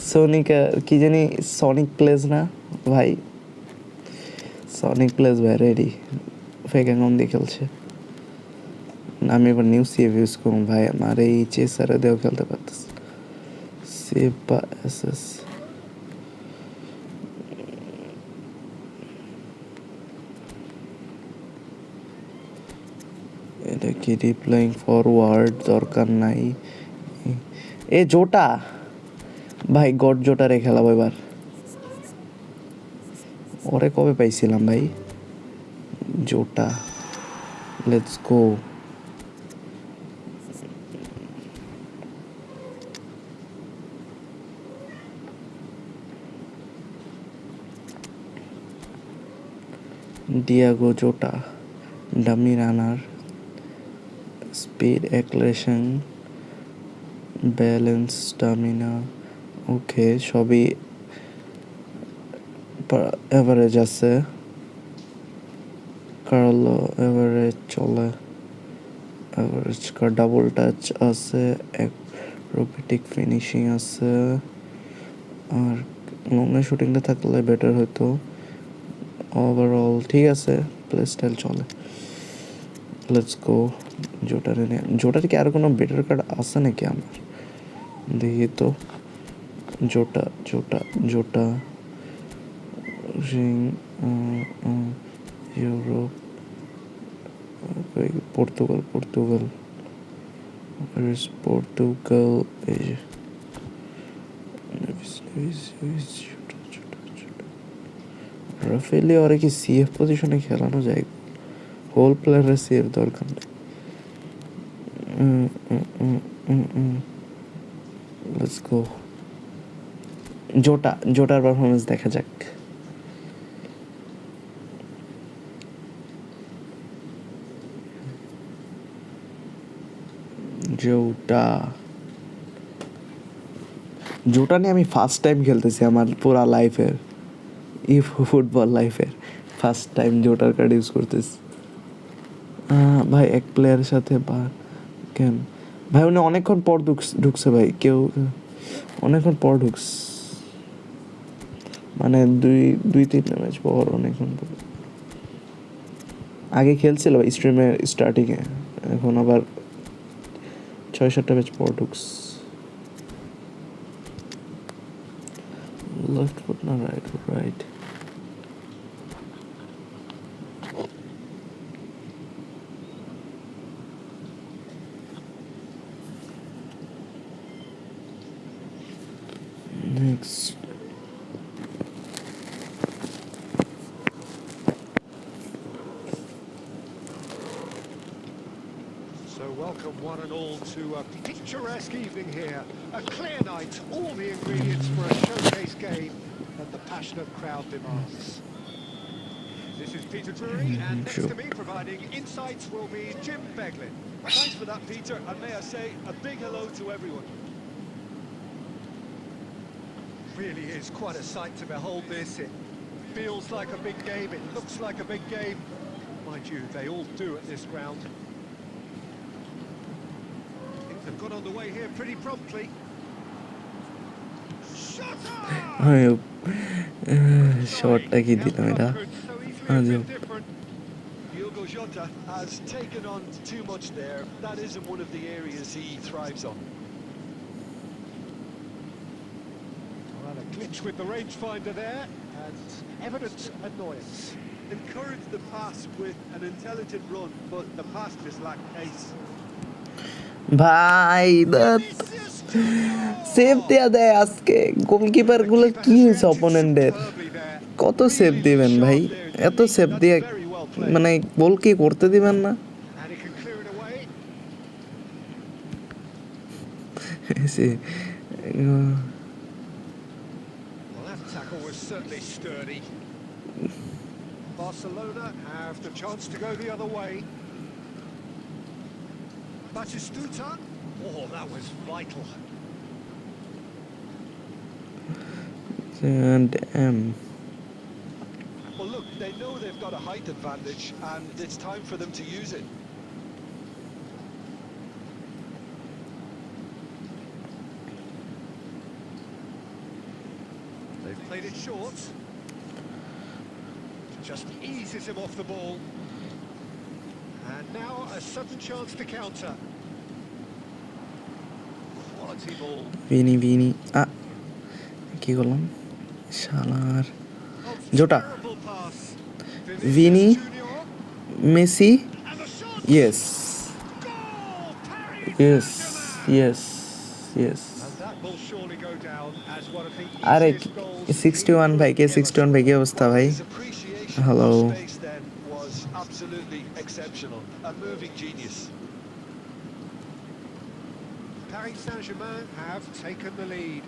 সোনিকা কি জানি, সনিক প্লেস না ভাই, সনিক প্লেস ভাই রেডি। ফেক অ্যাকাউন্ট দিয়ে খেলছে। আমি এবার নিউ সিএফ ইউজ করুন ভাই, আমার এই চেসারে দিয়েও খেলতে পারতেছে। সেভ বা এসএস, এটা কি রিপ্লাইং ফরওয়ার্ড দরকার নাই। এ জোটা ভাই, গড জোটারে খেলাবো এবার। ওরে কবে পাইছিলাম ভাই? Jota, let's go. Diogo Jota, dummy runner, speed, acceleration, balance, stamina, okay সবই এভারেজ আছে। কার্লো এভারেজ চলে, এভারেজ ডাবল টাচ আছে, রোবোটিক ফিনিশিং আছে, আর লংয়ে শুটিংটা থাকলে বেটার হতো। ওভারঅল ঠিক আছে, প্লে স্টাইল চলে। Let's go. জোটারে নিয়ে, জোটার কি আর কোনো বেটার কার্ড আছে নাকি আমার? দেখি তো। Jota Jota Jota ring, Europe, Portugal Portugal Portugal, এই যে রাফেলি। ওরা কি সিএফ পজিশনে খেলানো যায়? হোল প্লেয়ারের সিএফ দরকার নেই। Let's go. জোটার পারফরমেন্স দেখা যাক। জোটা নিয়ে আমি ফার্স্ট টাইম খেলতেছি আমার পুরা লাইফের, ফুটবল লাইফের ফার্স্ট টাইম জোটার কার্ড ইউজ করতেছি। ভাই এক প্লেয়ারের সাথে বা কেন ভাই, উনি অনেকক্ষণ পর ঢুকছে ভাই, কেউ অনেকক্ষণ পর ঢুকছে, মানে দুই তিনটা ম্যাচ পর, অনেকক্ষণ পর। আগে খেলছিল স্ট্রিমের স্টার্টিংয়ে, এখন আবার 6-7টা ম্যাচ পর ঢুকছে। লেফট ফুট না right foot? Right. Next So So welcome one and all to a picturesque evening here. A clear night, all the ingredients for a showcase game that the passionate crowd demands. This is Peter Drury, and next to me providing insights will be Jim Beglin. Thanks for that, Peter, and may I say a big hello to everyone. Really is quite a sight to behold this. It feels like a big game, it looks like a big game. Mind you, they all do at this ground. Things have got underway here pretty promptly. Shot কি দিলাম এটা Diogo Jota has taken on too much there. That isn't one of the areas he thrives on. Well, a glitch with the rangefinder there, and evident annoyance. Encouraged the pass with an intelligent run, but the pass just lacked pace. ভাই save দেয়া দেয় আজকে goalkeeper গুলো কি হয়েছে অপোনেন্টের কত save দিবেন ভাই এত সেভ দিয়ে মানে গোল কি করতে দিবেন না Barcelona have the chance to go the other way. Batistuta. Oh, that was vital. Well, look, they know they've got a height advantage, and it's time for them to use it. They've played it short. Just eases him off the ball. And now a sudden chance to counter. Quality ball. Vini. কি করলাম শালার জোটা Vini Messi yes আরে 61 ভাই কে 61 ভাই কি অবস্থা ভাই hello Absolutely exceptional, a moving genius. Paris Saint-Germain have taken the lead.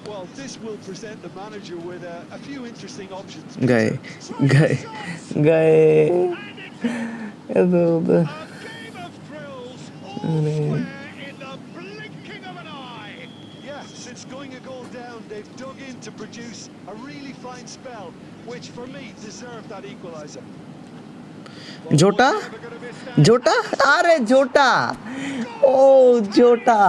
Well, this will present the manager with a few interesting options. Guy. A game of thrills, all square in the blinking of an eye. Yeah, since going a goal down, they've dug in to produce a really fine spell, which for me deserved that equaliser. জোটা আরে জোটা ও জোটা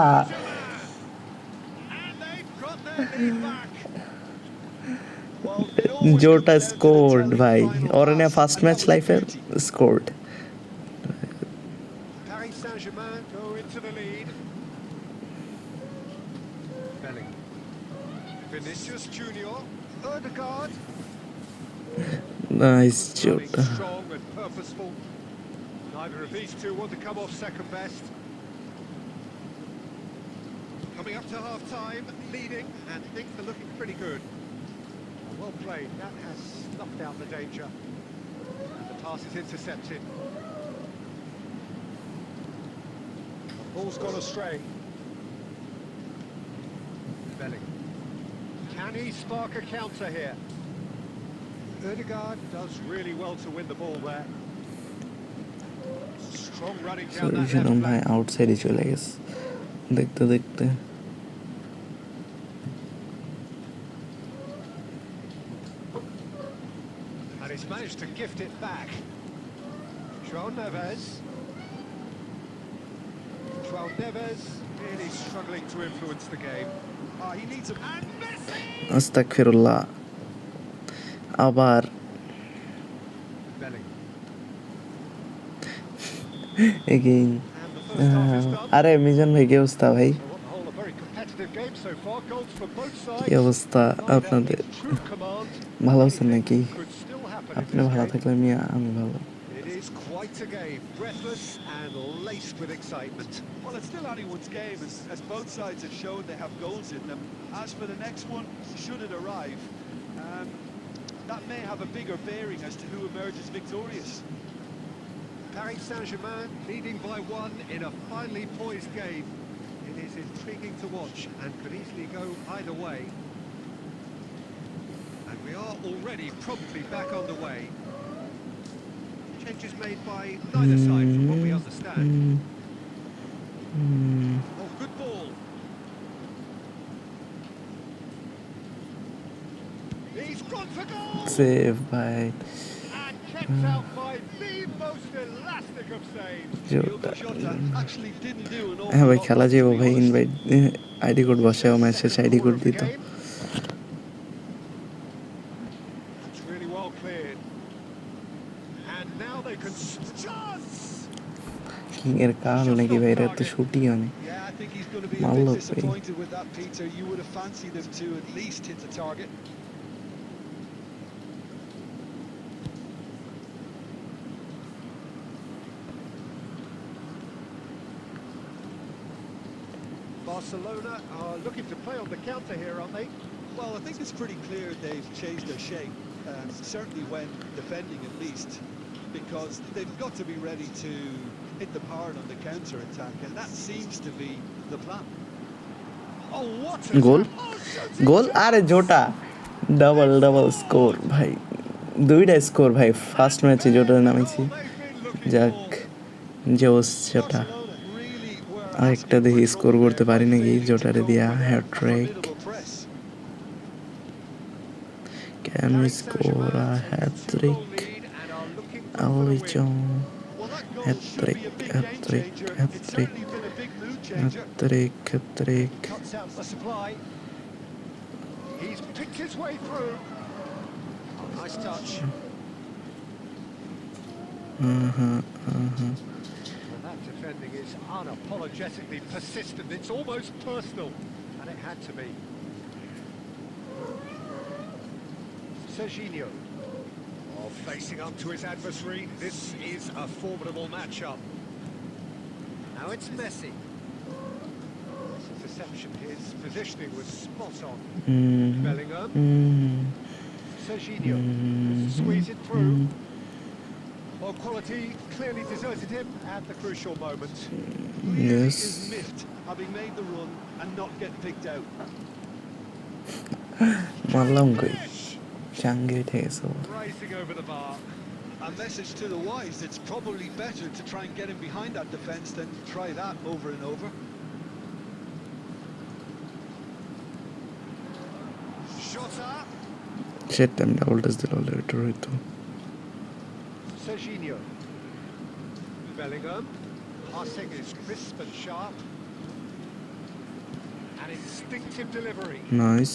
জোটা scored ভাই অরেনা first match লাইফে scored Paris Saint-Germain go into the lead. Belling. Vinicius Junior. Odegaard. Nice Jota. Strong and purposeful. Neither of these two want to come off second best. Coming up to half-time, leading, and things are looking pretty good. Well played, that has snuffed out the danger. And the pass is intercepted. The ball's gone astray. Belling. Can he spark a counter here? Odegaard does really well to win the ball there. Strong running down that left ভাই flank. আউটসাইডে চলে গেছে দেখতে And he's managed to gift it back. João Neves really struggling to influence the game. He needs a... And Messi! আস্তাগফিরুল্লাহ আবার Belling. Again And the first half is done. আরে মিজান ভাই কি অবস্থা ভাই So on the whole, a very competitive game so far. Goals for both sides. কি অবস্থা আপনাদের True command. ভালো আছেন নাকি Could still happen in আপনি this ভালো game. থাকলে আমি ভালো It is quite a game, breathless and laced with excitement. Well, it's still anyone's game, as both sides have shown they have goals in them. As for the next one, should it arrive, that may have a bigger bearing as to who emerges victorious. Paris Saint-Germain leading by 1 in a finely poised game. It is intriguing to watch and could easily go either way. And we are already promptly back underway. Changes made by neither side from what we understand. Oh, good ball. He's gone for goal! Save by And kept out by the most elastic of saves. Diogo Jota actually didn't do an হ্যাঁ awful ভাই lot খেলা wrong, যাবো to be ভাই honest. Invite ID code বসাও message ID code দিত It's really well cleared. And now they can chance. King এর কাল নাকি ভাই এরা তো শুটই অনেক Yeah, I think he's going to be a Malo, bit disappointed with that, Peter. You would have fancied him to at least hit the target. Barcelona are looking to play on the counter here, aren't they? Well, I think it's pretty clear they've changed their shape, certainly when defending at least, because they've got to be ready to hit them hard on the counter-attack, and that seems to be the plan. Oh, what a goal oh, গোল আরে জোটা double score ভাই দুইটা score ভাই first ম্যাচে জোটা নামাইছি যাক জোস Jota Barcelona really were আরেকটা asking দেখি for স্কোর trouble করতে there পারি by নাকি failing to জোটারে cope দিয়া with a hattrick formidable press. Can we score a hattrick আলিচং Well, that goal should hattrick be a big game hattrick changer. It's hattrick certainly been a big mood changer. Hattrick cuts out the supply. He's picked his way through. Oh, nice touch. And that defending is unapologetically persistent. It's almost personal, and it had to be. Serginho. Oh, facing up to his adversary. This is a formidable matchup. Now it's Messi. Interception. His positioning was spot on. Bellingham. Serginho. Squeeze it through. Well, quality clearly deserted him at the crucial moment. Really Yes. is miffed having made the run and not get picked out. মারলাম কই চাঙ্গে ঠেকেছে Racing over the bar. A message to the wise, it's probably better to try and get him behind that defence than try that over and over. Jota. Set time double touch দিল already হইতো Serginho. Bellingham. Passing is crisp and sharp. An instinctive delivery. Nice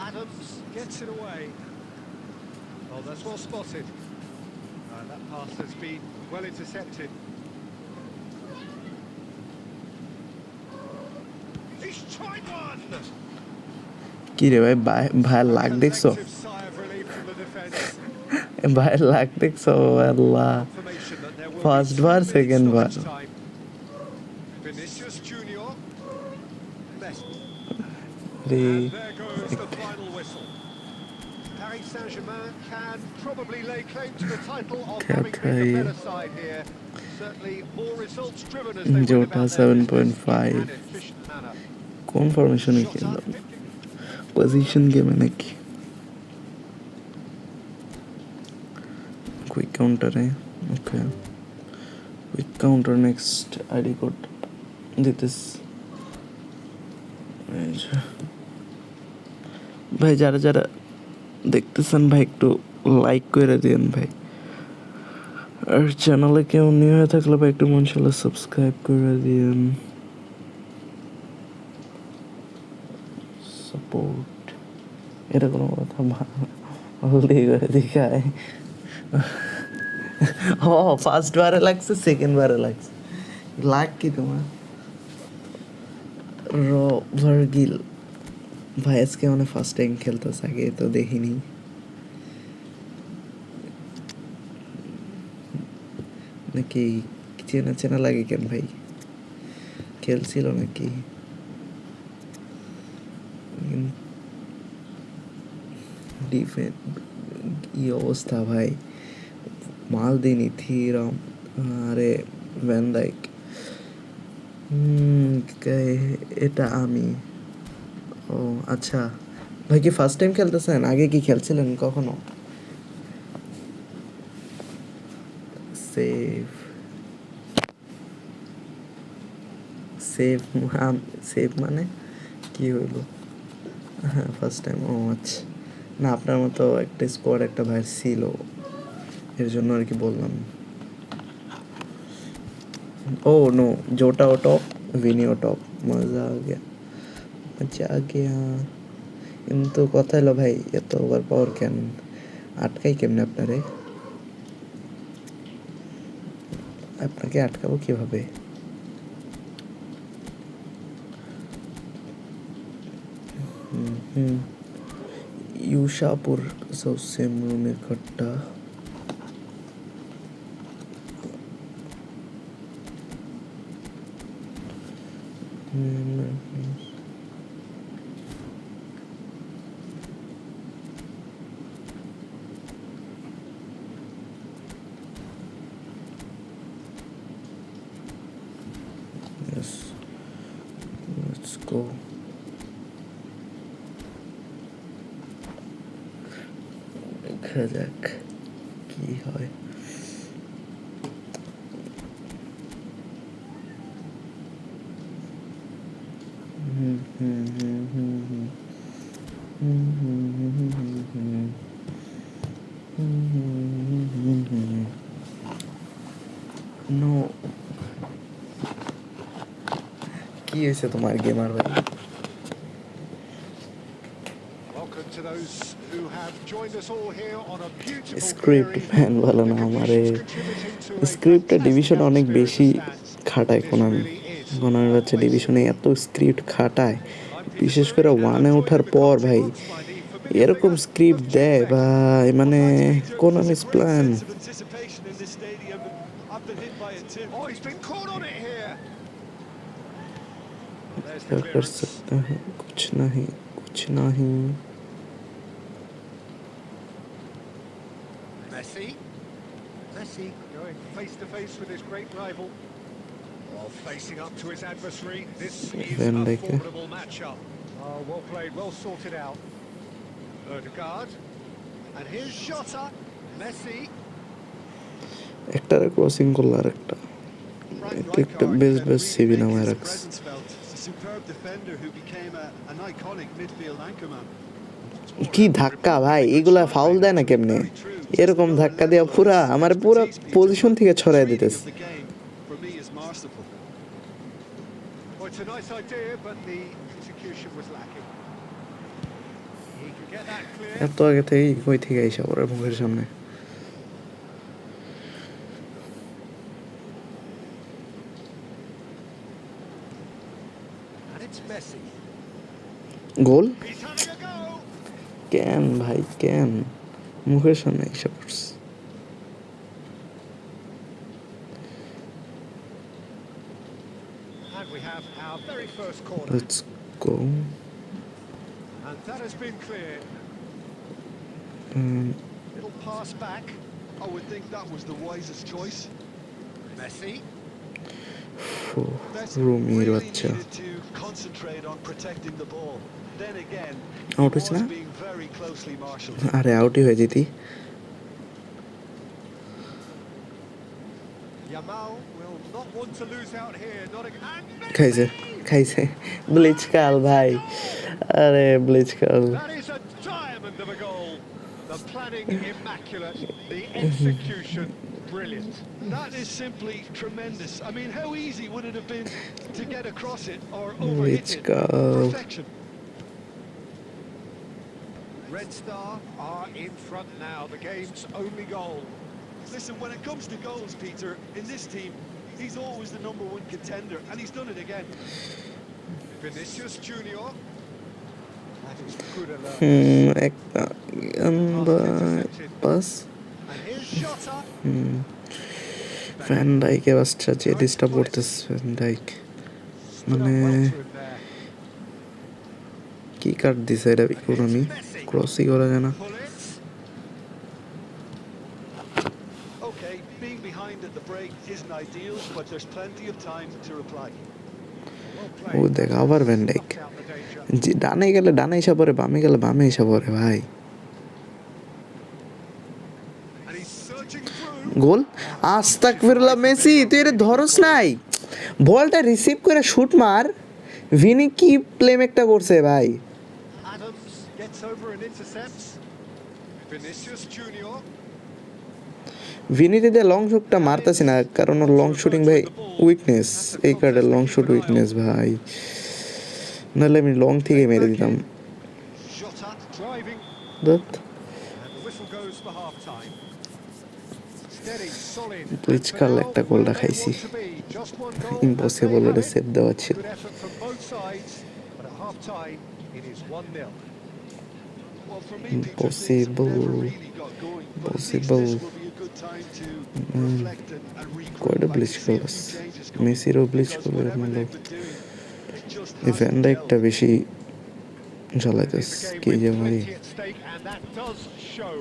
Adams gets it away. Oh, that's well spotted. That pass has been well intercepted. He's tried one! কি রে ভাই ভাইয়ের লাগ দেখছো Collective sigh of relief from the defence. ভাইয়ের লাগ দেখছো আল্লাহ Confirmation that there will First be 2 bar, minutes second bar. stoppage time. Vinicius Junior. Messi. রে And there goes the final whistle. Paris Saint-Germain can probably lay claim to the title of having been the better side here. Certainly more results driven as they went Jota about their business 7.5 in an efficient manner. কোন ফরমেশনে খেললাম position গেমে নাকি quick কাউন্টারে okay quick counter next ID code দিতেস ভাই যারা যারা দেখতেছেন ভাই একটু লাইক করে দিন ভাই আর চ্যানেলে কেউ নিউ হয়ে থাকলে ভাই একটু মনশাল্লাহ সাবস্ক্রাইব করে দিন সাপোর্ট এটা কোনো কথা হলদি করে দেখায় ও ফার্স্ট বারে লাগছে সেকেন্ড বারে লাগছে লাগ কি তোমার ভার্গিল ভাই আজকে মানে ফার্স্ট টাইম খেলতেছে আগে তো দেখিনি নাকি চেনা চেনা লাগে কেন ভাই খেলছিল নাকি ডিফেন্স কি অবস্থা ভাই মাল দিনি থিরাম আরে ভ্যান ডাইক, এটা আমি। ও আচ্ছা, ভাই কি ফার্স্ট টাইম খেলতেছেন? আগে কি খেলছিলেন কখনো? সেভ সেভ সেভ মানে কি হইল? হ্যাঁ ফার্স্ট টাইম, ও আচ্ছা। না আপনার মতো একটা স্কোয়াড একটা ভাই ছিল, এর জন্য আর কি বললাম। ও নো, জোটা ও টপ, ভিনি ও টপ, মজা আ গিয়া, মজা আ গিয়া। কিন্তু কথা হলো ভাই, এত ওভার পাওয়ার কেন? আটকাই কেমনে আপনারে? আপনাকে আটকাবো কিভাবে? यूशापुर सबसे में खट्टा। Yes, let's go. দেখা যাক কি হয়। নো, কি হয়েছে তোমার গেমার ভাই? স্ক্রিপ্ট ফ্যান ভালো না আমারে। স্ক্রিপ্টটা ডিভিশনে অনেক বেশি খাটায় কোনামি। কোনামি হচ্ছে ডিভিশনে এত স্ক্রিপ্ট খাটায়, বিশেষ করে ওয়ানে ওঠার পর ভাই এরকম স্ক্রিপ্ট দেয় ভাই, মানে কোনামি's প্ল্যান। क्या कर सकते हैं, कुछ नहीं, कुछ नहीं। Messi going face to face with his great rival. While facing up to his adversary, this is Van a Dijk. formidable matchup. Oh, well played, well sorted out. Odegaard. And here's Jota. Messi. একটারে crossing করলো আর একটা একটা best CV নামায় রাখছে। কি ধাক্কা ভাই, এগুলা ফাউল দেয় না কেমনে? এরকম ধাক্কা দেওয়া পুরা আমার পুরা পজিশন থেকে ছড়াই দিতেছে। এত আগে থেকেই কই থেকে আইসা ওর মুখের সামনে। গোল কেন ভাই, কেন মুখের সামনে এসে পড়ছে? Let's go. And that has been cleared. Little pass back. I would think that was the wisest choice. Messi. রুমির বাচ্চা আউট হচ্ছে না? আরে আউটই হয়ে যেতি। খাইছে খাইছে ব্লিচ কাল ভাই, আরে ব্লিচ কাল। The planning immaculate, the execution brilliant. That is simply tremendous. I mean, how easy would it have been to get across it or overhit it? Perfection. Red Star are in front now, the game's only goal. Listen, when it comes to goals, Peter, in this team, he's always the #1 contender, and he's done it again. Vinicius Junior. That is good alert. একটা pass. Van ডাইকের বাচ্চা যে disturb করতেছে। Van Dijk মানে কি কাট দিছে এটা economy, ক্রসই করা যায় না। Okay, being behind at the break is feels, but there's plenty of time to reply. Well O played. দেখ আবার van Dijk Snuffed out the danger. ডানে গেলে ডানে এসে পড়ে বামে গেলে বামে এসে পড়ে ভাই And he's searching through. গোল আস্তাগফিরুল্লাহ মেসি তুই এর ধরস নাই বলটা রিসিভ করে শুট মার ভিনি কি প্লেমেকটা করছে ভাই Adams gets over and intercepts. Vinicius Junior. ভিনিতে দিয়ে লং শুটটা মারতেছি না কারণ ওর লং শুটিং ভাই উইকনেস এই কার্ডের লং শুট উইকনেস ভাই নাহলে আমি লং থেকে মেরে দিতাম Jota driving. দত And the whistle goes for half time. Steady, solid. প্লিজকাল একটা গোলটা খাইছি ইম্পসিবল এটা সেভ দেওয়া ছিল Good effort from both sides, but at half time it is 1-0. Well, for me, Peter, things have Impossible. never really got going, but at least Impossible. this will be a good time to reflect and regroup. কয়টা I ব্লিচ can see a করলাস few changes coming, মেসিরও ব্লিচ because করবে whatever এরকম they've been doing, it just এই van hasn't ডাইকটা gelled. বেশি This জ্বালাইতেস game কি with যে মারি plenty at stake, and that does show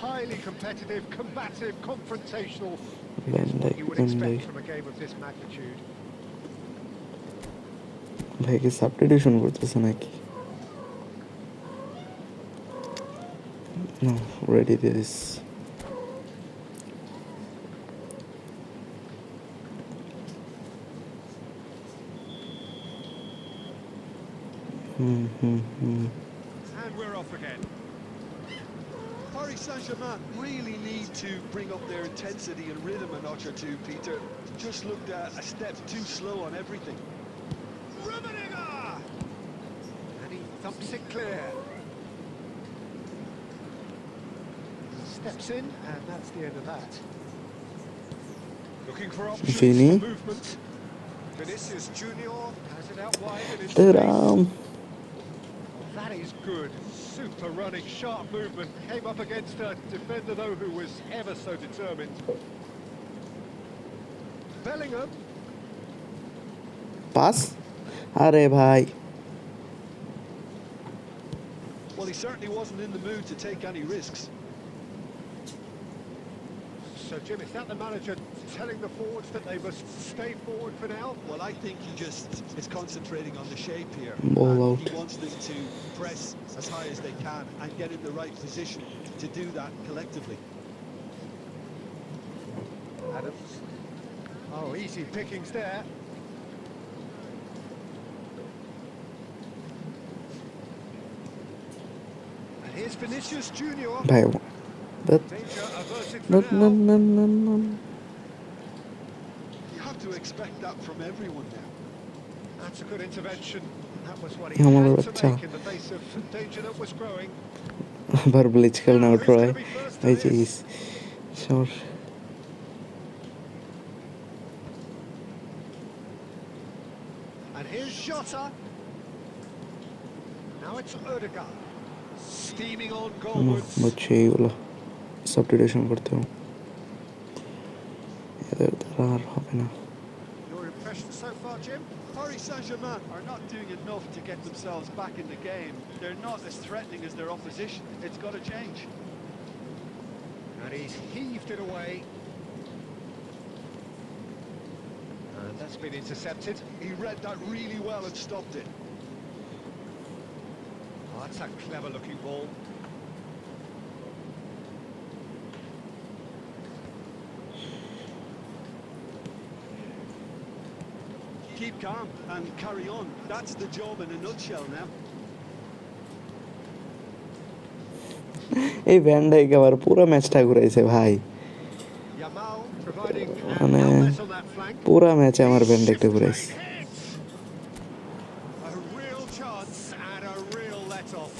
highly competitive, combative, confrontational. It Van is what Dijk, you would Van expect Dijk. from a game of this magnitude. ভাই কি substitution করতেছে নাকি No, ready this. And we're off again. Paris Saint-Germain really need to bring up their intensity and rhythm a notch or two, Peter. Just looked a step too slow on everything. Rummenigge! And he thumps it clear. He steps in, and that's the end of that. Looking for options Vini. for movement. Vinicius Junior has it out wide and it's Ta-da! that is good. Super running, sharp movement. Came up against a defender, though, who was ever so determined. Bellingham. Pass? Arey bhai. Well, he certainly wasn't in the mood to take any risks. So, Jim, is that the manager telling the forwards that they must stay forward for now? Well, I think he just is concentrating on the shape here. Ball And out. he wants them to press as high as they can and get in the right position to do that collectively. Adams. Oh, easy pickings there. And here's Vinicius Junior. Bhai, that. Danger averted for No, no, now. no, no, no. You have to expect that from everyone now. That's a good intervention. That was what he Yeah, had well, to make in the face of danger that was growing. আবার bleach খেল না try এই যে শোর And here's Jota. Now it's Odegaard. Steaming on goalwards. বুঝছি এইগুলো substitution করতে হবে এদের দ্বারা আর হবে না Your impression so far, Jim? Paris Saint-Germain are not doing enough to get themselves back in the game. They're not as threatening as their opposition. It's got to change. And he's heaved it away. And that's been intercepted. He read that really well and stopped it. Oh, that's a clever looking ball. Keep calm and carry on. That's the job in a nutshell now. এই van Dijk আবার পুরো ম্যাচটা ঘুরাইছে ভাই Yamal providing an মানে outlet on that flank. পুরো ম্যাচে আমার van ডাইকটা ঘুরাইছে A real chance and a real let-off.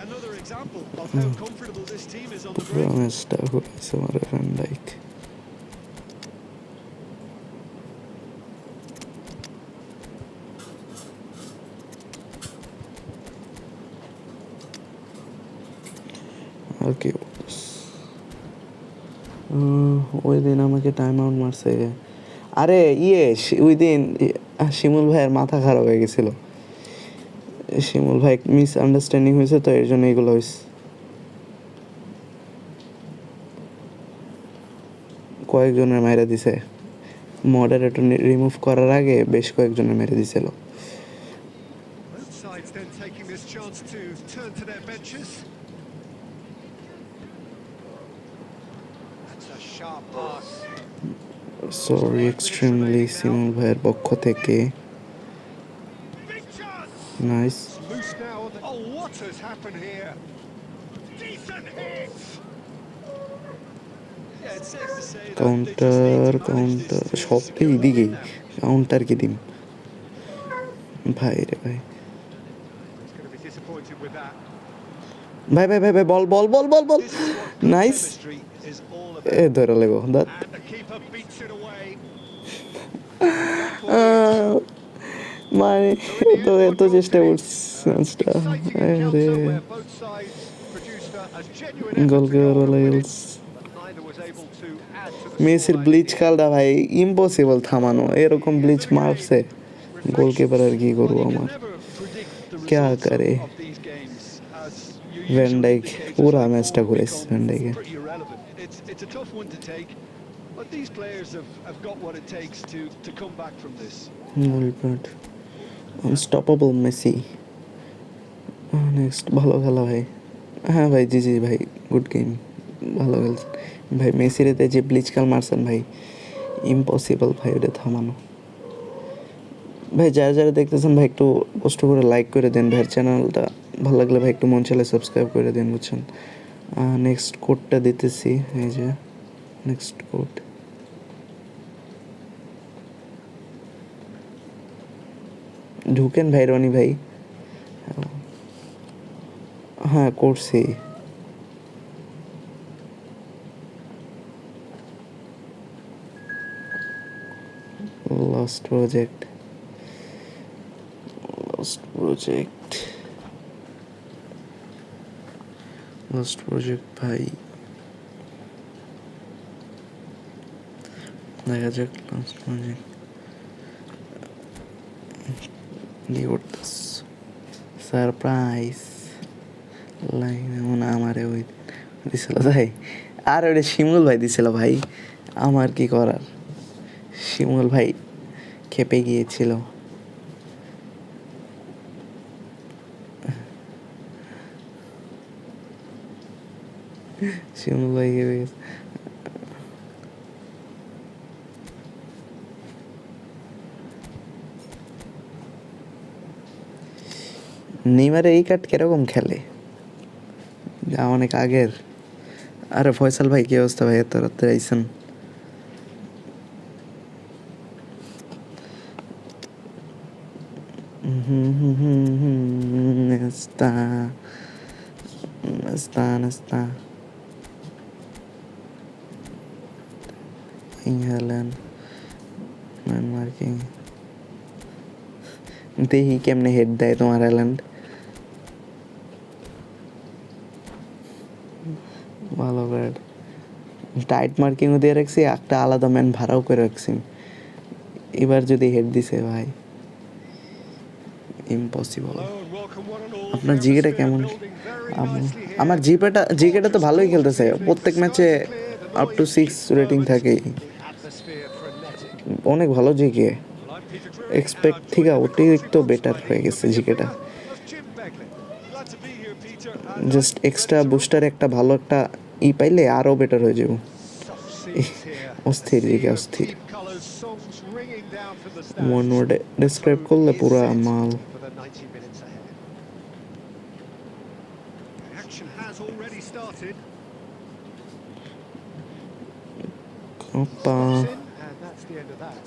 Another example of how comfortable this team is on the পুরো break. ম্যাচটা ঘুরাইছে আমার ভ্যান ডাইক আর কি বলছিস? ওই দিন আমাকে টাইম আউট মারছে আরে ওই দিন শিমুল ভাইয়ের মাথা খারাপ হয়ে গেছিল শিমুল ভাই মিস আন্ডারস্ট্যান্ডিং হয়েছে তো এর জন্য এগুলো হয়েছে কয়েকজনের মাইরা দিছে মডারেটর রিমুভ করার আগে বেশ কয়েকজনে মেরে দিছিল। Both sides then taking this chance to turn to their benches. That's a sharp pass. Sorry extremely Simul ভাইয়ের পক্ষ থেকে। Big chance. Nice It's loose now. Oh, what has happened here? Decent hit. Yeah, it's safe to say that they just need counter to manage counter this to সব secure the দিকেই win now. Counter কি দিম ভাই রে ভাই He's going to be disappointed with that. ভাই ভাই ভাই ভাই বল বল বল বল বল This is what good nice chemistry is all A about. ধরে লেগো দাঁত And the keeper beats it away. মানে তো এত চেষ্টা করছি ম্যাচটা Exciting আরে encounter where both sides produced a genuine effort to goalkeeper go on and win it, লেগেলস but neither was able to add to the মেসির scoreline bleach in the end. খেলটা ভাই impossible থামানো এরকম ব্লিচ মারছে goalkeeper আর কি করবো Well, you can আমার never predict the क्या results करे? of these games, as you Van usually Dijk indicate, पूरा as like मैचটা form ঘুরেছে become Van Dijkকে। pretty irrelevant. It's a tough one to take, but these players have got what it takes to come back from this. Goalkeeper unstoppable Messi. Next ভালো খেলা ভাই। হ্যাঁ ভাই জি জি ভাই good game ভালো খেলছেন ভাই। মেসিরেতে যে ব্লিচ কাল মারছেন ভাই ইম্পসিবল ভাই ওটা থামানো। ভাই যারা যারা দেখতেছেন ভাই একটু কষ্ট করে লাইক করে দেন ভাইয়ের চ্যানেলটা ভালো লাগলে ভাই একটু মন চাইলে সাবস্ক্রাইব করে দেন বুঝছেন। নেক্সট কোডটা দিতেছি এই যে নেক্সট কোড ঢুকেন ভাই রনি ভাই। হ্যাঁ করছি লস্ট প্রজেক্ট লস্ট প্রজেক্ট ভাই দেখা যাক লস্ট প্রজেক্ট কি করতেছ সারপ্রাইজ লাইন এমন আমারে ওই দিছিল ভাই আর ওটা শিমুল ভাই দিছিল ভাই আমার কি করার শিমুল ভাই খেপে গিয়েছিল। শিমুল ভাই খেপে গেছে। নেইমারে এই কার্ড কিরকম খেলে যা অনেক আগের। আরে ফয়সাল ভাই কি অবস্থা ভাই এত রাত্রে আইসেন। Está England ম্যান মার্কিং দেখি কেমনে হেড দেয় তোমার আয়ারল্যান্ড। ভালো ব্যাট টাইট মার্কিংও দিয়ে রাখছি একটা আলাদা ম্যান ভাড়াও করে রাখছি এবার যদি হেড দিছে ভাই ইম্পসিবল। আপনার জিকেটা কেমন? আমার জিকেটা তো ভালোই খেলতেছে প্রত্যেক ম্যাচে আপ টু 6 রেটিং থাকে অনেক ভালো জিকে এক্সপেক্ট থেকে অতিরিক্ত বেটার হয়ে গেছে জিকেটা। জাস্ট এক্সট্রা বুস্টার একটা ভালো একটা পাইলে আরও বেটার হয়ে যাব। অস্থির জিকে অস্থির ওয়ান ওয়ার্ডে ডিসক্রাইব করলে পুরো মাল। Oppa. And that's the end of that.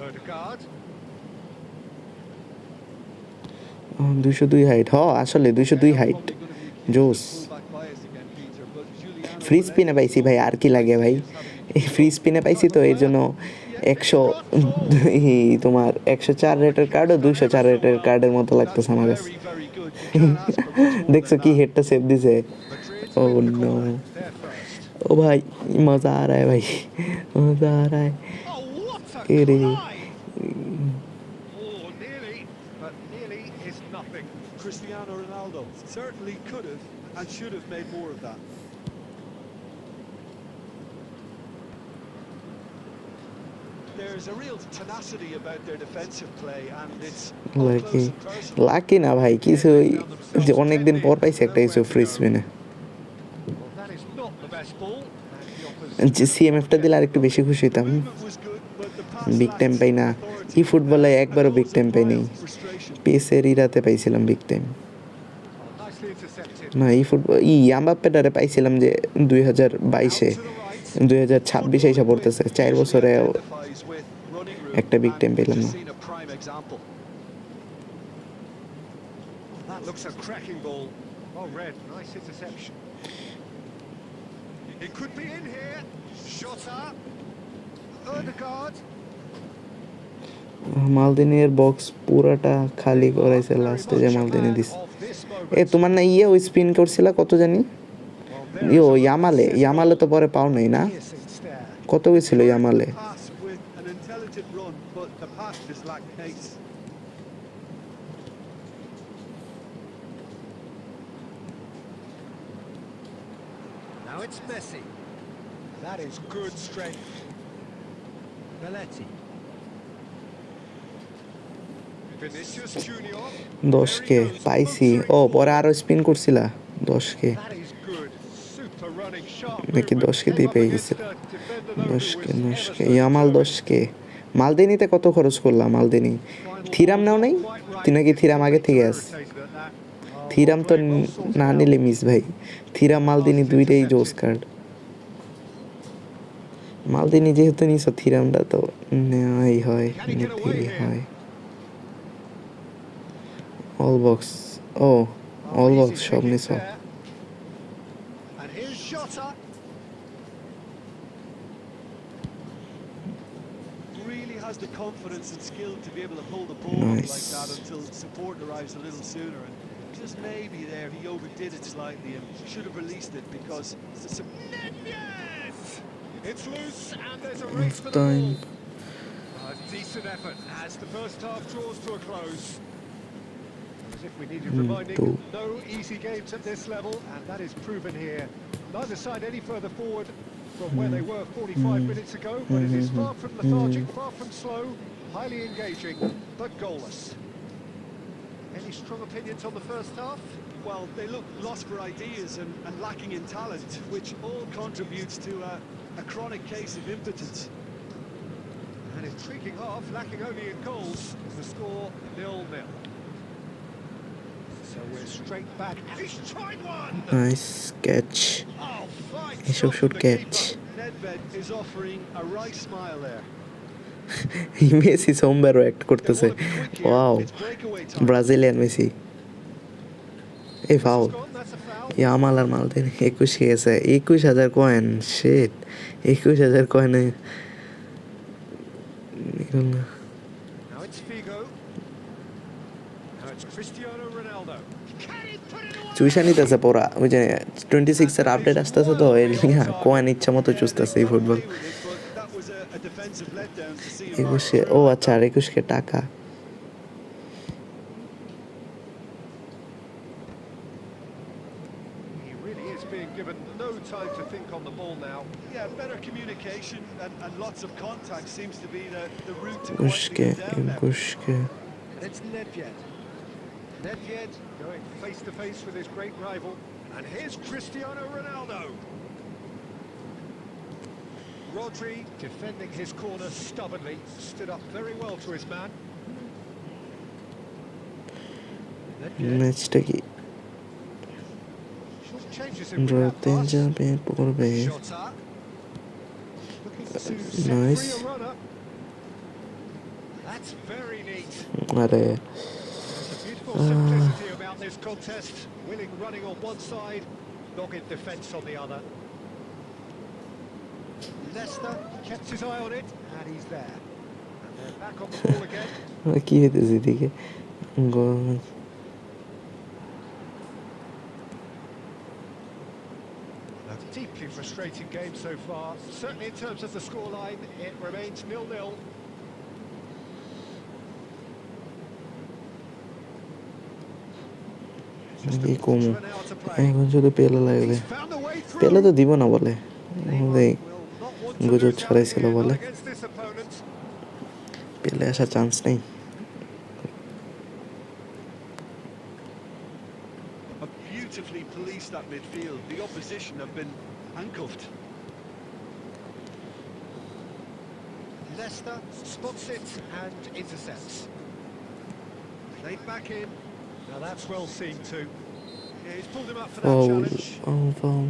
Odegaard. 202 height আসলে 202 হাইট জোস। ফ্রি স্পিনে পাইছি ভাই আর কি লাগে ভাই এই ফ্রি স্পিনে পাইছি তো এই জন্য 100 তোমার 104 রেটের কার্ডও 204 রেটের কার্ডের মতো লাগতেছে আমার কাছে। দেখছো কি হেডটা সেভ দিছে ও নো ও ভাই মজা आ रहा है भाई मजा आ रहा है रे Cristiano Ronaldo certainly could have and should have made more of that. there's a real tenacity about their defensive play, and it's up lucky close and personal. Lucky না ভাই, কিছু যে অনেকদিন পর পাইছে একটা কিছু free স্পিনে। Well, that is not the best ball, and he offers যে সিএমএফটা দিলে আর একটু বেশি খুশি হইতাম। Movement was good, but the pass big time lacked পাই না, authority, ই ফুটবলে and একবারও big caused time a pi pile নাই। of frustration. পেসের ইরাতে পাইছিলাম big time. oh, nicely intercepted. না ই ফুটবল এমবাপ্পেটারে পাইছিলাম যে 2022-এ, Out to the right. 2026 এসে পড়তেছে, 4 বছরে Identifies with running room, একটা বিগ টাইম and পেলাম just না। seen a prime example. That looks a cracking ball. Well read, nice interception. It could be in here. Shot up. Ødegaard. মালদিনির box পুরাটা খালি করাইছে লাস্টে যে মালদিনি দিস। এ তোমার না ইয়ে ওই স্পিন করছিলা কত জানি, ইয়ো ইয়ামালে তো পরে পাও নাই না, Piercing stare. কত গেছিল ইয়ামালে? Pass with an intelligent run, but the pass just lacked pace. Now it's Messi. That is good strength. Belletti. Vinicius Junior. 10কে পাইছি। ও পরে আরো স্পিন করছিলা 10কে That is good. Super running sharp নাকি movement. 10কে দিয়ে Up পেয়ে against গেছে? a defender though who was 10কে ever 10কে so Yamal determined. 10কে। মালদিনিতে কত খরচ করলাম? মালদিনি থিরাম নাও নাই? তুই নাকি থিরাম আগে থেকে আস? থিরাম তো না নিলে মিস ভাই। থিরাম মালদিনি দুইটাই জোস কার্ড। মালদিনি যেহেতু নিছো, থিরামটা তো নেওয়াই হয়, নিতেই হয়। অল বক্স, ও অল বক্স সব নিছো। And here's Jota. Really has the confidence and skill to be able to pull the ball up Nice. like that until support arrives a little sooner. And just maybe there he overdid it slightly and should have released it, because it's a Yes! It's loose and there's a race for the Time. ball. A decent effort as the first half draws to a close. As if we needed reminding, two. no easy games at this level, and that is proven here. Neither side any further forward from where they were 45 minutes ago, but it is far from lethargic, far from slow, highly engaging, but goalless. Any strong opinions on the first half? well, they look lost for ideas and lacking in talent, which all contributes to a chronic case of impotence. An intriguing half, lacking only in goals. The score 0-0. So we're straight back. And he's tried one! Nice catch, Oh, fine এসব stop shoot from the catch. keeper. Nedved is offering a right smile there. Messi সোমবারও act করতেছে। They want to be quick here. Wow, It's breakaway time. Brazilian Messi. এই foul. Gone, that's a foul. Yamal আর Maldini 21 গেছে, 21,000 coin. Shit, 21,000 কয়েনে Now it's Figo. Now it's Cristiano Ronaldo. Can he put it away? চুইসা নিতেছে পড়া, ওই যে 26 এর update আসতেছে তো এর লিগা কয়েন ইচ্ছা মতো চুষতেছে এই football. But that was a defensive letdown to see him 21-এ, ও আচ্ছা, আর 21-কে টাকা। He really is being given no time to think on the ball now. Yeah, better communication and lots of contact seems to be the route to 21-কে quieting him down now. 21-কে And it's Nedved. Nedved going face to face with his great rival. And here's Cristiano Ronaldo. Rodri defending his corner stubbornly, stood up very well to his man. Nedved ম্যাচটা কি short changes him with that ড্রতে pass. যাবে পড়বে? Jota looking to set Nice. free a runner. That's very neat. আরে There's a beautiful simplicity about this contest. Winning running on one side, dogged defence on the other. Leicester kept his eye on it, and he's there. And they're back on the ball again. কি হইতেছে এদিকে? A deeply frustrating game so far. Certainly in terms of the scoreline, it remains 0-0. কি কমু For an hour to play. এখন শুধু পেলে লাগবে। He's found a way পেলে through. তো দিব না বলে, Neymar ওই will not want to গুজব lose out ছড়াইছিল here, বলে। not against this opponent. পেলে আসার চান্স নেই। Beautifully policed that midfield. The opposition have been handcuffed. Leicester spots it and intercepts. Played back in. Now that's well seen too. Yeah, he's pulled him up for that Foul. challenge. Oh, foul.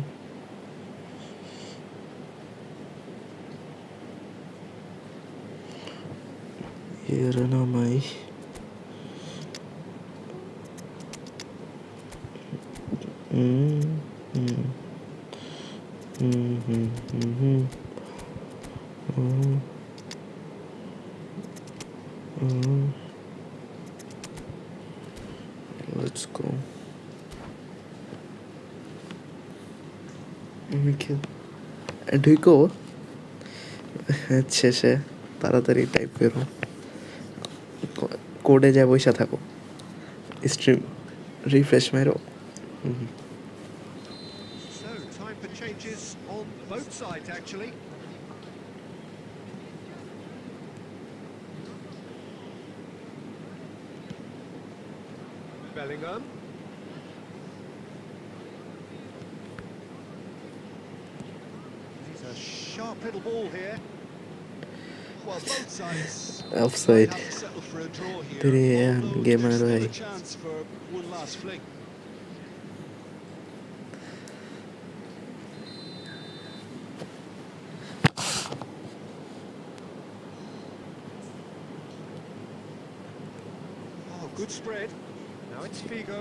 Here na mai. Let's go. Mikhail. ঢুকো শেষে তাড়াতাড়ি type করো, কোডে যা বসে থাকো, stream refresh মেরো। So, time for changes on both sides actually. Bellingham. He's a sharp little ball here. Well, both sides Offside. might have to settle for a draw here. Three, Although game there's still away. a chance for one last fling. Oh, good spread. Now it's Figo.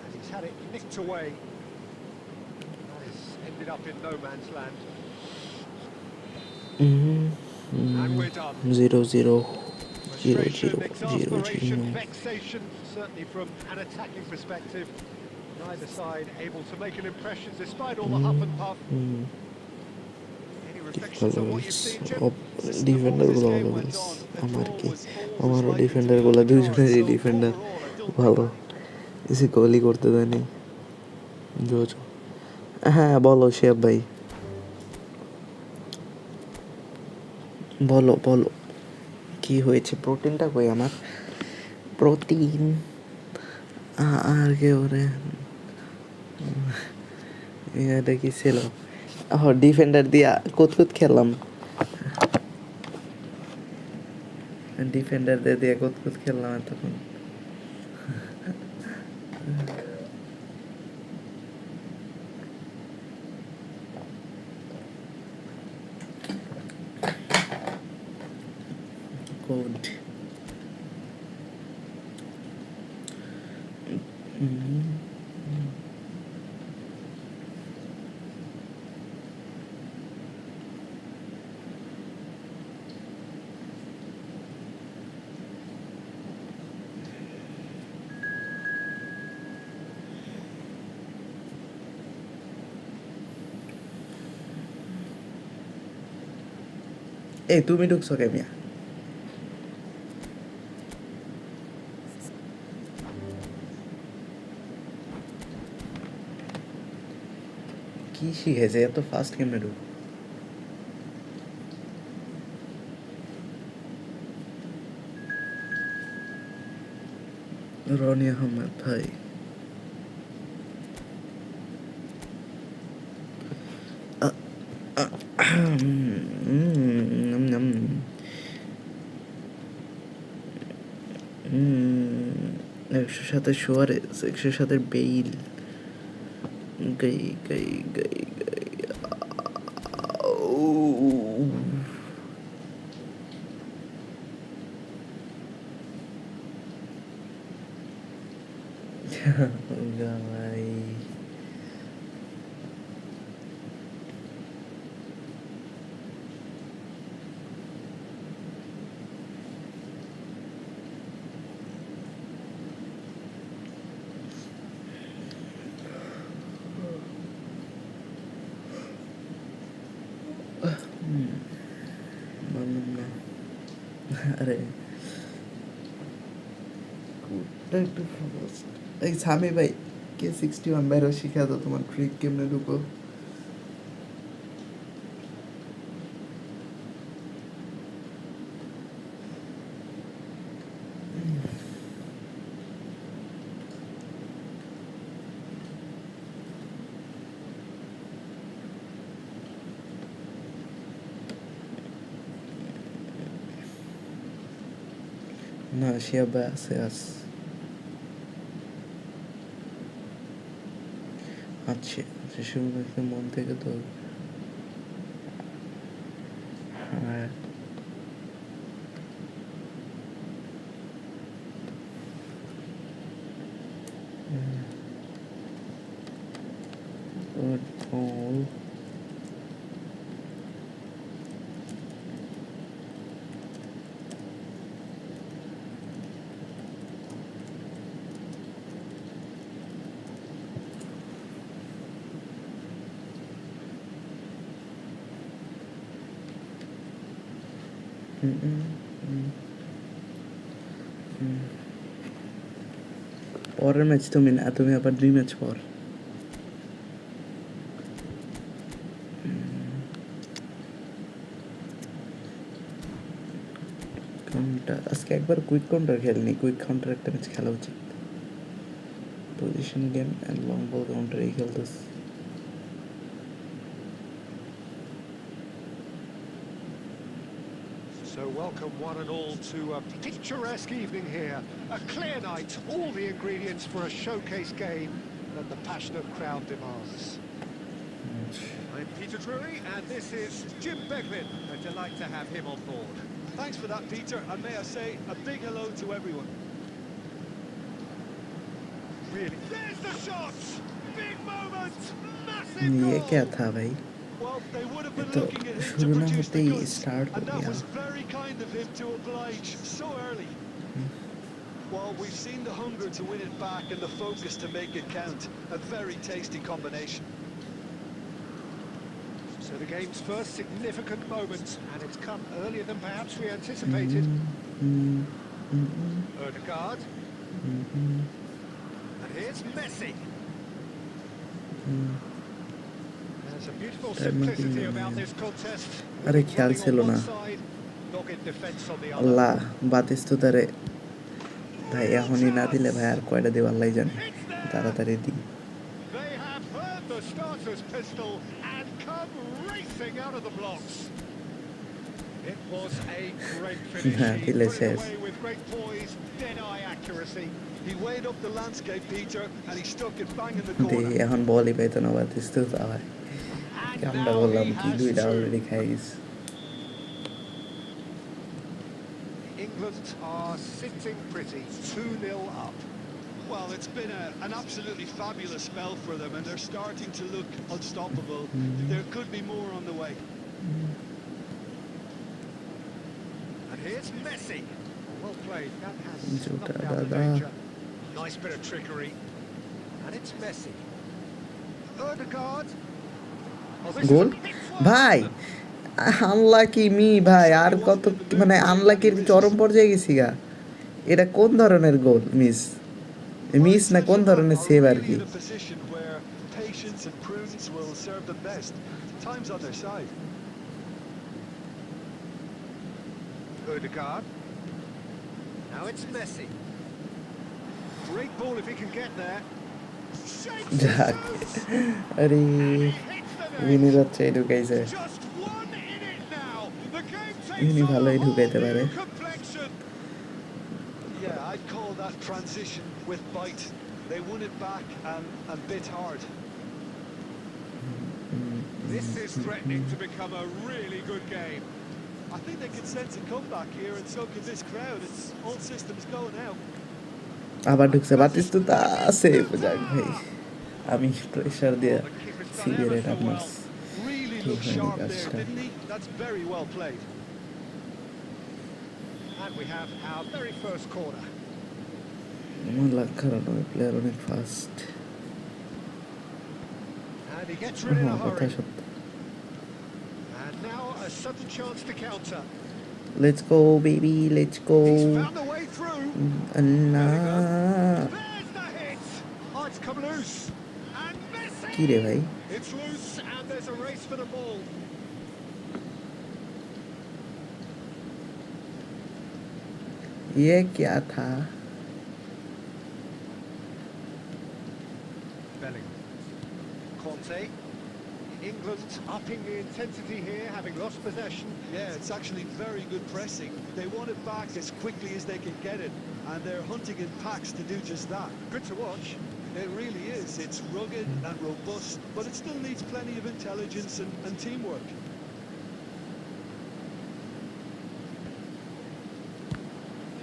And he's had it nicked away. That has ended up in no man's land. And we're done. 0-0. Frustration, exasperation, vexation, certainly from an attacking perspective. Neither side able to make an impression despite all the huff and puff. Any reflections on what you've seen, Jim? Defender গুলো ভালো বলছে আমার, কি আমারও defender গুলো দুজনেরই defender ভালো, এসে গোলই করতে দেয়নি। জোজো, হ্যাঁ বলো শেফ ভাই, বলো বলো কি হয়েছে? প্রোটিনটা কই আমার? প্রোটিন আর কে ওরে, এটা কি ছিল? ডিফেন্ডার দিয়া কুতকুত খেললাম, ডিফেন্ডার দিয়ে কুতকুত খেললাম এতক্ষণ। কোড এই তুমি ঢুকছো কে মিয়া? কি শিখেছে এত ফাস্ট কেমনে ঢুক? রনি আহমেদ ভাই, একশো সাথে সুয়ারেস, একশো সাথে বেইল, গাই গাই গাই গাই গাই। মানলাম না, আরে একটু এই সামি ভাই কে 61 বাইরে শিখা দাও তোমার ট্রিক কেমনে ঢুকো। না শিয়াবে আছে আচ্ছা শুরু করতে মন থেকে তো হ্যাঁ good ball পরের ম্যাচ তুমি না তুমি আবার 2 ম্যাচ পর কাউন্টার আজকে একবার কুইক কাউন্টার খেলনি কুইক কাউন্টার একটা ম্যাচ খেলা উচিত possession game and long ball counter এই খেলতেছে So welcome one and all to a picturesque evening here. A clear night, all the ingredients for a showcase game that the passionate crowd demands. I'm Peter Drury and this is Jim Beglin. A delight to have him on board. Thanks for that, Peter, and may I say a big hello to everyone. Really? There's the shot! Big moment! Massive ये goal! क्या था भाई Well, they would have been तो looking at him to शुरू ना produce होते the he goods, start हो and that गया was very kind of him to oblige so early. Well, we've seen the hunger to win it back and the focus to make it count. A very tasty combination. So the game's first significant moment, and it's come earlier than perhaps we anticipated. Ødegaard. And here's Messi. There's a beautiful simplicity about this contest. अरे ख्याल से लो ना Dogged defense on the other. আল্লাহ বাতিস্তুতারে ভাই এখনই না দিলে ভাই আর কয়টা দেব আল্লাহই জানে তাড়াতাড়ি দি They have heard the starter's pistol and come racing out of the blocks. It was a great finish. Nah, He dile put it ses. away with great poise, dead-eye accuracy. He weighed up the landscape, Peter, and he stuck it bang in the they corner. এখন বলই পাইতো না বাতিস্তুতা ভাই And আমরা now বললাম he কি has দুইটা two. Already খাই গেছে England are sitting pretty, 2-0 up. Well, it's been an absolutely fabulous spell for them, and they're starting to look unstoppable. There could be more on the way. And here's Messi. Well played. That has Jota knocked out the dada. danger. Nice bit of trickery. And it's Messi. Ødegaard. Oh, this is goal a big one. ভাই unlucky me ভাই আর কত মানে আনলাকির চরম পর্যায়ে গেছি গা এটা কোন ধরনের গোল মিস মিস না কোন ধরনের সেভ আর কি In a position where patience and prudence will serve them best. Time's on their side. Ødegaard. Now it's Messi. Great ball if he can get there. Shakes it যাক loose. আরে And he hits the net. Winnie যাচ্ছে ঢুকাইছে Just one in it now. The game Winnie takes on ভালোই a whole ঢুকাইতে পারে new complexion. Yeah, I'd call that transition with bite. They won it back and bit hard. This is threatening to become a really good game. I think they can sense a comeback here, and so can this crowd. It's all systems go now. আবার ঢুকছে বাতিস্তুতা save যাক ভাই আমি pressure দিয়ে The keeper's done severe ever এটা so আপনার well. Really ঠিক looked হয়নি sharp there, কাজটা didn't he? That's very well played. And we have our very first corner. আমার লাখ খারাপ প্লেয়ার অনেক fast And he gets rid in a কথা hurry. সত্য And now a sudden chance to counter. Let's go baby let's go He's found a way through. Allah There's the hit. Oh, it's come loose. And Messi. কি রে ভাই It's loose and there's a race for the ball. ये क्या था Bellingham. Conte. England upping the intensity here, having lost possession. Yeah, it's actually very good pressing. They want it back as quickly as they can get it, and they're hunting in packs to do just that. Good to watch. It really is. It's rugged and robust, but it still needs plenty of intelligence and teamwork.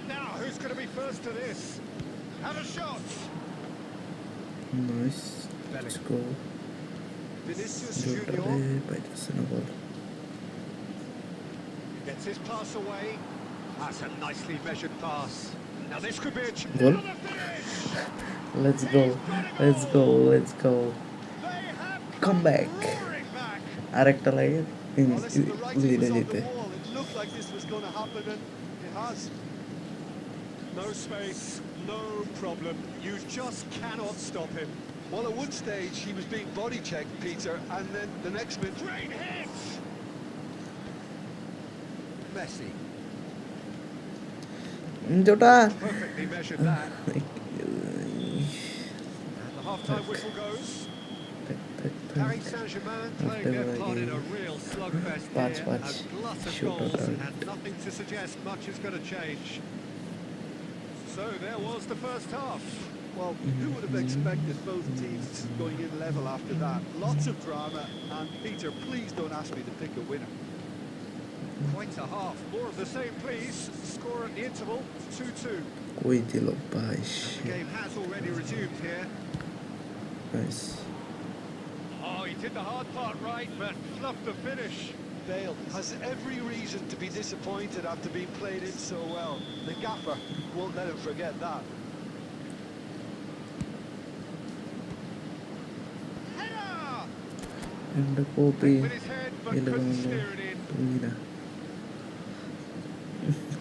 Now, who's going to be first to this? Have a shot. Nice. Let's go. Vinicius Junior Junior. পাইতেছে না বল। Gets his pass away. That's a nicely measured pass. Now this could be a Goal. another finish. Let's go. Let's go. Let's go. They have Come back. roaring back. আরেকটা লাগে Well, listen, the writing জিতে was on জিতে। the wall. It looked like this was going to happen, and it has. No space, no problem. You just cannot stop him. Well, at one stage, he was being body checked, Peter, and then the next minute... Great hit! Messi. জোটা Perfectly measured that. And the half-time whistle goes. Paris Saint-Germain playing their part in a real slugfest Patch, here. patch. A glut of Shoot goals out. and nothing to suggest much is going to change. So there was the first half. Well, who would have expected both teams going in level after that? Lots of drama, and Peter, please don't ask me to pick a winner. Quite a half. More of the same, please. Score at the interval, 2-2. কই দিল ভাই The game has already resumed here. Nice Oh, he did the hard part right, but fluffed the finish. Bale has every reason to be disappointed after being played in so well. The gaffer won't let him forget that. Header! എൻ്റെ copy With his head, but couldn't steer it in. তুই না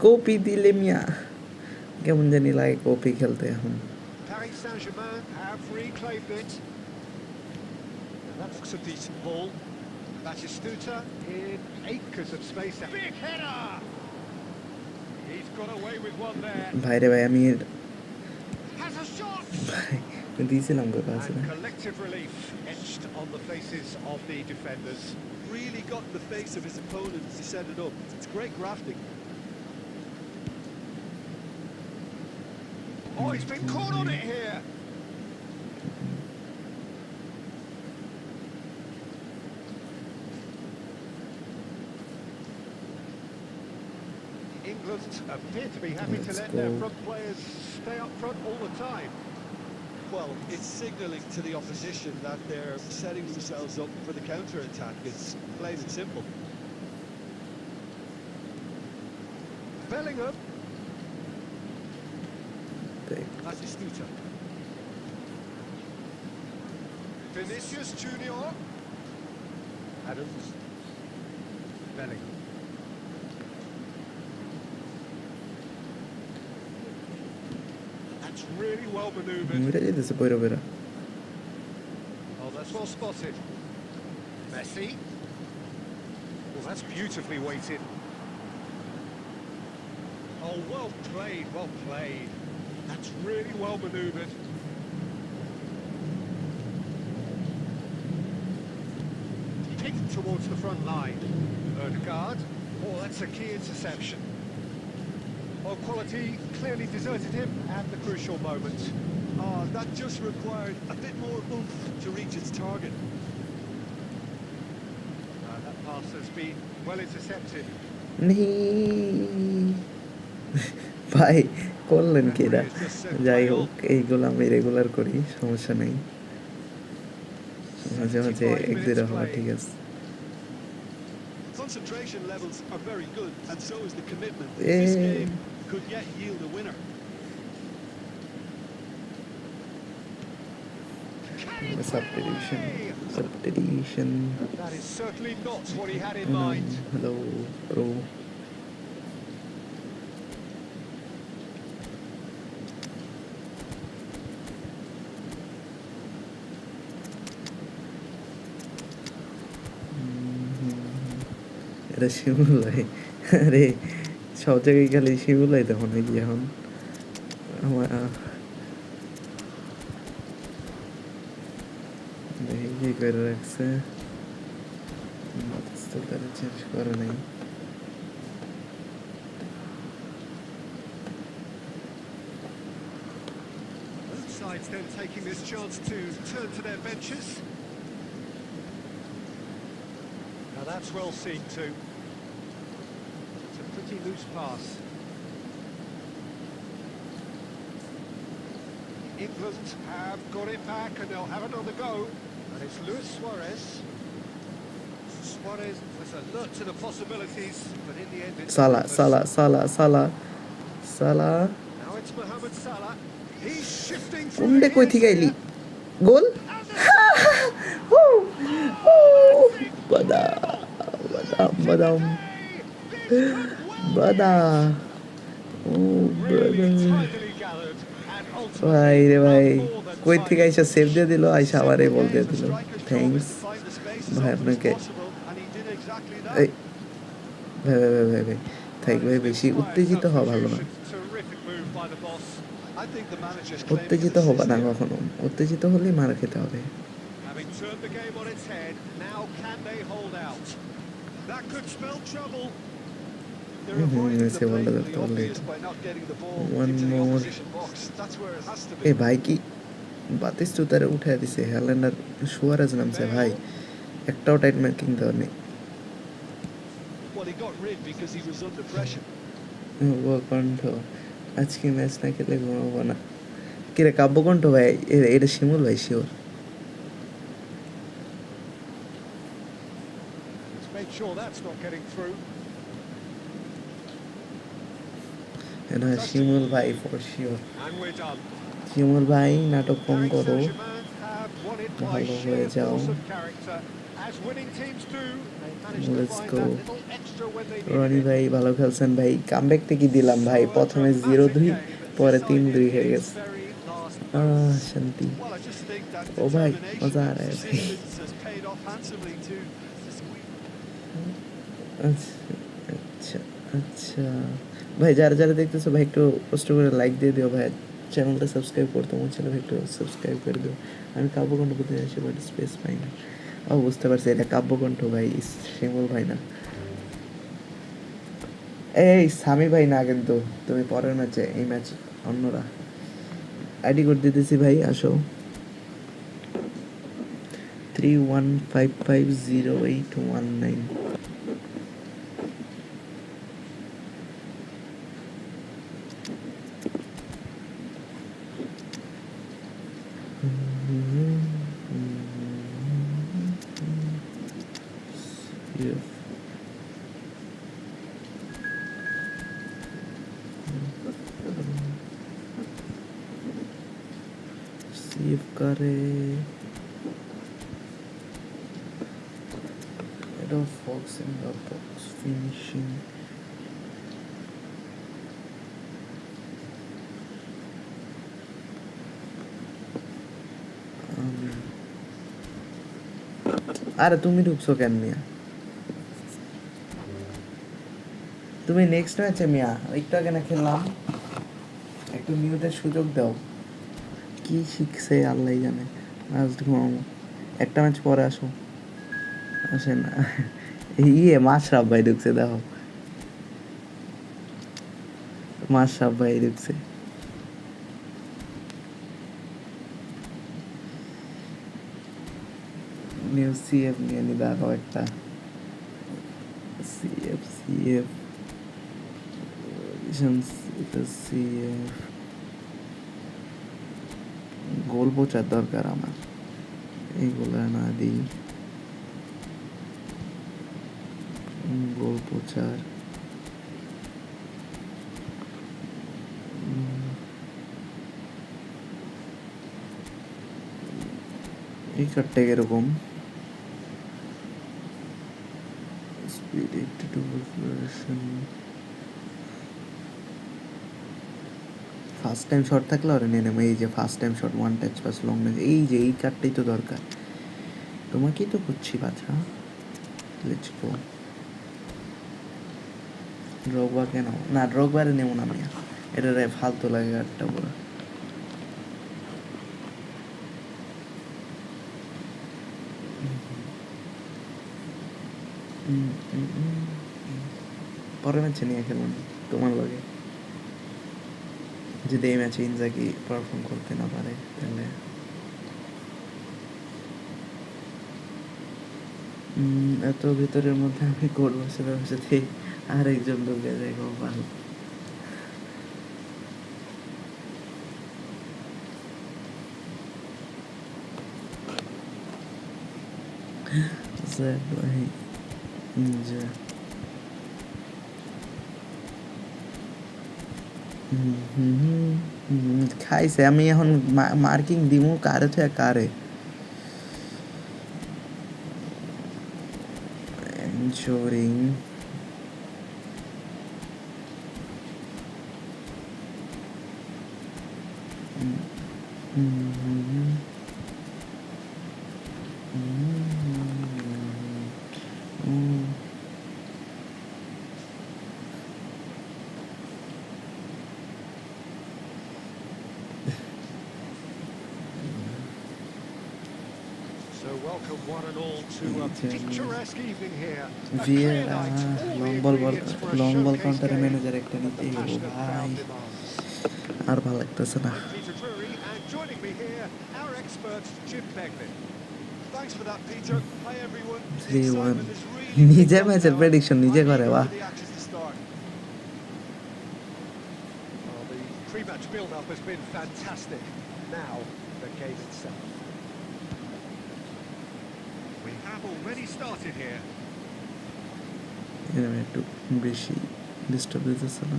copy দিলে মিয়া কেমন জানি লাগে copy খেলতে এখন Paris Saint-Germain have reclaimed it. That looks a decent ball. Batistuta in acres of space. Big header! He's got away with one there. ভাইরে ভাই আমি Has a shot! ভাই দিয়েছিলাম গো কাছে And collective relief etched on the faces of the defenders. Really got in the face of his opponent to set it up. It's great grafting. Oh, he's been caught on it here. England appear to be happy to Let's let their go. front players stay up front all the time. Well, it's signalling to the opposition that they're setting themselves up for the counter-attack. It's plain and simple. Bellingham. Batistuta. Vinicius Junior. Adams. Bellingham. That's really well manoeuvred. মুইটা যেতেছে পয়রা পয়রা Oh, that's well spotted. Messi. Well, that's beautifully weighted. Oh, well played, well played. That's really well manoeuvred. Picked towards the front line. Erdegaard. Oh, that's a key interception. Well, quality clearly deserted him at the crucial moment. Oh, that just required a bit more oomph to reach its target. That pass has been well intercepted. নি ভাই করলেন কি এরা যাই হোক এইগুলো আমি regular করি সমস্যা নেই মাঝে মাঝে এক দুইটা হওয়া ঠিক আছে Concentration levels are very good, and so is the commitment. Eh. This game could yet yield a winner. substitution That is certainly not what he had in mind. hello bro এটা শিমুলাই আরে সব জায়গায় খালি শিমুলাই তখন কি এখন আমার দেখি কি করে রাখছে তো তারা চেঞ্জ করে নাই। Both sides then taking this chance to turn to their benches. Now that's well seen too. It's a pretty loose pass. England have got it back and they'll have another go. And it's Luis Suarez. Suarez was alert to the possibilities, but in the end it's Salah, Now it's Mohamed Salah. He's shifting কোনটা through কই the থেকে আইলি? গোল? And the বাদাম বাদা। ও really বাদাম। tidily gathered and ভাই ultimately রে ভাই, more than কই থেকে আইসা সেভ দিয়ে দিল, It's a আইসা আবার simple বল দিয়ে game. A দিল। striker's job is thanks to find the space as ভাই often as আপনাকে। possible, and he did exactly এই that. ভাই থাক ভাই, বেশি উত্তেজিত হওয়া ভালো না। Terrific move by the boss. I think the manager's claiming উত্তেজিত an হবা assist না here. কখনো, উত্তেজিত হলেই মার খেতে হবে। Having turned the game on its head, now can they hold out? That could spell trouble. They're avoiding say the বলটা blatantly ধরতে পারলে obvious by not getting the ball One into the more. opposition box. That's where it has to A be. ভাই কি বাতিস তো তারা উঠে দিছে, হ্যালেন্ডার Suarez নামছে ভাই, একটাও টাইট মার্কিং দেওয়া নেই। Well, he got rid because he was under pressure. কণ্ঠ আজকে ম্যাচ না খেলে ঘুমাবো না। কিরে কাব্যকণ্ঠ ভাই, এটা শিমুল ভাই sure? Let's make sure that's not getting through. এটা শিমুল ভাই for sure. And we're done. শিমুল ভাই নাটক কম Paris করো, Saint-Germain have won it by ভালো sheer হয়ে যাও। force of character. As winning teams do, they managed to Let's find go. that little extra when they Roni needed it. ভাই ভালো খেলছেন ভাই, কামব্যাকটা কি দিলাম ভাই, প্রথমে 0-2 পরে 3-2 হয়ে গেছে। Very last moments. শান্তি। Well, I just think that ও ভাই determination মজা and আ রা হ্যায় ভাই। persistence has paid off handsomely to squeeze. আচ্ছা আচ্ছা ভাই, যারা যারা দেখতেছো ভাই একটু কষ্ট করে লাইক দিয়ে দিও ভাই, চ্যানেলটা সাবস্ক্রাইব করতে মন ছিল ভাই একটু সাবস্ক্রাইব করে দিও। আমি কাব্যকণ্ঠ কোথায় আসি বাট স্পেস পাই না। ও বুঝতে পারছি, এটা কাব্যকণ্ঠ ভাই, শিমুল ভাই না। এই সামি ভাই না, কিন্তু তুমি পরের ম্যাচে, এই ম্যাচ অন্যরা। আইডি কোড দিতেছি ভাই, আসো 31550819। सेव करे Shadow Fox in the box finishing আরে তুমি ঢুকছো কেন মিয়া? তুমি নেক্সট ম্যাচে মিয়া, একটু আগে না খেললাম, একটু নিউদের সুযোগ দাও। কি শিখছে আল্লাহ জানে। লাস্ট ঘুমাবো, একটা ম্যাচ পরে আসো। আসে না মাশরাফ ভাই ঢুকছে, দেখো মাশরাফ ভাই ঢুকছে। নিউ সিএফ নিয়ে নি, দেখো একটা সিএফ সিএফ সিএফ গোল পৌঁছার দরকার আমার, এইগুলো না দিই গোল পৌঁছার। এই কার্ডটা এরকম spirit to first time shot থাকলে ওরা নিয়ে নেবো। এই যে first time shot, one touch pass, long range, এই যে এই কার্ডটাই তো দরকার। তোমাকেই তো করছি বাছা। Let's go. ড্রগবা কেন না, ড্রগবারে নেবো না আমি, এটা ফালতু লাগে কার্ডটা পুরো। পরে ম্যাচে নিয়ে খেলুন তোমার লগে যদি এই ম্যাচে ইনজাগি পারফর্ম করতে না পারে তাহলে এত ভিতরের মধ্যে আমি গোল বসে আরেকজন ঢুকে যায় গোপাল খাইছে আমি এখন মার্কিং দিমু কারে তো কারে ensuring So welcome one and all to a picturesque evening here. A Via clear night, all the ingredients for a long ball showcase counter game manager একটা that the নিতেই হলো passionate ভাই crowd demands. আর ভালো লাগতেছে না I'm Peter Drury, and joining me here, our expert Jim Beglin. Thanks for that, Peter. Hi, everyone. The 3-1 excitement is really নিজে picked up ম্যাচের now. Prediction নিজে I'm করে eager বাহ for the action to start. Well, the pre-match build-up has been fantastic. Now, the game itself. We have already started here. এরকম একটু বেশি disturb দিতেছে না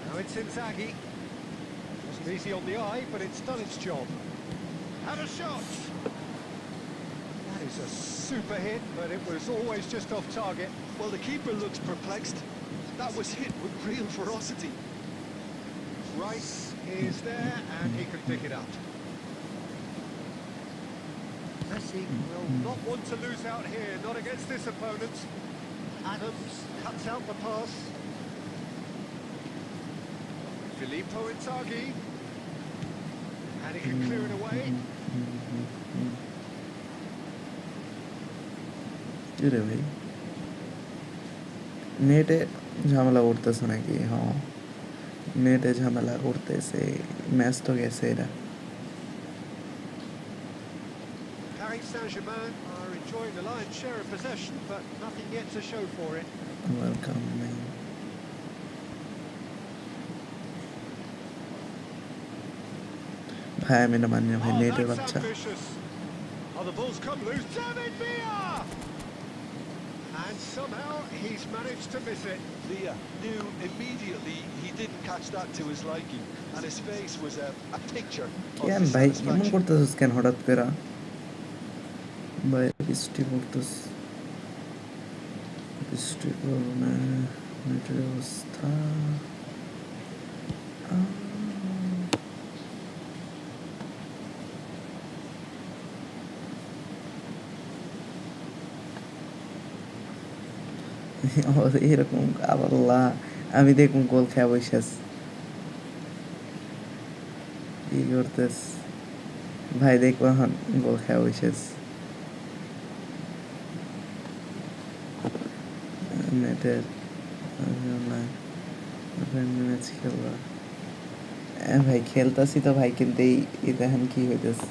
Now it's Inzaghi. Wasn't easy on the eye, but it's done its job. And a shot! That is a super hit, but it was always just off target. Well, the keeper looks perplexed. That was hit with real ferocity. Rice is there, and he can pick it up. Messi will not want to lose out here, not against this opponent. Adams cuts out the pass. Filippo Inzaghi. And he can clear it away. রে ভাই নেটে ঝামেলা করতেছে নাকি হ্যাঁ নেটে ঝামেলা করতেছে ম্যাচ তো গেছে এরা Paris Saint-Germain are enjoying the lion's share of possession, but nothing yet to show for it. Welcome ভাই আমি না মানি না ভাই নেটের That's বাচ্চা ambitious. Oh, the ball's come loose. David Villa! And somehow he's managed to miss it. Villa knew immediately he didn't catch that to his liking, and his face was a picture of কেন ভাই এমন dissatisfaction. করতেছিস কেন হঠাৎ করে ভাই বৃষ্টি পড়তেছ বৃষ্টি পড়বে নেটের অবস্থা এরকম আল্লাহ আমি দেখুন গোল খেয়ে বসেছ কি করতেস ভাই দেখবো এখন গোল খেয়ে বসেছ নেটের ম্যাচ খেলবা ভাই খেলতাছি তো ভাই কিন্তু এই দেখেন কি হইতেছে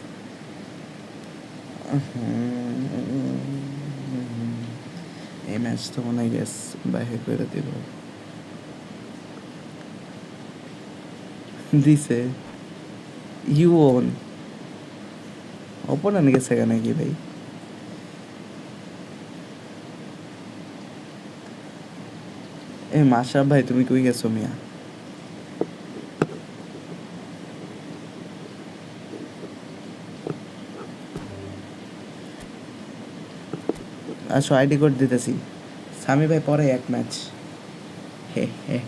এই ম্যাচ তো মনে হয় গেস বাইরে করে দিল দিছে ইউ ওন অপোনেন্ট গেছে নাকি ভাই এ মাশা ভাই তুমি কই গেছো মিয়া আসো আইডি কোড দিতেছি সামি ভাই পরে এক ম্যাচ হে হে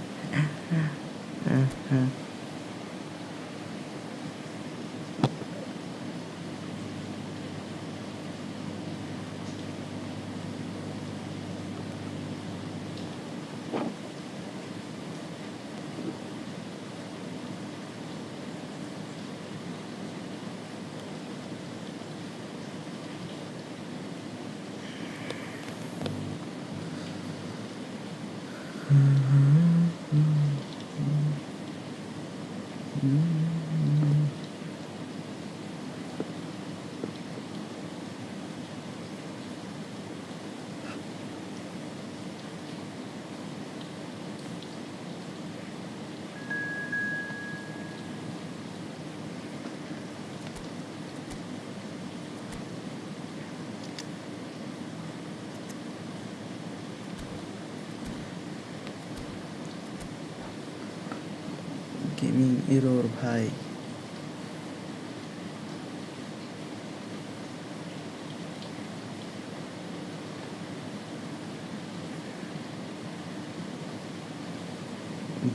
এরর ভাই।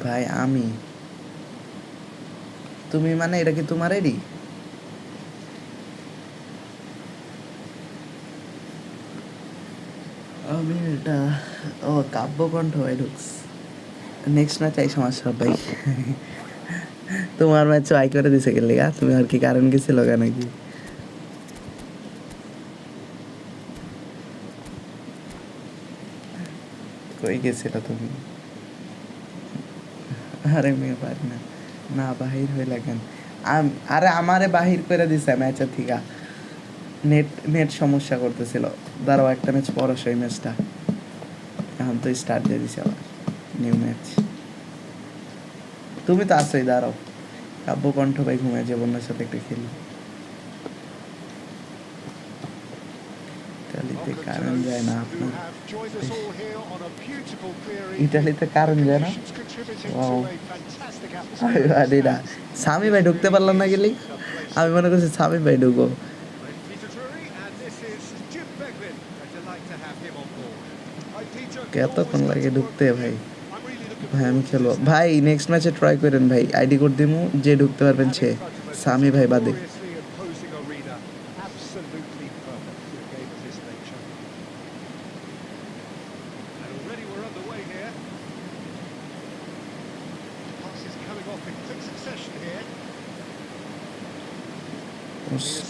ভাই আমি, তুমি মানে এটা কি তোমার আইডি? আমি এটা, ও কাব্যকণ্ঠ ভাই ঢুকস। নেক্সট ম্যাচ এই সমস্যা ভাই। তোমার ম্যাচ আই করে দিছে গেলে গা, তুমি আর কি কারণ গেছিল গা নাকি? কই গেছিল তুমি? আরে মেয়ে পারি না, না বাহির হয়ে লাগেন। আরে আমারে বাহির করে দিছে ম্যাচের থেকে, নেট নেট সমস্যা করতেছিল। দাঁড়াও একটা ম্যাচ পরশ ওই ম্যাচটা, এখন তো স্টার্ট দিয়ে দিছে আবার নিউ ম্যাচ। তুমি তো আসোই, দাঁড়াও কাব্যকণ্ঠ ভাই ঘুমায় যে বন্যার সাথে একটা খেলি। ইটালিতে কারণ যায় না আপনার, ইটালিতে কারণ যায় না। না স্বামী ভাই ঢুকতে পারলাম না গেলি, আমি মনে করছি স্বামী ভাই ঢুকো। কতক্ষণ লাগে ঢুকতে ভাই? ভাই আমি খেলবো ভাই, নেক্সট ম্যাচে ট্রাই করেন ভাই, আইডি কোড দিমু, যে ঢুকতে পারবেন সে, স্বামী ভাই বাদে।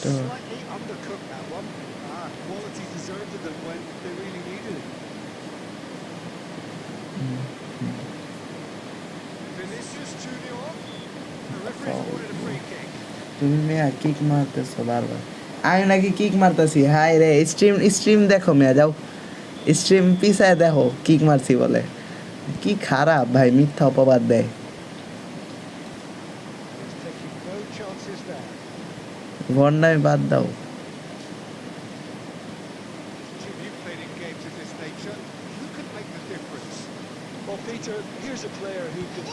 Slightly undercooked that one. Quality deserted them when they really needed it. Vinicius Junior. The referee's awarded a free kick. তুমি মেয়া কিক মারতেছো বারবার, আমি নাকি কিক মারতেছি? হাই রে, স্ট্রিম দেখো মেয়া, যাও স্ট্রিম পিছায় দেখো কিক মারছি বলে। কি খারাপ ভাই, মিথ্যা অপবাদ দেয়। ভন্ডামি বাদ দাও। Well, Peter, here's a player who can.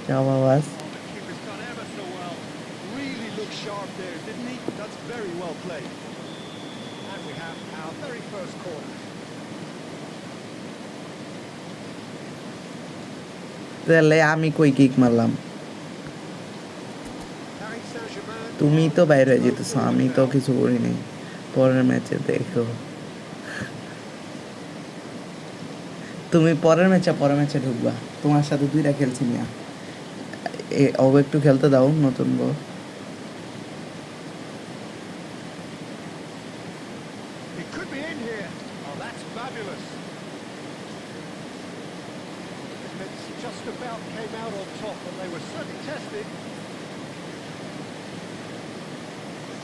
क्या आवाज? Really looked sharp there, didn't he? That's very well played. And we have our very first corner. তাহলে আমি কই কিক মারলাম? তুমি তো বাইরে হয়ে যেতেছো, আমি তো কিছু করিনি। পরের ম্যাচে দেখো, তুমি পরের ম্যাচে ঢুকবা, তোমার সাথে দুইটা খেলছি মিয়া। ও একটু খেলতে দাও, নতুন বউ। It could be in here. Oh, that's fabulous. It's just about came out on top, and they were certainly tested.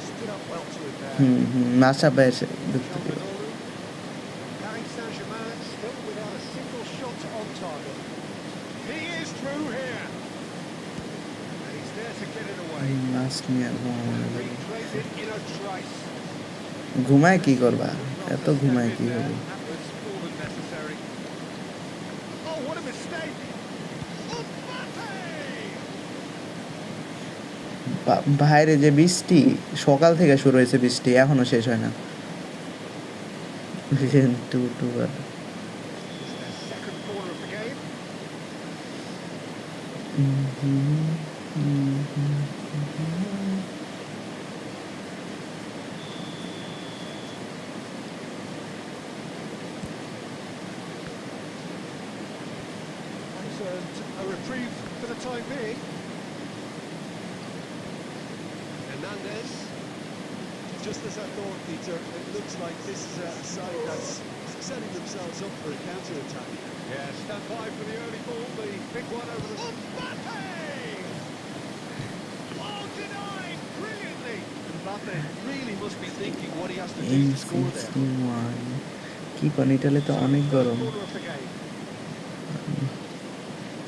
Stood up well to it there. মাসা বেশে ঢুকতে দিও। Paris Saint-Germain still without a single shot on target. He is through here. And he's there to get it away. Last নিয়ে Replays it in a trice. ঘুমায় কি করবা? এত ঘুমায় কি হবে? That was more than necessary. Oh, what a mistake! বাইরে যে বৃষ্টি, সকাল থেকে শুরু হয়েছে বৃষ্টি, এখনো শেষ হয় না। Second corner of the game. A reprieve for the time being. Hernandez. Just as I thought, Peter, it looks like this is a side that's setting themselves up for a counter-attack. Yeah, stand by for the early ball, the big one over the... Oh, denied! Brilliantly! Mbappe really must be thinking what he has to do to score there. কি কোন Italy তো অনেক গরম।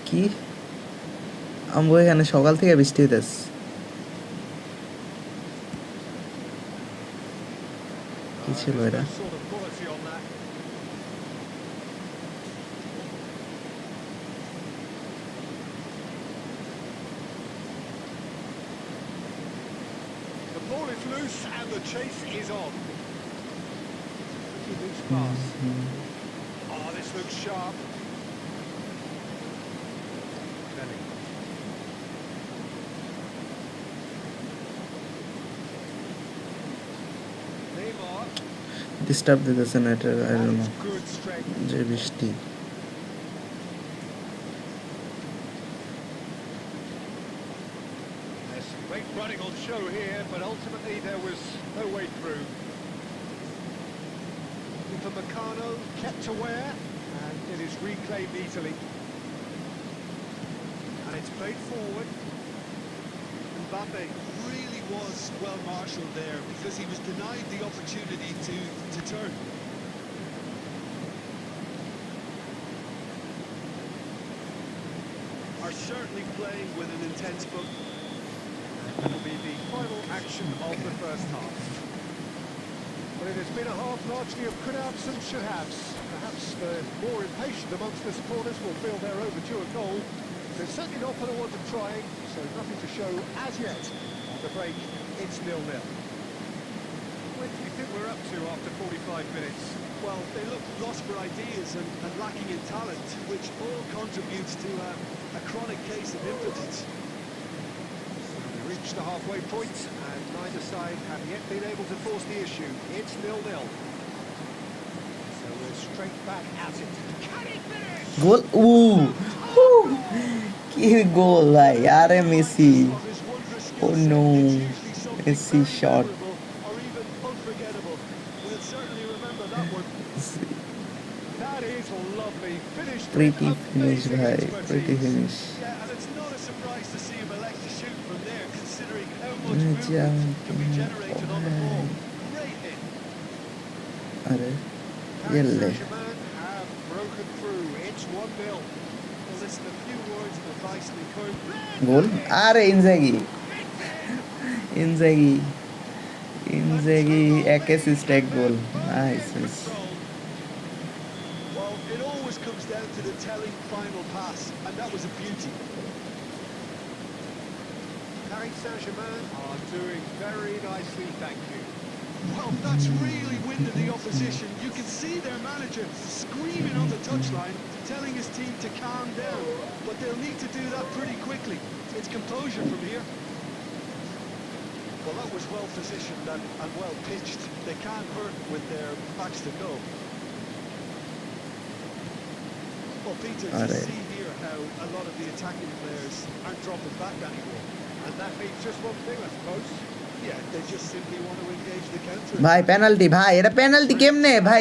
কি আমগো এখানে সকাল থেকে বৃষ্টি হইতেছে। কি ছিল এটা? loose and the chase is on. Pretty loose pass. Oh, this looks sharp. Belly. Neymar. Disturb দিতেছে না এটা I don't know That is good strength. যে বৃষ্টি There's some great running on show here, but ultimately there was no way through. For Meccano, kept aware, and it is reclaimed easily. And it's played forward. Mbappe. Really was well marshalled there because he was denied the opportunity to turn. Are certainly playing with an intense book. That'll be the final action of the first half. Well, it has been a half largely of could-haves and should-haves. Perhaps the more impatient amongst the supporters will feel they're overdue a goal. They're certainly not for the want of trying, so nothing to show as yet. On the break, it's 0-0. What do you think we're up to after 45 minutes? Well, they look lost for ideas and lacking in talent, which all contributes to a chronic case of impotence. We reached the halfway point, and neither side have yet been able to force the issue. It's 0-0. So we're straight back at it. Can he finish? গোল কি গোল ভাই আরে Messi Of his wondrous Oh skill set, no, it's usually something Messi very shot. memorable or even unforgettable. We'll certainly remember that one. That is lovely. Finished with pretty finish amazing ভাই expertise. pretty finish Yeah, and it's not a surprise to see him elect to shoot from there, considering how much যা movement can be generated on the ball. Great hit. আরে Paris ইয়েলে Saint-Germain have broken through. It's 1-0. Well, listen, a few words of advice and encouragement. গোল আরে Inzaghi এক assist এক গোল nice Control. Well, it always comes down to the telling final pass, and that was a beauty. Paris Saint-Germain are doing very nicely, thank you. Well, that's really winded the opposition. You can see their manager screaming on the touchline, telling his team to calm down. But they'll need to do that pretty quickly. It's composure from here. Well, that was well positioned and well pitched. They can't hurt with their backs to goal. Well, Peter, you Alright. see here how a lot of the attacking players aren't dropping back anymore. And that means just one thing, I suppose. Yeah, they just simply want to engage the counter. ভাই penalty ভাই এটা penalty কেমনে ভাই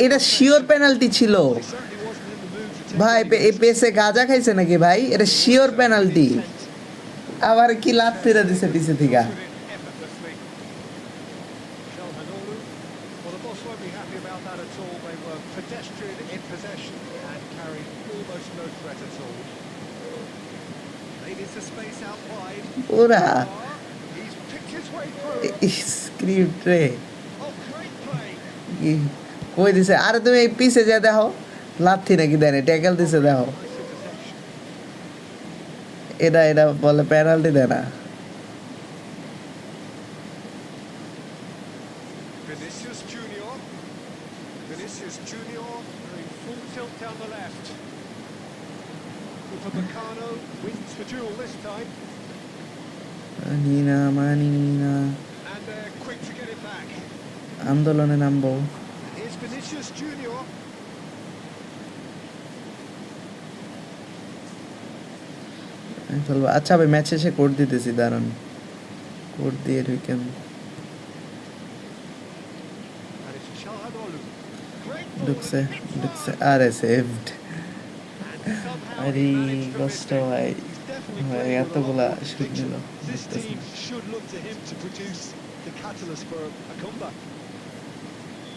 এটা sure penalty ছিল Well, he certainly wasn't in the mood to take ভাই any এই risks. পেসে গাঁজা খাইছে নাকি ভাই এটা শিওর পেনাল্টি আবার কি লাত ফিরে দিছে পিছে থেকে With it effortlessly. Calhanoglu. Well, the boss won't be happy about that at all. They were pedestrian in possession and carried almost no threat at all. Made into space out wide. পুরা He's picked his way through. Script রে Oh, great play. কই দিছে আরে তুমি এই পিছে যা দেখো লাথি নাকি দেন ট্যাকেল দিছে দেখো Nice interception. এটা বলে পেনাল্টি দেয় না Vinicius Junior. Vinicius Junior going full tilt down the left. For Meccano, wins the duel this time, মানি না and they're quick to get it back. আন্দোলনে নামবো Here's Vinicius Junior. চলবো আচ্ছা ভাই ম্যাচ শেষে কোড দিতেছি দাঁড়ান কোড দিয়ে ঢুকেন And it's Calhanoglu. Great ball. ঢুকছে and it's ঢুকছে wide. আরে সেভড And somehow আরে he managed to miss কষ্ট it. ভাই He's definitely ভাই playing with a lot এতগুলা more শুট conviction. নিল This team should look to him to produce the catalyst for a comeback.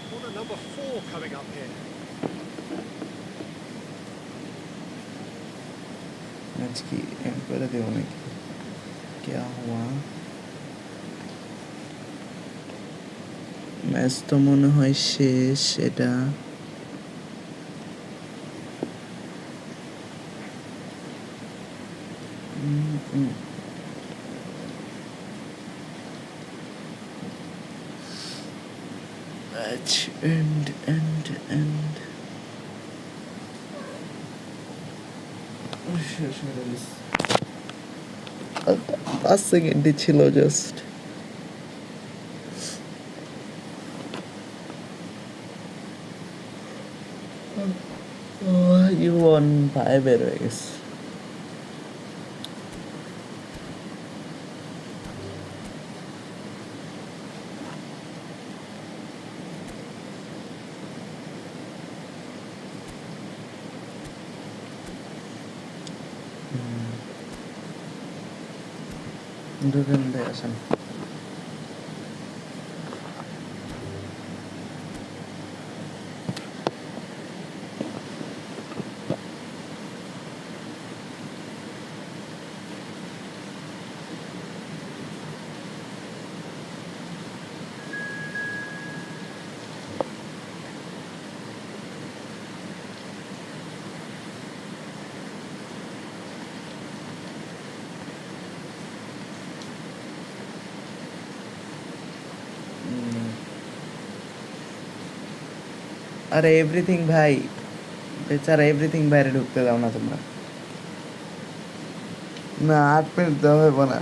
Corner number 4 coming up here. Match কি and করে দেবো নাকি क्या हुआ ম্যাচ তো মনে হয় শেষ এটা Match end. 5 সেকেন্ডই ছিল জাস্ট। U1 5 বের হয়ে গেছে। ঢুকেন ভাই, আসেন। আরে এভরিথিং ভাই, বেচারা এভরিথিং বাইরে ঢুকতে দাও না তোমরা। না 8 মিনিট দেওয়া হইব না।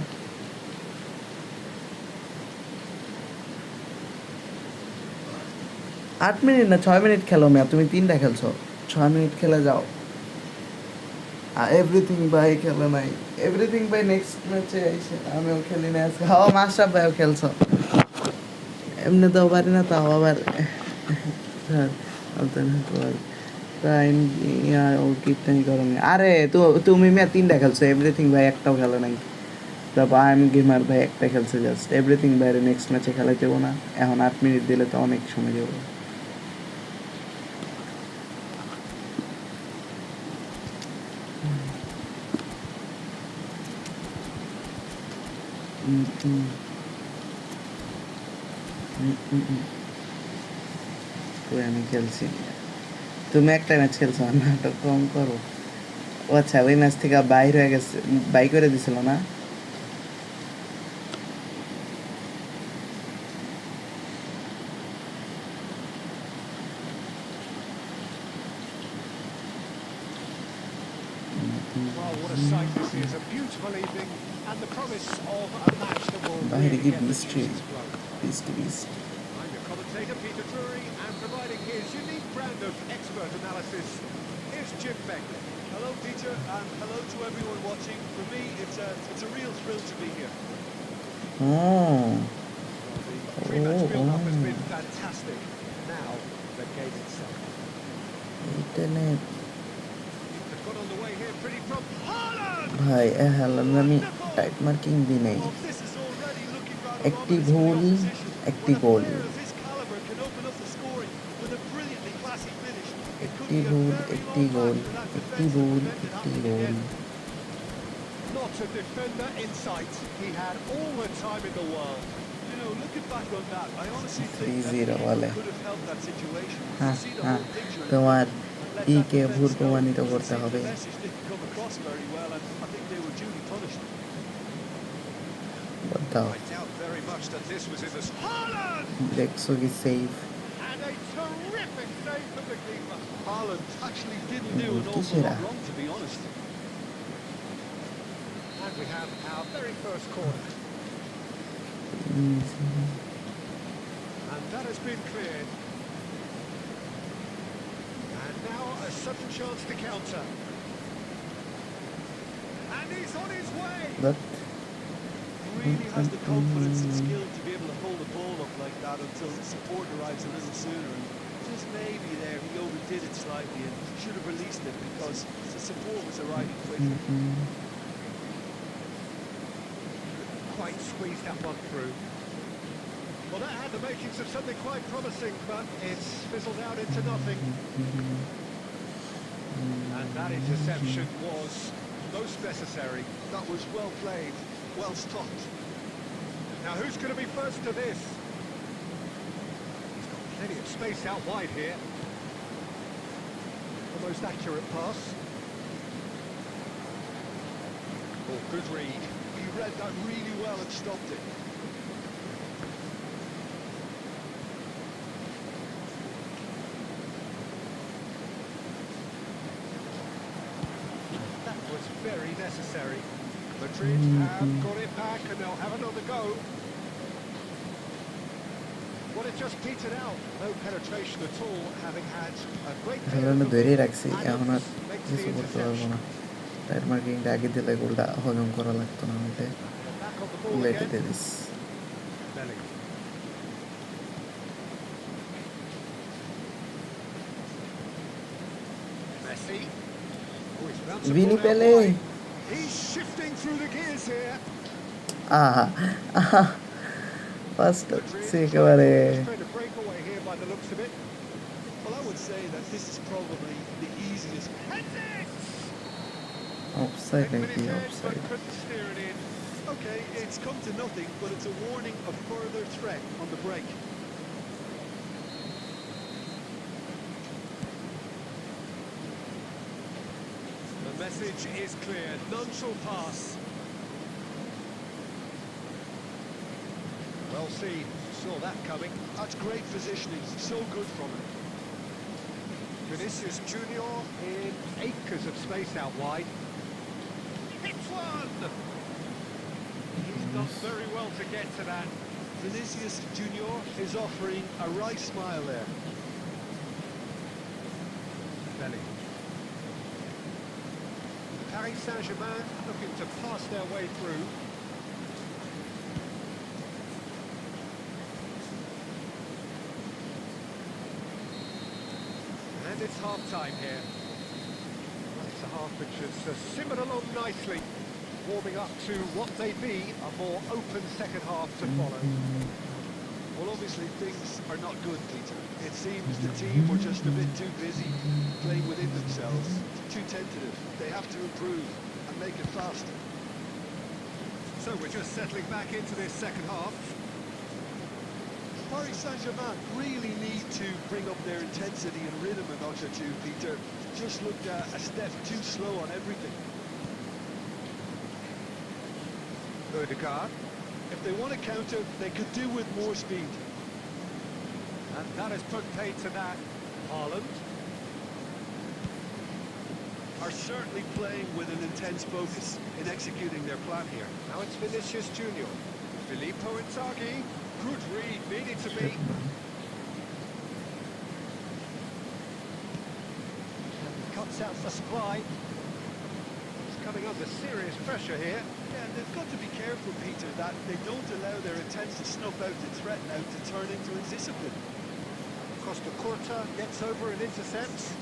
8 মিনিট না 6 মিনিট খেলো মেয়া, তুমি 3টা খেলছো, 6 মিনিট খেলে যাও। এভরিথিং ভাই খেলে নাই, এভরিথিং ভাই নেক্সট ম্যাচে আইছে, আমিও খেলি না আজকে। হ্যাঁ মাশরাফ ভাইও খেলছো, এমনি তো পারি না, তাও আবার আরে তুমি মেয়ে 3টা খেলছো, এভরিথিং ভাই একটাও খেলে নাই। তারপর আই এম গেমার ভাই একটা খেলছে জাস্ট। এভরিথিং বাইরে নেক্সট ম্যাচে খেলাইতে দেবো না, এখন 8 মিনিট দিলে তো অনেক সময় দেবো। আমি খেলছি, তুমি একটা ম্যাচ খেলছো, নাটক কম করো। ও আচ্ছা, ওই ম্যাচ থেকে বাইর হয়ে গেছে, বাই করে দিছিল না। Well, what a sight this is. A beautiful evening and the promise of a match that will Bahir really give get the mystery. juices flowing. Beast. I'm your commentator, Peter Drury, and providing his unique brand of expert analysis, here's Jim Beck. Hello, Peter, and hello to everyone watching. For me, it's a real thrill to be here. Oh. The pre-match build-up has been fantastic. Now, the game itself. Internet. They've got on the way here pretty prompt. Haaland! ভাই আমি tight marking দিই নাই, Well, this is already looking rather একটি ominous for the ভুল opposition. একটি When a goal, player of his caliber can open up the scoring with a brilliantly classy finish, it could একটি be a ভুল very একটি long goal, match for that একটি defense to ভুল prevent it একটি happening goal. again. Not a defender in sight. He had all the time in the world. You know, looking back on that, I honestly think that 3-0 the keeper वाले। could have helped that situation. হ্যাঁ You see the হ্যাঁ, whole picture in তোমার front and let E that কে ভুল defense go. প্রমাণিত But it করতে seems হবে। the message didn't come across very well, and I think they were duly punished. বলতাও I doubt very much that this was in the... Haaland! দেখছো কি save? And a terrific save from the keeper. Haaland actually didn't do an Goalkeeper. awful lot wrong, to be honest. And we have our very first corner. And that has been cleared. And now a sudden chance to counter. And he's on his way. But Really has the confidence and skill to be able to hold the ball up like that until the support arrives a little sooner. And just maybe there he overdid it slightly and should have released it because the support was arriving quickly. Quite squeezed that one through. Well, that had the makings of something quite promising, but it's fizzled out into nothing. And that interception was most necessary. That was well played, well stopped. Now, who's going to be first to this? He's got plenty of space out wide here. The most accurate pass. Oh, good read. He read that really well and stopped it. necessary. Madrid have got it back and they'll have another go. Well, it just petered out. No penetration at all, having had a great deal খেলানো of ধরেই the রাখছি এখন আর makes the কিছু করতে পারবো interception. না tight মার্কিংটা আগে দিলে গোলটা হজম করা লাগতো না ওইটা They're back on the ball লেটে again. দিয়ে this Bellingham. Messi. Oh, he's about to Vini pull out Pele. wide. He's shifting through the gears here. আহা আহা ফার্স্ট Madrid সে একেবারে trying to break away here by the looks of it. Well, I would say that this is probably the easiest. Heads it! Offside Went with নাকি his head, but offside couldn't steer it in. Okay, it's come to nothing, but it's a warning of further threat on the break. The message is clear. None shall pass. Well seen. Saw that coming. That's great positioning, so good from him. Vinicius Junior in acres of space out wide. Hits one! He's done very well to get to that. Vinicius Junior is offering a right smile there. Bellingham. Paris Saint-Germain looking to pass their way through. And it's half-time here. Well, it's a half which has simmered along nicely, warming up to what may be a more open second half to follow. Well, obviously things are not good, Peter. It seems the team were just a bit too busy playing within themselves, too tentative. They have to improve and make it fast. So we're just settling back into this second half. Paris Saint-Germain really need to bring up their intensity and rhythm a notch or two, Peter. Just looked a step too slow on everything. Odegaard. If they want to counter, they could do with more speed. And that has put paid to that. Haaland. Are certainly playing with an intense focus in executing their plan here. Now it's Vinicius Junior. Filippo Inzaghi. Good read, needed to be. And he cuts out the supply. He's coming under serious pressure here. Yeah, they've got to be careful, Peter, that they don't allow their intent to snuff out the threat now to turn into indiscipline. Costa Curta gets over and intercepts.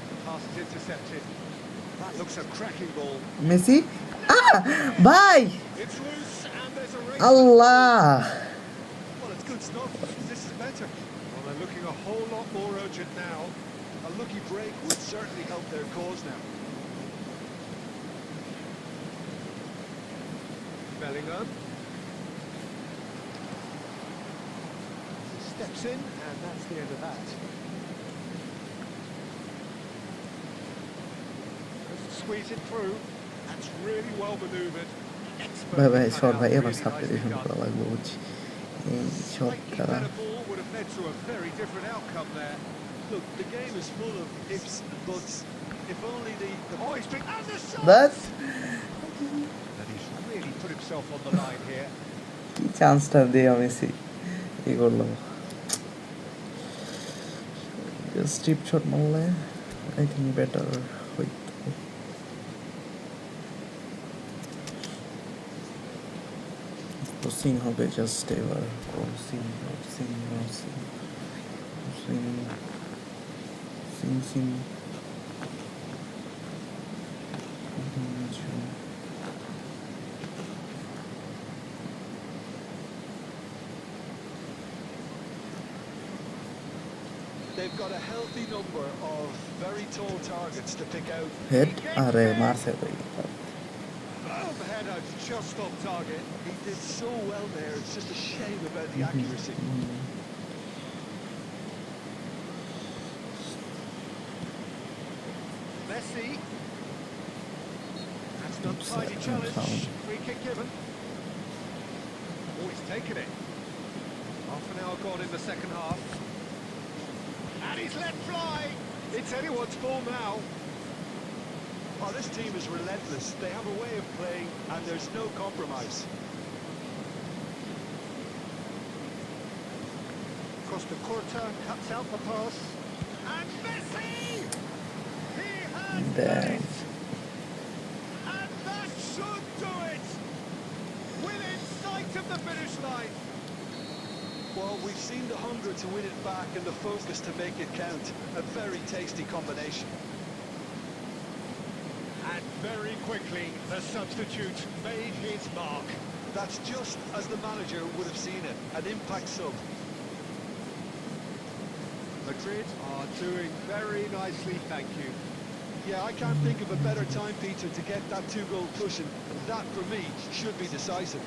The pass is intercepted. That looks a cracking ball. Messi ভাই It's loose and there's a race. Allah Well, it's good stuff. This is better. Well, they're looking a whole lot more urgent now. A lucky break would certainly help their cause now. Bellingham. He steps in and that's the end of that. Squeeze it through. That's really well manoeuvred. ভাই ভাই Expertly cut short out, ভাই এবার really substitution nicely করা done. লাগবে বুঝছি এই Slightly শর্টটা better ball would have led to a very different outcome there. Look, the game is full of ifs and buts. If only the Oh, he's been and the shot! Bus And he's really put himself on the line here. কি চান্সটা দিয়ে Messi ই করলাম strip shot মারলে I think better হইতো crossing হবে just এবার crossing crossing crossing crossing Singh Singh they've got a healthy number of very tall targets to pick out. Head আরে মারছে ভাই Oh, the header just on target. He did so well there. It's just a shame about the accuracy. Messi. That's an untidy Second challenge. foul. Free kick given. Oh, he's taken it. Half an hour gone in the second half. And he's let fly. It's anyone's ball now. Oh, this team is relentless. They have a way of playing, and there's no compromise. Costa Curta cuts out the pass. And Messi! He has done Damn. it! And that should do it! Within sight of the finish line. Well, we've seen the hunger to win it back and the focus to make it count. A very tasty combination. And very quickly, the substitute made his mark. That's just as the manager would have seen it. An impact sub. Madrid are doing very nicely, thank you. Yeah, I can't think of a better time, Peter, to get that 2-goal cushion. That, for me, should be decisive.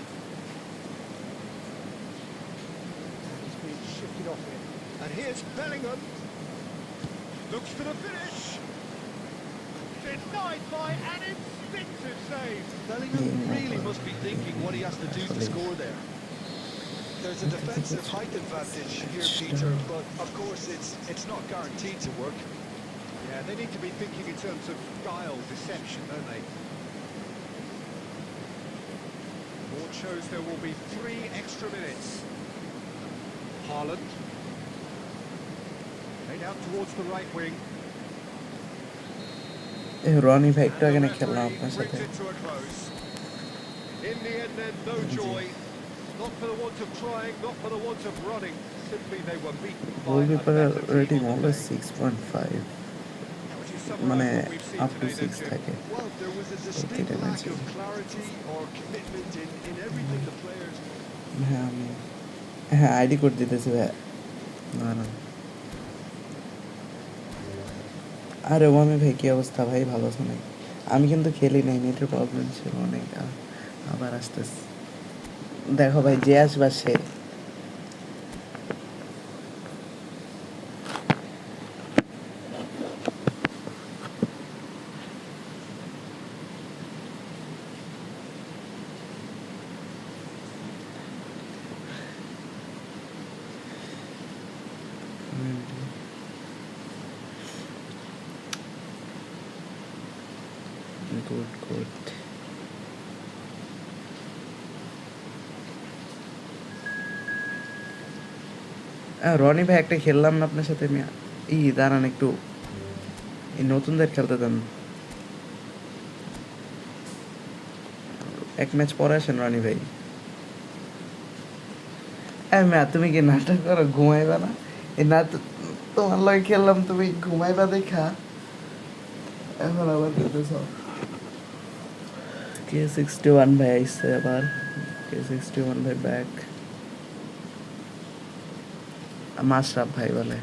He's been shifted off it. And here's Bellingham. Looks for the finish. Denied by an instinctive save. Bellingham really must be thinking what he has to do to score there. There's a defensive height advantage here, Peter, but of course it's not guaranteed to work. Yeah, they need to be thinking in terms of guile, deception, don't they? Board shows there will be 3 extra minutes. Haaland. Played out towards the right wing. Roni ভাই একটু আগে না And the খেললাম referee আপনার brings সাথে it to a close. In the end then, no joy. Not for the want of trying, not for the want of running. Simply they were beaten by a গোলকিপারের better team rating on the always day. 6.5 Which is summarise মানে what we've seen up to today, 6 don't you? থাকে Well, there was a distinct lack of clarity or commitment in everything the players. হ্যাঁ আমি হ্যাঁ ID code দিতেছি ভাই না না আরে ওয়ামি ভাই কি অবস্থা ভাই ভালো আছো নাকি আমি কিন্তু খেলি নাই নেটের প্রবলেম ছিল অনেক আবার আসতেছে দেখো ভাই যে আসবা সে গুড গুড রনি ভাই একটা খেললাম না আপনার সাথে আমি দাঁড়ান একটু এই নতুনদের খেলতে দেন এক ম্যাচ পরে আসেন রনি ভাই ম্যা তুমি কি নাটক করো ঘুমাইবা না এই না তোমার লগে খেললাম তুমি ঘুমাইবা দেখা এখন আবার খেলতেছ K61 ভাই আইসে আবার K61 ভাই ব্যাক মাশরাফ ভাই বলে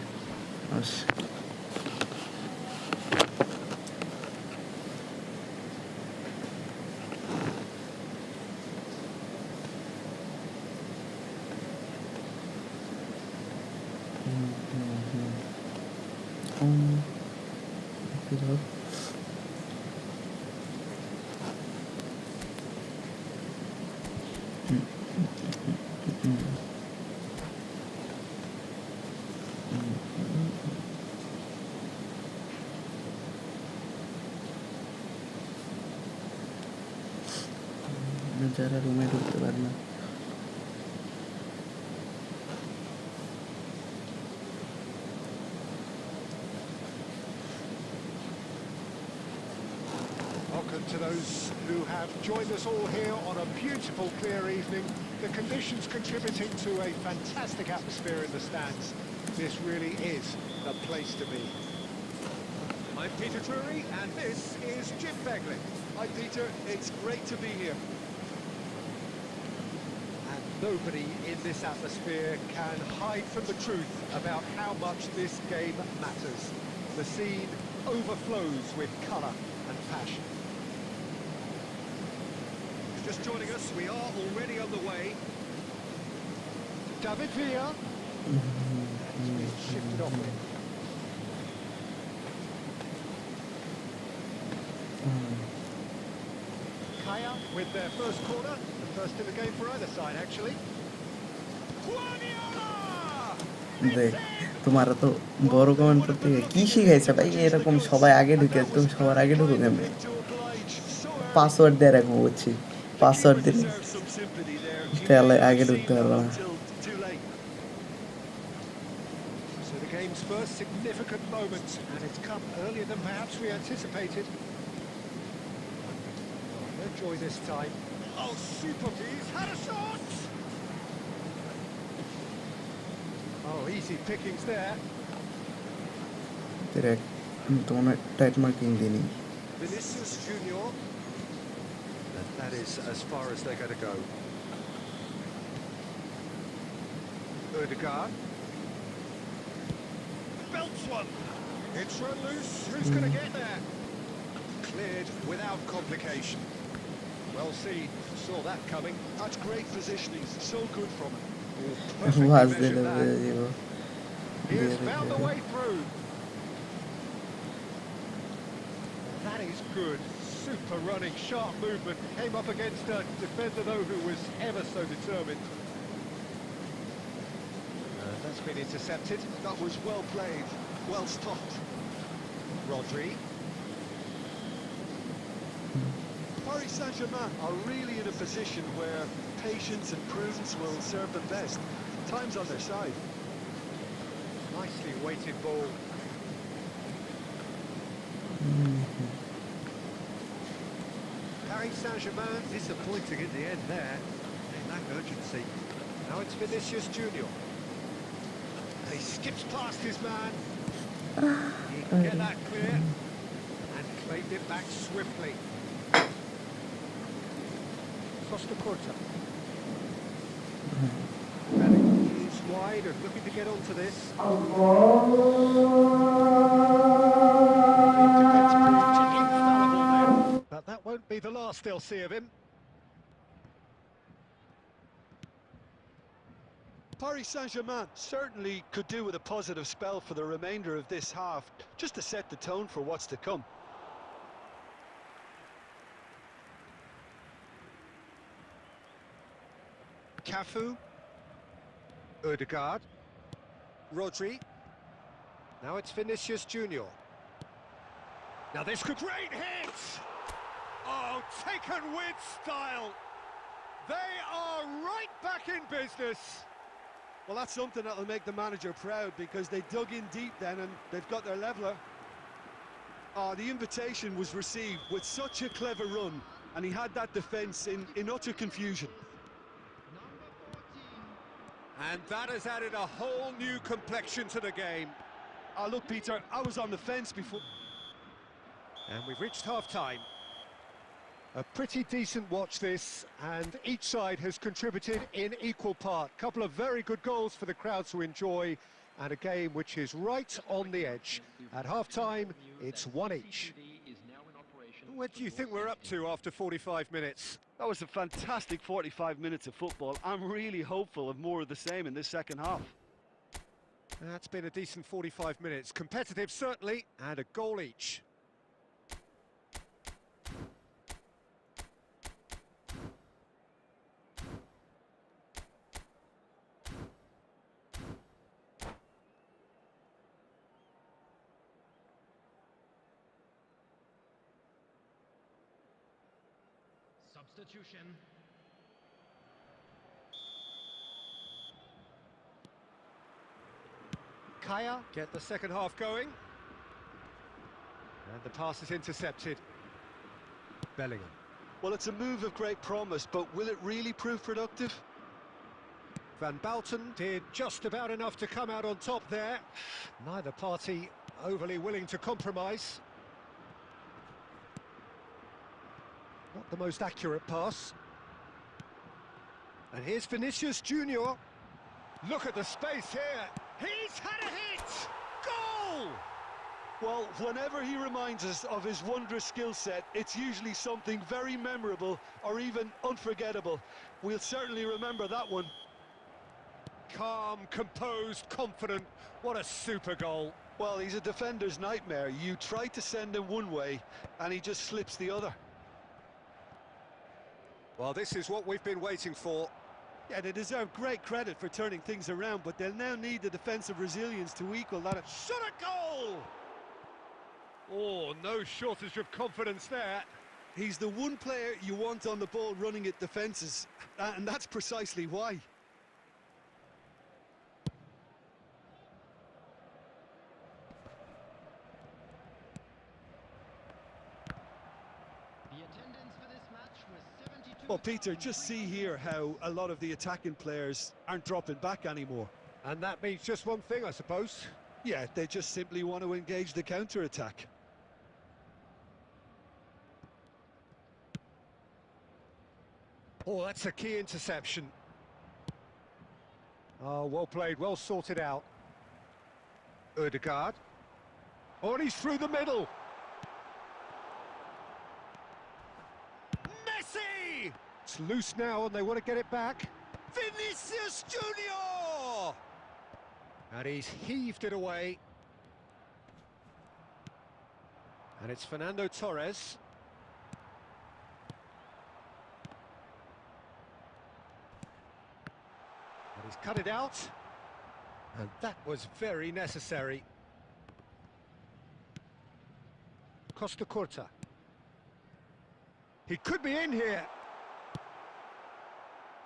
যারা রুমে ঢুকতে পারে না Welcome to those who have joined us all here on a beautiful, clear evening. The conditions contributing to a fantastic atmosphere in the stands. This really is the place to be. I'm Peter Drury, and this is Jim Begley. Hi, Peter. It's great to be here. And nobody in this atmosphere can hide from the truth about how much this game matters. The scene overflows with colour and passion. Just joining us, we are already on the way. David Villa. He's been shifted off it. Kaya with their first corner, the first in the game for either side actually. দেখ তোমার তো বড় comment করতে কি শিখাইছে ভাই এরকম সবাই আগে ঢুকে তুমি সবার আগে ঢুকো কেমনে পাসওয়ার্ড দিয়ে রাখবো বুঝছি, The পাসওয়ার্ড keeper দিলে deserves some sympathy there. He তাহলে may not আগে have ঢুকতে seen that পারবো না। until too late. So the game's first significant moment, and it's come earlier than perhaps we anticipated. Oh, no joy this time. Oh, super! He's had a shot! Oh, easy pickings there. Direct তোমার tight marking দিনি। Vinicius Junior. And that is as far as they're going to go. Odegaard. Belts one. It's run loose. Who's going to get there? Cleared without complication. Well seen. Saw that coming. That's great positioning. So good from him. Perfectly bus measured দিলে that. বুঝে দিব। He has found the way through. That is good. Super running, sharp movement. Came up against a defender, though, who was ever so determined. That's been intercepted. That was well played, well stopped. Rodri. Paris Saint-Germain are really in a position where patience and prudence will serve them best. Time's on their side. Nicely weighted ball. Paris Saint-Germain disappointing in the end there. They lack urgency. Now it's Vinicius Junior. He skips past his man. He can get that clear and claimed it back swiftly. Costa Corta. He's wide and looking to get onto this. Defence proved infallible then, but that won't be the last they'll see of him. Paris Saint-Germain certainly could do with a positive spell for the remainder of this half, just to set the tone for what's to come. Cafu. Odegaard. Rodri. Now it's Vinicius Junior. Now this could... Great hit! Oh, taken with style. They are right back in business. Well, that's something that'll make the manager proud, because they dug in deep then and they've got their leveller. The invitation was received with such a clever run, and he had that defence in utter confusion. And that has added a whole new complexion to the game. Look, Peter, I was on the fence before. And we've reached half-time. A pretty decent watch this, and each side has contributed in equal part. Couple of very good goals for the crowd to enjoy, and a game which is right on the edge. At half-time, it's one each. What do you think we're up to after 45 minutes? That was a fantastic 45 minutes of football. I'm really hopeful of more of the same in this second half. That's been a decent 45 minutes. Competitive, certainly, and a goal each. Substitution. Kaya get the second half going. And the pass is intercepted. Bellingham. Well, it's a move of great promise, but will it really prove productive? Van Balten did just about enough to come out on top there. Neither party overly willing to compromise. Not the most accurate pass. And here's Vinicius Junior. Look at the space here. He's had a hit! Goal! Well, whenever he reminds us of his wondrous skill set, it's usually something very memorable or even unforgettable. We'll certainly remember that one. Calm, composed, confident. What a super goal. Well, he's a defender's nightmare. You try to send him one way, and he just slips the other. Well, this is what we've been waiting for. Yeah, they deserve great credit for turning things around, but they'll now need the defensive resilience to equal that. Shot a goal! Oh, no shortage of confidence there. He's the one player you want on the ball running at defences, and that's precisely why. The attendance for this match was 72. Well, Peter, just see here how a lot of the attacking players aren't dropping back anymore. And that means just one thing, I suppose. Yeah, they just simply want to engage the counter-attack. Oh, that's a key interception. Oh, well played, well sorted out. Ødegaard. Oh, and he's through the middle. Messi! It's loose now and they want to get it back. Vinicius Junior! And he's heaved it away. And it's Fernando Torres. And he's cut it out. And that was very necessary. Costa Curta. He could be in here.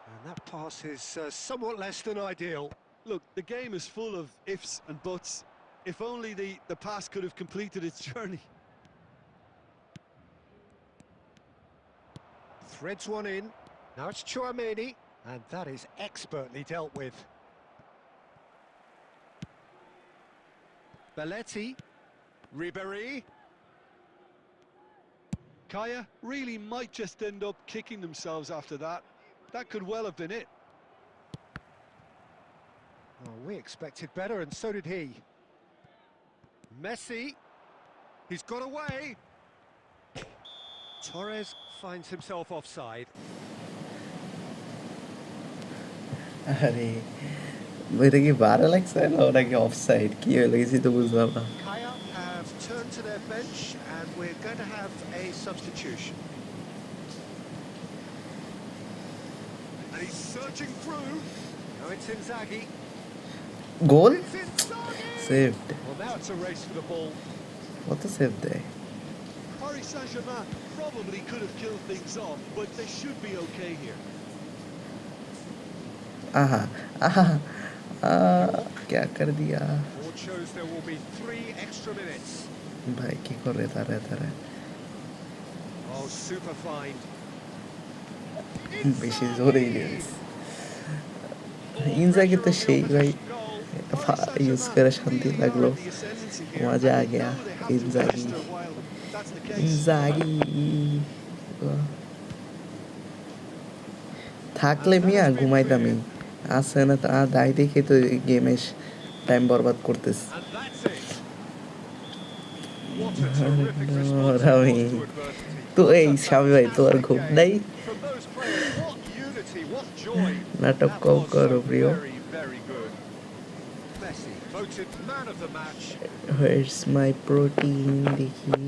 And that pass is somewhat less than ideal. Look, the game is full of ifs and buts. If only the pass could have completed its journey. Threads one in. Now it's Chouameni. And that is expertly dealt with. Belletti. Ribéry. Kaya really might just end up kicking themselves after that. That could well have been it. Oh, we expected better, and so did he. Messi. He's got away. Torres finds himself offside. আরে এটা কি বারে লাগছে না ওটা কি offside কি হয়ে গেছি তো বুঝলাম না Kaya have turned to their bench, and we're going to have a substitution. And he's searching through. Now it's Inzaghi. Goal It's Inzaghi! Saved Well, now it's a race for the ball. কত save দেয় Paris Saint-Germain probably could have killed things off, but they should be okay here. आहा आहा क्या कर दिया Board shows there will be 3 extra minutes. भाई কি করে তারা তারা Oh, super fine. বেশি জোরেই দিয়েছে ইনজাগি তো সেই ভাই यूज করে শান্তি লাগলো মজা आ गया ইনজাগি ইনজাগি থাকলে মিয়া ঘুমাইতামই আসে না তা দাই দেখে তো গেমে টাইম বরবাদ করতেছ And that's it. What a terrific response রামি to adversity. তো এই স্বামী ভাই তোর ঘুম নাই From those players, what unity, what joy. নাটক That কম was করো প্রিয় very, very good. Messi voted man of the match. What's my protein দেখি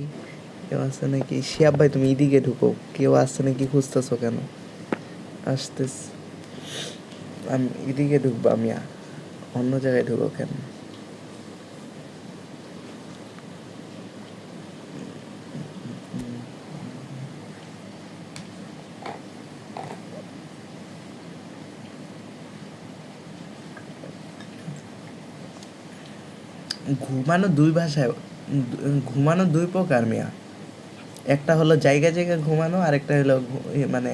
কেউ আছে নাকি শিয়াব ভাই তুমি এদিকে ঢুকো কেউ আসছে নাকি খুঁজতেছো কেন আসতেস আমি এদিকে ঢুকবো আমি অন্য জায়গায় ঢুকো কেন ঘুমানো দুই ভাষায় ঘুমানো দুই প্রকার মিয়া একটা হলো জায়গা জায়গা ঘুমানো আর একটা হলো মানে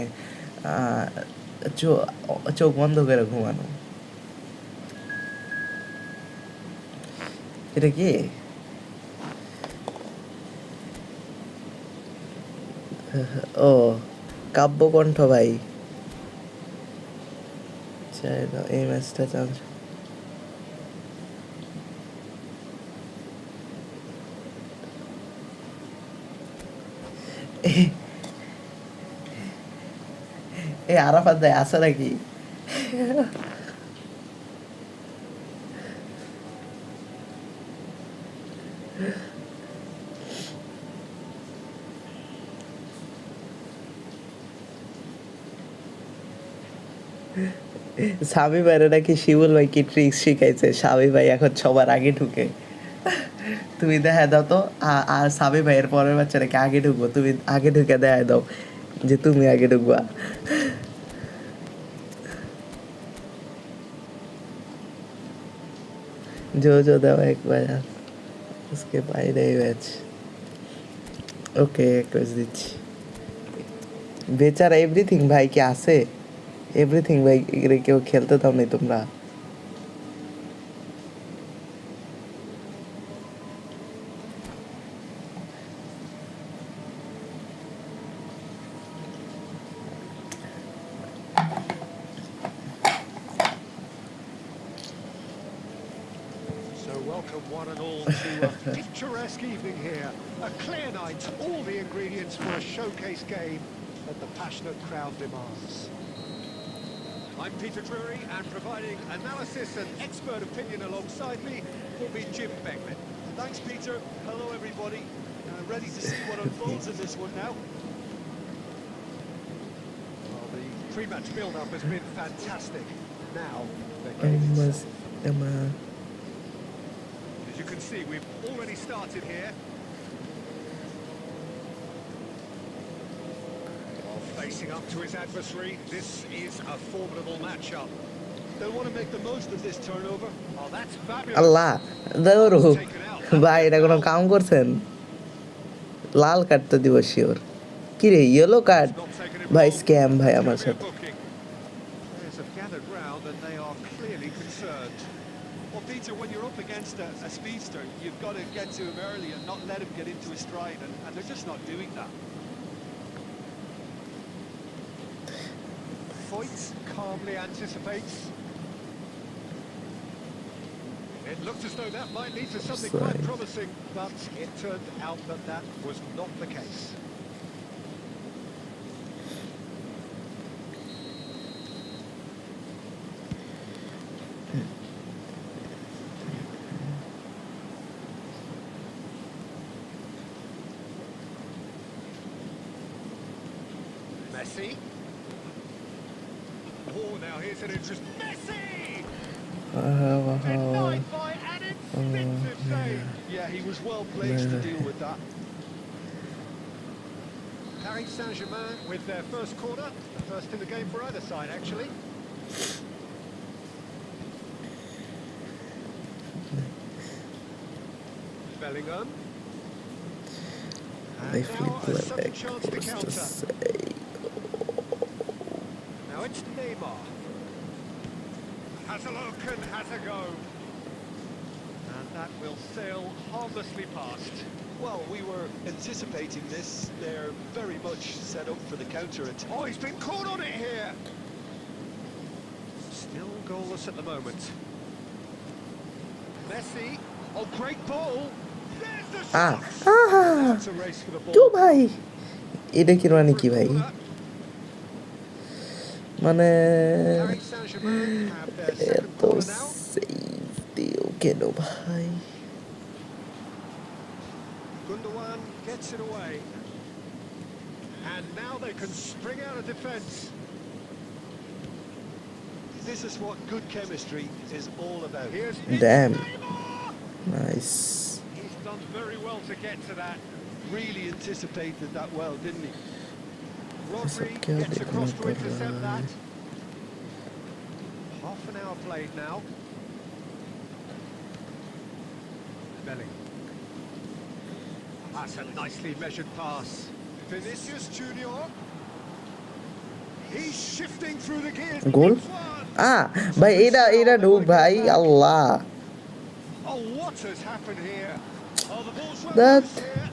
চোখ বন্ধ করে ঘুমানো এটা কি ও কাব্যকণ্ঠ ভাই এই ম্যাচটা চান্স এই আরাফাত ভাই আছে নাকি স্বামী ভাইরা নাকি শিবুল ভাই কি ট্রিক্স শিখাইছে স্বামী ভাই এখন সবার আগে ঢুকে তো তুমি দেখা দাও তো আর সাবি ভাইয়ের পরের বাচ্চাটাকে আগে ঢুকবো, তুমি আগে ঢুকে দেখা দাও যে তুমি আগে ঢুকবা। जो दाओ एक बार उसके বাইরে ম্যাচ। ওকে কোচ দিচ্ছি বেচারা এভরিথিং ভাই কি আছে, এভরিথিং ভাই কেউ খেলতে দাও নাই তোমরা। So welcome one and all to a picturesque evening here. A clear night, all the ingredients for a showcase game that the passionate crowd demands. I'm Peter Drury, and providing analysis and expert opinion alongside me will be Jim Beckman. Thanks, Peter. Hello, everybody. Ready to see what unfolds in this one now. Well, the pre-match build-up has been fantastic. Now, they're getting it. As you can see, we've already started here. While facing up to his adversary, this is a formidable matchup. They'll want to make the most of this turnover. Oh, that's fabulous. আল্লাহ দৌড় ভাই, এটা কোনো কাম করছেন? লাল card তো দিব sure. কি রে yellow card ভাই, স্ক্যাম ভাই আমার সাথে। Players have gathered round and they are clearly concerned. Well, Peter, when you're up against a speedster, you've got to get to him early and not let him get into his stride, and they're just not doing that. Foyt calmly anticipates. It looked as though that might lead to something quite promising, but it turned out that that was not the case. Messi. Oh, now here's an interest. Messi! Denied by an instinctive save. Yeah, he was well placed to deal with that. Paris Saint-Germain with their first corner, the first in the game for either side, actually. Bellingham. They And flip now a left sudden back. chance to What's to counter. say? Now it's Neymar. Has a look and has a go. And that will sail harmlessly past. Well, we were anticipating this. They're very much set up for the counter-attack. Oh, he's been caught on it here. Still goalless at the moment. Messi. Oh, great ball. There's the shot. It's a race for the তো ball. ভাই এটা কি মানে কি ভাই, মানে Paris Saint-Germain have their second এত corner now. Save দিও কেন ভাই? Gundogan gets it away. And now they can spring out of defence. This is what good chemistry is all about. Here's Damn. Neymar. Nice. He's done very well to get to that. Really anticipated that well, didn't he? Rodri okay, gets across to but, intercept that. Half an hour played now. Bellingham. That's a nicely measured pass. Vinicius Junior. He's shifting through the gears. গোল ভাই, এটা ঢুক ভাই, আল্লাহ। Oh, what has happened here? Oh, the ball's run That- loose here.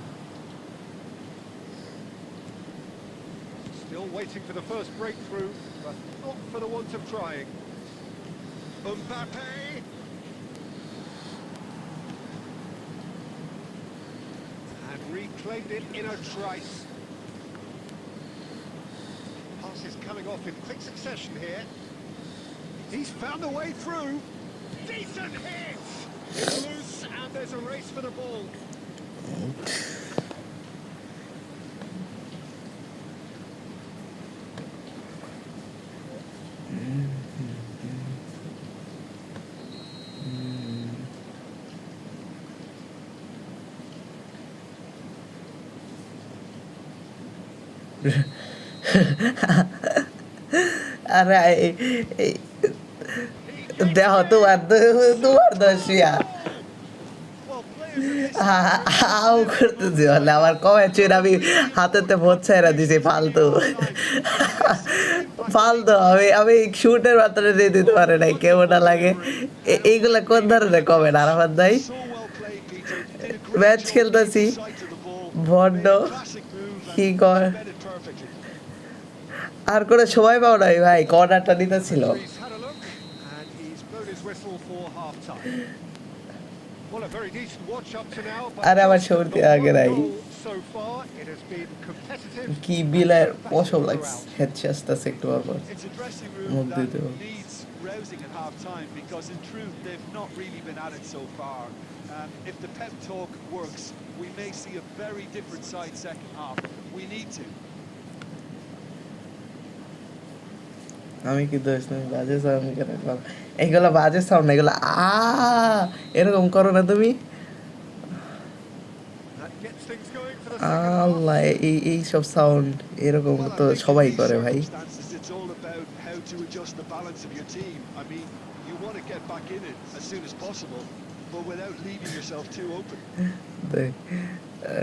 Still waiting for the first breakthrough, but not for the want of trying. Mbappe. And reclaimed it in a trice. Passes coming off in quick succession here. He's found a way through. Decent hit! It's loose and there's a race for the ball. আরে দেহ তোমার দোষিয়া Well, players at this level আও live for the করতেছি moment, বলে আমার কমে চুর আমি হাতেতে ভোট ছাইরা দিছি ফালতু ফালতু আমি শুটের মাত্রা দিয়ে দিতে পারে নাই কেমন না লাগে এইগুলা কোন ধরনের কমেন্ট আরাফাত ভাই So well played, Peter. Did a great match job খেলতেছি getting sight of the ball. ভন্ড Made a classic move কি and কর fed it perfectly. আর কোনো সময় পাও নাই ভাই কর্নারটা নিতে ছিল Referee's had a look, and he's blown his whistle for half-time. Well, a very decent watch up to now, but আরে আমার just শুরুতে not আগে one নাই goal so far. It has been competitive কি and বিলার a battle পশম লাগছে throughout. হেডছে আসতেছে একটু পর It's a dressing মুখ room that দিতে needs rousing at half time because, in truth, they've not really been at it so far. If the pep talk works, we may see a very different side second half. We need to. আমি কি দোষ তুমি বাজে sound করে এইগুলো বাজে sound এগুলো এরকম করো না তুমি That gets things going for the second half. আল্লাহ এই সব সাউন্ড এরকম Well, I তো think in সবাই these করে ভাই circumstances, it's all about how to adjust the balance of your team. I mean, you want to get back in it as soon as possible, but without leaving yourself too open.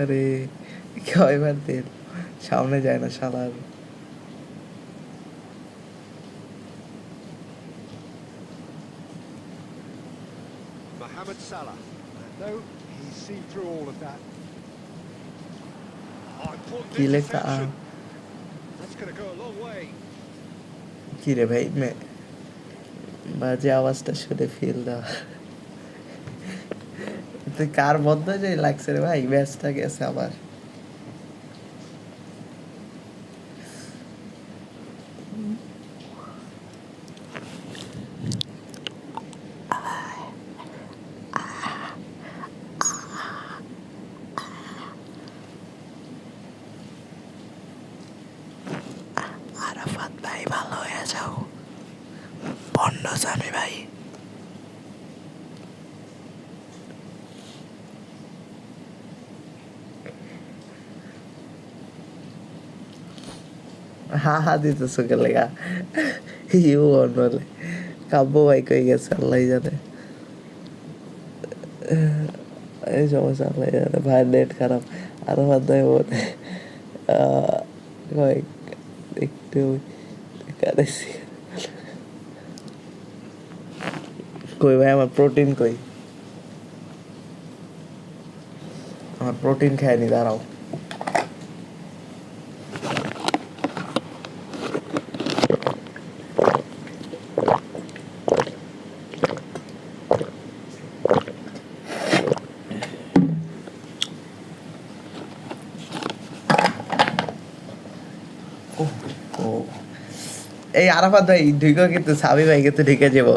আরে কয়বার দিন সামনে যায় না শালার Mohamed Salah. And no, he's seen through all of that. Oh, important কি লেখা interception. That's going to go a long way. কি রে ভাই বাজে আওয়াজটা শুনে ফিল দেওয়া তুই কার বন্ধ যে লাগছে রে ভাই ম্যাচটা গেছে আবার আরাফাত ভাই ভালো হয়ে যাও বন্ধ জামি ভাই হা দিতেছো কে লেগা ইউ বলে কাব্য ভাই কই গেছে আল্লাহ জানে এই সমস্যা আল্লাহ জানে ভাই নেট খারাপ আরো বাদ দেয় বলে কয় একটু কাঁদেছি কই ভাই আমার প্রোটিন কই আমার প্রোটিন খায়নি দাঁড়াও এই আরাফাত ভাই ঢুকে কিন্তু সাবি ভাই কিন্তু ঢুকে যাবো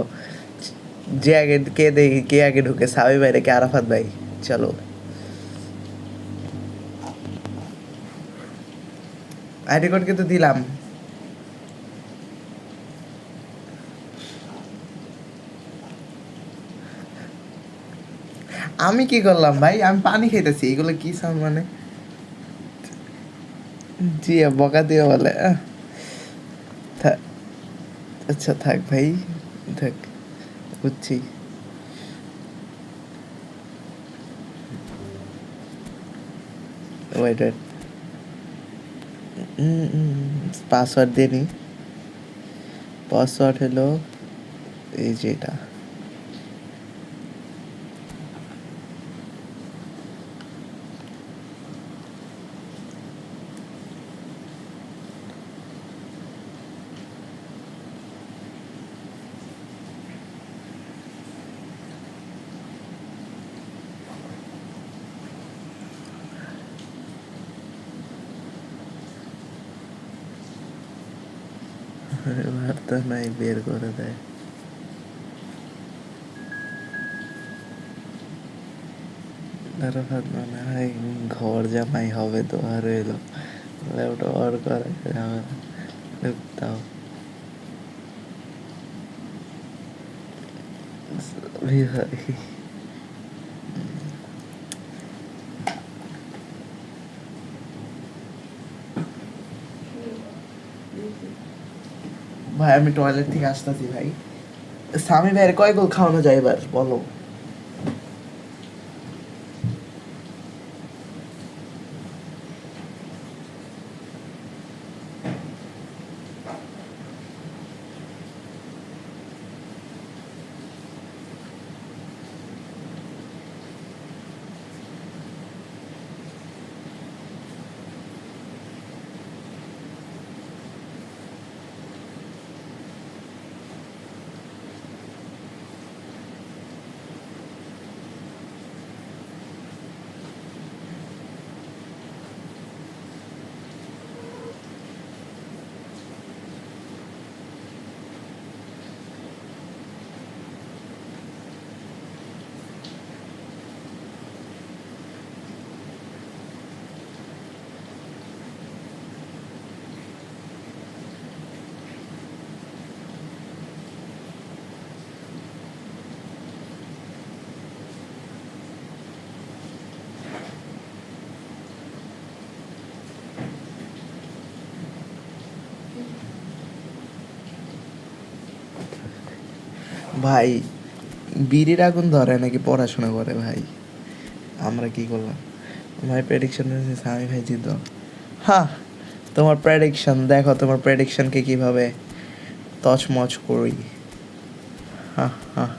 যে আগে কে দেখি কে আগে ঢুকে সাবি ভাই রেখে আরাফাত ভাই চলো আইডি কোড কিন্তু দিলাম আমি কি করলাম ভাই আমি পানি খাইতেছি এগুলো কি সাউন্ড মানে জি বকা দিয়ে বলে আচ্ছা থাক ভাই থাক বুঝছি ওয়েট ওয়েট পাসওয়ার্ড দিয়ে নি পাসওয়ার্ড হলো এই যেটা বার্তা নাই বের করে দেয় আরাফাত মনে হয় ঘর জামাই হবে তো আর এলো ওটা অর করে তাও ভাই আমি টয়লেট থেকে আসতেছি ভাই। সামি ভাইয়ের কয় গোল খাওয়ানো যায় এবার বলো? ভাই বিড়ির আগুন ধরে নাকি পড়াশোনা করে ভাই? আমরা কি করলাম? ভাই প্রেডিকশন সামি ভাই জিত। হ্যাঁ, তোমার প্রেডিকশন দেখো, তোমার প্রেডিকশনকে কিভাবে তছমছ করি। হ্যাঁ হ্যাঁ,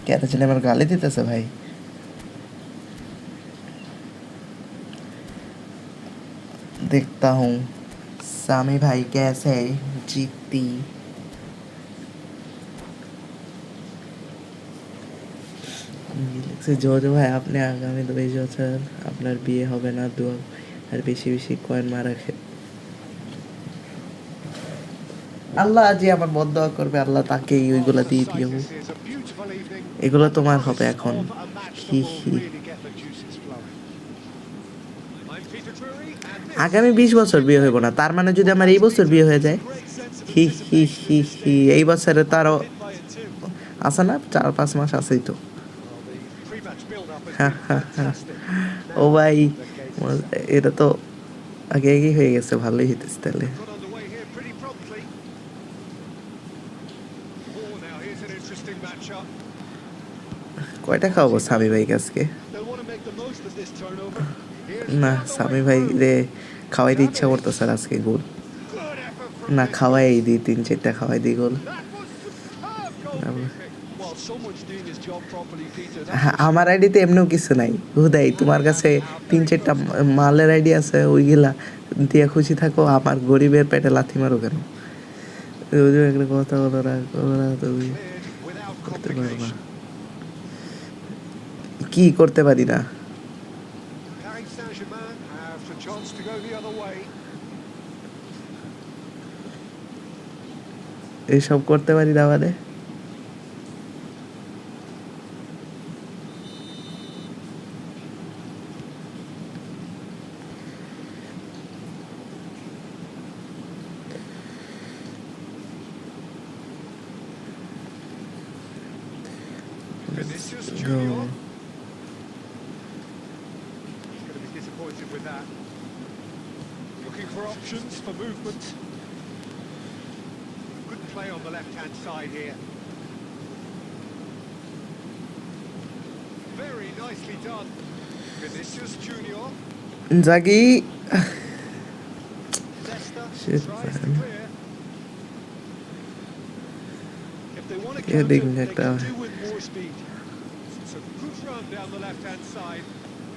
কেন জানি আমার গালি দিতেছে ভাই। देखता हूँ सामी भाई कैसे जीती। লিখছে জোজো ভাই আপনি আগামী 2 বছর আপনার বিয়ে হবে না, দোয়া আর বেশি বেশি কয়েন মারা আল্লাহ যে আমার বদ দোয়া করবে আল্লাহ তাকে ওইগুলা দিয়ে দিও। এগুলো তোমার হবে এখন। হি হি। আগামী 20 বছর বিয়ে হইব না, তার মানে যদি আমার এই বছর বিয়ে হয়ে যায়, হি হি হি হি, এই বছরে তো আরো আছে না, 4-5 মাস আছেই তো। ও ভাই এটা তো আগে আগেই হয়ে গেছে, ভালোই হইতেছে তাহলে। কয়টা খাওয়াবো সামি ভাইকে আজকে? না সামি ভাই রে খাওয়াইতে ইচ্ছা করতো স্যার আজকে গোল না, খাওয়াই দিই 3-4টা খাওয়াই দিই গোল। হ্যাঁ আমার আইডিতে এমনিও কিছু নাই হুদাই, তোমার কাছে 3-4টা মালের আইডি আছে, ওইগুলা দিয়ে খুশি থাকো, আমার গরিবের পেটে লাথি মারো কেন? একটা কথা বলো না, তুমি করতে পারো না। কি করতে পারি না? এইসব করতে পারি না মানে? Vinicius Junior. He's going to be disappointed with that. Looking for options for movement. Good play on the left-hand side here. Very nicely done. Vinicius Junior. Inzaghi. Shit, tries to clear. If they want to counter, they can do with more speed. It's a good run down the left-hand side.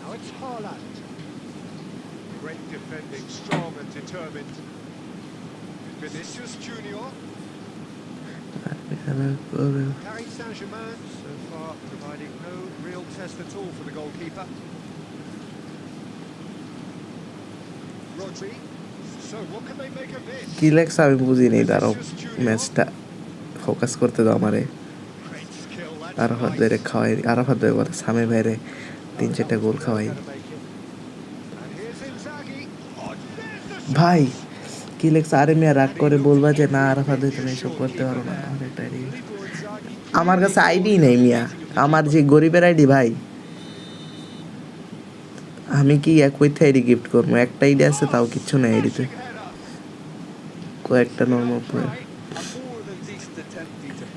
Now it's Haaland. Great defending, strong and determined. Vinicius Junior. Paris Saint-Germain so far providing no real test at all for the goalkeeper. Rodri. So what can they make of this? কি লেখছে আমি বুঝি নেই, দাঁড়াও ম্যাচটা focus করতে দাও আমারে। আরাফাত ভাইরে খাওয়াই, আরাফাত ভাই বলে সামি ভাইরে 3-4টা গোল খাওয়াই। ভাই কি লেখছে? আরে মিয়া রাগ করে বলবা যে না আরাফাত ভাই তুমি এসব করতে পারো না। আমার কাছে আইডি নেই মিয়া, আমার যে গরিবের আইডি ভাই, আমি কি কইতে আইডি গিফট করবো? একটা আইডি আছে, তাও কিচ্ছু নাই আইডিতে, Smashing header. কয়েকটা Good normal old player. try. A more than decent attempt, Peter.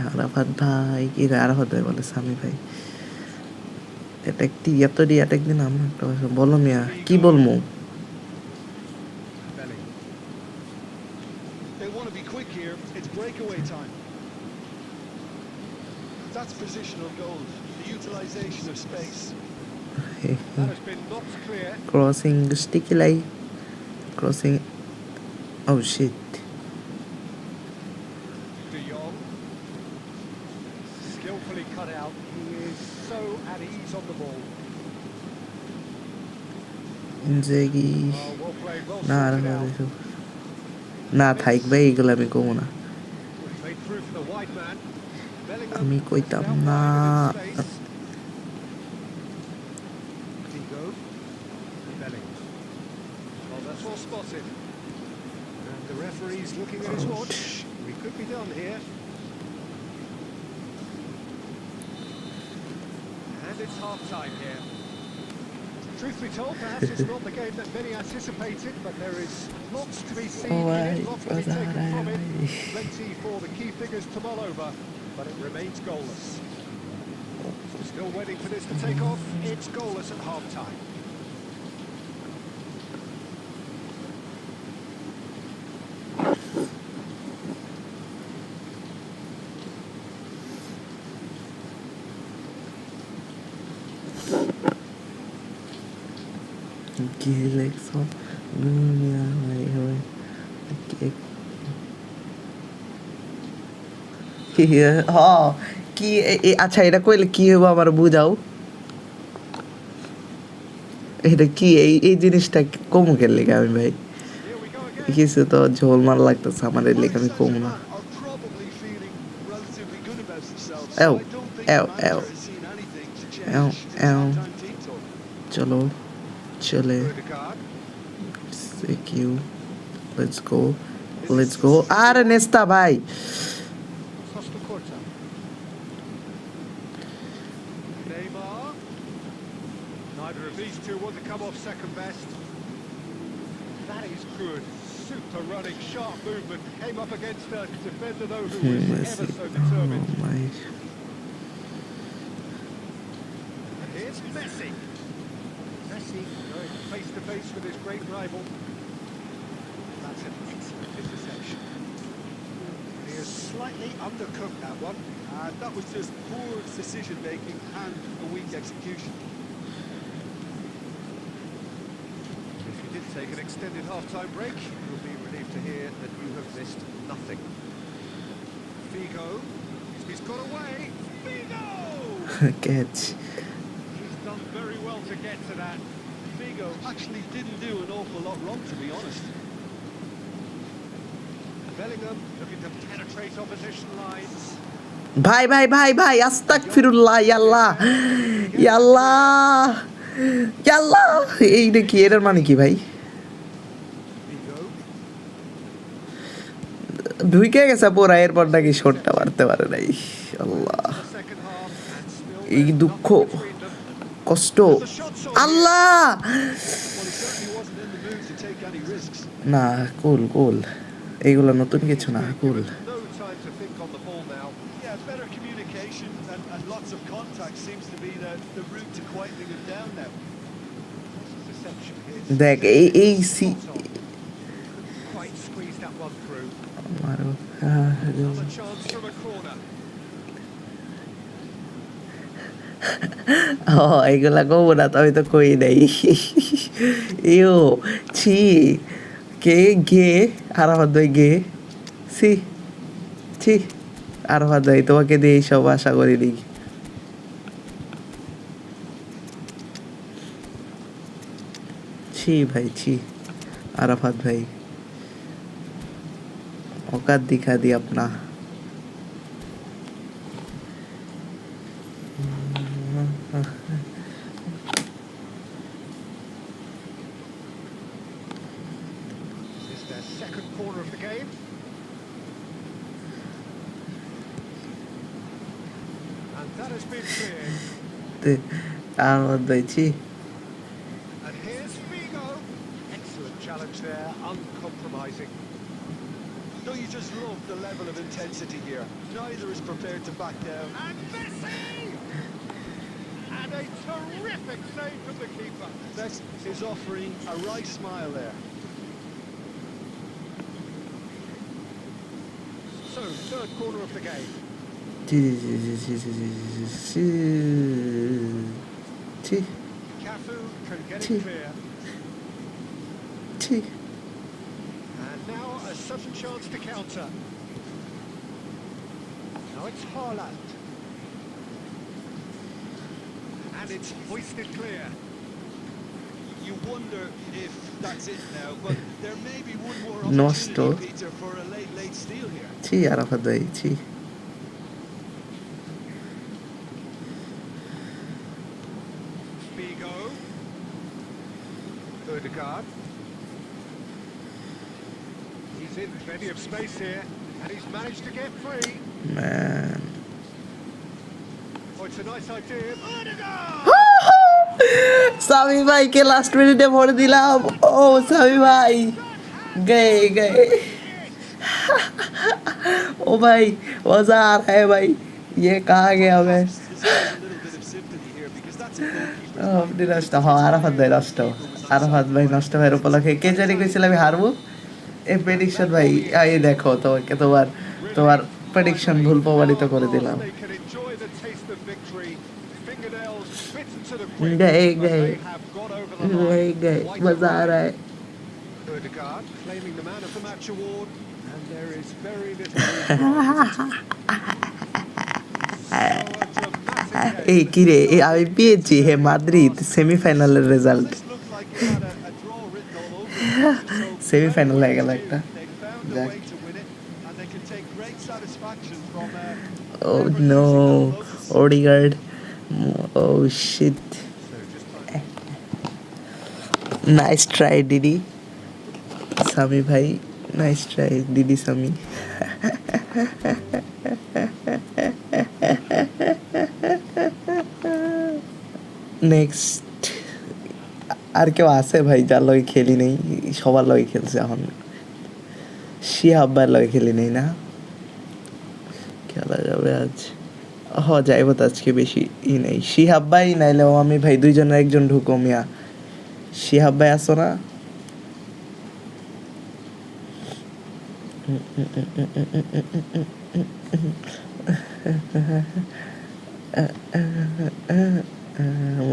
Arafat ভাই, কি রে আরাফাত ভাই বলে সামি ভাই, অ্যাটাকটি এত ডি অ্যাটাক দিন আমরা একটা বলো মিয়া, কি বলবো? Belling. They want to be quick here. It's breakaway time. That's positional gold. The utilisation of space. That has been knocked clear. Crossing sticky লাই, ক্রসিং, ও shit. De Jong. Skillfully cut out. He is so at ease on the ball. Inzaghi, Oh, well played, well না আর sorted out. এসব না থাক ভাই, এগুলো আমি কমো না, Played through for the wide man. Bellingham আমি just কইতাম out না। wide and in space. Figo. Bellingham. Well, that's all spotted. And the referee's looking at his watch. We could be done here. And it's half-time here. Truth be told, perhaps it's not the game that many anticipated, but there is lots to be seen in it, lots to be taken from it. Plenty for the key figures to mull over, but it remains goalless. Still waiting for this to take off. It's goalless at half-time. কি লেখছো দুনিয়া ভাই হয় কি আচ্ছা, এটা কইলে কি হবো আমার বুঝাও, এটা কি এই জিনিসটা কমু কেন লেগে আমি ভাই, Here we go again. কিছু তো ঝোল মার লাগতেছে আমার, এর লেগে আমি Paris কমু না। Saint-Germain are probably feeling relatively good about themselves. Ew, So I don't think ew, the manager ew. has seen anything to Ew, change his ew. half-time team talk. চলো চলে, Odegaard. thank you, let's go, let's go, আরে নেস্তা ভাই, Costa Corta. Neymar. Neither of these two want to come off second best. That is good. Super running, sharp movement. Came up against a defender though who was ever so determined. oh my, And here's Messi. Messi going face to face with his great rival. That's an excellent interception. He is slightly undercooked that one. That was just poor decision-making and a weak execution. If you did take an extended half-time break, you'll be relieved to hear that you have missed nothing. Figo. He's got away. Figo! catch, He's done very well to get to that. Figo actually didn't do an awful lot wrong, to be honest. Bellingham looking to penetrate opposition lines. ভাই ভাই ভাই ভাই, আস্তাগফিরুল্লাহ, ইয়াল্লাহ ইয়াল্লাহ ইয়াল্লাহ, এইটা কি, এটার মানে কি ভাই? Figo. ঢুকে গেছে পুরা, এরপর নাকি শটটা মারতে পারে নাই, আল্লাহ, The second half and still এই there's দুঃখ, nothing between them. কষ্ট, The shot's on Allah, Well, he certainly wasn't in the mood to take any risks. না কুল কুল, এইগুলো নতুন কিছু না, কুল। No time to think on the ball now. Yeah, better communication and lots of contact seems to be the route to quietening him down now. Deception here. দেখ এই C Quite squeeze that one through. আমার Another chance from a corner. এগুলা কব না তো, আমি তো কই নাই, ইউ ছি, কে গে আরাফাত ভাই গে, ছি ছি, আরাফাত ভাই তোমাকে দিয়ে সব আশা করি নি, ছি ভাই ছি, আরাফাত ভাই औकात दिखा दी अपना। It's their second corner of the game. It's been cleared. আমার ভাইছি And here's Figo. Excellent challenge there, uncompromising. Don't you just love the level of intensity here? Neither is prepared to back down. And Messi! And a terrific save from the keeper. Messi is offering a right smile there. So, third corner of the game. Cafu can get it clear. And now a sudden chance to counter. Now it's Haaland. And it's hoisted clear. You wonder if that's it now, but there may be one more Nosto. opportunity, Peter, for a late steal here. ছি আরাফাত ভাই ছি Figo. Odegaard. He's in plenty of space here, and he's managed to get free. Man Oh, it's a nice idea. Odegaard! Sami ভাইকে last মিনিটে ভরে দিলাম ও সামি ভাই গে গে ओ भाई मजा आ रहा है भाई ये कहाँ गया मैं There's a little bit of sympathy here because that's a goalkeeper's আপনি নষ্ট হওয়া আরাফাত ভাই নষ্ট ভাইয়ের উপলক্ষে কে জানি কইছিল আমি হারবো এই প্রেডিকশন ভাই এই দেখো তোমাকে তোমার প্রেডিকশন ভুল প্রমাণিত করে দিলাম They can enjoy the taste of victory. Fingernails bitten to the Gay, quick, but gay. they have got over the line. गए Quite मजा आ a रहा है Odegaard claiming the man of the match award, and there is very little room for argument. এই কি রে আমি পেয়েছি হে Madrid সেমিফাইনালের result This looked like it had a draw written all over it. So semifinal হয়ে গেল একটা they found a Jack. way to win it, and they can take great satisfaction from ও never no losing their focus. Odegaard ও shit nice try ডিডি সামি ভাই nice try ডিডি সামি নেক্সট আর কেউ আছে ভাই যার লগে খেলি নেই সবার লগে খেলছে এখন শিহাব্বার লগে খেলি নেই না খেলা যাবে আজ যাইব তো আজকে বেশি নেই শিহাব ভাই নাইলেও আমি ভাই দুইজনের একজন ঢুকো মিয়া শিহাব ভাই আসো না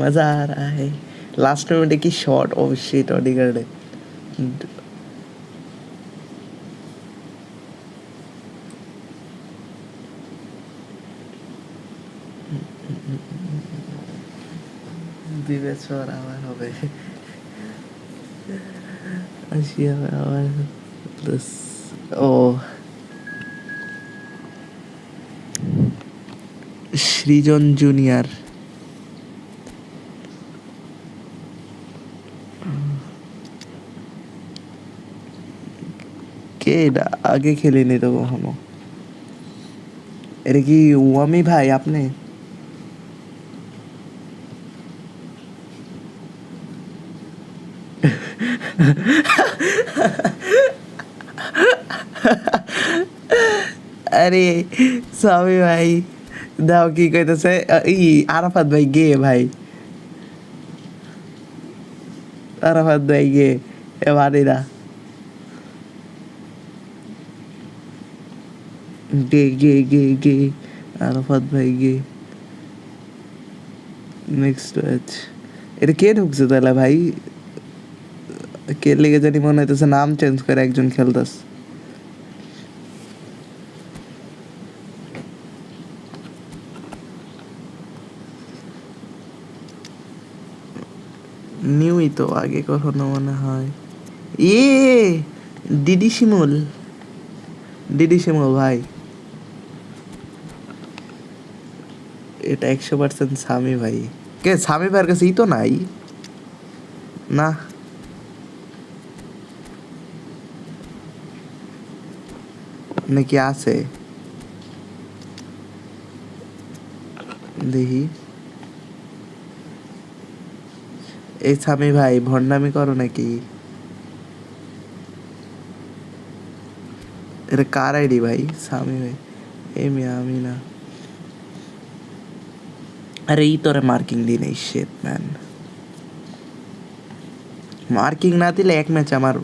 मजा आ रहा है लास्ट में की शॉट ओ शिट ओडिगार्ड বিবেচর আবার হবে আসিয়া আবার প্লাস ও সৃজন জুনিয়র কে এটা আগে খেলিনি তো কখনো এটা কি ওয়ামি ভাই আপনি আরে সবই ভাই দাও কি কইতেছে আরাফাত ভাই গে ভাই আরাফাত ভাই গে এবারেরা গে গে গে গে আরাফাত ভাই গে নেক্সট ম্যাচ এটা কে ঢুকছে তাহলে ভাই কে লেগে জানি মনে হইতেছে নাম চেঞ্জ করে একজন খেলতেছে নিউই তো আগে কখনো মনে হয় ডিডি শিমুল ভাই এটা 100% সামি ভাই কে সামি ভাইয়ের কাছে তো নাই না নাকি আছে দেখি এই সামি ভাই ভণ্ডামি করো নাকি? এটা কার আইডি ভাই? সামি ভাই এই মিয়া আমি না। আরে ই তোরে মার্কিং দি নাই শিট ম্যান। মার্কিং না দিলে এক ম্যাচ আমার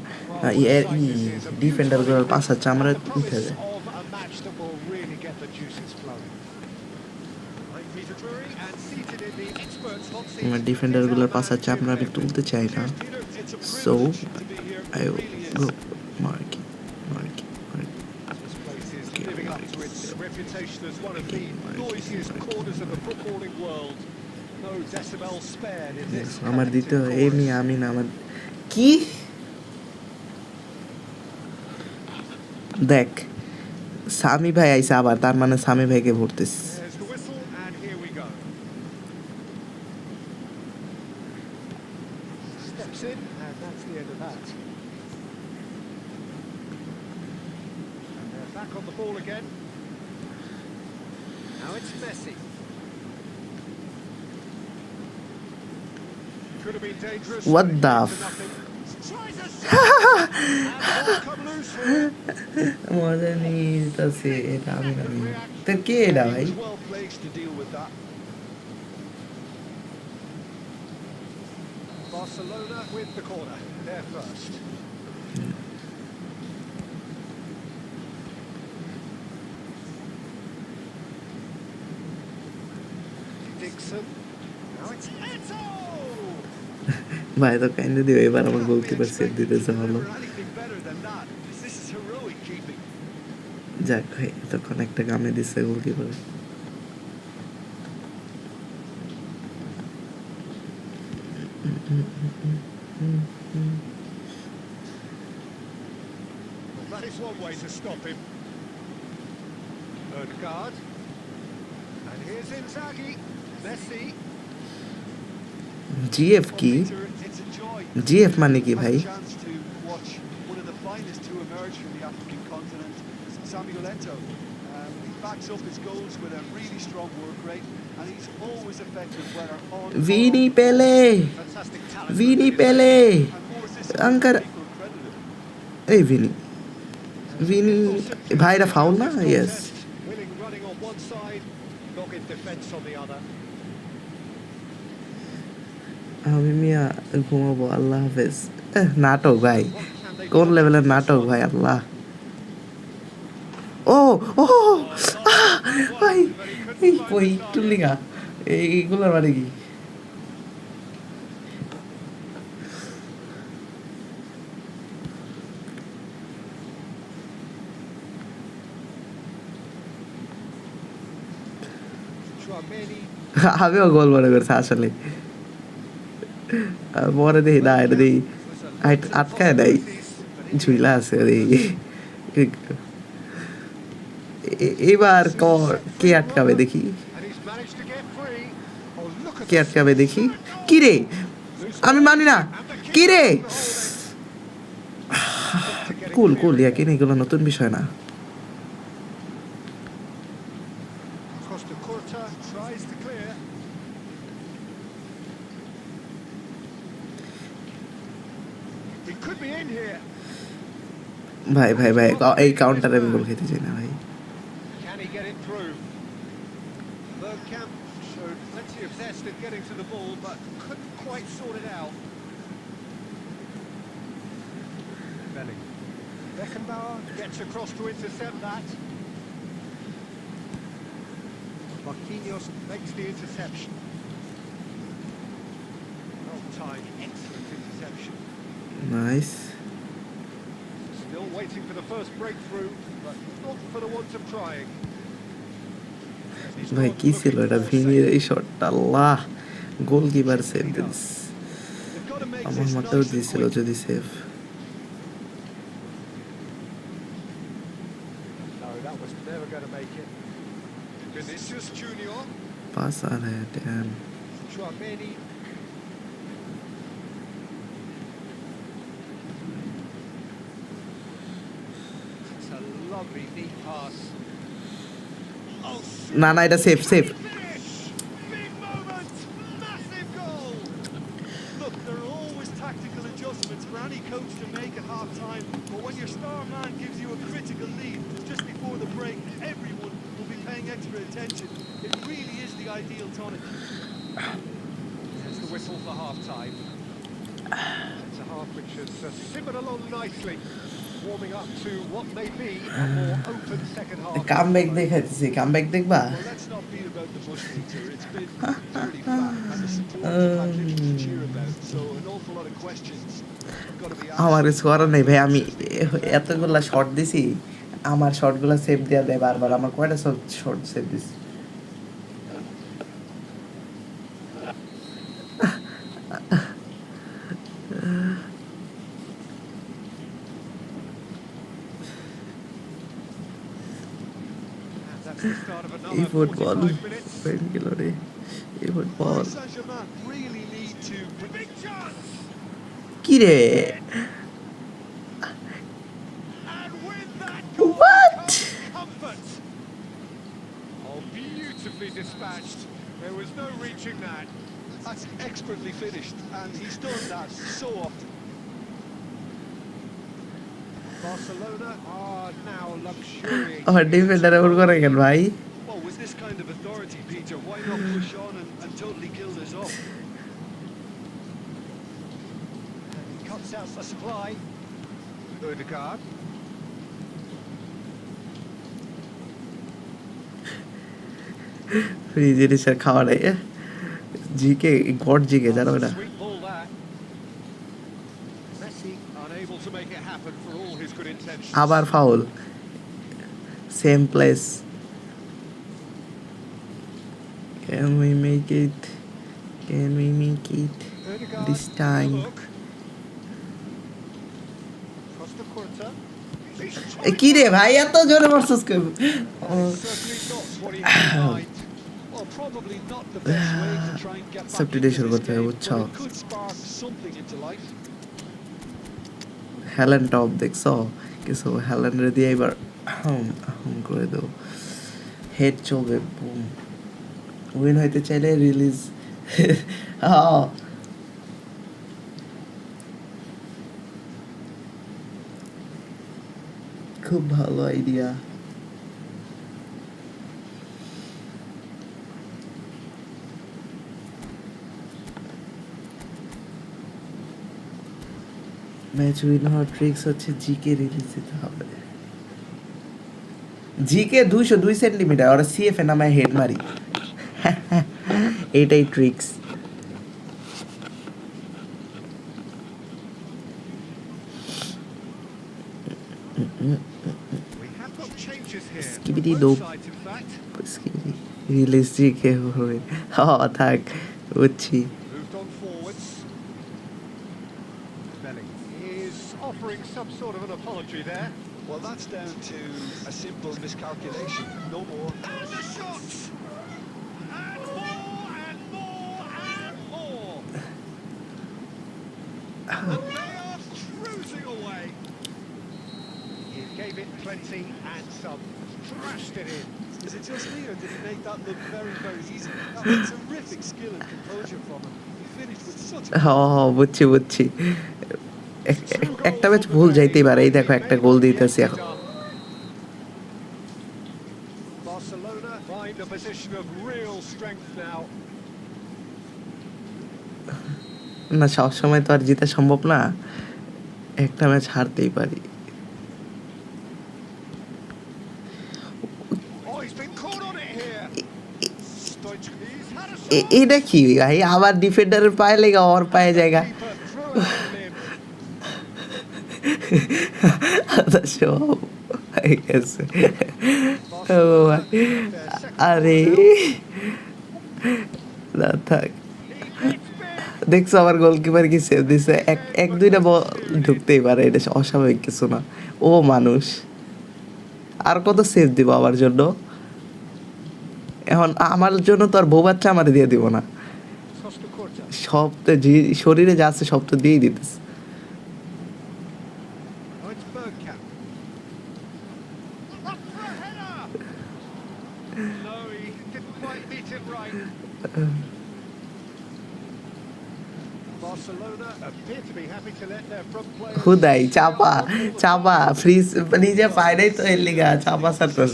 ডিফেন্ডার গুলোর পাশা চামড়া উঠে যায়। Of a match that will really get the juices flowing. I'm Peter Drury and seated in the experts hot seat. আমার ডিফেন্ডার গুলোর পাশা চামড়া আমি তুলতে চাই না। Cheers, Peter. It's a So privilege to be here. I It will really go is. marking. This place is living up to its reputation as one of the noisiest corners of the footballing world. No decibel spared in this. আমার দিতে collective এই chorus. মিয়া আমি না আমার কি দেখ সামি ভাই আইসা আবার, তার মানে সামি ভাইকে ভরতেছ। There's the whistle and here we go. Steps in and that's the end of that. And they're back on the ball again. Now it's Messi. Could have been dangerous. What but it the came to nothing. Tries a shot. And the ball come loose here. মজা নিতেছে এটা আমি না। তো কে এটা He ভাই? was well placed to deal with that. Barcelona with the corner. They're first. Dixon. Now it's Eto! ভাই তো কাইন্ডে দিও, এবার আমার গোলকিপার সেভ দিতেছে ভালো। Never anything better than that. This is heroic keeping. যাক ভাই তখন একটা গামে দিচ্ছে goalkeeper. Well, that is one way to stop him. Erdegaard. And here's Inzaghi. Messi. GF কি? Peter, it's a joy. GF মানে কি ভাই? Had a chance to watch one of the finest to emerge from the African continent, Samuel Eto'o. He backs up his goals with a really strong work rate, and he's always effective whether on Vini পেলে, Fantastic talent. Vini পেলে, and more assists আঙ্কার than equal credited. এই Vini Vini ভাই এটা foul না? Yes. Willing running on one side, dogged defence on the other. আমি মিয়া ঘুমাবো, আল্লাহ হাফেজ। নাটক ভাই, কোন লেভেলের নাটক ভাই, আল্লাহ। ও ও ভাই এই কই একটু লিগা এইগুলোর মানে কি? Tchouaméni. আমিও গোল মনে করছি আসলে, পরে দেখি না এটা দেখি আটকায় নাই, ঝুইলা আছে এবার কে আটকাবে দেখি, And he's managed to get free. Oh, look at কে আটকাবে দেখি। কি রে আমি মানি না, কি রে? কুল কুল ইয়াকিন এগুলো নতুন বিষয় না। Costa Curta tries to clear. He could be in here. ভাই ভাই ভাই এই কাউন্টারে আমি গোল খেতে চাই না ভাই। Can he get it through? Bergkamp showed plenty of zest in getting to the ball, but couldn't quite sort it out. Belling. Beckenbauer gets across to intercept that. Marquinhos makes the interception. Well timed, excellent interception. Nice Still waiting for the first breakthrough, but not for the want of trying. He's ভাই not কি ছিল looking এটা? for a ভিনির save. এই শটটা, আল্লাহ goalkeeper save this. They've got to make আমার this মাথাও nice and দিয়েছিল quick. যদি save. No, that was never going to make it. Vinicius Junior, pass আর হ্যাঁ damn. Tchouaméni. It's a lovely neat pass. Oh, না না এটা save save. finish! any coach to make at half-time, but when your star man gives you a critical lead just before the break, everyone will be paying extra attention. It really is the ideal tonic. There's the whistle for half-time. It's a half which has simmered along nicely, warming up to what may be a more open second half. Comeback দেখাইতেছি, comeback দেখবা? Well, let's not beat about the bush, Peter. It's been fairly flat, and the support have had little to cheer about, so an awful lot of questions have got to be asked. আমার কিছু করার নেই ভাই, আমি এতগুলা shot দিছি, আমার শটগুলা save দেয়া দেয় বারবার। আমার কয়টা শট সেভ দিছি? That's the start of another eFootball 45 minutes. Friend গেল রে, eFootball Paris Saint-Germain really need to... Big chance! কি রে? And with that goal What? comes comfort. Oh, beautifully dispatched. There was no reaching that. That's expertly finished, and he's done that so often. Barcelona are now luxuriating. আমার defender এমন করে কেন ভাই? Well, with this kind of authority, Peter, why not push on and totally kill this off? He cuts out the supply. Odegaard. Free জিনিসের খাওয়া নাই, GK god GK জানো না? Sweet ball there. Messi unable to make it happen for all his good intentions. আবার foul, same place. Can we make it? Can we make it Odegaard this with a time? look. Across the quarter. কি রে ভাই, এত জোরে মারছস কেন? Certainly not what he had in mind. Well, probably not the best way to try and get back into Substitution this করতে হবে, game, বুঝছো? but it could spark something into life. Helen top দেখছো কিছু? হ্যালেন্ডে দিয়ে এবার করে দেবো, head চলবে, বুম। উইন হইতে চাইলে রিলিজ। খুব ভালো আইডিয়া। ম্যাচ উইন হওয়ার ট্রিক্স হচ্ছে জিকে রিলিজ দিতে হবে। জিকে 202 সেন্টিমিটার, ওরা সিএফ এ নামায় হেড মারি, এটাই tricks. We have got changes here. Skibidi Both dope. sides, in fact. Release GK হবে, থাক বুঝছি। Moved on forwards. Belling is offering some sort of an apology there. Well, that's down to a simple miscalculation, no more. And the shots! And more, and more, and more! And they are cruising away. He gave it plenty and some. Thrashed it in. Is it just me, or did he make that look very, very easy? That was terrific skill and composure from him. He finished with such a... বুঝছি বুঝছি, একটা match ভুল যাইতেই পারে। এই দেখো একটা গোল দিতেছি এখন। Barcelona find a position of real strength now. না, সবসময় তো আর জিতা সম্ভব না, একটা ম্যাচ হারতেই পারি। Oh, he's been caught on it here. Stoichkov had a shot. এটা কি ভাই, আবার ডিফেন্ডারের পায়ে লেগে ওর পায়ে জায়গা। Keeper threw it on him. সব হয়ে গেছে। ও ভাই, আরে না থাক। দেখছো আমার গোলকিপার কি সেভ দিছে, এক দুইটা বল ঢুকতেই পারে, এটা অস্বাভাবিক কিছু না। ও মানুষ, আর কত সেভ দিব আমার জন্য? এখন আমার জন্য তো আর বউ বাচ্চা আমার দিয়ে দিব না, সব তো শরীরে যা আছে সব তো দিয়েই দিতেছে। Oh, it's Bergkamp. Up for a header. No, he didn't quite meet it right. Barcelona appear to be happy to let their front players হুদাই stay চাপা up front all the চাপা time. ফ্রিজ নিজে পায় নাই তো এর লিগা চাপা সারতাস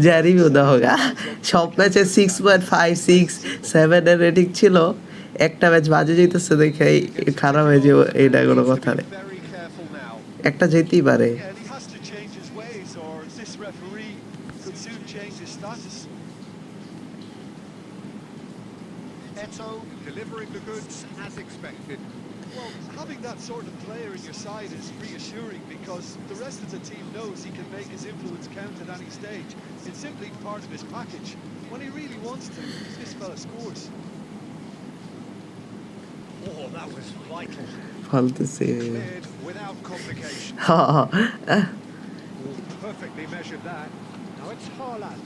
যা রিভিউ দাও হোগা সব ম্যাচে 6.5 6 7 এর রেটিং ছিল একটা ম্যাচ বাজে যেতেছে দেখে খারাপ হয়ে যাবে এইটা কোনো কথা নেই Very careful now. একটা যেতেই পারে Yeah, and he has to change his ways, or this referee could soon change his status. Eto delivering the goods as expected. Well, having that sort of player in your side is reassuring because the rest of the team knows he can make his influence count at any stage. It's simply part of his package. When he really wants to, this fella scores. Oh, that was vital. ফালতু সে Cleared without complication. Perfectly measured that. Now it's Haaland.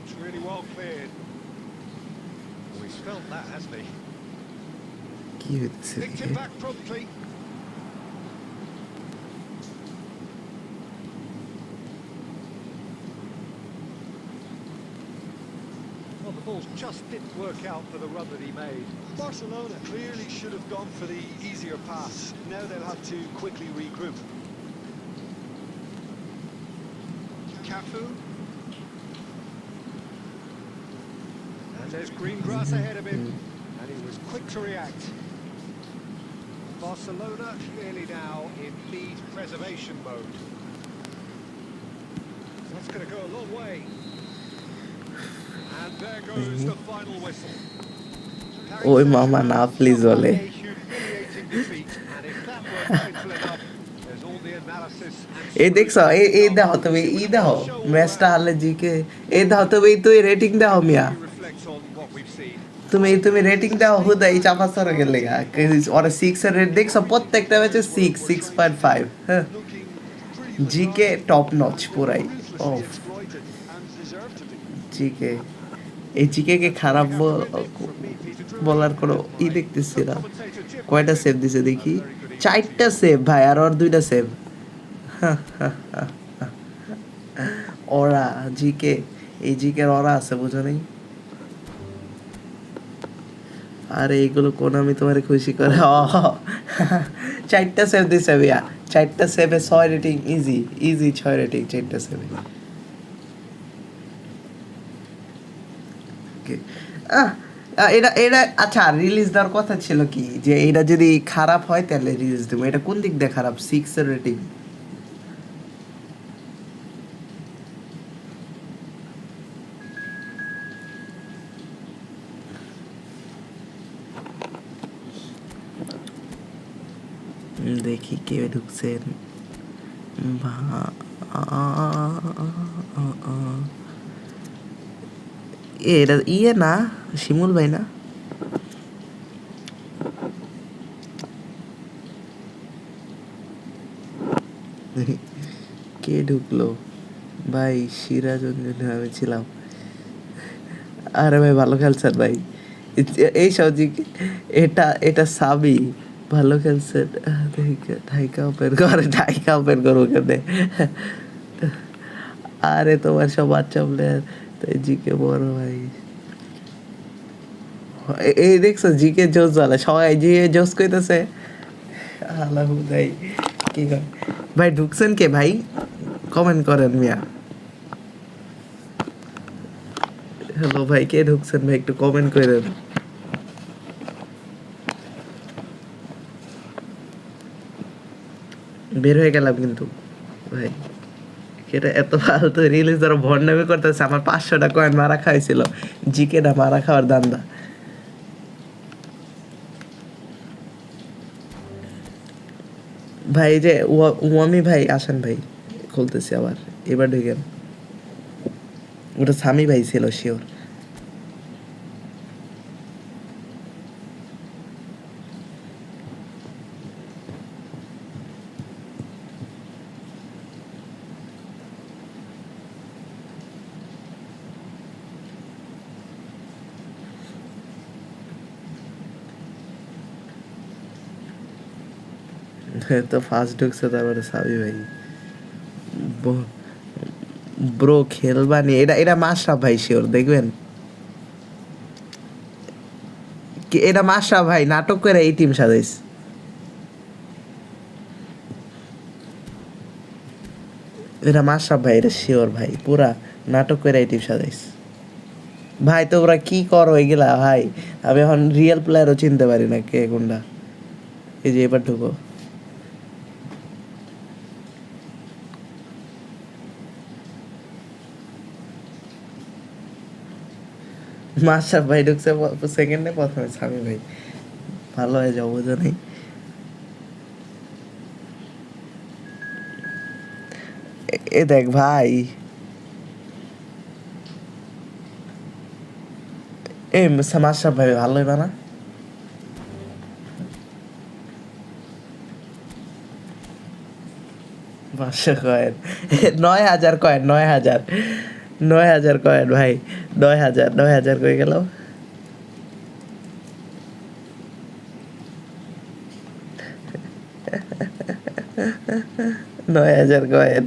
It's really well cleared. Oh, he's felt that, hasn't he? কি হইতেছে Picked him back promptly. Well, the ball just didn't work out for the run that he made. Barcelona clearly should have gone for the easier pass. Now they'll have to quickly regroup. Cafu. And there's green grass ahead of him. And he was quick to react. Barcelona clearly now in lead preservation mode. That's going to go a long way. And there goes the final whistle. ওই মামা না please বলে A humiliating defeat. And if that weren't painful enough, there's all the analysis and এই দেখছো এই দাও তুমি ই দাও ম্যাচটা হারলে জিকে এই দাও তুমি তুই রেটিং দাও মিয়া reflect on what we've seen. তুমি রেটিং দাও হুদা এই চাপা সরে গেলে ওরা 6 এর রেট দেখছো প্রত্যেকটা ম্যাচে 6.5 হ্যাঁ Looking pretty GK top notch পুরাই ruthlessly ও exploited and deserved to be. GK এই জিকে কে খারাপ বলার কোনো ই দেখতেছি না কয়টা সেভ দিছে দেখি 4টা সেভ ভাই আর ওর 2টা সেভ ওরা জিকে এই জিকের ওরা আছে বুঝো নাই আরে এইগুলো কোন আমি তোমার খুশি করে 4টা সেভ দিছে ভাইয়া 4টা সেভে 6 রেটিং ইজি 6 রেটিং 4টা সেভে এটা আচ্ছা রিলিজ দেওয়ার কথা ছিল কি যে এটা যদি খারাপ হয় তাহলে রিলিজ দেবো এটা কোন দিক দিয়ে খারাপ 6 এর রেটিং দেখি কে ঢুকছেন এটা ইয়ে না শিমুল ভাই না কে ঢুকলো ভাই সিরাজঞ্জনে আমি ছিলাম আরে ভাই ভালো খেলছেন ভাই এই সবজি এটা সাবি ভালো খেলছেন ঢাইকা ওপেন করবো কেন আরে তোমার সব বাচ্চা প্লেয়ার তাই জিকে বড় ভাই এই দেখছো জিকে জোস বলে সবাই জিকে জোস কইতেছে আল্লাহ ভাই কি কয় ভাই ঢুকছেন কে ভাই কমেন্ট করেন মিয়া হ্যালো ভাই কে ঢুকছেন ভাই একটু কমেন্ট করেন বের হয়ে গেলাম কিন্তু ভাই এটা এত ফালতু রিলিজ ধরো ভন্ডামি করতেছে আমার 500টা কয়েন মারা খাইছিল জিকে না মারা খাওয়ার দান্দা ভাই যে ওয়ামি ভাই আসেন ভাই খুলতেছি আবার এবার ঢুকেন ওটা সামি ভাই ছিল শিওর তো ফার্স্ট ঢুকছে তারপরে সাবি ভাই ব্রো খেলবানি এটা মাশরাফ ভাই শিওর দেখবেন এটা মাশরাফ ভাই নাটক করে এই টিম সাজাইছে। এটা মাশরাফ ভাই, এটা শিওর ভাই, পুরা নাটক করে এই টিম সাজাইছে। ভাই তোমরা কি করো এগুলা ভাই, আমি এখন রিয়েল প্লেয়ারও চিনতে পারি না কে কোনটা। এই যে এবার ঢুকো, মাশরাফ ভাই ঢুকছে সেকেন্ডে, প্রথমে সামি ভাই। ভালো হয়ে যাও, বোঝো নেই। এ দেখ ভাই, এ মাশরাফ ভাই ভালো হইবা না? পাঁচশো কয়েন, 9,000 কয়েন, 9,000, 9,000 কয়েন ভাই, 9,000, 9,000 কয়ে গেল। 9,000 কয়েন,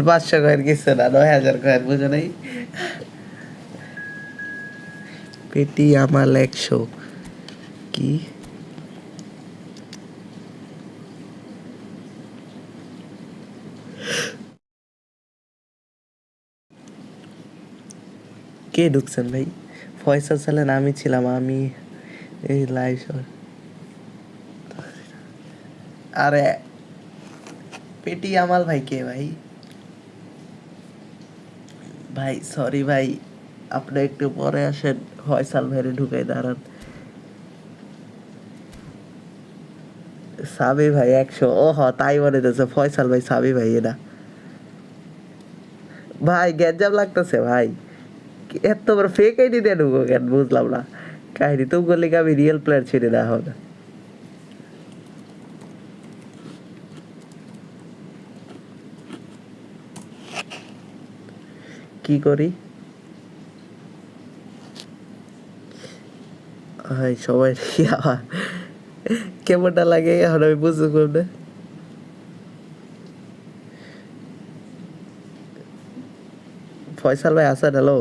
500 কয়েন কিছু না, 9,000 কয়েন, বুঝো নাই। পেটি আমার 100 কি কে ঢুকছেন ভাই? ফয়সাল ছিলেন, আমি ছিলাম, আমি এই লাইভ। আরে পেটি আমাল ভাই কে ভাই? ভাই সরি ভাই, আপনি একটু পরে আসেন, ফয়সাল ভাইরে ঢুকাই দাঁড়ান। সাবি ভাই 100, ও হ তাই মনে হচ্ছে ফয়সাল ভাই, সাবি ভাই এটা। ভাই গ্যাঞ্জাম লাগতেছে ভাই, এত বড় ফেক আইডি দিয়ে ঢুকো কেন বুঝলাম না কাহিনি। তো বললে আমি রিয়েল প্লেয়ার ছেড়ে দেওয়া হবে। কি করি ভাই, সবাই কি আবার কেমনটা লাগে এখন আমি বুঝতে পারব না। ফয়সাল ভাই আছেন? হ্যালো,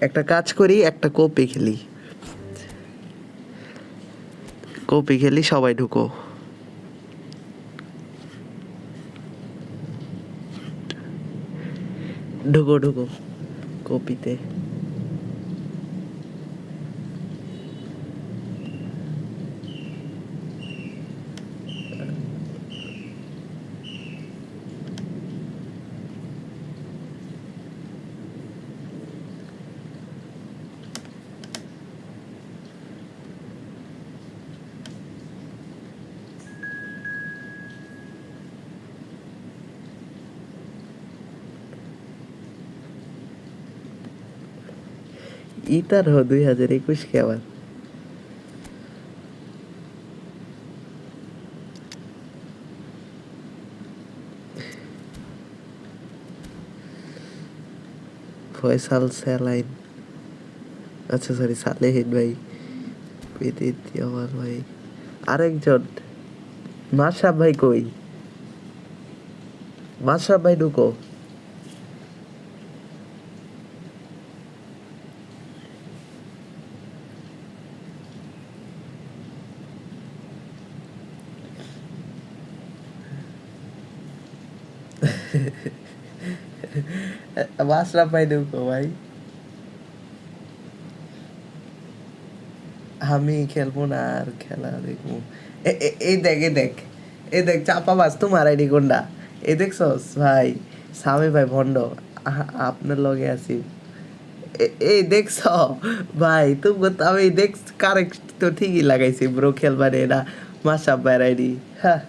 একটা কাজ করি, একটা কপি খেলি, কপি খেলি, সবাই ঢুকো। ঢুকো ঢুকো কপিতে। ইতার 2021 কে আবার ফয়সাল স্যালাইন, আচ্ছা সরি সালেহিন ভাই, পেদিতি আমার ভাই, আরেকজন মাশরাফ ভাই কই? মাশরাফ ভাই ঢুকো। মাশরাফ ভাই ঢুকো ভাই, আমি খেলবো না আর খেলা দেখবো। এই দেখ, এই দেখ, এই দেখ চাপাবাজ তোমার আইডি কোনটা? এই দেখছস ভাই, সামি ভাই ভন্ড, আপনার লগে আছি। এই দেখছ ভাই, তুমি তো আমি দেখ কারেক্ট তো ঠিকই লাগাইছি ব্রো, খেলবারে এরা মাশরাফ ভাইয়ের আইডি। হ্যাঁ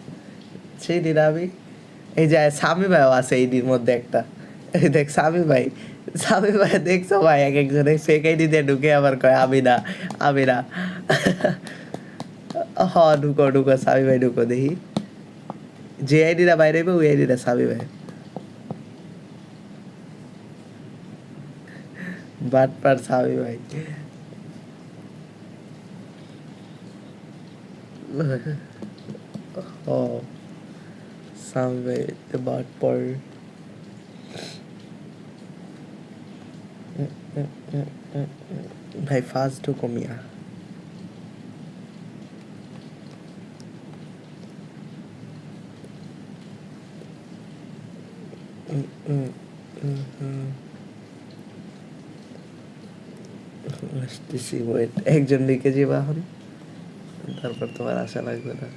সেই দিন আমি, এই যে সামি ভাইও আছে এইটির মধ্যে একটা, এই দেখ সামি ভাই, সামি ভাই দেখছো ভাই, এক একজনে ফেক আইডি দিয়ে ঢুকে আবার কয় আমি না, আমি না। হ ঢুকো ঢুকো সামি ভাই ঢুকো, দেখি যে আইডিটা বাইরে ওই আইডিটা সামি ভাই। বাটপার সাবি ভাই। ও সাবি ভাই বাটপার। ভাই ফার্স্ট ঢুকো মিয়া। আসতেছি ওয়েট, একজন লিখে যাবা এখন, তারপর তোমার আশা লাগবে না।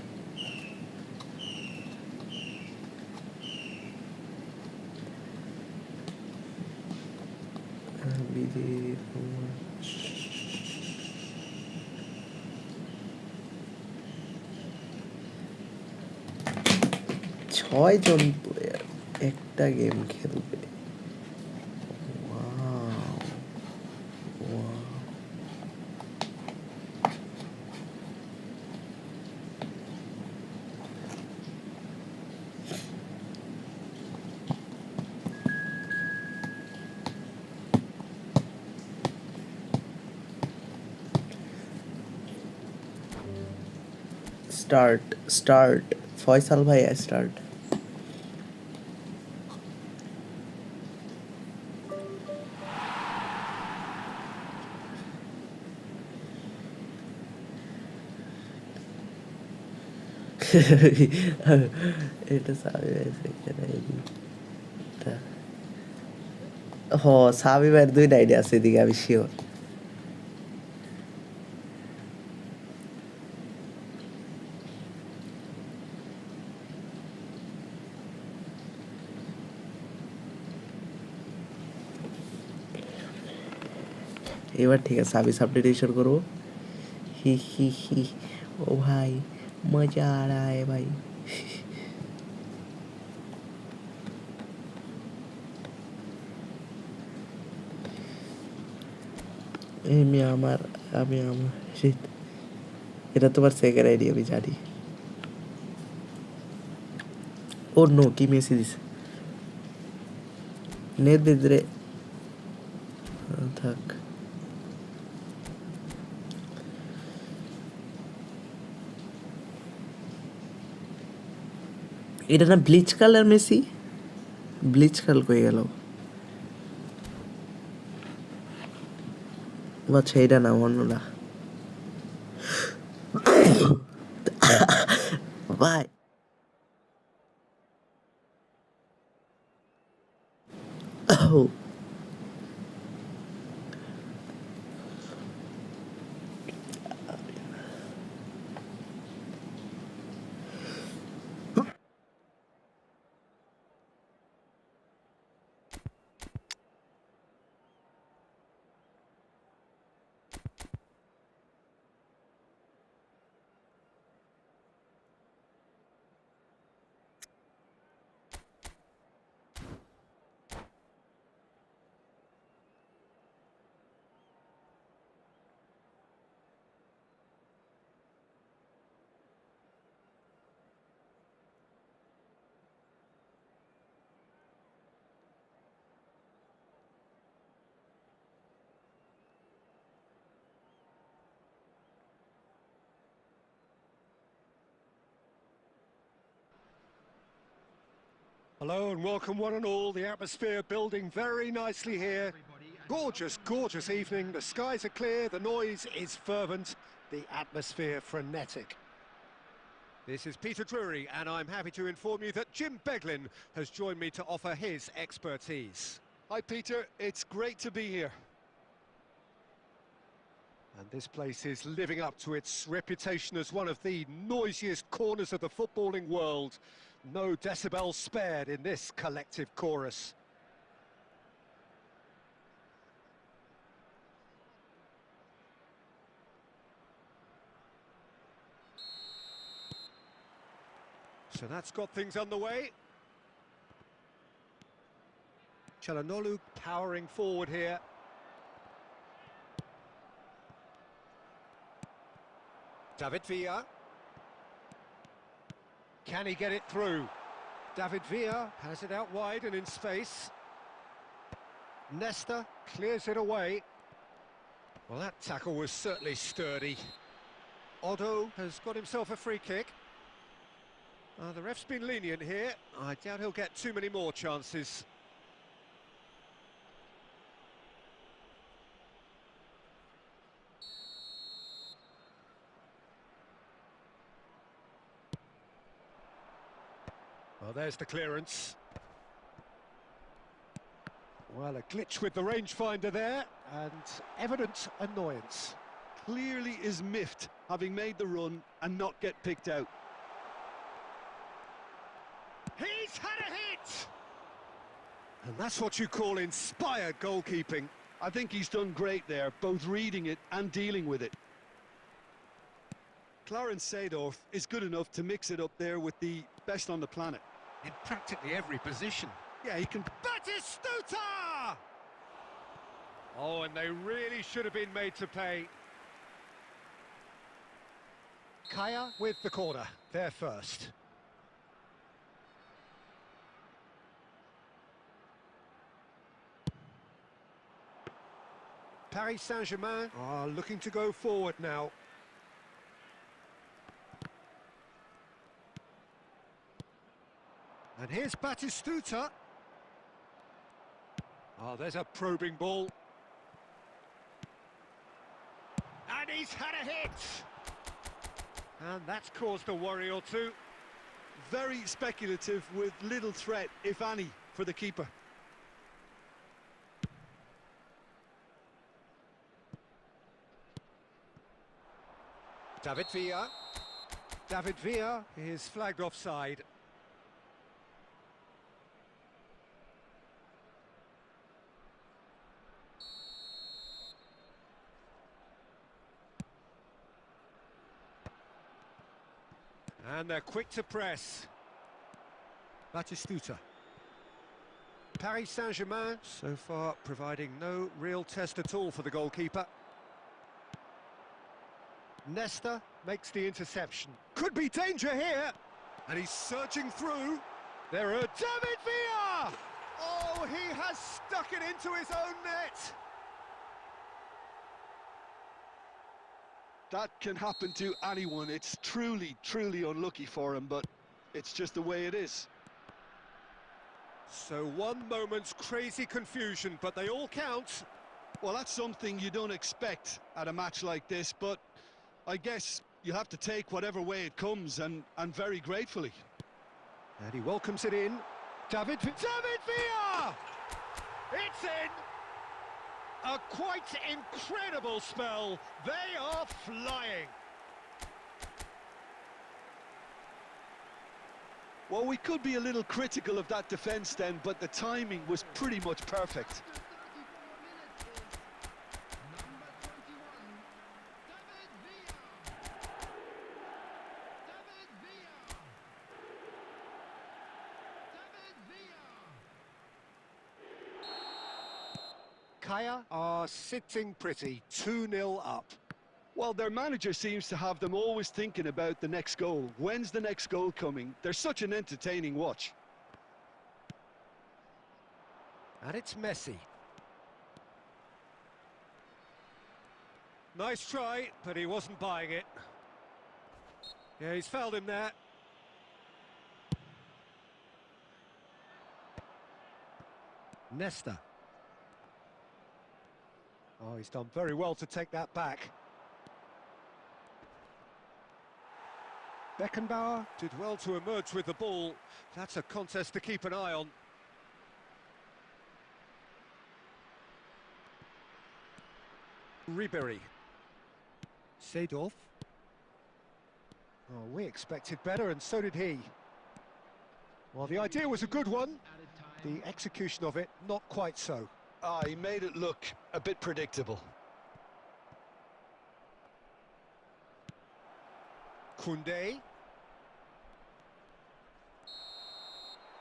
ছয় জন প্লেয়ার একটা গেম খেলবে। Wow, wow. স্টার্ট ফয়সাল ভাইয়া স্টার্ট। এটা সাবি ভাই সেখানে এটা হ সাবি ভাইয়ের দুইটা আইডিয়া আছে এদিকে আমি শিওর। এবার ঠিক আছে আমি সাবস্টিটিউশন করবো। হি হি হি ও ভাই মজা আ রা है ভাই। আমি আমার shit, এটা তোমার সেকেন্ড আইডিয়া আমি জানি। ও নো কি মেসি দিছে, নেট দিদরে থাক। এটা না bleach colour Messi, bleach colour কই গেল? আচ্ছা এটা না অন্যটা ভাই। Oh. Hello and welcome one and all. The atmosphere building very nicely here. Gorgeous, gorgeous evening. The skies are clear, the noise is fervent, the atmosphere frenetic. This is Peter Drury, and I'm happy to inform you that Jim Beglin has joined me to offer his expertise. Hi, Peter. It's great to be here. And this place is living up to its reputation as one of the noisiest corners of the footballing world. No decibels spared in this collective chorus. So that's got things underway. Çalhanoğlu powering forward here. David Villa. Can he get it through? David Villa has it out wide and in space. Nesta clears it away. Well, that tackle was certainly sturdy. Otto has got himself a free kick. The ref's been lenient here. I doubt he'll get too many more chances. Well, there's the clearance. Well, a glitch with the rangefinder there, and evident annoyance. Clearly is miffed, having made the run and not get picked out. He's had a hit! And that's what you call inspired goalkeeping. I think he's done great there, both reading it and dealing with it. Clarence Seedorf is good enough to mix it up there with the best on the planet. In practically every position. Yeah, he can... Batistuta! Oh, and they really should have been made to pay. Kaya with the corner, there first. Paris Saint-Germain are looking to go forward now. And here's Batistuta. Oh, there's a probing ball. And he's had a hit! And that's caused a worry or two. Very speculative with little threat, if any, for the keeper. David Villa. David Villa is flagged offside. And they're quick to press. Batistuta. Paris Saint-Germain so far providing no real test at all for the goalkeeper. Nesta makes the interception. Could be danger here. And he's surging through. There are David Villa! Oh, he has stuck it into his own net. That can happen to anyone. It's truly, truly unlucky for him, but it's just the way it is. So one moment's crazy confusion, but they all count. Well, that's something you don't expect at a match like this, but I guess you have to take whatever way it comes, and very gratefully. And he welcomes it in. David Villa! It's in! A quite incredible spell. They are flying. Well, we could be a little critical of that defence then, but the timing was pretty much perfect. After 34 minutes is number 21, David Villa. David Villa. David Villa. Kaya are sitting pretty, 2-0 up. Well, their manager seems to have them always thinking about the next goal. When's the next goal coming? They're such an entertaining watch. And it's Messi. Nice try, but he wasn't buying it. Yeah, he's fouled him there. Nesta. Oh, he's done very well to take that back. Beckenbauer did well to emerge with the ball. That's a contest to keep an eye on. Ribéry. Seedorf. Oh, we expected better, and so did he. Well, the idea was a good one. The execution of it, not quite so. He made it look a bit predictable. Koundé.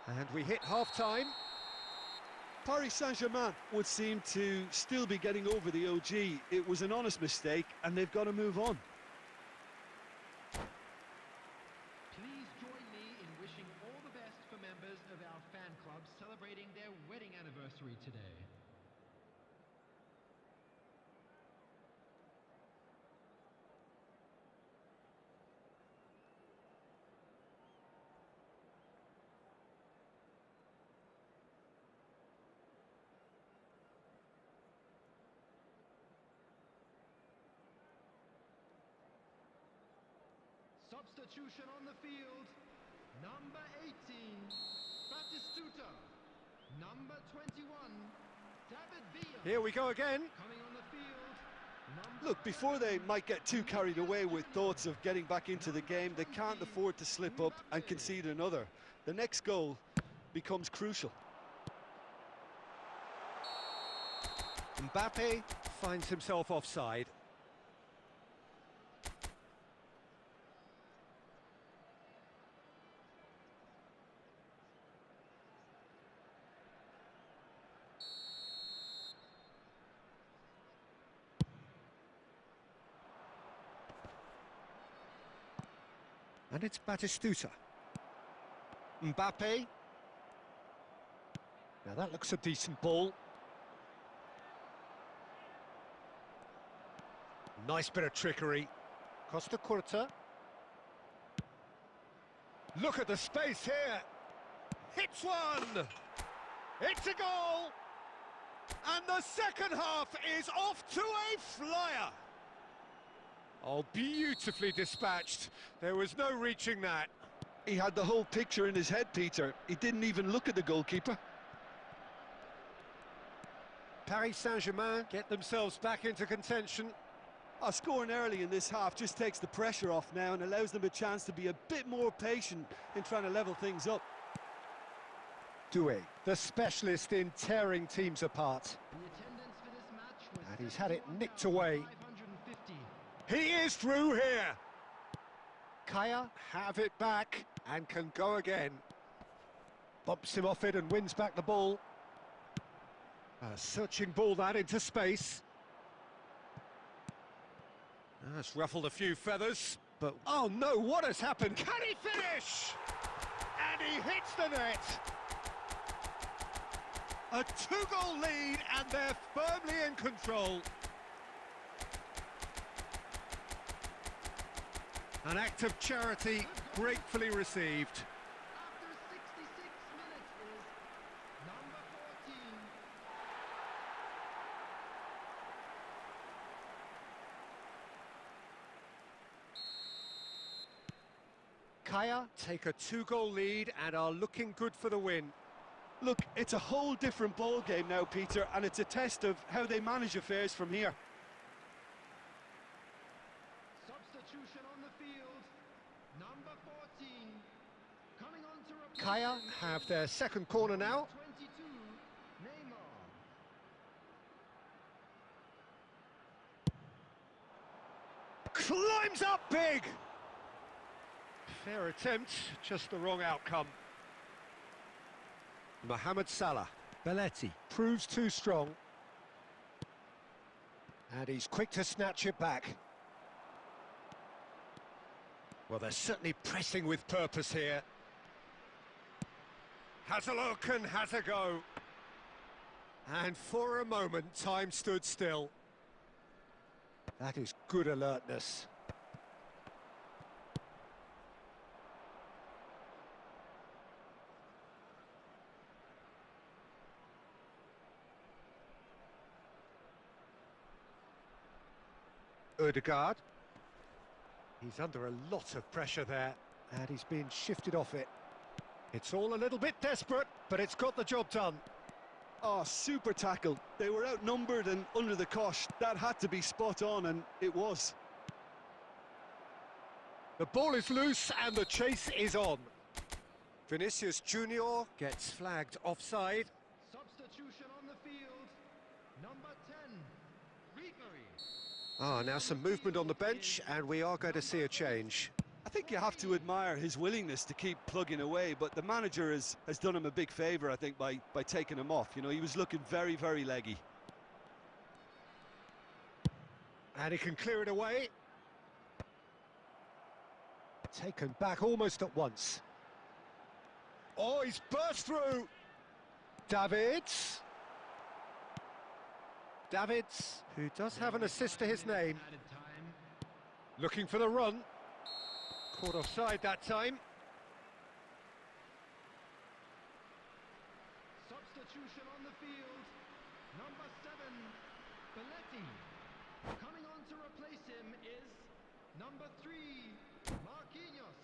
And we hit half-time. Paris Saint-Germain would seem to still be getting over the OG. It was an honest mistake, and they've got to move on. Please join me in wishing all the best for members of our fan club celebrating their wedding anniversary today. Substitution on the field. Number 18, Batistuta. Number 21, David Villa. Here we go again. Coming on the field. Number Look, before they might get too carried away with thoughts of getting back into the game, they can't afford to slip up and concede another. The next goal becomes crucial. Mbappe finds himself offside. And it's Batistuta. Mbappe. Now that looks a decent ball. Nice bit of trickery. Costa Curta. Look at the space here. Hits one. It's a goal. And the second half is off to a flyer. Oh, beautifully dispatched. There was no reaching that. He had the whole picture in his head, Peter. He didn't even look at the goalkeeper. Paris Saint-Germain get themselves back into contention. Scoring early in this half just takes the pressure off now and allows them a chance to be a bit more patient in trying to level things up. Doué, the specialist in tearing teams apart. The attendance for this match was And he's had it nicked away. 550. He is through here. Kaya have it back and can go again. Bumps him off it and wins back the ball. A searching ball that into space. That's ruffled a few feathers, but oh no, what has happened? Can he finish? And he hits the net. A 2-goal lead and they're firmly in control. An act of charity gratefully received. After 66 minutes is number 14. Kaya take a 2-goal lead and are looking good for the win. Look, it's a whole different ball game now, Peter, and it's a test of how they manage affairs from here. Substitution on the field. Number 14. Coming on to replace Kaya him have is their second corner now. 22, Neymar. Climbs up big! Fair attempt, just the wrong outcome. Mohamed Salah. Belletti proves too strong. And he's quick to snatch it back. Well, they're certainly pressing with purpose here. Has a look and has a go. And for a moment, time stood still. That is good alertness. Ødegaard. He's under a lot of pressure there, and he's been shifted off it. It's all a little bit desperate, but it's got the job done. Oh, super tackle. They were outnumbered and under the cosh. That had to be spot on, and it was. The ball is loose, and the chase is on. Vinicius Junior gets flagged offside. Substitution on the field. Number 10, Ribery. Now some movement on the bench, and we are going to see a change. I think you have to admire his willingness to keep plugging away, but the manager has done him a big favour, I think, by taking him off. You know, he was looking very, very leggy. And he can clear it away. Taken back almost at once. Oh, he's burst through. Davids, who does have an assist to his name. Added time. Looking for the run. Caught offside that time. Substitution on the field. Number 7, Belletti. Coming on to replace him is number 3, Marquinhos.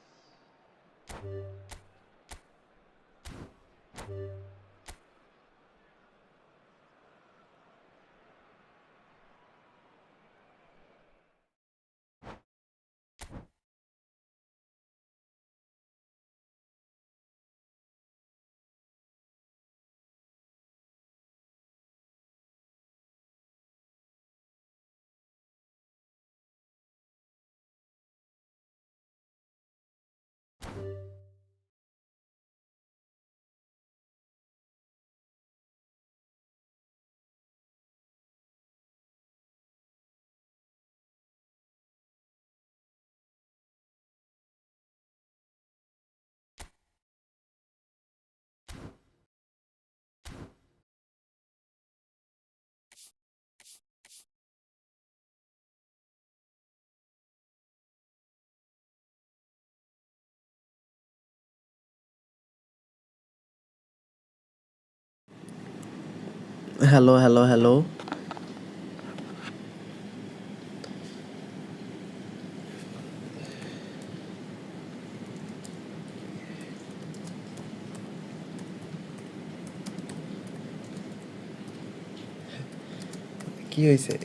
Hello hello hello কি হয়েছে?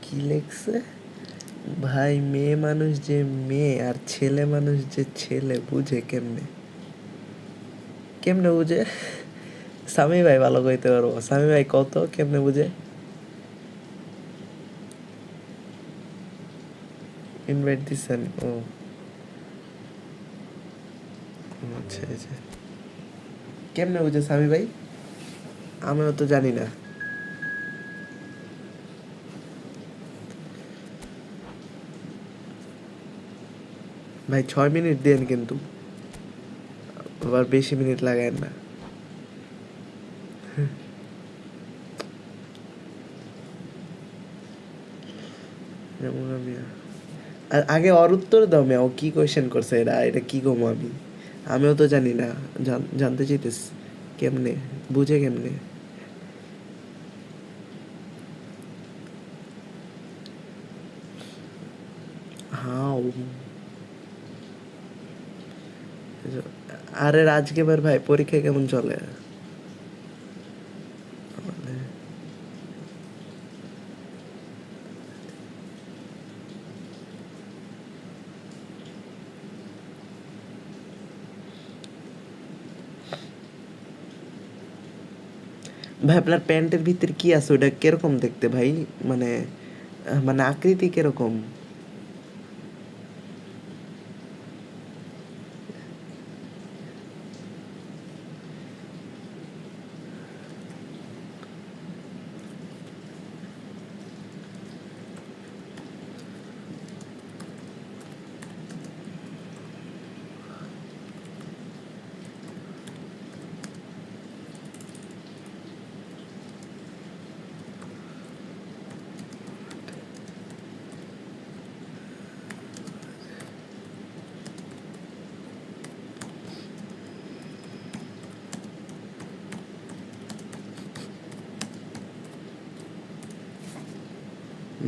কি লেখছে ভাই? মেয়ে মানুষ যে মেয়ে আর ছেলে মানুষ যে ছেলে বুঝে কেমনে? কেমনে বুঝে? স্বামী ভাই ভালো কইতে পারবো। স্বামী ভাই কত কেমনে বুঝে? ইনভাইট দিচ্ছেন? ও আচ্ছা আচ্ছা। কেমনে বুঝে স্বামী ভাই? আমিও তো জানি না ভাই। 6 মিনিট দেন কিন্তু, আবার বেশি মিনিট লাগায়েন না। যেমন আমি আর আগে ওর উত্তর দাও মেয়ে, ও কি কোয়েশ্চেন করছে? এটা কি কমো আমি? আমিও তো জানি না, জানতে চাইতেস কেমনে বুঝে কেমনে? হাউ? আরে রাজকেবার ভাই পরীক্ষা কেমন চলে? ভাই আপনার প্যান্টের ভিতরে কি আছে? ওটা কিরকম দেখতে ভাই? মানে মানে আকৃতি কিরকম?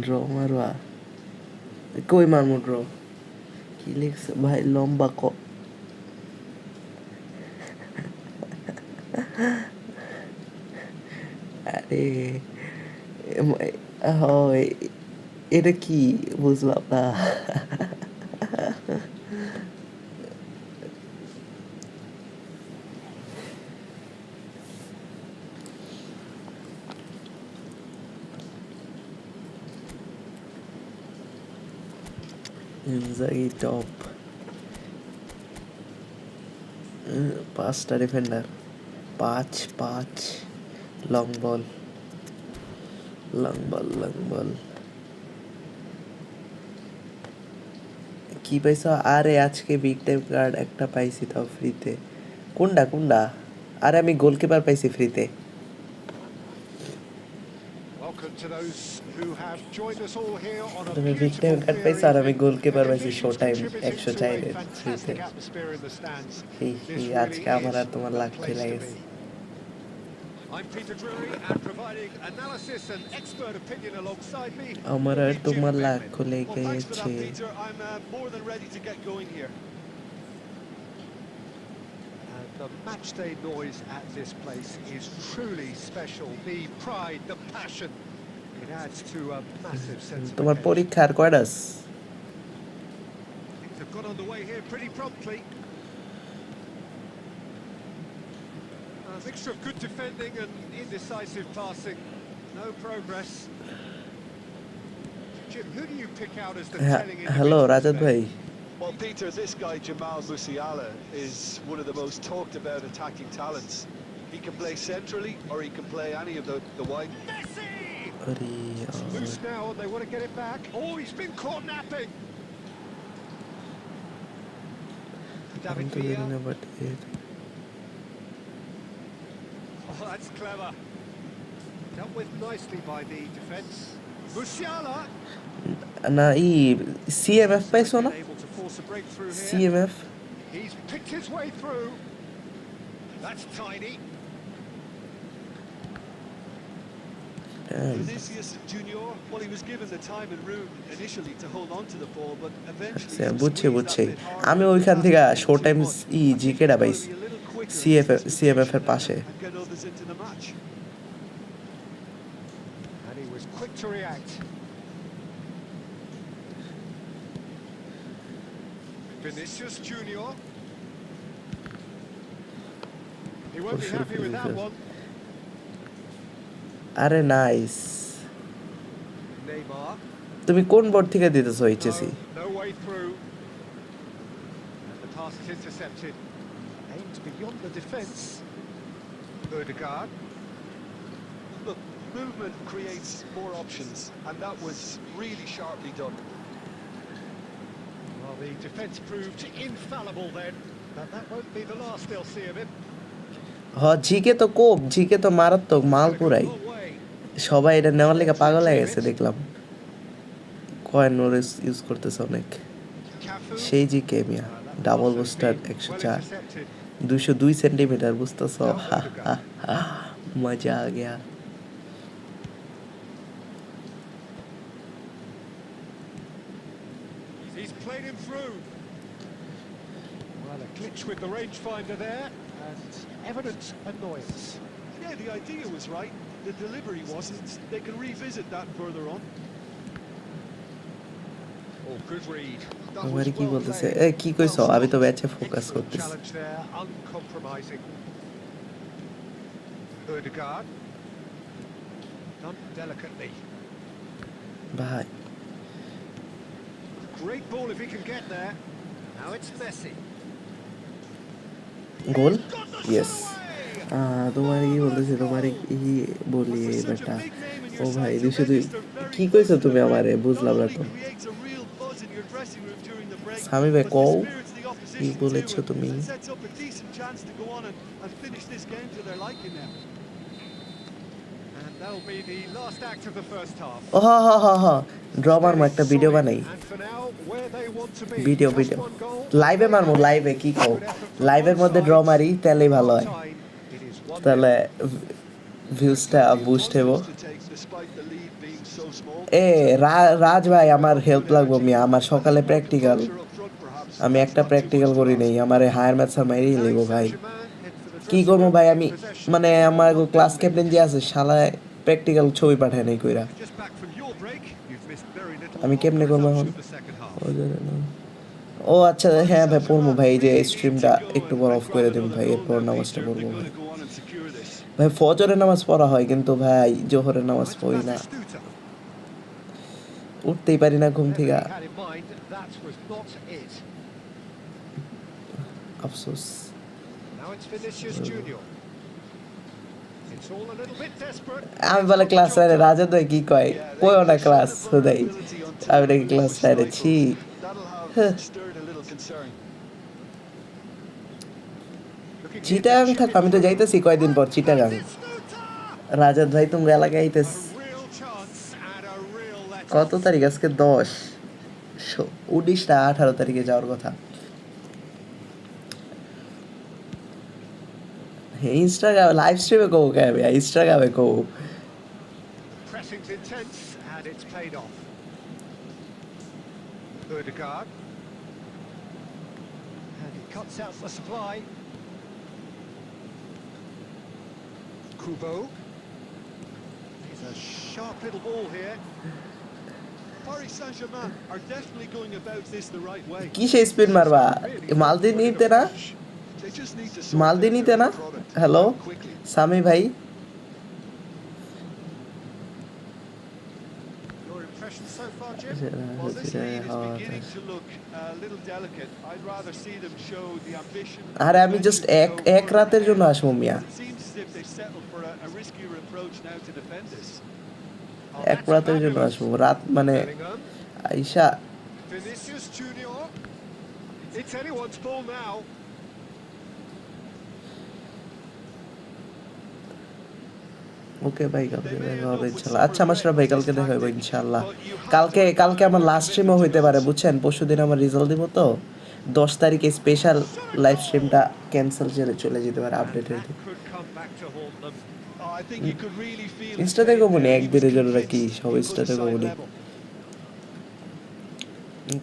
ড্র মারবা? কই মারমু ড্র? কি লিখছে ভাই? লম্বা আরে হয় এটা কি বুঝলাম না। ইনজাগি টপ, 5টা defender, 5 long ball, long ball, long ball. কি পাইছো? আরে আজকে বিগ টাইম কার্ড একটা পাইছি তাও ফ্রিতে। কোনটা? আরে আমি গোলকিপার পাইছি ফ্রিতে। welcome to those who have joined us all here on a তুমি বিগ টাইম beautiful কাট clear পাইছো আর আমি evening. গোলকিপার The পাইছি show conditions time contributing 104 to a এর ফ্রিতে fantastic atmosphere in the stands. He This he really আজকে আমার is আর তোমার the lakh place খেলা to গেছে be. I'm Peter Drury, and providing analysis and expert opinion alongside me আমার will R be Jim তোমার lakh Beckman. খুলে Well, thanks for গেছে that, Peter. I'm more than ready to get going here. And the matchday noise at this place is truly special. The pride, the passion, it adds to a massive sense of তোমার occasion. পরীক্ষা আর কয়টাস Things have got underway here pretty promptly. A mixture of good defending and indecisive passing. No progress. Jim, who do you pick out as the telling hello individuals Rajat there? ভাই Well, Peter, this guy Jamal Musiala is one of the most talked about attacking talents. He can play centrally or he can play any of the wide. Messi! আরে It's loose now and they want to get it back. Oh, he's been caught napping. আমি David তো জানি Villa. না but Oh, that's clever. Dealt with nicely by the defence. Musiala. না ই CMF পাইছো না Been able to force a breakthrough here. CMF He's picked his way through. That's tiny. Vinicius Junior, well, he was given the time and room initially to hold on to the ball, but eventually আচ্ছা he বুঝছি squeezed বুঝছি that bit harder. আমি ওইখান থেকে That's show too time much. E I think জিকেটা he's পাইছি gotta be a little quicker in CMF এর his পাশে and get others into the match. And he was quick to react. Vinicius Junior. He won't be happy with that one. আরে nice Neymar. তুমি কোন board থেকে দিতেছো HSC No way through. And the pass is intercepted. Aimed beyond the defence. Odegaard. Look, movement creates more options, and that was really sharply done. Well, the defence proved infallible then, but that won't be the last they'll see of him. হ GK তো কোপ GK তো মারাত্মক মাল Gonna go পুরাই a long way. সবাই এটা নেওয়ার লেগে পাগল হয়ে গেছে দেখলাম কয়েন নোরেস ইউজ করতেছে অনেক Cafu. সেই জিকে মিয়া ডাবল বুস্টার 104 202 সেন্টিমিটার বুঝতেছ হা হা হা মজা আ Gaya He's played him through. Well, a glitch with the rangefinder there, and evident annoyance. Yeah, the idea was right. The delivery wasn't. They can revisit that further on. Oh, good read. That আমারে was কি well বলতেছে played. এ কি কইছো Well আমি তো stopped. ম্যাচে focus Excellent করতেছি challenge there, uncompromising. Odegaard. Done delicately. ভাই Great ball if he can get there. Now it's Messi. Goal Got the yes shot away! তোমার কি বলতেছে তোমার কি বলি Well, for such বেটা a big name in O your ভাই side to 202 register very কি close কইছো to the তুমি break আমারে not বুঝলাম না only তো creates a real buzz in your dressing room during the break, Sami ভাই but কও dispirits the কি opposition বলেছো too, তুমি and sets up a decent chance to go on and finish this game to their liking now. And that'll be the last act of the first half. ও হা হা হা হা draw মারমু একটা ভিডিও বানাই And for now, where they want to be. Video Just video one goal. লাইভে মারমু লাইভে কি কও লাইভের মধ্যে ড্র মারি তাহলেই ভালো হয় Time, it is 1-0. তাহলে ভিউজটা বুস্ট হবো To take despite the lead being so small. এ রাজ ভাই আমার হেল্প লাগবো মিয়া আমার সকালে practical Pressure up front, perhaps. আমি That's একটা not too practical much to করি ask. নেই আমার হায়ার ম্যাথ স্যার মাইরেই লেগো ভাই Saint-Germain head for the কি dressing করবো room. ভাই আমি Possession মানে of আমার one ক্লাস lead. ক্যাপ্টেন যে আছে শালায় প্র্যাকটিক্যাল ছবি পাঠায় নাই কইরা Just back from your break, you've missed very little আমি of কেমনে the করবো resumption এখন of the second half. ও আচ্ছা হ্যাঁ ভাই পড়বো ভাই এই যে স্ট্রিমটা একটু বড় অফ করে দিন ভাই এরপর নামাজটা পড়বো ভাই ভাই ফজরের নামাজ পড়া হয় কিন্তু ভাই জোহরের নামাজ It's পড়ি না Batistuta. উঠতেই পারি না ঘুম Whatever থেকে he had in mind, that was not it. আফসোস Now it's Vinicius Junior. It's all a little bit desperate. আমি বলে ক্লাস রাইডে রাজা তো কি কয় কইও না ক্লাস হুদাই আমি নাকি ক্লাস রাইডে ছি That'll have stirred a little concern. Looking here Chittagong to থাক chip it আমি তো through. যাইতেছি কয়দিন পর চিটাগাং Batistuta! রাজাত ভাই তুমি এলাকায় আইতেছ A real chance. কত তারিখ আজকে 10, 19 না 18 তারিখে যাওয়ার কথা। ইনস্টাগ্রাম লাইভ স্ট্রিমে কো কে ভাই, ইনস্টাগ্রামে কো। Pressing's intense, and it's paid off. Ødegaard. And he cuts out the supply. Kubo. He's a sharp little ball here. Paris Saint-Germain are definitely going about this the right way. কি সেই spin মারবা, মালদিনি নিতে না, They just need to sort মালদিনি out নিতে their না। product hello quickly. Sami ভাই, Your impressions so far, Jim? Well, this lead is beginning to look a little delicate. I'd rather see them show the ambition. আরে আমি just এক রাতের জন্য আসবো মিয়া, It seems as if they've settled for a riskier approach now to defend this. এক রাতের জন্য আসবো, রাত মানে Bellingham. আইসা। Vinicius Junior. It's anyone's ball now. ওকে ভাই, কালকে দেখা হবে ইনশাল্লাহ। আচ্ছা মাশরাফ ভাই, কালকে দেখা হবে ইনশাল্লাহ। কালকে আমার লাস্ট স্ট্রিমও হইতে পারে বুঝছেন, পরশুদিন আমার রেজাল্ট দিব তো, 10 তারিখে স্পেশাল লাইভ স্ট্রিমটা ক্যান্সেল চলে যেতে পারে, আপডেট হইতে। Could come back to haunt them. Oh, I think you could really feel his ইনস্টাতে pain কমুনি, there. এক He was দিনের জন্য convinced কি সব he put ইনস্টাতে the side কমুনি। level.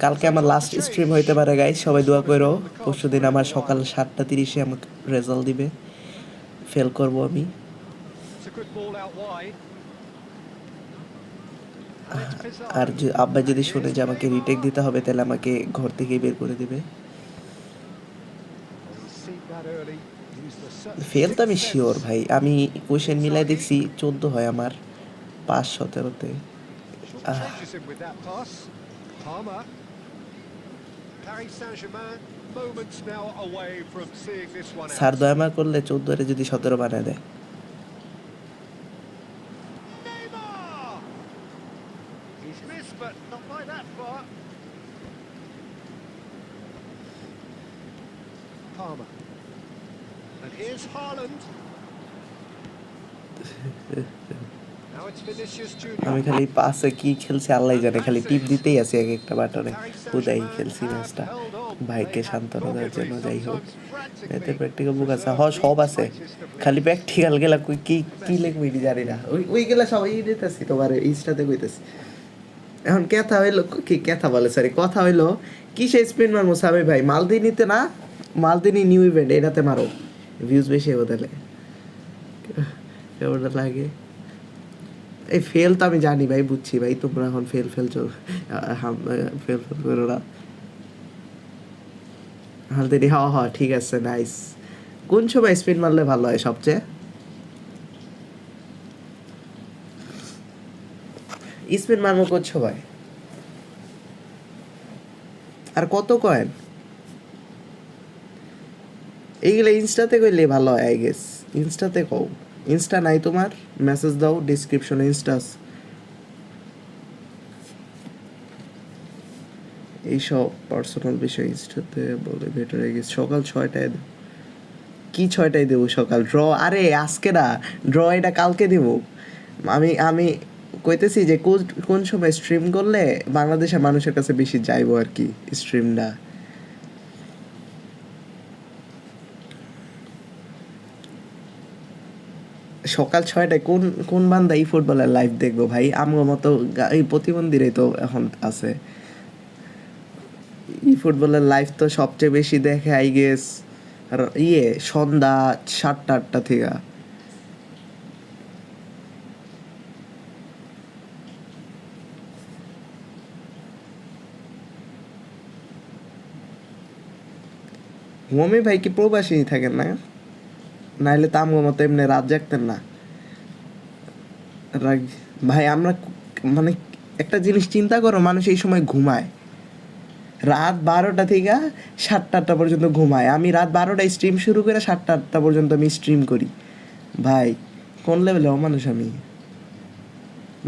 কালকে আমার লাস্ট স্ট্রিম হইতে পারে গাইস, সবাই দোয়া করো। পরশুদিন আমার সকাল 7:30-এ আমাকে রেজাল্ট দিবে, ফেল করব আমি। It's a good ball out wide. And it's Pizarro. আর আব্বা যদি শুনে যে আমাকে রিটেক দিতে হবে, তাহলে আমাকে ঘর থেকেই বের করে দিবে। Well, he's seen that early. Used the certain fail তো আমি sixth শিওর sense. ভাই, আমি কোয়েশ্চেন মিলাই দেখছি 14 হয় আমার 5-17-তে। Short changes him with that pass. Palmer. Paris Saint-Germain, moments now away from seeing this one out. Sir দয়ামা করলে 14-এ যদি 17 বানায় দেয়। Neymar! He's missed, but not by that far. Palmer. And here's Haaland. Now it's Vinicius আমি Junior. খালি পাসে কি খেলছি আল্লাহই জানে, খালি টিপ দিতেই আছি এক একটা বাটনে, খুদাই খেলছি ম্যাচটা ভাইকে সান্ত্বনা দেওয়ার জন্য। যাই হোক, এতে প্র্যাকটিক্যাল বুক আছে, সব আছে, খালি প্র্যাকটিক্যাল গেলা কি কি লিখবি জানি না। ওই গেলা সব দিতেছি তোমার ইনস্টাতে কইতেছি। এখন কথা হইলো কি, কথা বলে সরি, কথা হইলো কি সেই স্পিন মারবো সামি ভাই, মালদিনিতে না, মালদিনি নিউ ইভেন্ট, এটাতে মারো, ভিউজ বেশি হবে তাহলে। কেমনটা লাগে এই ফেল তো আমি জানি ভাই, বুঝছি ভাই, তোমরা এখন ফেল করো না। হালদিনি হ্যাঁ ঠিক আছে, নাইস। কোন সময় স্পিন মারলে ভালো হয় সবচেয়ে? স্পিন মারবো কোন সময়? আর কত কয়েন? এইগুলো ইনস্টাতে কইলে ভালো হয় আই গেস। ইনস্টাতে কও, ইনস্টা নাই তোমার? মেসেজ দাও, ডিসক্রিপশনে ইনস্টা আছে। এইসব পার্সোনাল বিষয় ইনস্টাতে বলে বেটার আই গেস। সকাল 6টায় কি 6টায় দেবো সকাল? ড্র? আরে আজকে না, ড্র এটা কালকে দেব। আমি কইতেছি যে কোন সময় স্ট্রিম করলে বাংলাদেশের মানুষের কাছে বেশি যাইবো আর কি স্ট্রিমটা। সকাল 6টায় কোন বান্দা এই ফুটবলের লাইভ দেখবো ভাই? আমার মতো এই প্রতিবন্ধীরাই তো এখন আছে। এই ফুটবলের লাইভ তো সবচেয়ে বেশি দেখে আই গেস সন্ধ্যা 7টা-8টা থেকে। মমি ভাই কি প্রবাসী থাকেন না? নাইলে তো আমার মতো এমনি রাত জাগতেন না ভাই। আমরা মানে একটা জিনিস চিন্তা করো, মানুষ এই সময় ঘুমায়, রাত 12টা থেকে 7টা-8টা পর্যন্ত ঘুমায়। আমি রাত 12টায় স্ট্রিম শুরু করে 7টা-8টা পর্যন্ত আমি স্ট্রিম করি ভাই। কোন লেভেলে মানুষ আমি?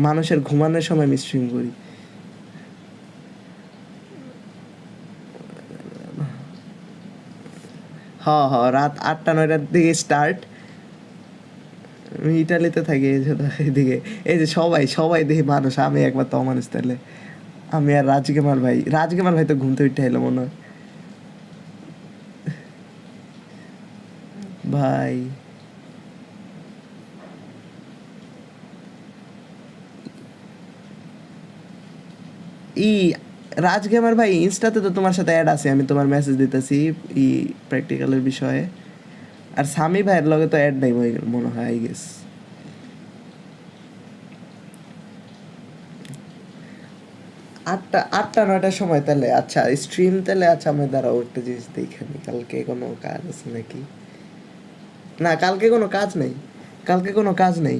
মানুষের ঘুমানোর সময় আমি স্ট্রিম করি। রাত 8টা-9টার দিকে স্টার্ট, আমি ইটালিতে থাকি, এই জন্য এদিকে এই যে সবাই দেখি মানুষ, আমি একবার তো অমানুষ। তাহলে আমি আর রাজগেমার ভাই তো ঘুমতে উঠে এলো মনে হয় ভাই। ই রাজগেমার ভাই, ইনস্টাতে তো তোমার সাথে অ্যাড আছে, আমি তোমার মেসেজ দিতেছি ই প্র্যাকটিক্যালের বিষয়ে। আর সামি ভাইয়ের লগে তো অ্যাড নাই মনে হয়, আই গেস। আটটা 9টার সময় তাহলে আচ্ছা স্ট্রিম, তাহলে আচ্ছা আমি দাঁড়াও একটা জিনিস দেখে কালকে কোনো কাজ আছে নাকি। না, কালকে কোনো কাজ নেই।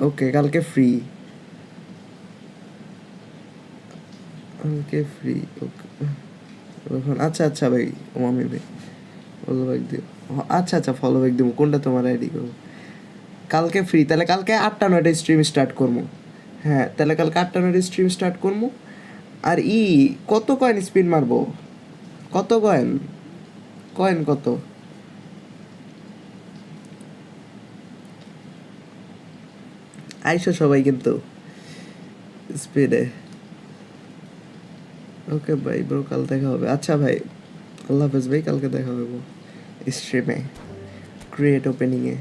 ওকে, কালকে ফ্রি। ওকে। আচ্ছা ভাই, মামি ভাই ফলো ব্যাক দিও। আচ্ছা ফলো ব্যাক দিব। কোনটা তোমার আইডি করবো? কালকে ফ্রি, তাহলে কালকে 8টা 9টায় স্ট্রিম স্টার্ট করবো। হ্যাঁ, তাহলে কালকে 8টা 9টায় স্ট্রিম স্টার্ট করবো। আর কত কয়েন স্পিন মারবো? কত কয়েন কত? আইসো সবাই কিন্তু স্পিডে। ওকে ভাই ব্রো, কাল দেখা হবে। আচ্ছা ভাই, আল্লাহ হাফেজ ভাই, কালকে দেখা হবে স্ট্রিমে, ক্রিয়েট ওপেনিংয়ে।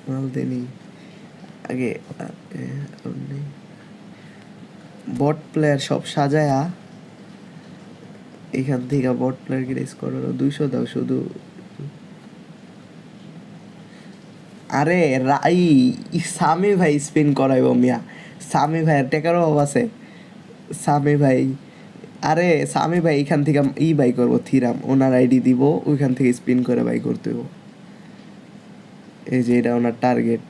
মাল দেনি আগে বট প্লেয়ার সব সাজায়া এখান থেকে বট প্লেয়ারকে রেস করো। 200 দাও শুধু। আরে সামি ভাই স্পিন করাইব মিয়া। সামি ভাইয়ের টেকার অভাব আছে। সামি ভাই, আরে সামি ভাই এখান থেকে বাই করবো থিরাম, ওনার আইডি দিব, ওইখান থেকে স্পিন করে বাই করতে হইব। এই যে এটা ওনার টার্গেট।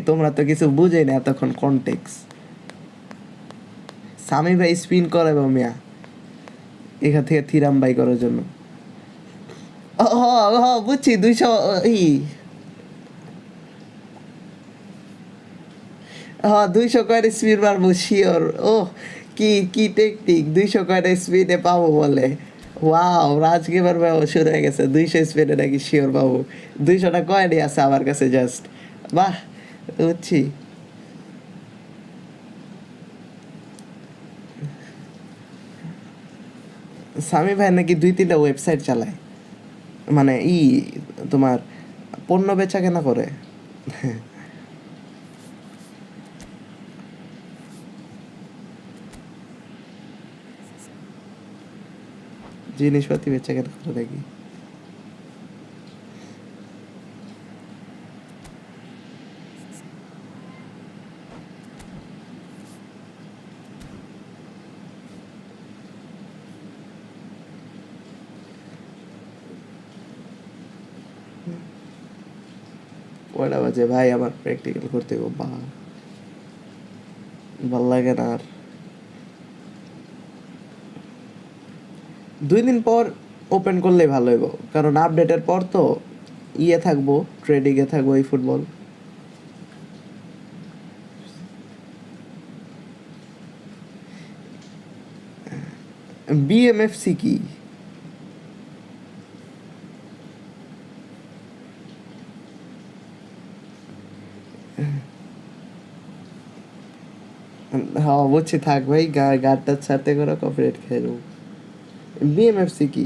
তোমরা তো কিছু বুঝেই না এতক্ষণ কনটেক্স। সামি ভাই স্পিন করাইব মিয়া এখান থেকে থিরাম বাই করার জন্য। বুঝছি 200 200 কয়েন স্পিন মারবো শিওর। কি টেকনিক, 200 কয়েন স্পিনে পাবো বলে। ওয়াও, রাজগেমার ভাই শুরু হয়ে গেছে। 200 স্পিনে নাকি শিওর পাবো। 200টা কয়েনই আছে আমার কাছে জাস্ট। বাহ, বুঝছি। সামি ভাই নাকি 2-3টা ওয়েবসাইট চালায়, মানে তোমার পণ্য বেচা কেনা করে। জিনিসপাতি বেচা কেনা করে নাকি। কয়টা বাজে ভাই? আমার প্র্যাকটিক্যাল করতে ভাল লাগে না আর। 2 দিন পর ওপেন করলেই ভালো হইব, কারণ আপডেটের পর তো থাকবো, ট্রেডিংয়ে থাকবো এই ফুটবল। বিএমএফসি কি? হ্যাঁ বুঝছি, থাক ভাই, গাড়টার সাথে করে কপিরাইট খেয়ে নেবো। বিএমএফসি কি?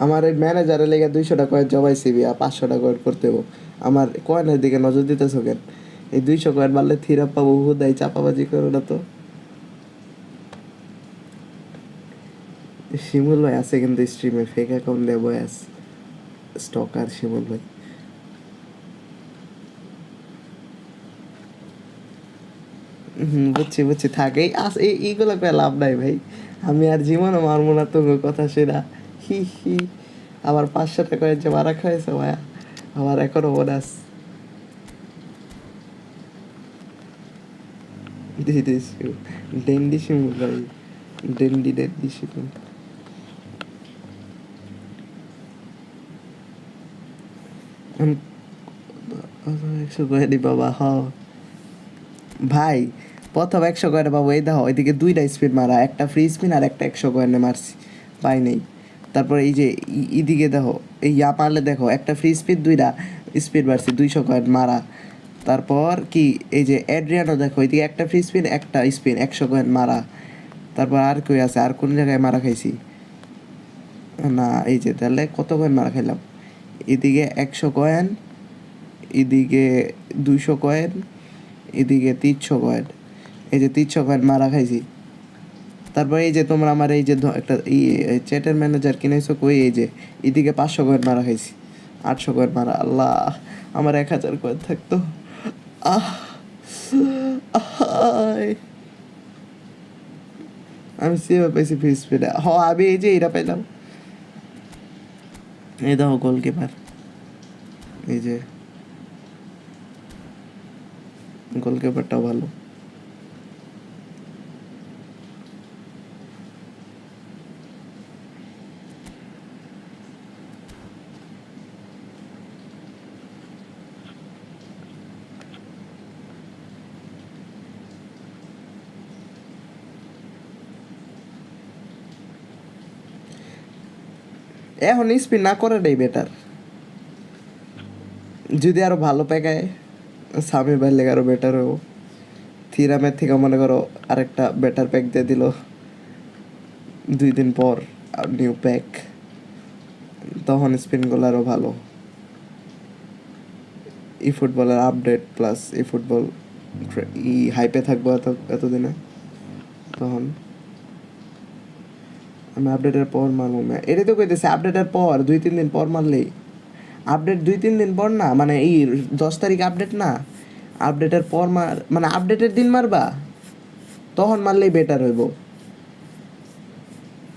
আমার এই ম্যানেজারের লেগে 200টা কয়েন জমাইছি, 500টা কয়েন করতে হবো। আমার কয়েনের দিকে নজর দিতেছো কেন? এই 200 কয়েন মারলে থিরা পাবো, হুদাই চাপাবাজি করো না তো। শিমুল ভাই আছে কিন্তু স্ট্রিমে, ফেক অ্যাকাউন্ট দিয়ে বয়াস স্টকার শিমুল ভাই। বুঝছি থাক। এইগুলো করে লাভ নাই ভাই। আমি আর জীবনও মারবো না তোমার কথা সেরা। হি আবার 500 টাকা যে মারা খাইছে ভাইয়া, আমার এখনো বোনাস। ডেন্ডি শিমুল ভাই, ডেন্ডি শিমুল। 100 কয়েনই পাবা হ ভাই প্রথম 100 কয়েনে পাবো এই দেখো এদিকে 2টা স্পিন মারা একটা ফ্রি স্পিন আর একটা 100 কয়েনে মারছি পাই নেই তারপর এই যে এদিকে দেখো এই মারলে দেখো একটা ফ্রি স্পিন 2টা স্পিন মারছি 200 কয়েন মারা তারপর কি এই যে অ্যাড্রিয়ানো দেখো এদিকে একটা ফ্রি স্পিন একটা স্পিন 100 কয়েন মারা তারপর আর কই আছে আর কোন জায়গায় মারা খাইছি না এই যে তাহলে কত কয়েন মারা খাইলাম এদিকে 100 কয়েন এদিকে 200 কয়েন এদিকে 300 কয়েন এই যে 300 কয়েন মারা খাইছি তারপর এই যে তোমরা আমার এই যে একটা চ্যাটের ম্যানেজার কিনেছো কই এই যে এদিকে 500 কয়েন মারা খাইছি 800 কয়েন মারা আল্লাহ আমার 1000 কয়েন থাকতো আহ আমি সেবা পাইছি ফ্রি স্পিডে আমি এই যে এটা পাইলাম এই দেখো গোলকিপার এই যে গোলকিপারটাও ভালো এখন স্পিন না করাটাই বেটার যদি আরো ভালো প্যাকায় সামি ভাই লেগে আরো বেটার হবো থিরামের থেকে মনে করো আরেকটা বেটার প্যাক দিয়ে দিল 2 দিন পর নিউ প্যাক তখন স্পিনগুলো আরো ভালো ই ফুটবলের আপডেট প্লাস ই ফুটবল হাইপে থাকবো এতদিনে তখন আমি আপডেটের পর মারবো এটাই তো কইতেছে আপডেটের পর 2-3 দিন পর মারলেই আপডেট 2-3 দিন পর না মানে এই 10 তারিখ আপডেট না আপডেটের পর মানে আপডেটের দিন মারবা তখন মারলেই বেটার হইব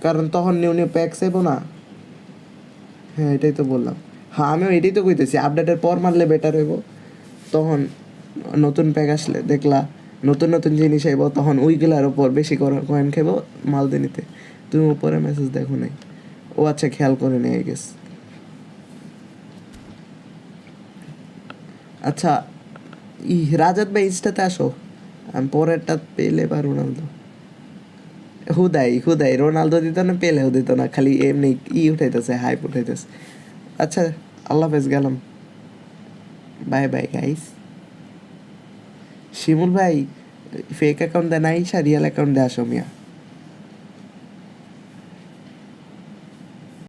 কারণ তখন নিউ নিউ প্যাক চাইবো না হ্যাঁ এটাই তো বললাম হ্যাঁ আমিও এটাই তো কইতেছি আপডেটের পর মারলে বেটার হইব তখন নতুন প্যাক আসলে দেখলা নতুন নতুন জিনিস আইব তখন ওইগুলার ওপর বেশি কয়েন খাইব মালদিনিতে তুমি উপরে মেসেজ দেখো নাই ও আচ্ছা খেয়াল করে নেই আই গেস আচ্ছা রাজাত ভাই ইনস্টাতে আসো আমি পরেরটা পেলে বা রোনালদো হুদাই রোনালদো দিত না পেলেও দিত না খালি এমনি উঠাইতেছে হাইপ উঠাইতেছে আচ্ছা আল্লাহ হাফেজ গেলাম বাই বাই গাইস শিমুল ভাই ফেক অ্যাকাউন্ট দেয় নাই রিয়েল অ্যাকাউন্ট দিয়ে আসো মিয়া